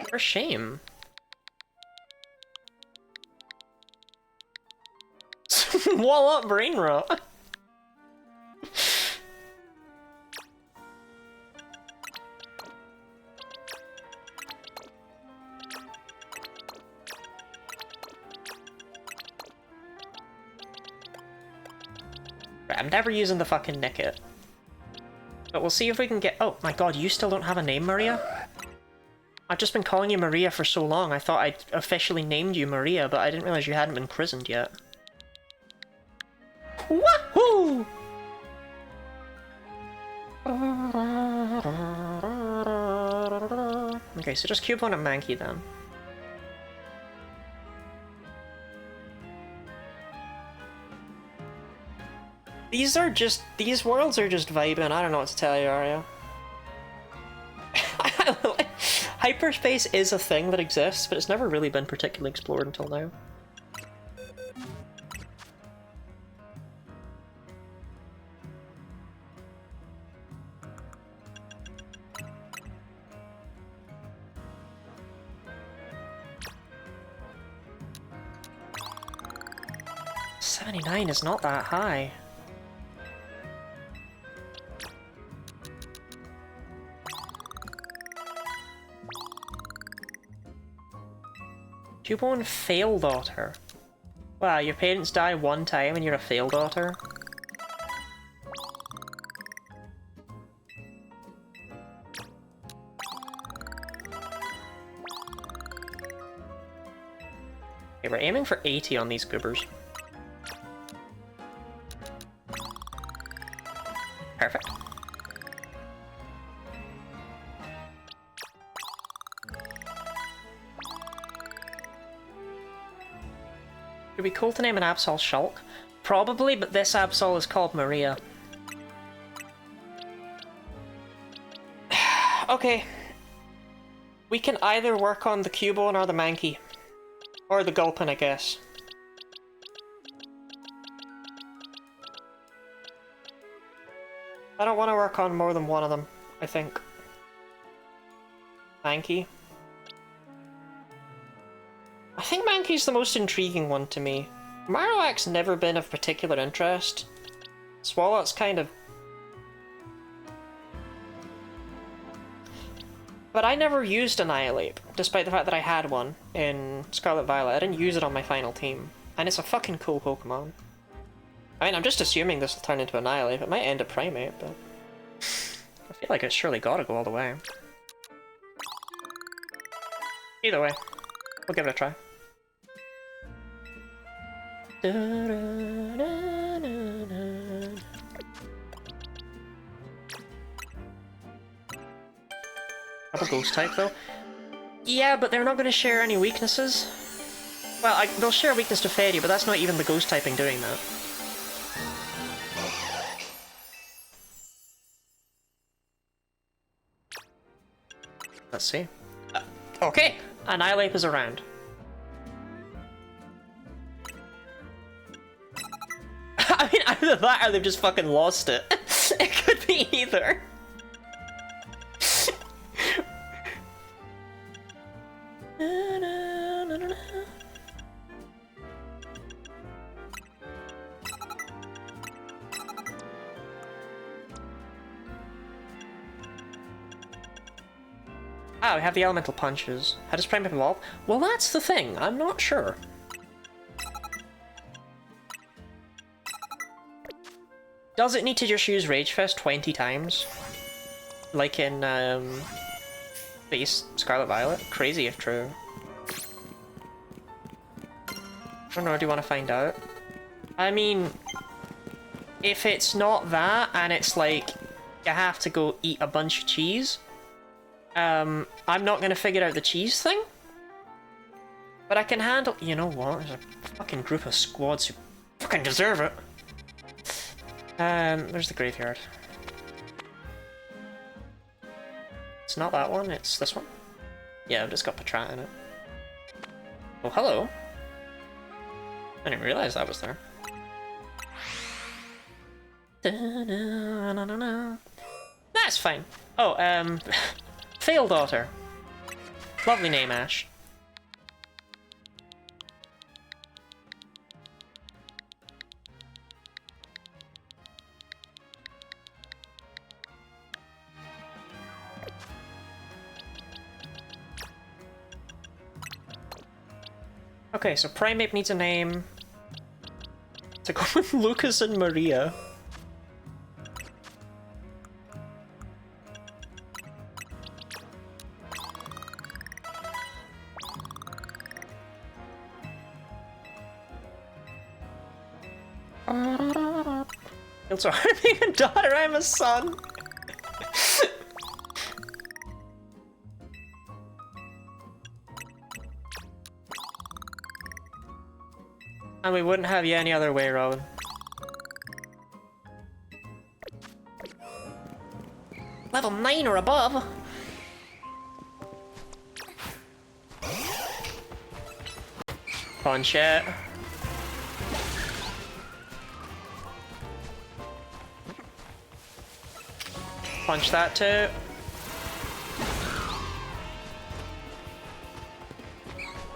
For shame. Wall up brain rot. Right, I'm never using the fucking Nickit. But we'll see if we can get— oh my god, you still don't have a name, Maria? I've just been calling you Maria for so long, I thought I'd officially named you Maria, but I didn't realize you hadn't been christened yet. Wahoo! Okay, so just Cubone and Mankey then. These worlds are just vibing, I don't know what to tell you, Arya. Hyperspace is a thing that exists, but it's never really been particularly explored until now. $79 is not that high. Cubone fail daughter. Wow, your parents die one time and you're a fail daughter? Okay, we're aiming for 80 on these goobers. Perfect. It'd be cool to name an Absol Shulk. Probably, but this Absol is called Maria. Okay. We can either work on the Cubone or the Mankey. Or the Gulpin, I guess. I don't want to work on more than one of them, I think. Mankey. I think Mankey's the most intriguing one to me. Marowak's never been of particular interest. Swalot's kind of... But I never used Annihilate, despite the fact that I had one in Scarlet Violet. I didn't use it on my final team. And it's a fucking cool Pokemon. I mean, I'm just assuming this will turn into Annihilate. It might end up Primate, but... I feel like it's surely gotta go all the way. Either way, we'll give it a try. Double Ghost type though? Yeah, but they're not going to share any weaknesses. Well, they'll share a weakness to Fairy, but that's not even the Ghost typing doing that. Let's see. Okay! Annihilate is around. I mean, either that or they've just fucking lost it. It could be either. Ah, we have the elemental punches. How does Primate evolve? Well, that's the thing. I'm not sure. Does it need to just use Rage Fist 20 times? Like in, Base Scarlet Violet? Crazy if true. I don't know, do you want to find out? I mean, if it's not that, and it's like, you have to go eat a bunch of cheese, I'm not gonna figure out the cheese thing. But I can handle- you know what, there's a fucking group of squads who fucking deserve it. There's the graveyard. It's not that one, it's this one. Yeah, I've just got Patrat in it. Oh, hello. I didn't realize that was there. That's fine. Oh, Fail Daughter. Lovely name, Ash. Okay, so Primeape needs a name to go with Lucas and Maria. It's harming a daughter, I'm a son. And we wouldn't have you any other way, Robin. Level 9 or above. Punch it. Punch that too.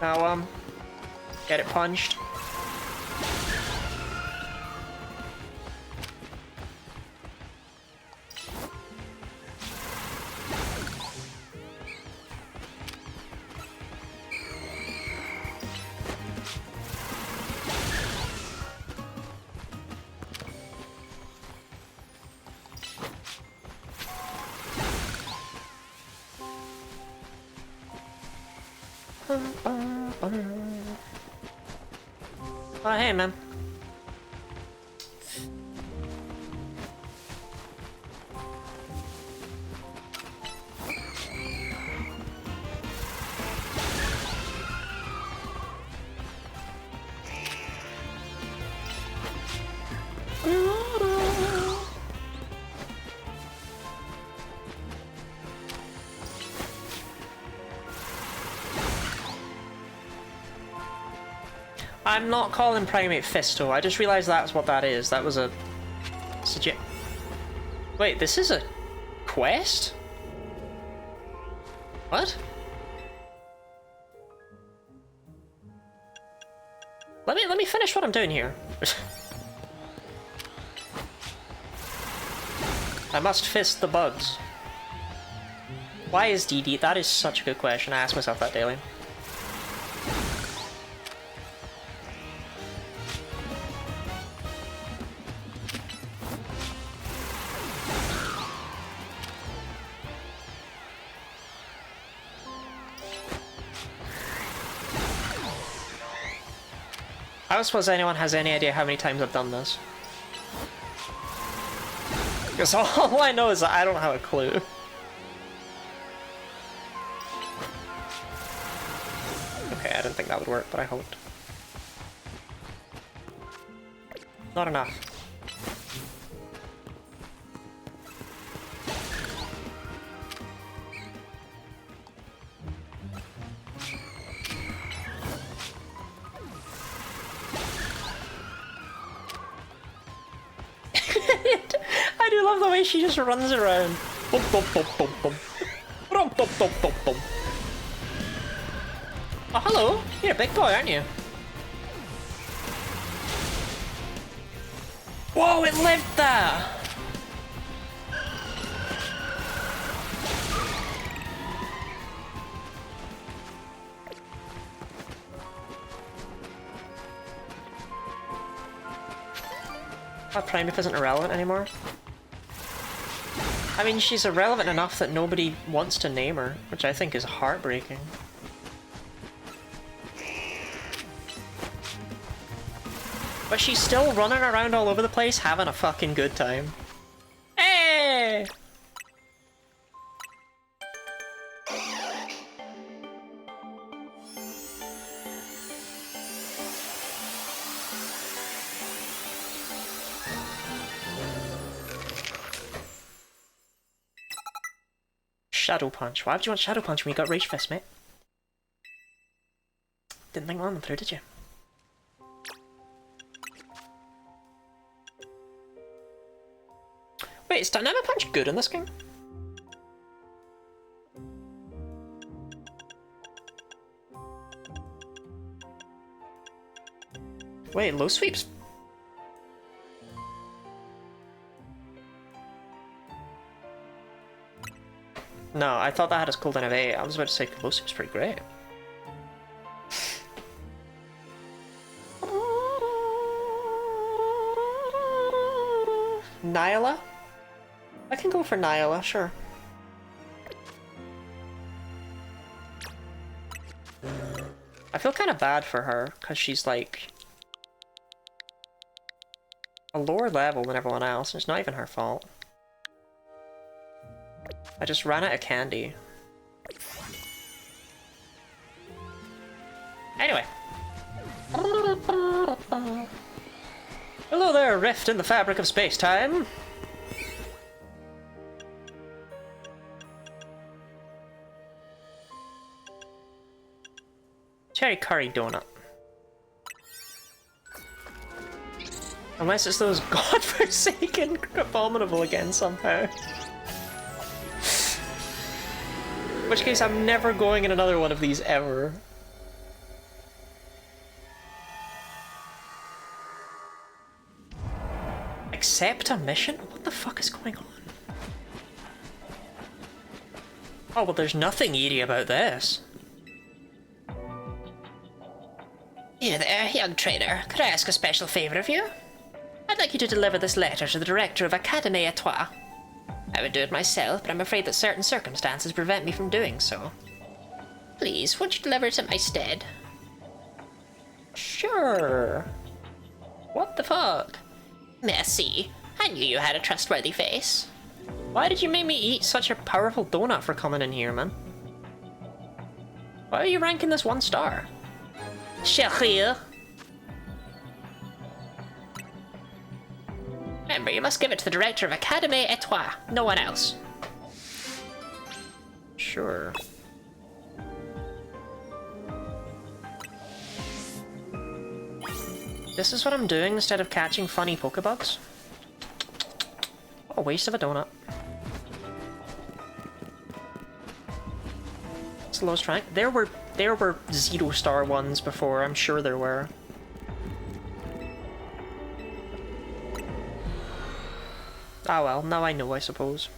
Now, get it punched. Oh, hey, man. I'm not calling Primeape Fisto, I just realized that's what that is. That was a... Wait, this is a quest? What? Let me finish what I'm doing here. I must fist the bugs. Why is DD? That is such a good question. I ask myself that daily. I don't suppose anyone has any idea how many times I've done this. Because all I know is that I don't have a clue. Okay, I didn't think that would work, but I hoped. Not enough. I do love the way she just runs around. Bum, bum, bum, bum, bum. Bum, bum, bum, bum, bum. Oh, hello. You're a big boy, aren't you? Whoa, it lived there! That Primeape isn't irrelevant anymore. I mean, she's irrelevant enough that nobody wants to name her, which I think is heartbreaking. But she's still running around all over the place having a fucking good time. Hey! Shadow Punch. Why would you want Shadow Punch when you got Rage Fist, mate? Didn't think one of them through, did you? Wait, is Dynamic Punch good in this game? Wait, low sweeps? No, I thought that had a cooldown of 8. I was about to say low sweep's pretty great. Nyla? I can go for Nyla, sure. I feel kind of bad for her, because she's like a lower level than everyone else, and it's not even her fault. I just ran out of candy. Anyway. Hello there, rift in the fabric of space-time. Cherry curry donut. Unless it's those godforsaken abominable again somehow. In which case I'm never going in another one of these ever. Accept a mission? What the fuck is going on? Oh, well there's nothing eerie about this. You there, young trader. Could I ask a special favour of you? I'd like you to deliver this letter to the director of Académie à Toi. I would do it myself, but I'm afraid that certain circumstances prevent me from doing so. Please, won't you deliver it in my stead? Sure. What the fuck? Merci. I knew you had a trustworthy face. Why did you make me eat such a powerful donut for coming in here, man? Why are you ranking this 1 star? Chérie. Remember, you must give it to the director of Académie à Toi, no one else. Sure. This is what I'm doing instead of catching funny Pokebugs? What a waste of a donut. It's the lowest rank. There were 0-star ones before, I'm sure there were. Ah well, now I know, I suppose.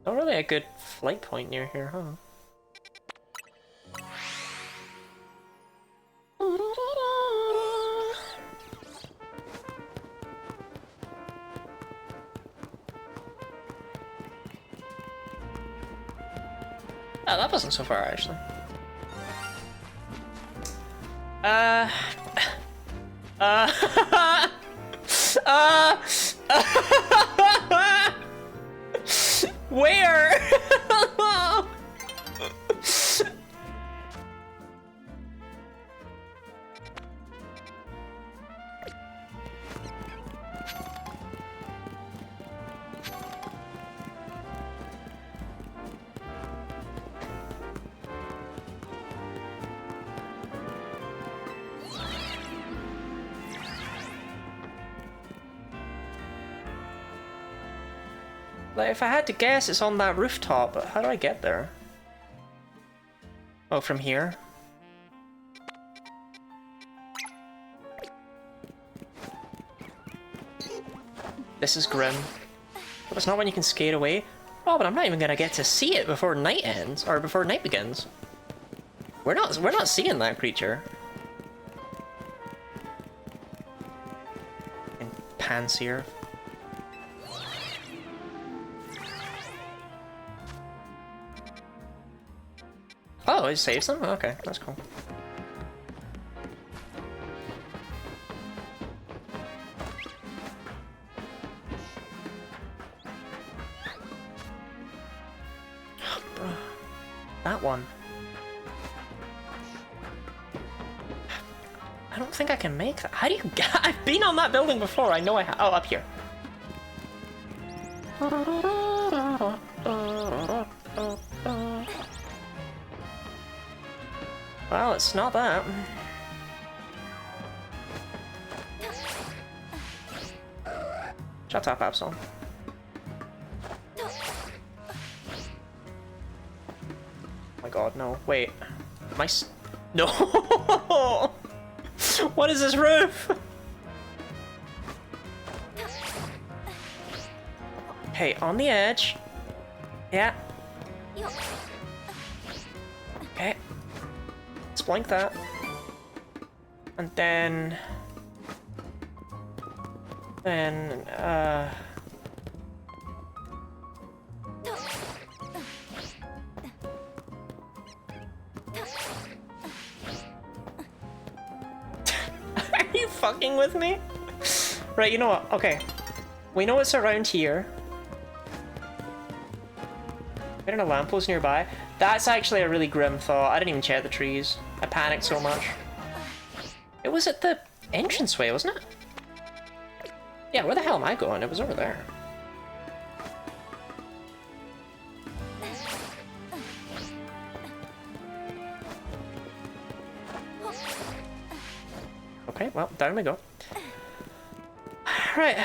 Not really a good flight point near here, huh? Oh, that wasn't so far, actually. uh, Where? Like, if I had to guess, it's on that rooftop, but how do I get there? Oh, from here? This is grim. But it's not when you can skate away. Oh, but I'm not even gonna get to see it before night ends, or before night begins. We're not seeing that creature. And Panseer. Oh, it saves them? Okay, that's cool. That one. I don't think I can make that. How do you get? I've been on that building before. I know I have. Oh, up here. Well, it's not that. Shut up, Absol. Oh my god, no. Wait. My no! What is this roof? Okay, on the edge. Yeah. Okay. Let's blank that. And then... Are you fucking with me? Right, you know what? Okay. We know it's around here. There a lamppost nearby. That's actually a really grim thought. I didn't even check the trees. I panicked so much. It was at the entranceway, wasn't it? Yeah, where the hell am I going? It was over there. Okay, well, down we go. Right.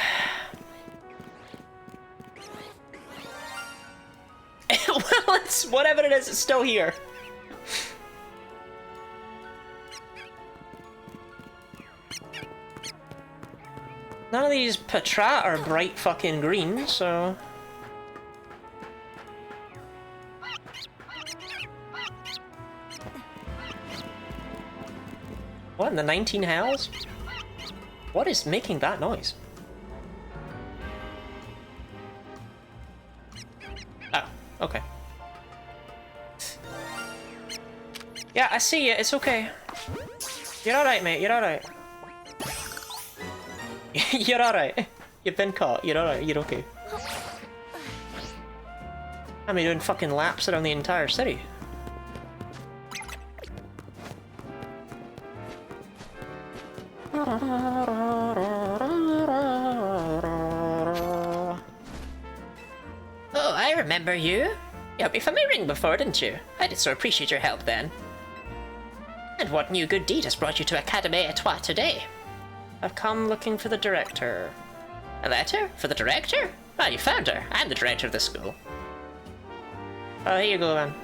Well, it's whatever it is, it's still here. None of these Patrat are bright fucking green, so... What in the 19 hells? What is making that noise? Oh, okay. Yeah, I see it, it's okay. You're alright, mate, you're alright. You're alright. You've been caught. You're alright. You're okay. I'm doing fucking laps around the entire city. Oh, I remember you. You helped me from my ring before, didn't you? I did so appreciate your help then. And what new good deed has brought you to Académie Étoile today? I've come looking for the director. A letter? For the director? Well, you found her. I'm the director of the school. Oh, here you go then.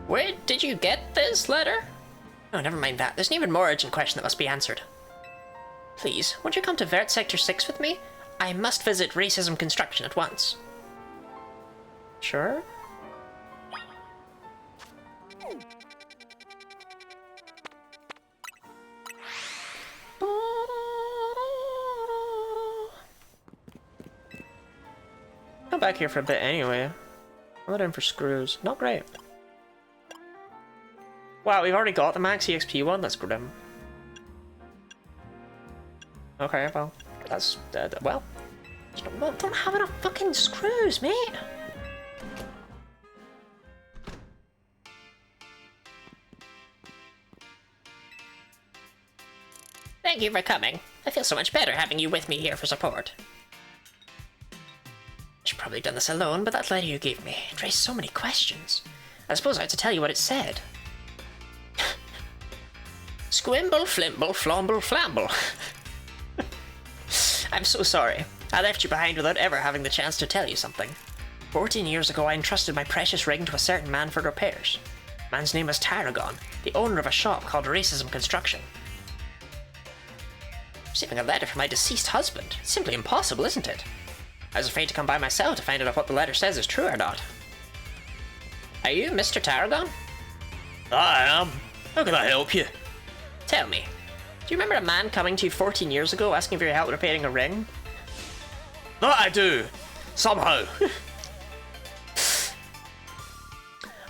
Where did you get this letter? Oh, never mind that. There's an even more urgent question that must be answered. Please, won't you come to Vert Sector 6 with me? I must visit Racism Construction at once. Sure. Come back here for a bit anyway. I'm not in for screws. Not great. Wow, we've already got the max EXP one? That's grim. Okay, well, that's... well... Don't have enough fucking screws, mate! Thank you for coming. I feel so much better having you with me here for support. I should probably have done this alone, but that letter you gave me, it raised so many questions. I suppose I had to tell you what it said. Squimble, flimble, flomble, flamble. I'm so sorry. I left you behind without ever having the chance to tell you something. 14 years ago, I entrusted my precious ring to a certain man for repairs. Man's name was Tarragon, the owner of a shop called Racism Construction. Receiving a letter from my deceased husband. Simply impossible, isn't it? I was afraid to come by myself to find out if what the letter says is true or not. Are you Mr. Tarragon? I am. How can I help you? Tell me, do you remember a man coming to you 14 years ago asking for your help repairing a ring? That I do. Somehow.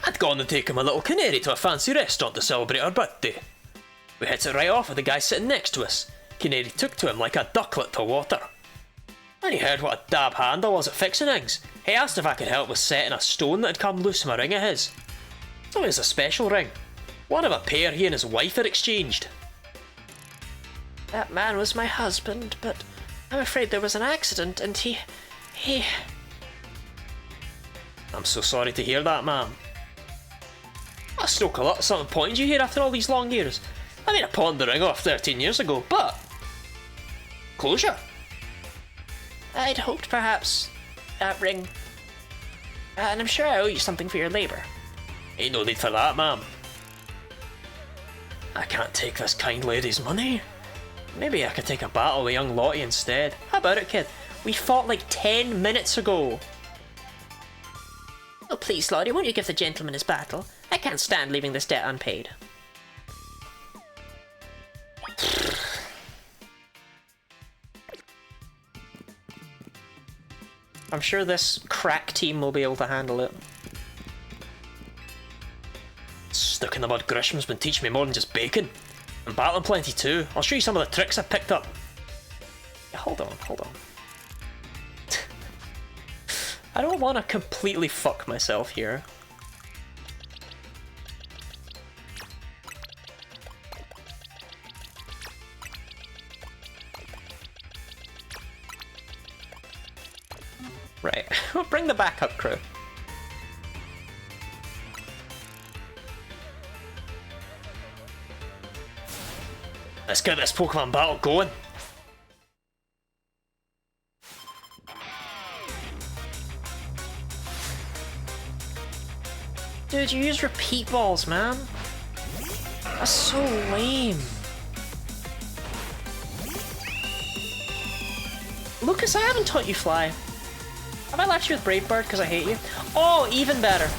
I'd gone and taken my little canary to a fancy restaurant to celebrate her birthday. We hit it right off with the guy sitting next to us. Canary took to him like a ducklet to water. When he heard what a dab hand I was at fixing things, he asked if I could help with setting a stone that had come loose from a ring of his. So it was a special ring. One of a pair he and his wife had exchanged. That man was my husband, but I'm afraid there was an accident and he... I'm so sorry to hear that, ma'am. I struck a lot of something pointed you here after all these long years. I mean, I pawned the ring off 13 years ago, but... closure. I'd hoped perhaps that ring... and I'm sure I owe you something for your labour. Ain't no need for that, ma'am. I can't take this kind lady's money. Maybe I could take a battle with young Lottie instead. How about it, kid? We fought like 10 minutes ago. Oh, please, Lottie, won't you give the gentleman his battle? I can't stand leaving this debt unpaid. I'm sure this crack team will be able to handle it. Stuck in the mud Grisham's been teaching me more than just bacon. And battling plenty too. I'll show you some of the tricks I've picked up. Yeah, hold on. I don't want to completely fuck myself here. Right, we'll bring the backup crew. Let's get this Pokemon battle going. Dude, you use repeat balls, man. That's so lame. Lucas, I haven't taught you fly. Have I left you with Brave Bird because I hate you? Oh, even better.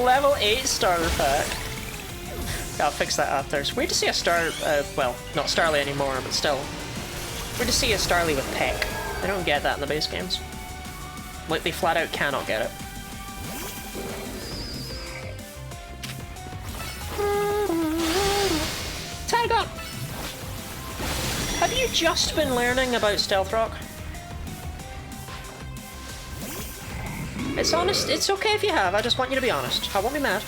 Level 8 starter pack. I'll fix that after. It's weird to see a well, not Starly anymore, but still. Weird to see a Starly with Peck. I don't get that in the base games. Like, they flat out cannot get it. Tarragon! Have you just been learning about Stealth Rock? It's honest, it's okay if you have, I just want you to be honest. I won't be mad.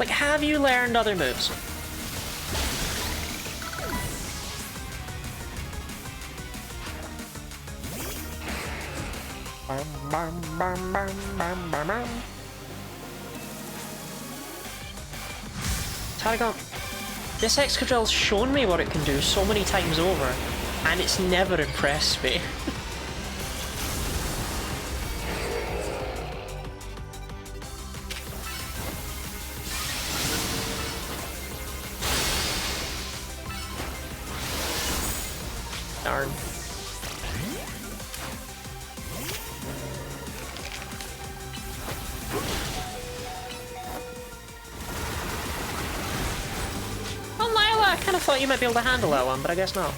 Like, have you learned other moves? Tarragon, this Excadrill's shown me what it can do so many times over, and it's never impressed me. Darn. Oh, Lila, I kind of thought you might be able to handle that one, but I guess not.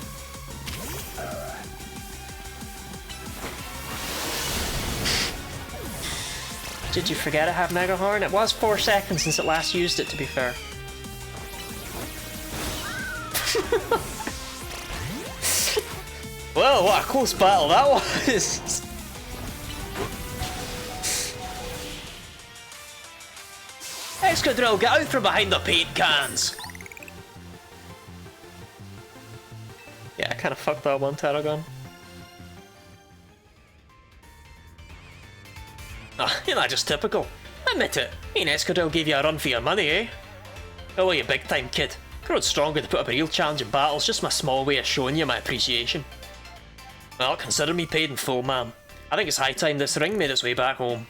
Did you forget I have Mega Horn? It was 4 seconds since it last used it, to be fair. Well, what a close battle that was! Excadrill, get out from behind the paint cans! Yeah, I kind of fucked that one, Tarragon. Ah, you're not just typical. Admit it, me and Excadrill gave you a run for your money, eh? I owe you big time, kid. Growing stronger to put up a real challenge in battle's just my small way of showing you my appreciation. Well, consider me paid in full, ma'am. I think it's high time this ring made its way back home.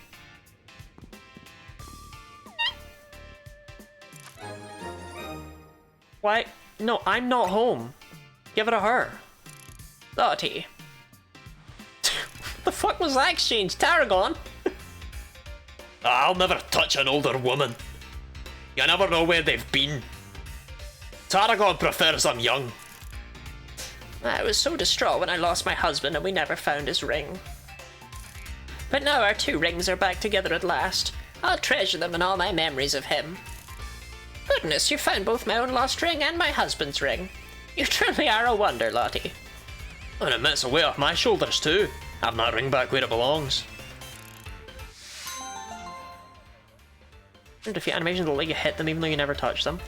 Why? No, I'm not home. Give it to her. Lottie. The fuck was that exchange, Tarragon? I'll never touch an older woman. You never know where they've been. Tarragon prefers I'm young. I was so distraught when I lost my husband and we never found his ring. But now our two rings are back together at last. I'll treasure them and all my memories of him. Goodness, you found both my own lost ring and my husband's ring. You truly are a wonder, Lottie. And it meant a weight off my shoulders too, having that ring back where it belongs. Defeat animations will let you hit them even though you never touch them.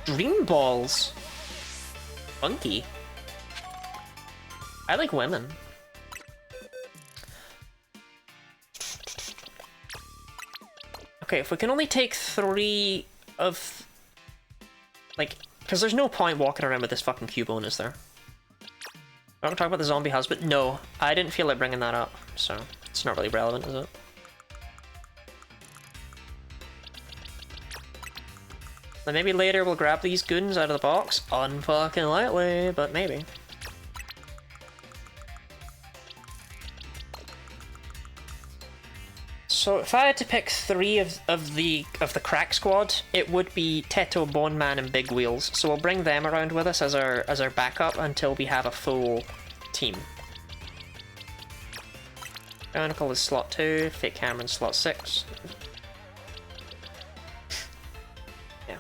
Dream balls. Funky. I like women. Okay, if we can only take 3 of... Like, because there's no point walking around with this fucking Cubone, is there? We're gonna talk about the zombie husband? No, I didn't feel like bringing that up, so it's not really relevant, is it? Then maybe later we'll grab these goons out of the box. Unfucking lightly, but maybe. So if I had to pick 3 of the crack squad, it would be Teto, Bone Man, and Big Wheels. So we'll bring them around with us as our backup until we have a full team. Bionicle is slot 2, Fake Cameron slot 6. Yeah.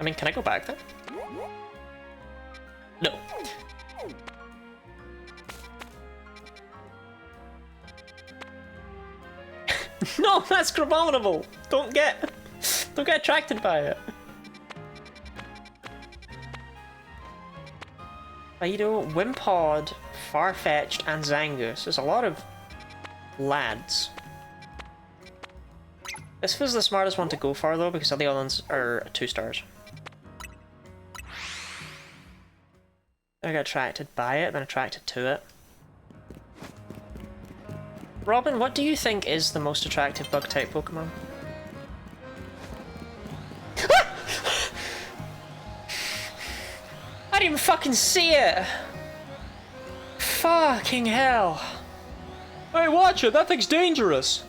I mean, can I go back there? No. No, that's abominable! Don't get attracted by it. Fido, Wimpod, Farfetch'd, and Zangoose. There's a lot of lads. This was the smartest one to go for though, because all the other ones are 2 stars. I got attracted by it, then attracted to it. Robin, what do you think is the most attractive bug-type Pokemon? I didn't even fucking see it! Fucking hell! Hey, watch it! That thing's dangerous!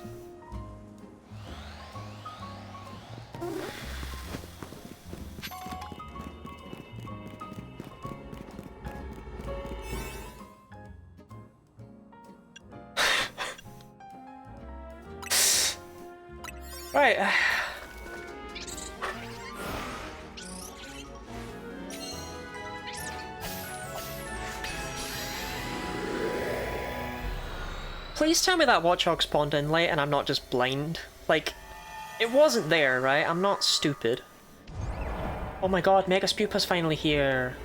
Right. Please tell me that Watchog spawned in late and I'm not just blind. Like, it wasn't there, right? I'm not stupid. Oh my god, Mega Spupa's finally here.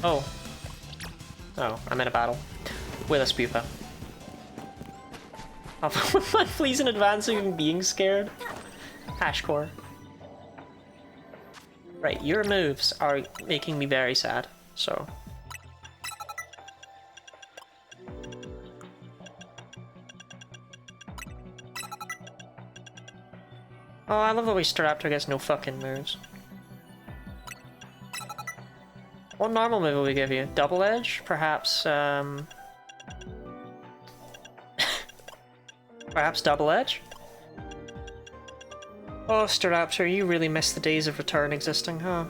Oh. Oh, I'm in a battle. With a Spupa. Please in advance of even being scared. Hashcore. Right, your moves are making me very sad, so... Oh, I love the way Staraptor gets no fucking moves. What normal move will we give you? Double Edge? Perhaps, perhaps Double Edge? Oh, Staraptor, you really miss the days of return existing, huh?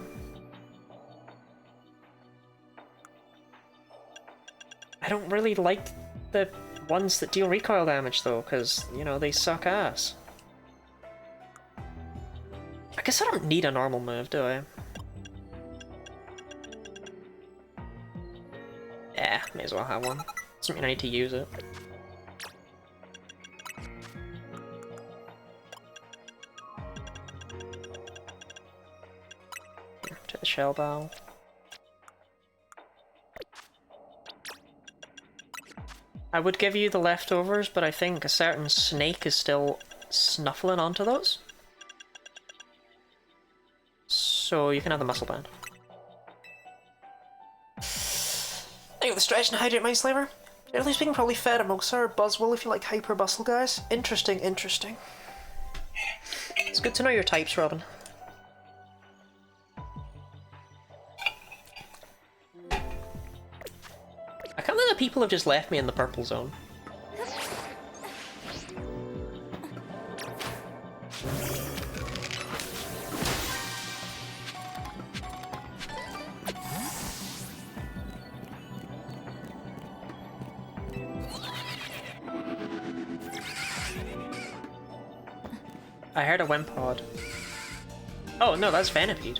I don't really like the ones that deal recoil damage, though, because, you know, they suck ass. I guess I don't need a normal move, do I? Yeah, may as well have one. Doesn't mean I need to use it. Here, to the shell bow. I would give you the leftovers, but I think a certain snake is still snuffling onto those. So you can have the muscle band. Thank you for the stretch and hydrate, Mind Slaver. Generally speaking, probably fed amongst our Buzzwole if you like hyper bustle, guys. Interesting, interesting. It's good to know your types, Robin. I can't believe that people have just left me in the purple zone. I heard a Wimpod. Oh no, that's Venipede.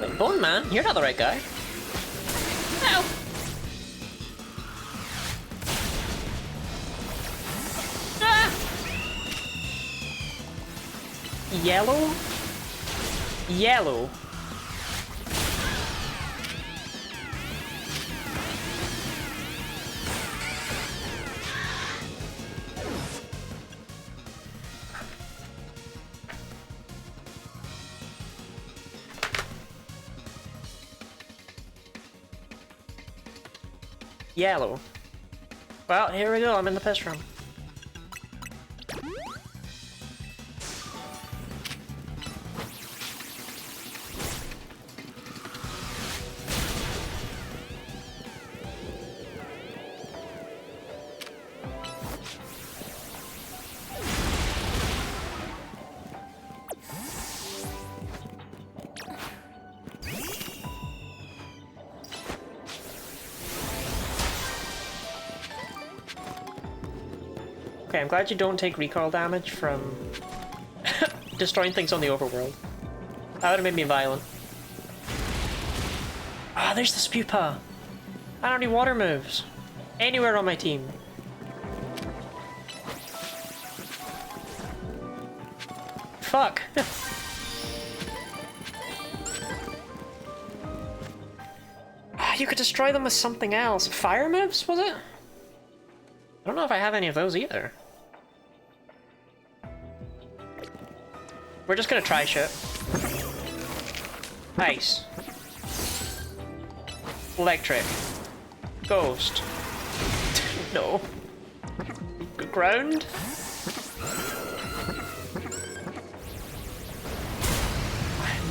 Wait, Bone Man, you're not the right guy. Ow! Ah! Yellow? Yellow. Yellow. Well, here we go, I'm in the piss room. Okay, I'm glad you don't take recoil damage from destroying things on the overworld. That would have made me violent. Ah, there's the Spupa! I don't need water moves. Anywhere on my team. Fuck! You could destroy them with something else. Fire moves, was it? I don't know if I have any of those either. We're just gonna try shit. Ice. Electric. Ghost. No. Ground?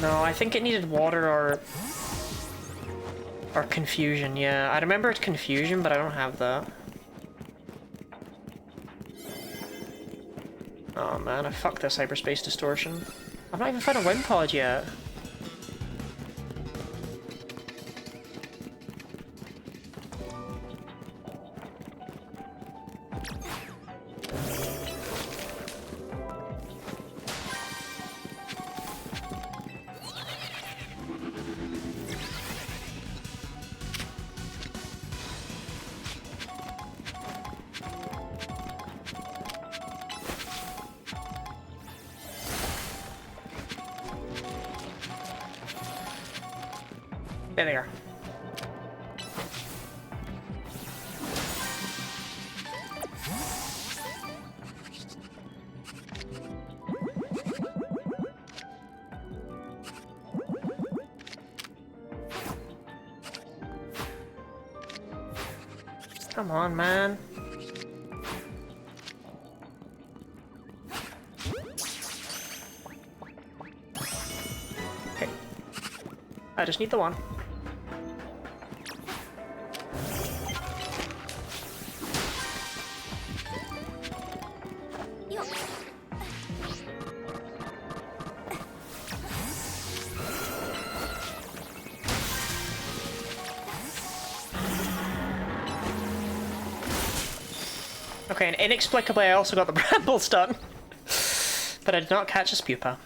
No, I think it needed water or confusion, yeah. I remember it's confusion, but I don't have that. Oh man, I fucked this hyperspace distortion. I've not even found a Wimpod yet. There they are. Come on, man. Okay. I just need the one. Okay, and inexplicably I also got the brambles done. But I did not catch a Spupa.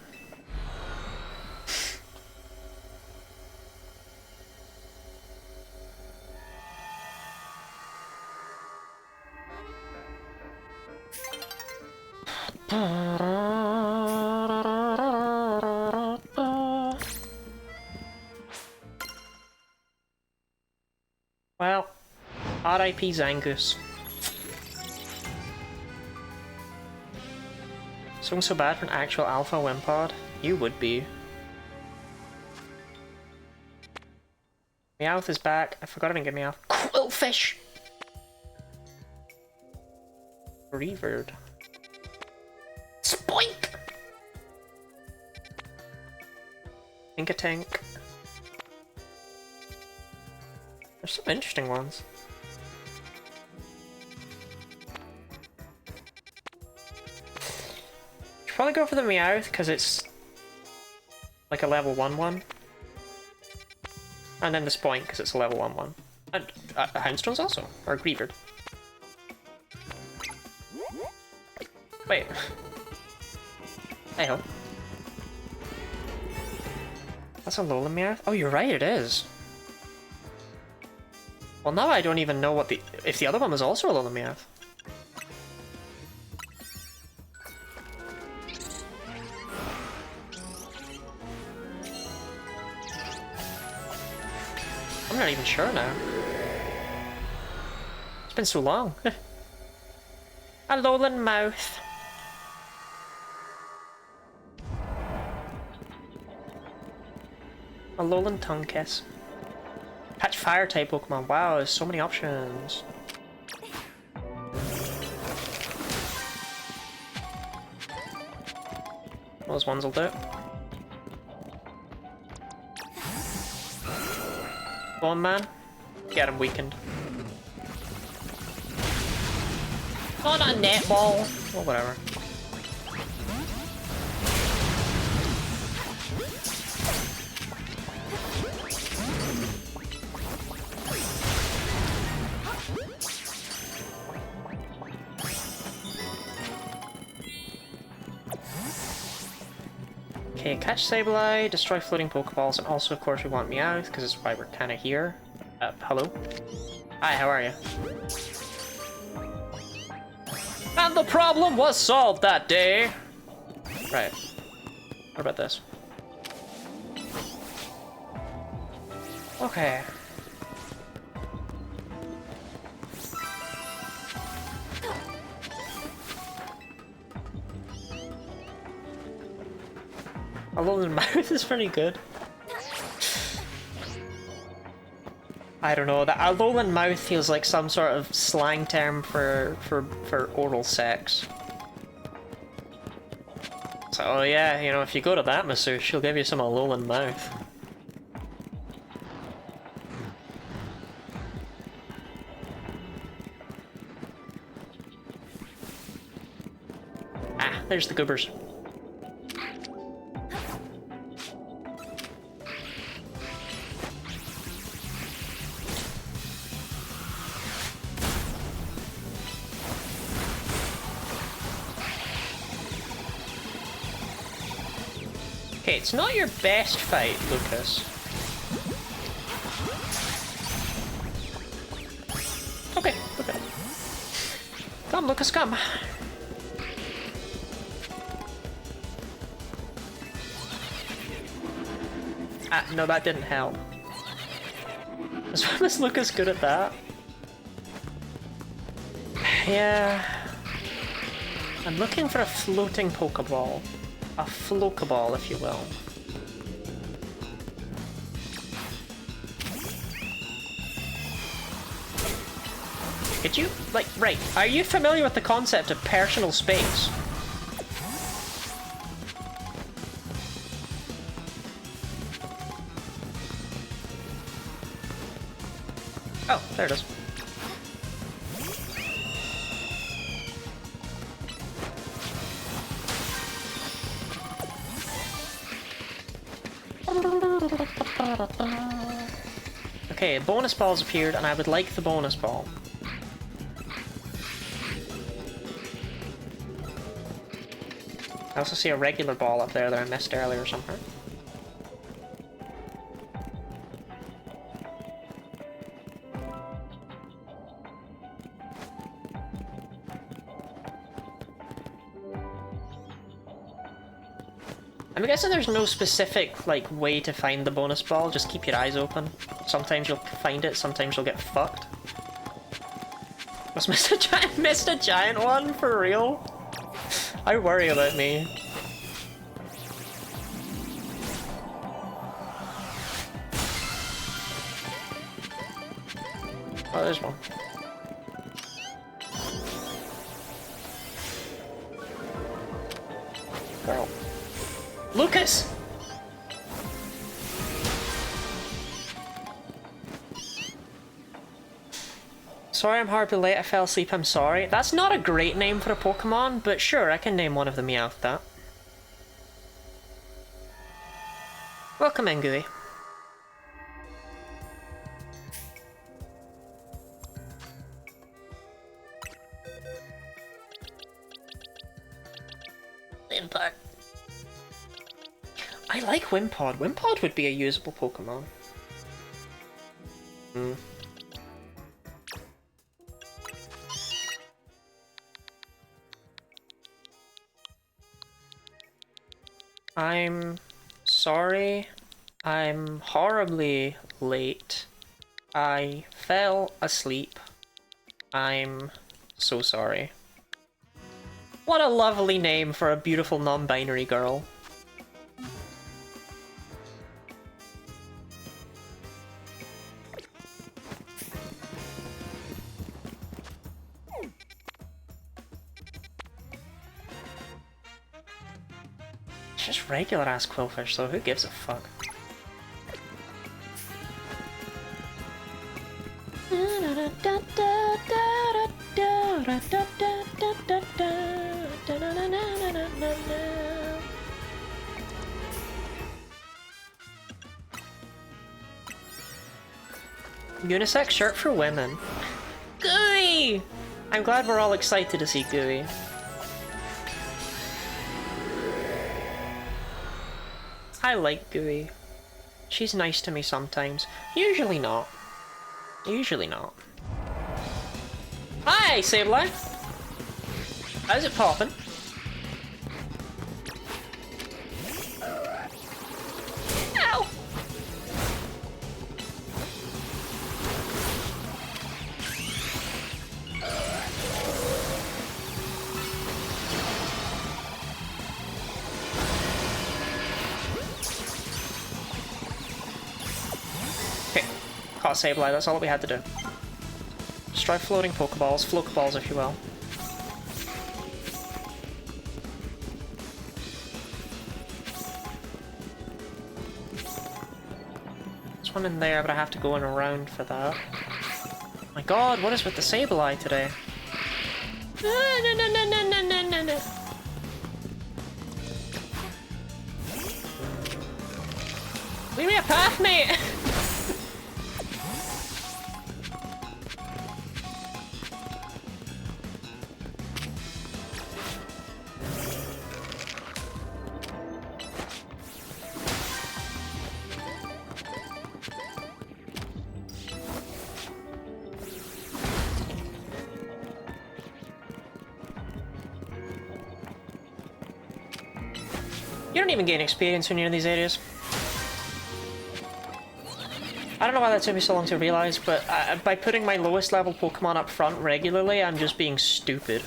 Well, R.I.P. Zangoose. Something so bad for an actual alpha Wimpod? You would be. Meowth is back. I forgot I didn't get Meowth. Quillfish! Revered. Spoink! Tinkatank. There's some interesting ones. Should probably go for the Meowth because it's like a level 1-1. And then the Spoink because it's a level 1-1. And Houndstone's also, or Greavard. Wait. Hey ho. That's a Alolan Meowth? Oh, you're right, it is. Well, now I don't even know what if the other one was also a Alolan Meowth. I'm not even sure now. It's been so long. Alolan Mouth. Alolan Tongue Kiss. Catch fire type Pokemon. Wow, there's so many options. Those ones will do it. Go on, man. Get him weakened. Oh, not a netball. Well, whatever. Okay, catch Sableye, destroy floating Pokeballs, and also, of course, we want Meowth, because it's why we're kind of here. Hello? Hi, how are you? And the problem was solved that day! Right. What about this? Okay. Alolan Mouth is pretty good. I don't know, that Alolan Mouth feels like some sort of slang term for oral sex. So, oh yeah, you know, if you go to that masseuse, she'll give you some Alolan Mouth. Ah, there's the goobers. Okay, it's not your best fight, Lucas. Okay, okay. Come, Lucas, come. Ah, no, that didn't help. Was Lucas good at that? Yeah. I'm looking for a floating Pokeball. A Flokeball, if you will. Could you, like, right, are you familiar with the concept of personal space? Oh, there it is. Okay, bonus ball's appeared, and I would like the bonus ball. I also see a regular ball up there that I missed earlier somewhere. I'm guessing there's no specific, like, way to find the bonus ball, just keep your eyes open. Sometimes you'll find it, sometimes you'll get fucked. Was missed a giant one, for real? I worry about me. Oh, there's one. Girl. Lucas! Sorry I'm horribly late, I fell asleep, I'm sorry. That's not a great name for a Pokemon, but sure, I can name one of the Meowth that. Welcome in, Gooey. Wimpod. I like Wimpod. Wimpod would be a usable Pokemon. Hmm. I'm sorry. I'm horribly late. I fell asleep. I'm so sorry. What a lovely name for a beautiful non-binary girl. It's just regular ass Quillfish though, who gives a fuck? Unisex shirt for women. Gooey! I'm glad we're all excited to see Gooey. I like Gooey. She's nice to me sometimes. Usually not. Usually not. Hi, Sableye! How's it poppin'? Ow! Okay, caught Sableye, that's all we had to do. Just try floating Pokeballs, Flokeballs if you will. There's one in there, but I have to go in around for that. My god, what is with the Sableye today? No. Leave me a path, mate! You don't even gain experience when you're in these areas. I don't know why that took me so long to realize, but by putting my lowest level Pokemon up front regularly, I'm just being stupid.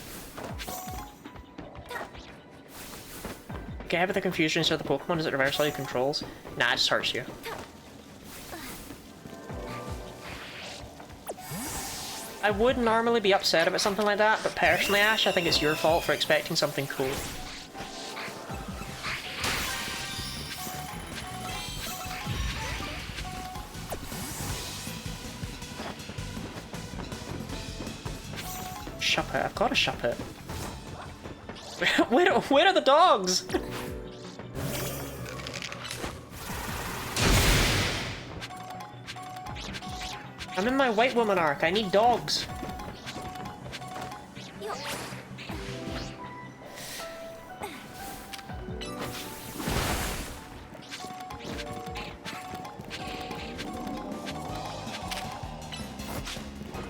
Get with the confusion instead of the Pokemon, does it reverse all your controls? Nah, it just hurts you. I would normally be upset about something like that, but personally, Ash, I think it's your fault for expecting something cool. Shuppet, I've got a Shuppet. Where are the dogs? I'm in my white woman arc, I need dogs.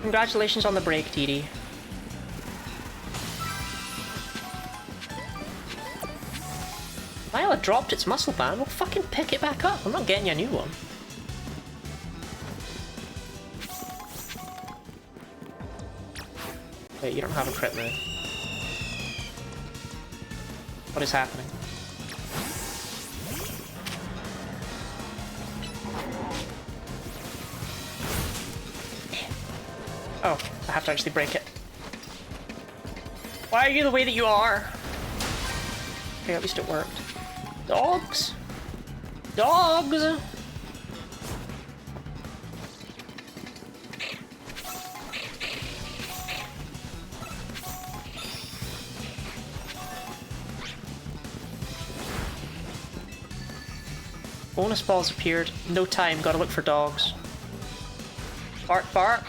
Congratulations on the break, TD. Viola dropped its muscle band. We'll fucking pick it back up. I'm not getting you a new one. Wait, you don't have a crit move. What is happening? Oh, I have to actually break it. Why are you the way that you are? Okay, at least it worked. Dogs? Dogs! Bonus balls appeared. No time, gotta look for dogs. Bark, bark.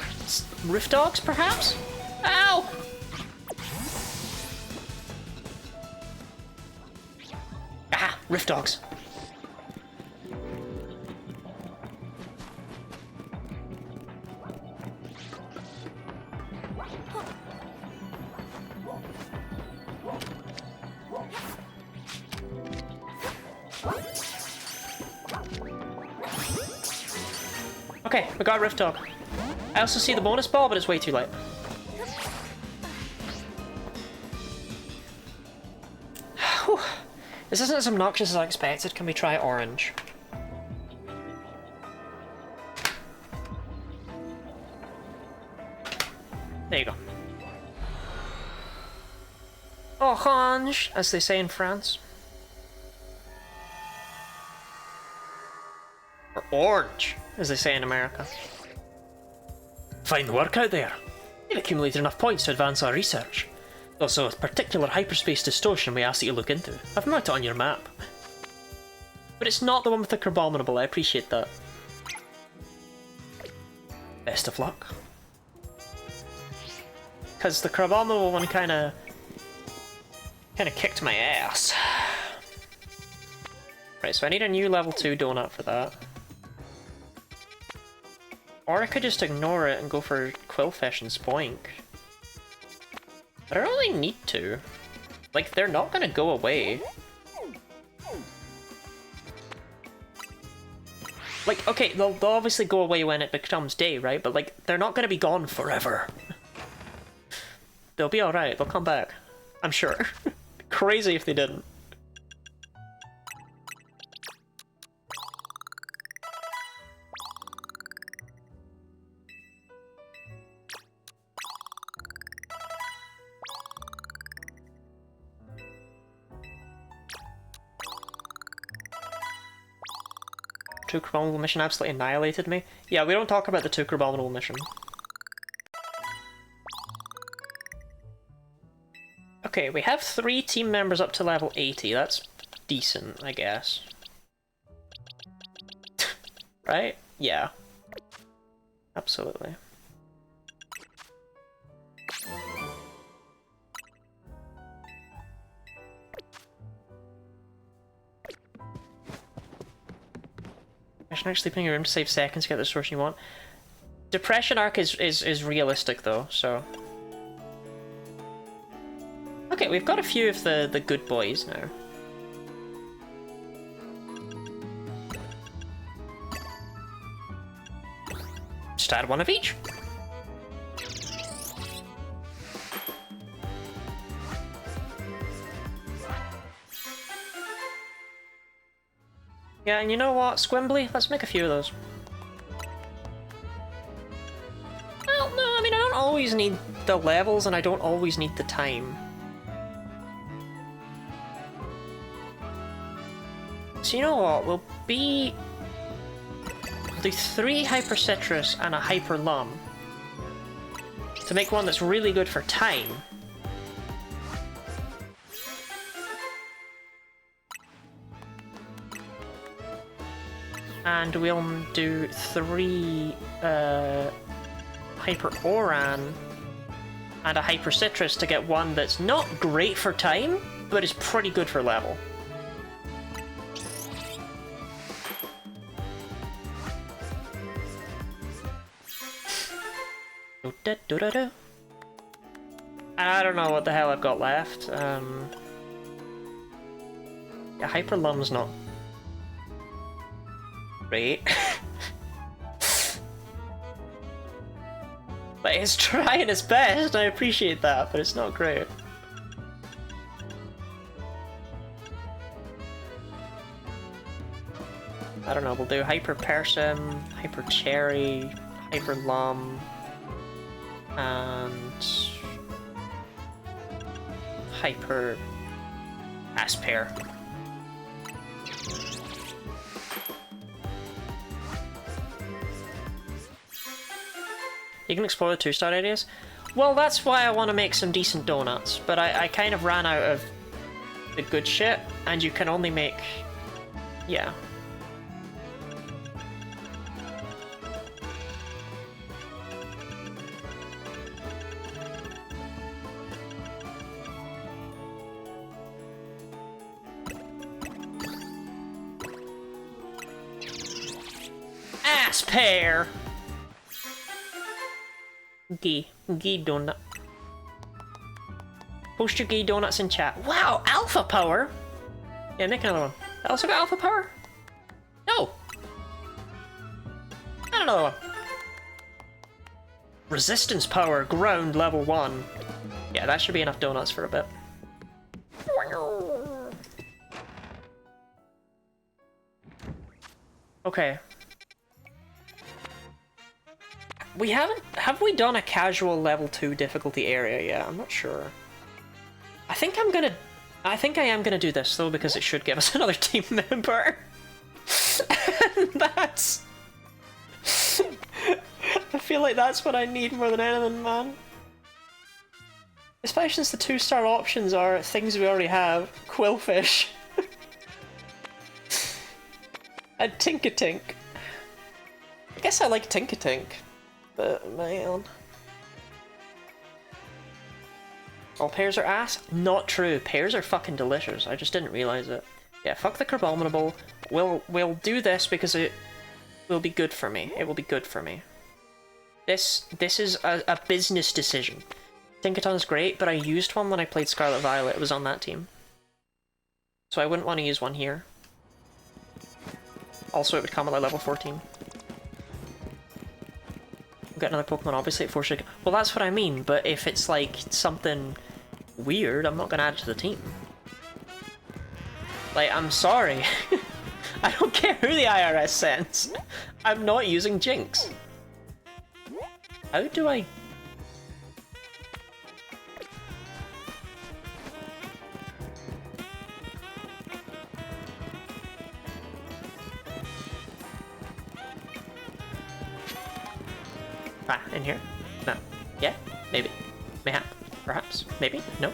Roof dogs, perhaps? Ow! Ah, roof dogs. Okay, we got Rift Dog. I also see the bonus ball, but it's way too late. Whew. This isn't as obnoxious as I expected. Can we try orange? There you go. Orange, as they say in France. Or orange, as they say in America. Fine work out there. You've accumulated enough points to advance our research. Also, a particular hyperspace distortion we asked that you look into. I've marked it on your map. But it's not the one with the Crabominable, I appreciate that. Best of luck. Because the Crabominable one kinda kicked my ass. Right, so I need a new level 2 donut for that. Or I could just ignore it and go for Quillfish and Spoink. But I don't really need to. Like, they're not gonna go away. Like, okay, they'll obviously go away when it becomes day, right? But, like, they're not gonna be gone forever. They'll be alright, they'll come back. I'm sure. Crazy if they didn't. Two Crabominable mission absolutely annihilated me. Yeah, we don't talk about the two Crabominable mission. Okay, we have 3 team members up to level 80. That's decent, I guess. Right? Yeah. Absolutely. Mission arc, sleeping in your room to save seconds, get the source you want. Depression arc is realistic though, so. Okay, we've got a few of the good boys now. Just add one of each. Yeah, and you know what, Squimbly? Let's make a few of those. Well, no, I mean, I don't always need the levels, and I don't always need the time. So you know what, we'll do 3 Hyper Citrus and a Hyper Lum to make one that's really good for time. And we'll do 3 Hyper Oran and a Hyper Citrus to get one that's not great for time, but is pretty good for level. No I don't know what the hell I've got left. Yeah, Hyper Lum's not great. But it's trying its best, I appreciate that, but it's not great. I don't know, we'll do Hyper Persim, Hyper Cherry, Hyper Lum, and Hyper Asper. You can explore the 2-star areas? Well, that's why I want to make some decent donuts, but I kind of ran out of the good shit, and you can only make... yeah. Ass pear! Ghee donut. Post your ghee donuts in chat. Wow, alpha power! Yeah, make another one. I also got alpha power? No! And another one. Resistance power, ground, level 1. Yeah, that should be enough donuts for a bit. Okay. Have we done a casual level 2 difficulty area yet? I'm not sure. I think I am gonna do this though, because it should give us another team member. And that's... I feel like that's what I need more than anything, man. Especially since the 2-star options are things we already have. Quillfish. And Tinkatink. I guess I like Tinkatink. But, man... All pears are ass? Not true. Pears are fucking delicious. I just didn't realize it. Yeah, fuck the Crabominable. We'll do this because it will be good for me. It will be good for me. This is a business decision. Tinkaton's great, but I used one when I played Scarlet Violet. It was on that team. So I wouldn't want to use one here. Also, it would come at like level 14. Get another Pokemon, obviously, at 4 Well, that's what I mean, but if it's like something weird, I'm not gonna add it to the team. Like, I'm sorry. I don't care who the IRS sends. I'm not using Jinx. How do I... Ah, in here? No. Yeah? Maybe. Mayhap. Perhaps. Maybe? No?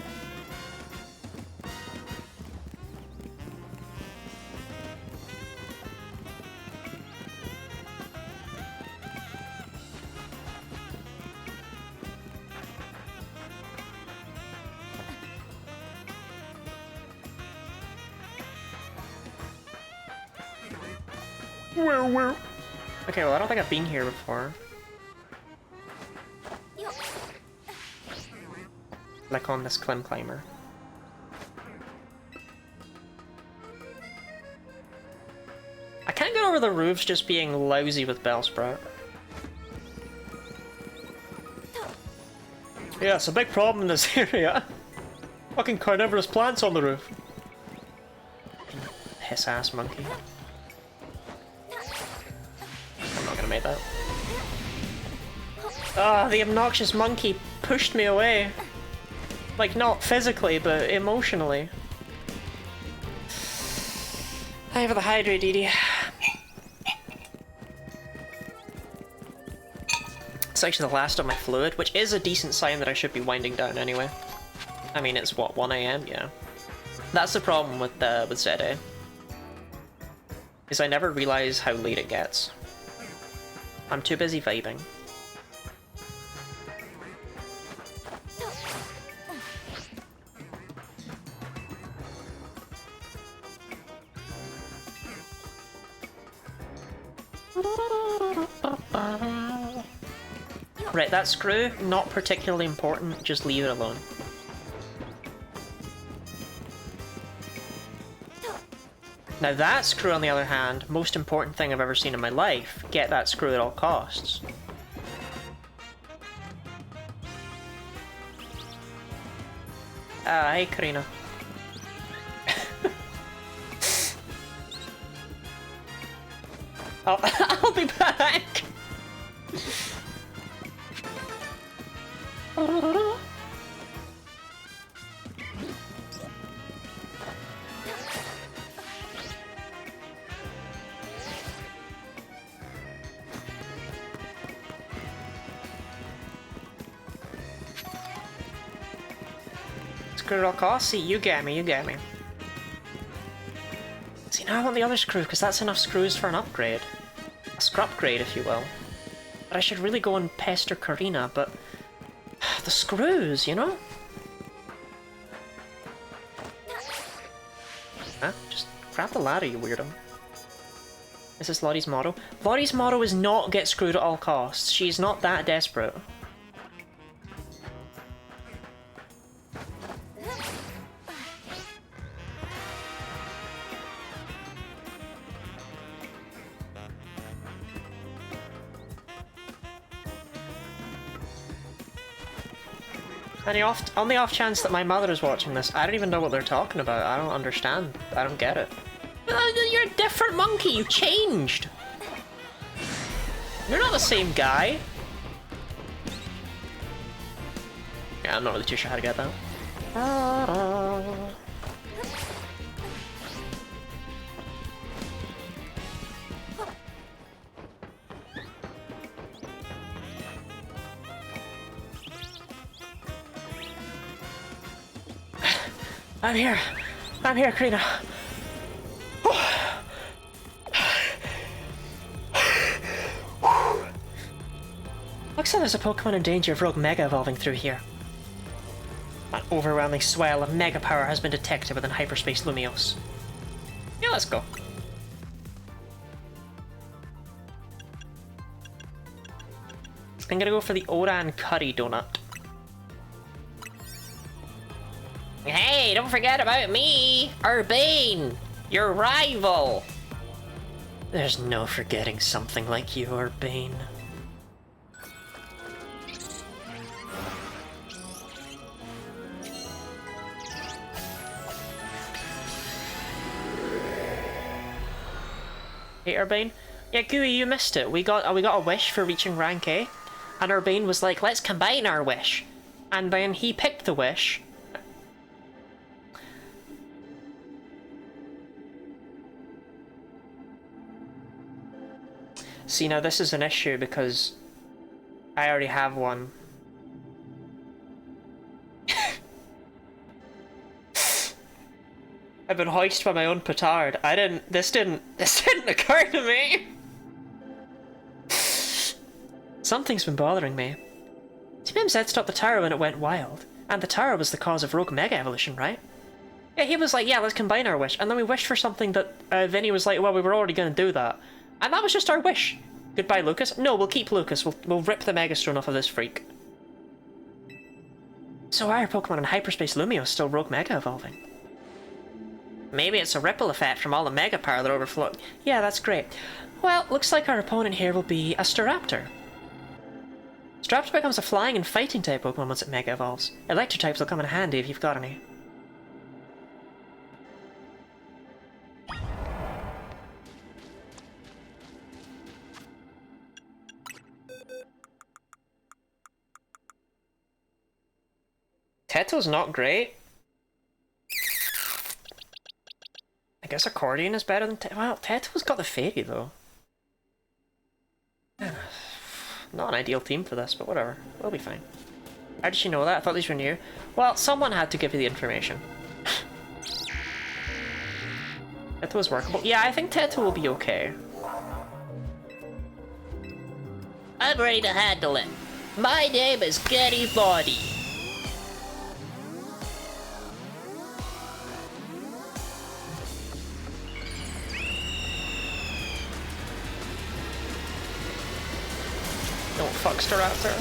Where? Okay, well, I don't think I've been here before. Like on this Clim Climber. I can't get over the roofs just being lousy with Bellsprout. Yeah, it's a big problem in this area. Fucking carnivorous plants on the roof. Piss ass monkey. I'm not gonna make that. Ah, the obnoxious monkey pushed me away. Like, not physically, but emotionally. Thank you for the hydrate, Edie. It's actually the last of my fluid, which is a decent sign that I should be winding down anyway. I mean, it's what, 1 AM? Yeah. That's the problem with ZA. Is I never realize how late it gets. I'm too busy vibing. Right, that screw, not particularly important, just leave it alone. Now that screw, on the other hand, most important thing I've ever seen in my life. Get that screw at all costs. Hey Karina. I'll be back! Screw at all costs? See, you get me, you get me. See, now I want the other screw, because that's enough screws for an upgrade. A scrupgrade, if you will. But I should really go and pester Karina, but... the screws, you know? Huh? Just grab the ladder, you weirdo. Is this Lottie's motto? Lottie's motto is not get screwed at all costs. She's not that desperate. On the off chance that my mother is watching this, I don't even know what they're talking about. I don't understand. I don't get it. You're a different monkey. You changed. You're not the same guy. Yeah, I'm not really too sure how to get that. I'm here, Karina. Looks like there's a Pokemon in danger of rogue Mega evolving through here. An overwhelming swell of Mega power has been detected within Hyperspace Lumiose. Yeah, let's go. I'm gonna go for the Oran Curry Donut. Hey, don't forget about me, Urbane, your rival. There's no forgetting something like you, Urbane. Hey, Urbane? Yeah, Gooey, you missed it. We got a wish for reaching rank A, and Urbane was like, let's combine our wish. And then he picked the wish. See, now this is an issue because I already have one. I've been hoisted by my own petard. This didn't occur to me. Something's been bothering me. Tim said stop the tower when it went wild, and the tower was the cause of rogue Mega evolution, right? Yeah, he was like, yeah, let's combine our wish, and then we wished for something that Vinny was like, well, we were already going to do that. And that was just our wish. Goodbye, Lucas. No, we'll keep Lucas. We'll rip the Megastone off of this freak. So why are Pokemon in Hyperspace Lumiose still rogue Mega evolving? Maybe it's a ripple effect from all the Mega power that overflowed. Yeah, that's great. Well, looks like our opponent here will be a Staraptor. Staraptor becomes a flying and fighting type Pokemon once it Mega evolves. Electric types will come in handy if you've got any. Teto's not great. I guess Accordion is better than well, Teto's got the Fairy though. Not an ideal team for this, but whatever. We'll be fine. How did you know that? I thought these were new. Well, someone had to give you the information. Teto is workable. Yeah, I think Teto will be okay. I'm ready to handle it. My name is Getty Body. Don't fuck Staraptor.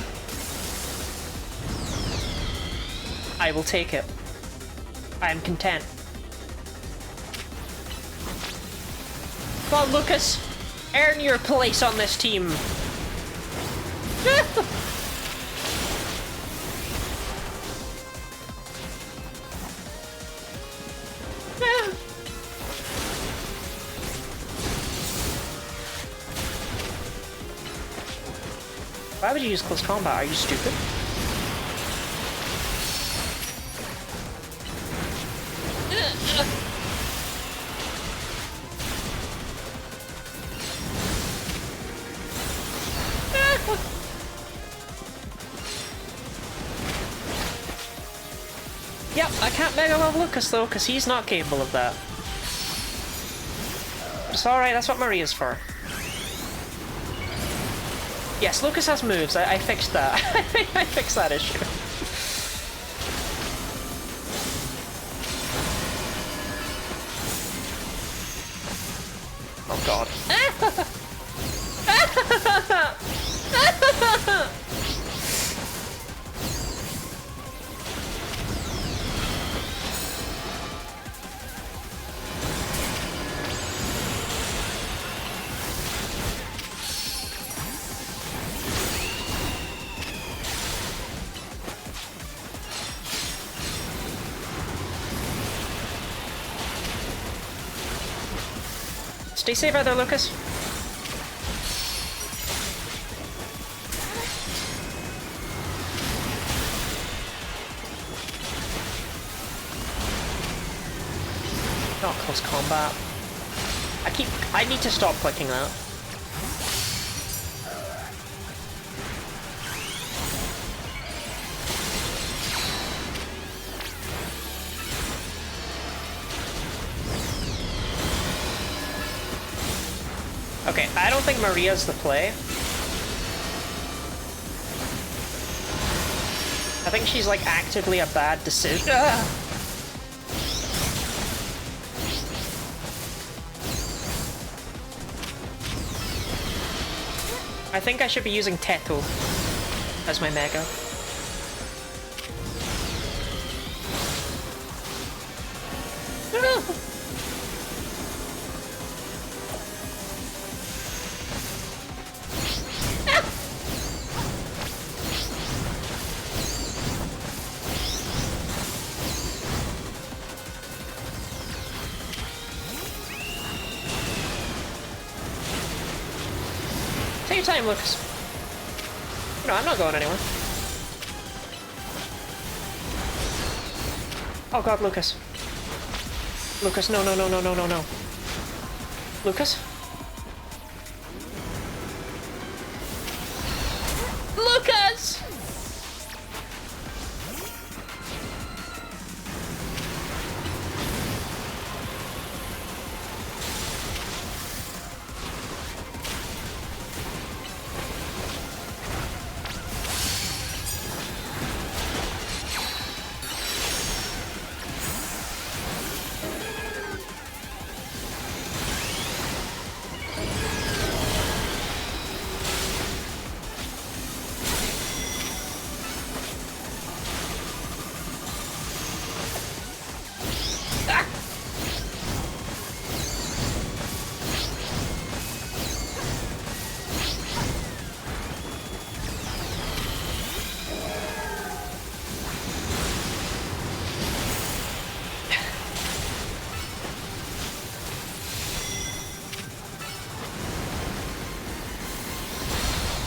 I will take it. I am content. Come on, Lucas! Earn your place on this team! Why would you use close combat? Are you stupid? Yep, I can't mega love Lucas though, because he's not capable of that. It's alright, that's what Maria's for. Yes, Lucas has moves. I fixed that. I fixed that issue. Oh god. Stay safe out there, Lucas. Not close combat. I need to stop clicking that. Okay, I don't think Maria's the play. I think she's like actively a bad decision. I think I should be using Teto as my mega. Take your time, Lucas. No, I'm not going anywhere. Oh god, Lucas. Lucas, no, no, no, no, no, no, no. Lucas? Lucas!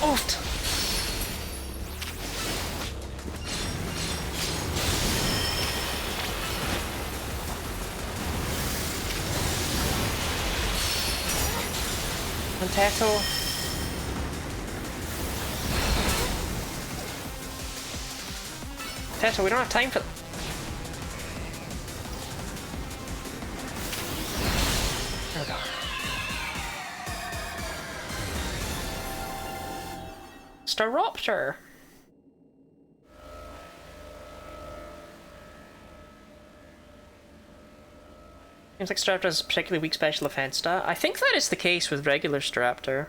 Oofed. Teto. Teto, we don't have time for... There we go. Staropter. Seems like Staraptor has a particularly weak special defense stat. I think that is the case with regular Staraptor.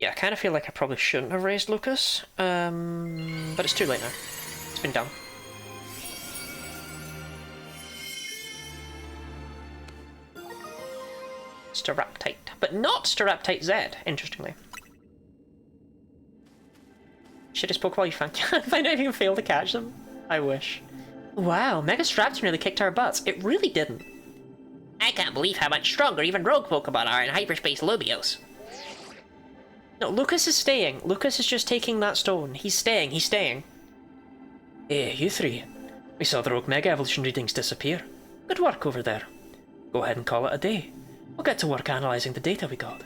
Yeah, I kind of feel like I probably shouldn't have raised Lucas, but it's too late now. It's been done. Staraptite, but not Staraptite Z, interestingly. Shittest Pokeball you find. Find out if you can fail to catch them. I wish. Wow, Mega Staraptor nearly kicked our butts. It really didn't. I can't believe how much stronger even rogue Pokemon are in Hyperspace Lumiose. No, Lucas is staying. Lucas is just taking that stone. He's staying, he's staying. Hey, you three. We saw the Rogue Mega Evolution readings disappear. Good work over there. Go ahead and call it a day. We'll get to work analysing the data we got.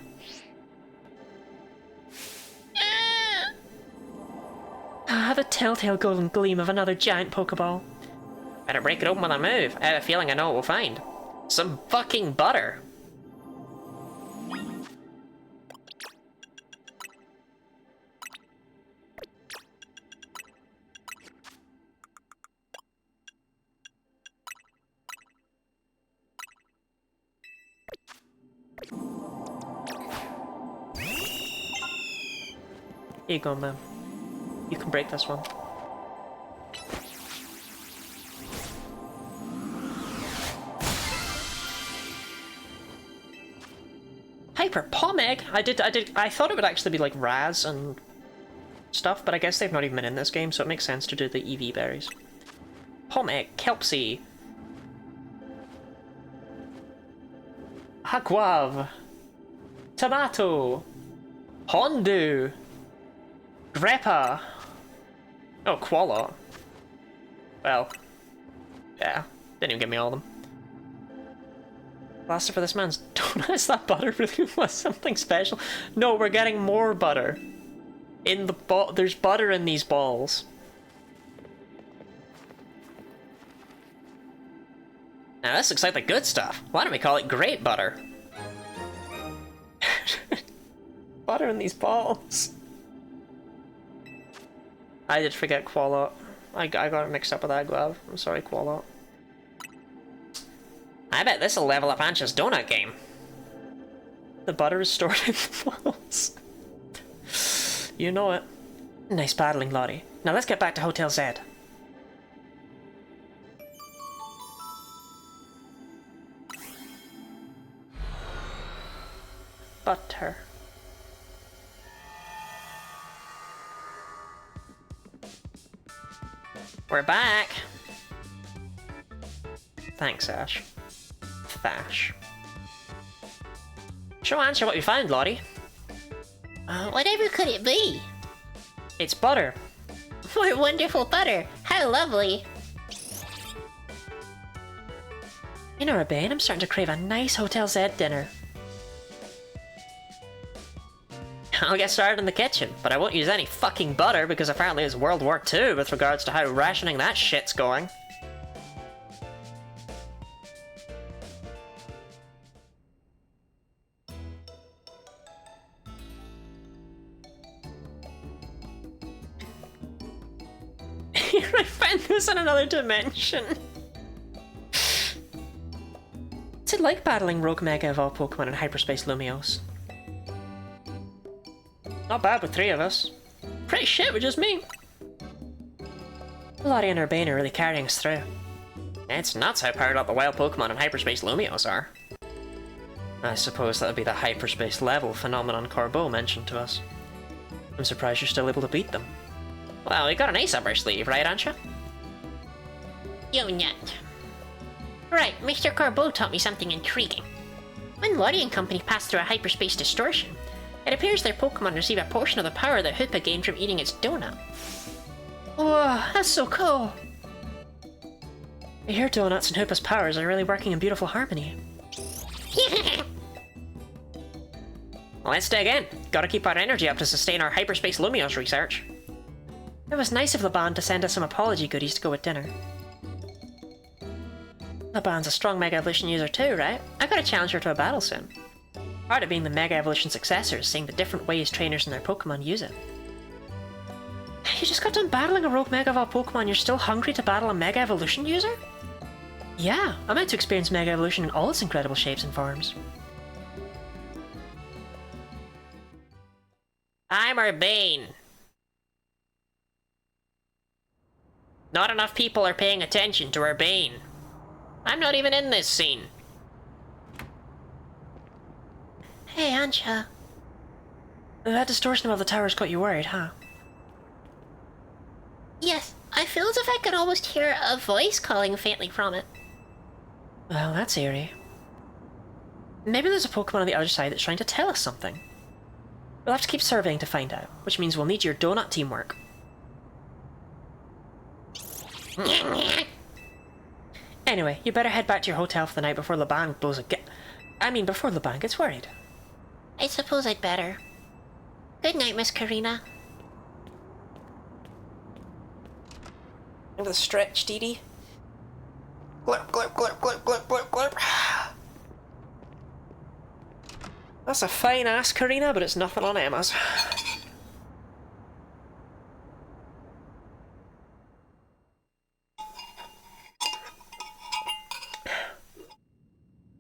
Ah, the telltale golden gleam of another giant Pokeball. Better break it open with a move. I have a feeling I know what we'll find. Some fucking butter. Here you go, man. You can break this one. Hyper Pomeg? I thought it would actually be like Raz and stuff, but I guess they've not even been in this game, so it makes sense to do the EV berries. Pomeg, Kelpsy, Haguav, Tomato, Hondu, Greppa. Oh, Qualla. Well, yeah, didn't even give me all of them. Blaster for this man's donuts. That butter really was something special. No, we're getting more butter. In the ball, there's butter in these balls. Now this looks like the good stuff. Why don't we call it great butter? Butter in these balls. I did forget Qualla. I got it mixed up with Aguav. I'm sorry, Qualla. I bet this'll level up Ancha's donut game. The butter is stored in the balls. You know it. Nice battling, Lottie. Now let's get back to Hotel Z. Butter. We're back. Thanks, Ash. Thash. Show Ancha what we found, Lottie. Whatever could it be? It's butter. What wonderful butter. How lovely. You know, Urbane, I'm starting to crave a nice Hotel Z dinner. I'll get started in the kitchen, but I won't use any fucking butter because apparently it's World War II with regards to how rationing that shit's going. I found this in another dimension. What's it like battling Rogue Mega Evolved Pokemon in Hyperspace Lumiose? Not bad with three of us. Pretty shit with just me. Lottie and Urbane are really carrying us through. It's nuts how powered up the wild Pokemon in Hyperspace Lumiose are. I suppose that would be the hyperspace level phenomenon Corbeau mentioned to us. I'm surprised you're still able to beat them. Well, we got an ace up our sleeve, right, Ancha? You nut. Right, Mr. Corbeau taught me something intriguing. When Lottie and company pass through a hyperspace distortion, it appears their Pokemon receive a portion of the power that Hoopa gained from eating its donut. Whoa, that's so cool! I hear Donuts and Hoopa's powers are really working in beautiful harmony. Well, let's dig in. Gotta keep our energy up to sustain our Hyperspace Lumiose research. It was nice of Laban to send us some apology goodies to go with dinner. Laban's a strong Mega Evolution user too, right? I gotta challenge her to a battle soon. Part of being the Mega Evolution successor is seeing the different ways trainers and their Pokemon use it. You just got done battling a Rogue Mega Evolved Pokemon, you're still hungry to battle a Mega Evolution user? Yeah, I'm out to experience Mega Evolution in all its incredible shapes and forms. I'm Urbane. Not enough people are paying attention to Urbane. I'm not even in this scene. Hey, Ancha. That distortion above the tower's got you worried, huh? Yes, I feel as if I could almost hear a voice calling faintly from it. Well, that's eerie. Maybe there's a Pokemon on the other side that's trying to tell us something. We'll have to keep surveying to find out, which means we'll need your donut teamwork. Anyway, you better head back to your hotel for the night before Laban blows before Laban gets worried. I suppose I'd better. Good night, Miss Karina. Into the stretch, Dee Dee. Glurp, glurp, glurp, glurp, glurp, glurp, glurp. That's a fine ass Karina, but it's nothing on Emma's.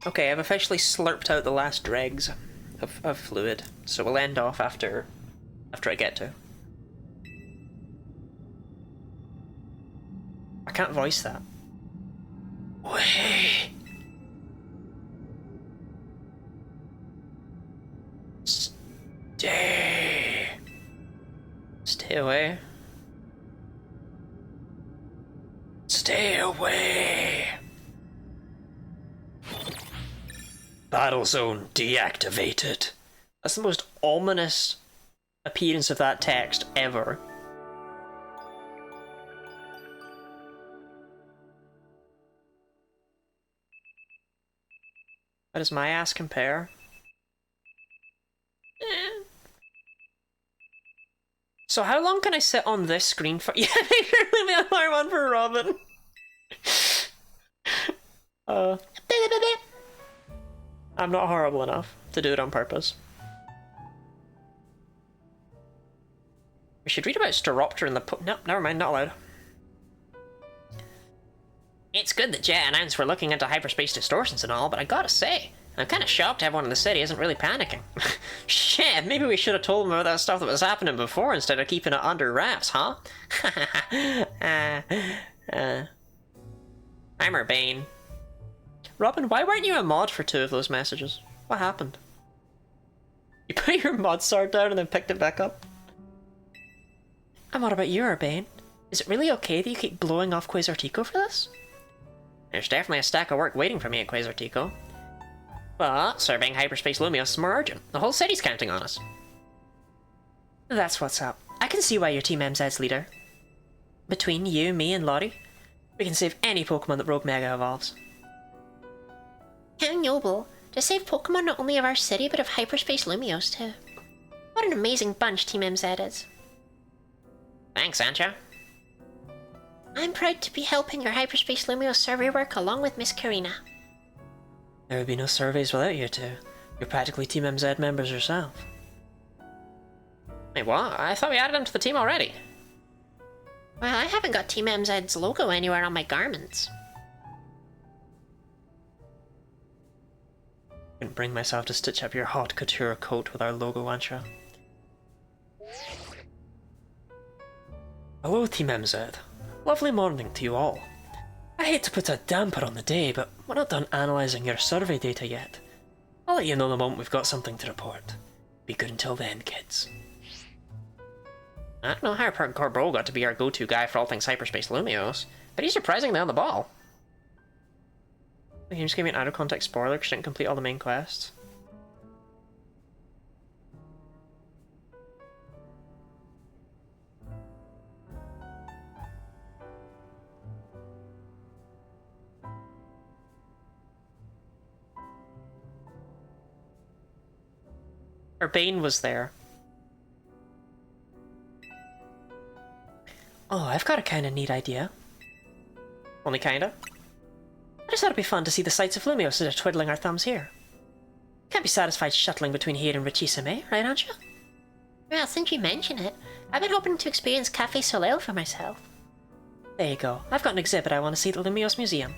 Okay, I've officially slurped out the last dregs of fluid, so we'll end off after I get to. I can't voice that. Way. Stay. Stay away. Stay away. Battle zone deactivated. That's the most ominous appearance of that text ever. How does my ass compare? So how long can I sit on this screen for? Yeah, the other one for Robin. I'm not horrible enough to do it on purpose. We should read about Steropter in the no, never mind, not allowed. It's good that Jet announced we're looking into hyperspace distortions and all, but I gotta say, I'm kinda shocked everyone in the city isn't really panicking. Shit, maybe we should have told them about that stuff that was happening before instead of keeping it under wraps, huh? I'm Urbane. Robin, why weren't you a mod for 2 of those messages? What happened? You put your mod sword down and then picked it back up? And what about you, Urbane? Is it really okay that you keep blowing off Quasartico for this? There's definitely a stack of work waiting for me at Quasartico. But serving hyperspace Lumios is more urgent. The whole city's counting on us. That's what's up. I can see why you're Team MZ's leader. Between you, me, and Lottie, we can save any Pokemon that Rogue Mega evolves. How noble. To save Pokemon not only of our city, but of hyperspace Lumios too. What an amazing bunch Team MZ is. Thanks, Ancha. I'm proud to be helping your hyperspace Lumios survey work along with Miss Karina. There would be no surveys without you two. You're practically Team MZ members yourself. Wait, what? I thought we added them to the team already. Well, I haven't got Team MZ's logo anywhere on my garments. Couldn't bring myself to stitch up your haute couture coat with our logo, Ancha. Hello, Team MZ. Lovely morning to you all. I hate to put a damper on the day, but we're not done analysing your survey data yet. I'll let you know the moment we've got something to report. Be good until then, kids. I don't know how Corbro got to be our go-to guy for all things hyperspace Lumios, but he's surprisingly on the ball. The game just gave me an out-of-context spoiler because I didn't complete all the main quests. Urbane was there. Oh, I've got a kinda neat idea. Only kinda? I just thought it'd be fun to see the sights of Lumio instead of twiddling our thumbs here. Can't be satisfied shuttling between here and Richisame, right, Ancha? Well, since you mention it, I've been hoping to experience Café Soleil for myself. There you go. I've got an exhibit I want to see at the Lumios Museum.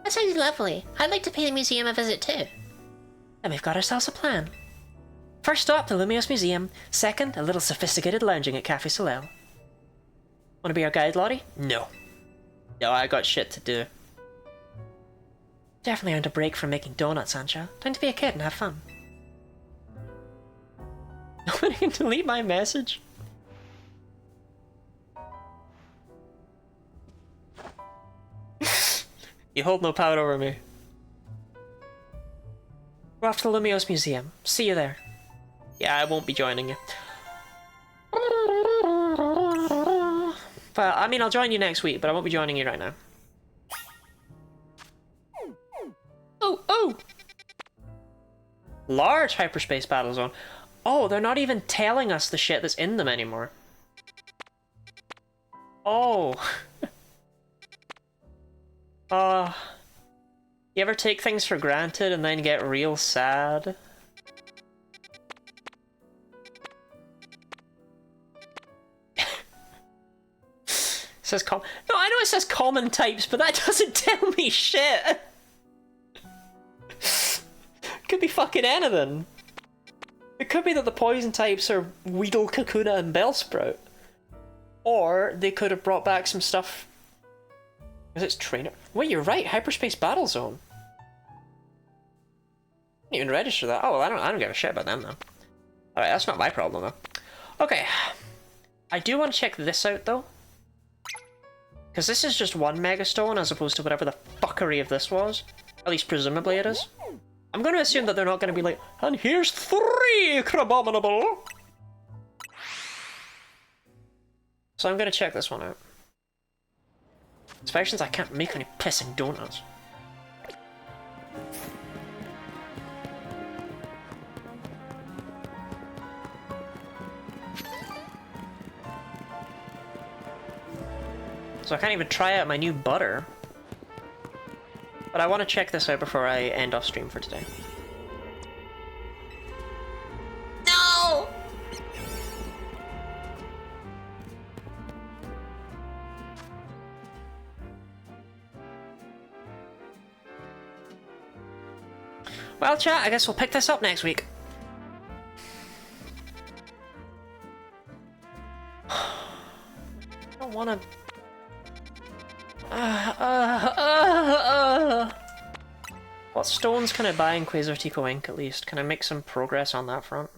That sounds lovely. I'd like to pay the museum a visit too. And we've got ourselves a plan. First stop, the Lumios Museum. Second, a little sophisticated lounging at Cafe Soleil. Wanna be our guide, Lottie? No. No, I got shit to do. Definitely earned a break from making donuts, Ancha. Time to be a kid and have fun. Nobody can delete my message? You hold no power over me. We're off to the Lumios Museum. See you there. Yeah, I won't be joining you. Well, I mean, I'll join you next week, but I won't be joining you right now. Oh, oh! Large hyperspace battle zone. Oh, they're not even telling us the shit that's in them anymore. Oh. You ever take things for granted and then get real sad? Says no, I know it says common types, but that doesn't tell me shit. Could be fucking anything. It could be that the poison types are Weedle, Kakuna, and Bellsprout. Or they could have brought back some stuff. Because it's trainer. Wait, you're right. Hyperspace Battle Zone. Didn't even register that. Oh, well, I don't give a shit about them though. Alright, that's not my problem though. Okay. I do want to check this out though. Because this is just one Megastone as opposed to whatever the fuckery of this was. At least presumably it is. I'm going to assume that they're not going to be like, and here's 3 Crabominable. So I'm going to check this one out. Especially since I can't make any pissing donuts. So I can't even try out my new butter. But I want to check this out before I end off stream for today. No! Well, chat, I guess we'll pick this up next week. I don't want to... What stones can I buy in Quasartico Ink at least? Can I make some progress on that front?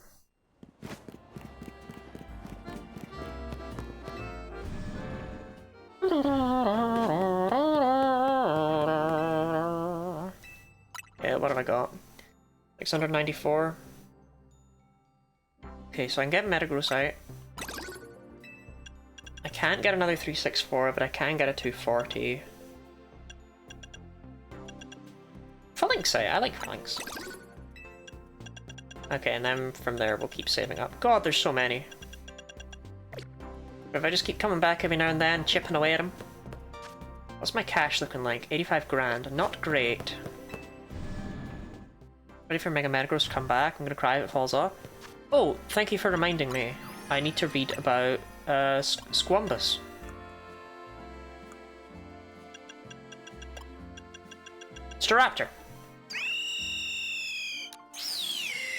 Yeah, what have I got? 694. Okay, so I can get Metagrossite. I can't get another 364, but I can get a 240. Phalanxite, I like Phalanx. Okay, and then from there we'll keep saving up. God, there's so many. If I just keep coming back every now and then, chipping away at them. What's my cash looking like? 85 grand. Not great. Ready for Mega Metagross to come back. I'm gonna cry if it falls off. Oh, thank you for reminding me. I need to read about Squambus. Staraptor.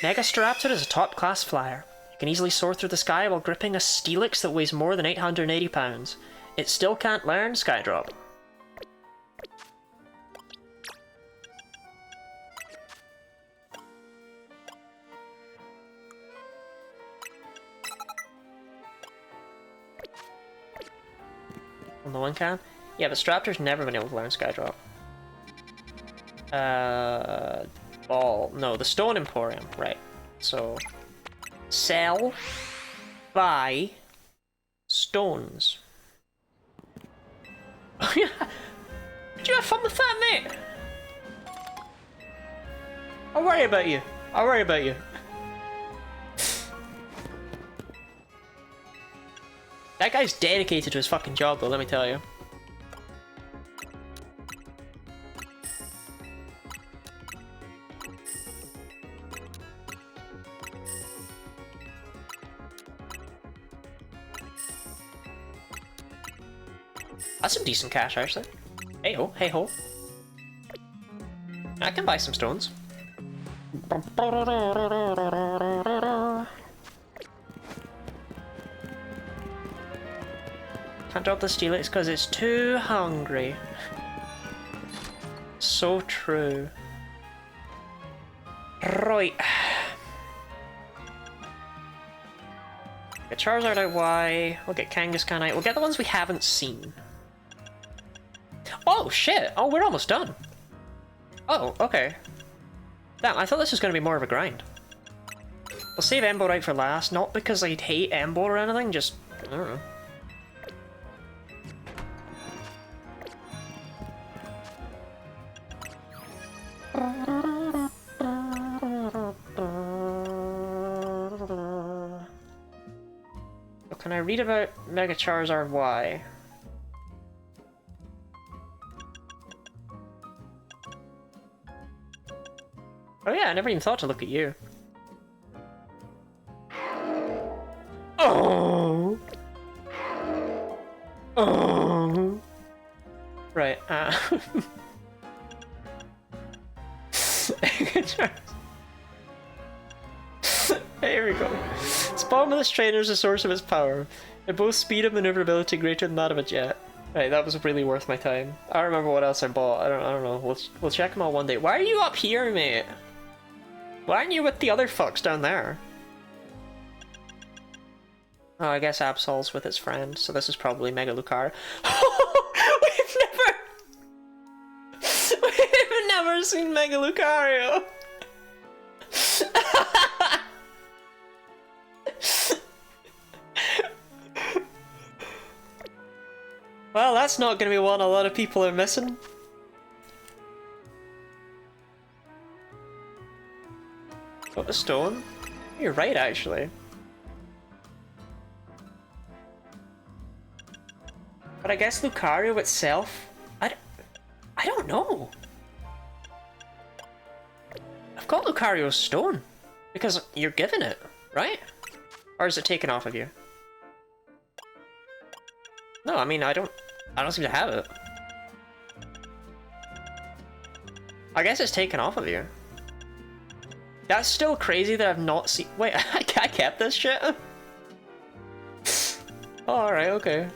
Mega Staraptor is a top-class flyer. It can easily soar through the sky while gripping a Steelix that weighs more than 880 pounds. It still can't learn Skydrop. No one can? Yeah, but Staraptor's never been able to learn Skydrop. Ball. No, the Stone Emporium. Right. So, sell, buy, stones. Oh yeah! Did you have fun with that, mate? I'll worry about you. I'll worry about you. That guy's dedicated to his fucking job, though, let me tell you. That's some decent cash, actually. Hey ho, hey ho. I can buy some stones. Can't drop the Steelix because it's too hungry. So true. Right. Get Charizard out Y, we'll get Kangaskhan out, we'll get the ones we haven't seen. Oh shit! Oh, we're almost done. Oh, okay. Damn, I thought this was going to be more of a grind. We'll save Embo right for last, not because I'd hate Embo or anything, just... I don't know. So can I read about Mega Charizard Y? Oh yeah, I never even thought to look at you. Oh! Oh! Right, Here we go. Spawn with this trainer is the source of its power. They're both speed and maneuverability greater than that of a jet. Right, that was really worth my time. I don't remember what else I bought. I don't know. We'll check them all one day. Why are you up here, mate? Why aren't you with the other fucks down there? Oh, I guess Absol's with its friend, so this is probably Mega Lucario. We've never seen Mega Lucario! Well, that's not gonna be one a lot of people are missing. Got a stone? You're right, actually. But I guess Lucario itself... I don't know. I've got Lucario's stone. Because you're given it, right? Or is it taken off of you? No, I mean, I don't seem to have it. I guess it's taken off of you. That's still crazy that I've not seen... Wait, I kept this shit? Oh, alright, okay.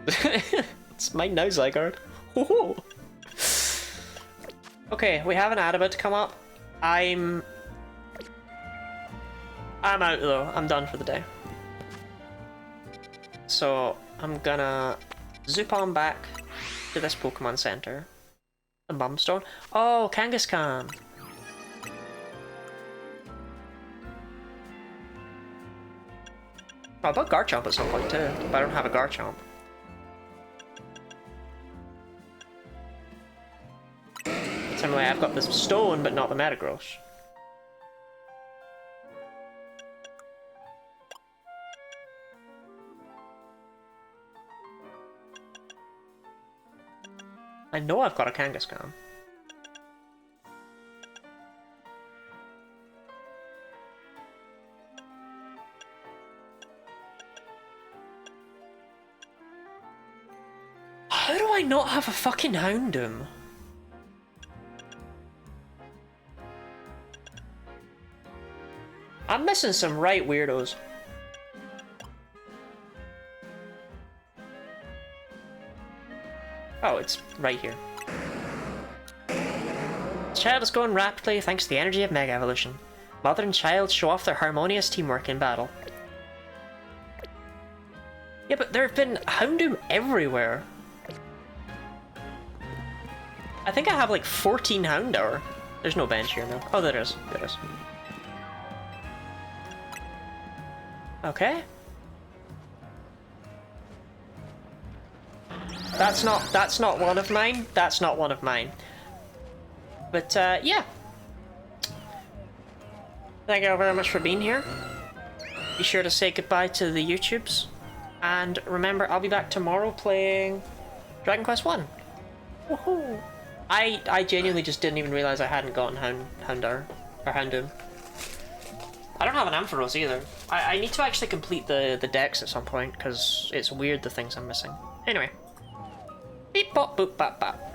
It's mine now, Zygarde. Okay, we have an Adabit come up. I'm out though. I'm done for the day. So I'm gonna zoop on back to this Pokemon Center. The Mumstone. Oh, Kangaskhan. Oh, I bought Garchomp at some point too, but I don't have a Garchomp. Similarly, I've got this stone, but not the Metagross. I know I've got a Kangaskhan. How do I not have a fucking Houndoom? I'm missing some right weirdos. Oh, it's right here. Child is going rapidly thanks to the energy of Mega Evolution. Mother and child show off their harmonious teamwork in battle. Yeah, but there have been Houndoom everywhere. I think I have like 14 Houndour. There's no bench here now. Oh, there is. There is. Okay. That's not one of mine. That's not one of mine. But yeah. Thank you all very much for being here. Be sure to say goodbye to the YouTubes. And remember, I'll be back tomorrow playing Dragon Quest 1. Woohoo! I genuinely just didn't even realize I hadn't gotten Houndour or Houndoom. I don't have an Ampharos either. I need to actually complete the decks at some point because it's weird the things I'm missing. Anyway. Beep bop boop bop bop.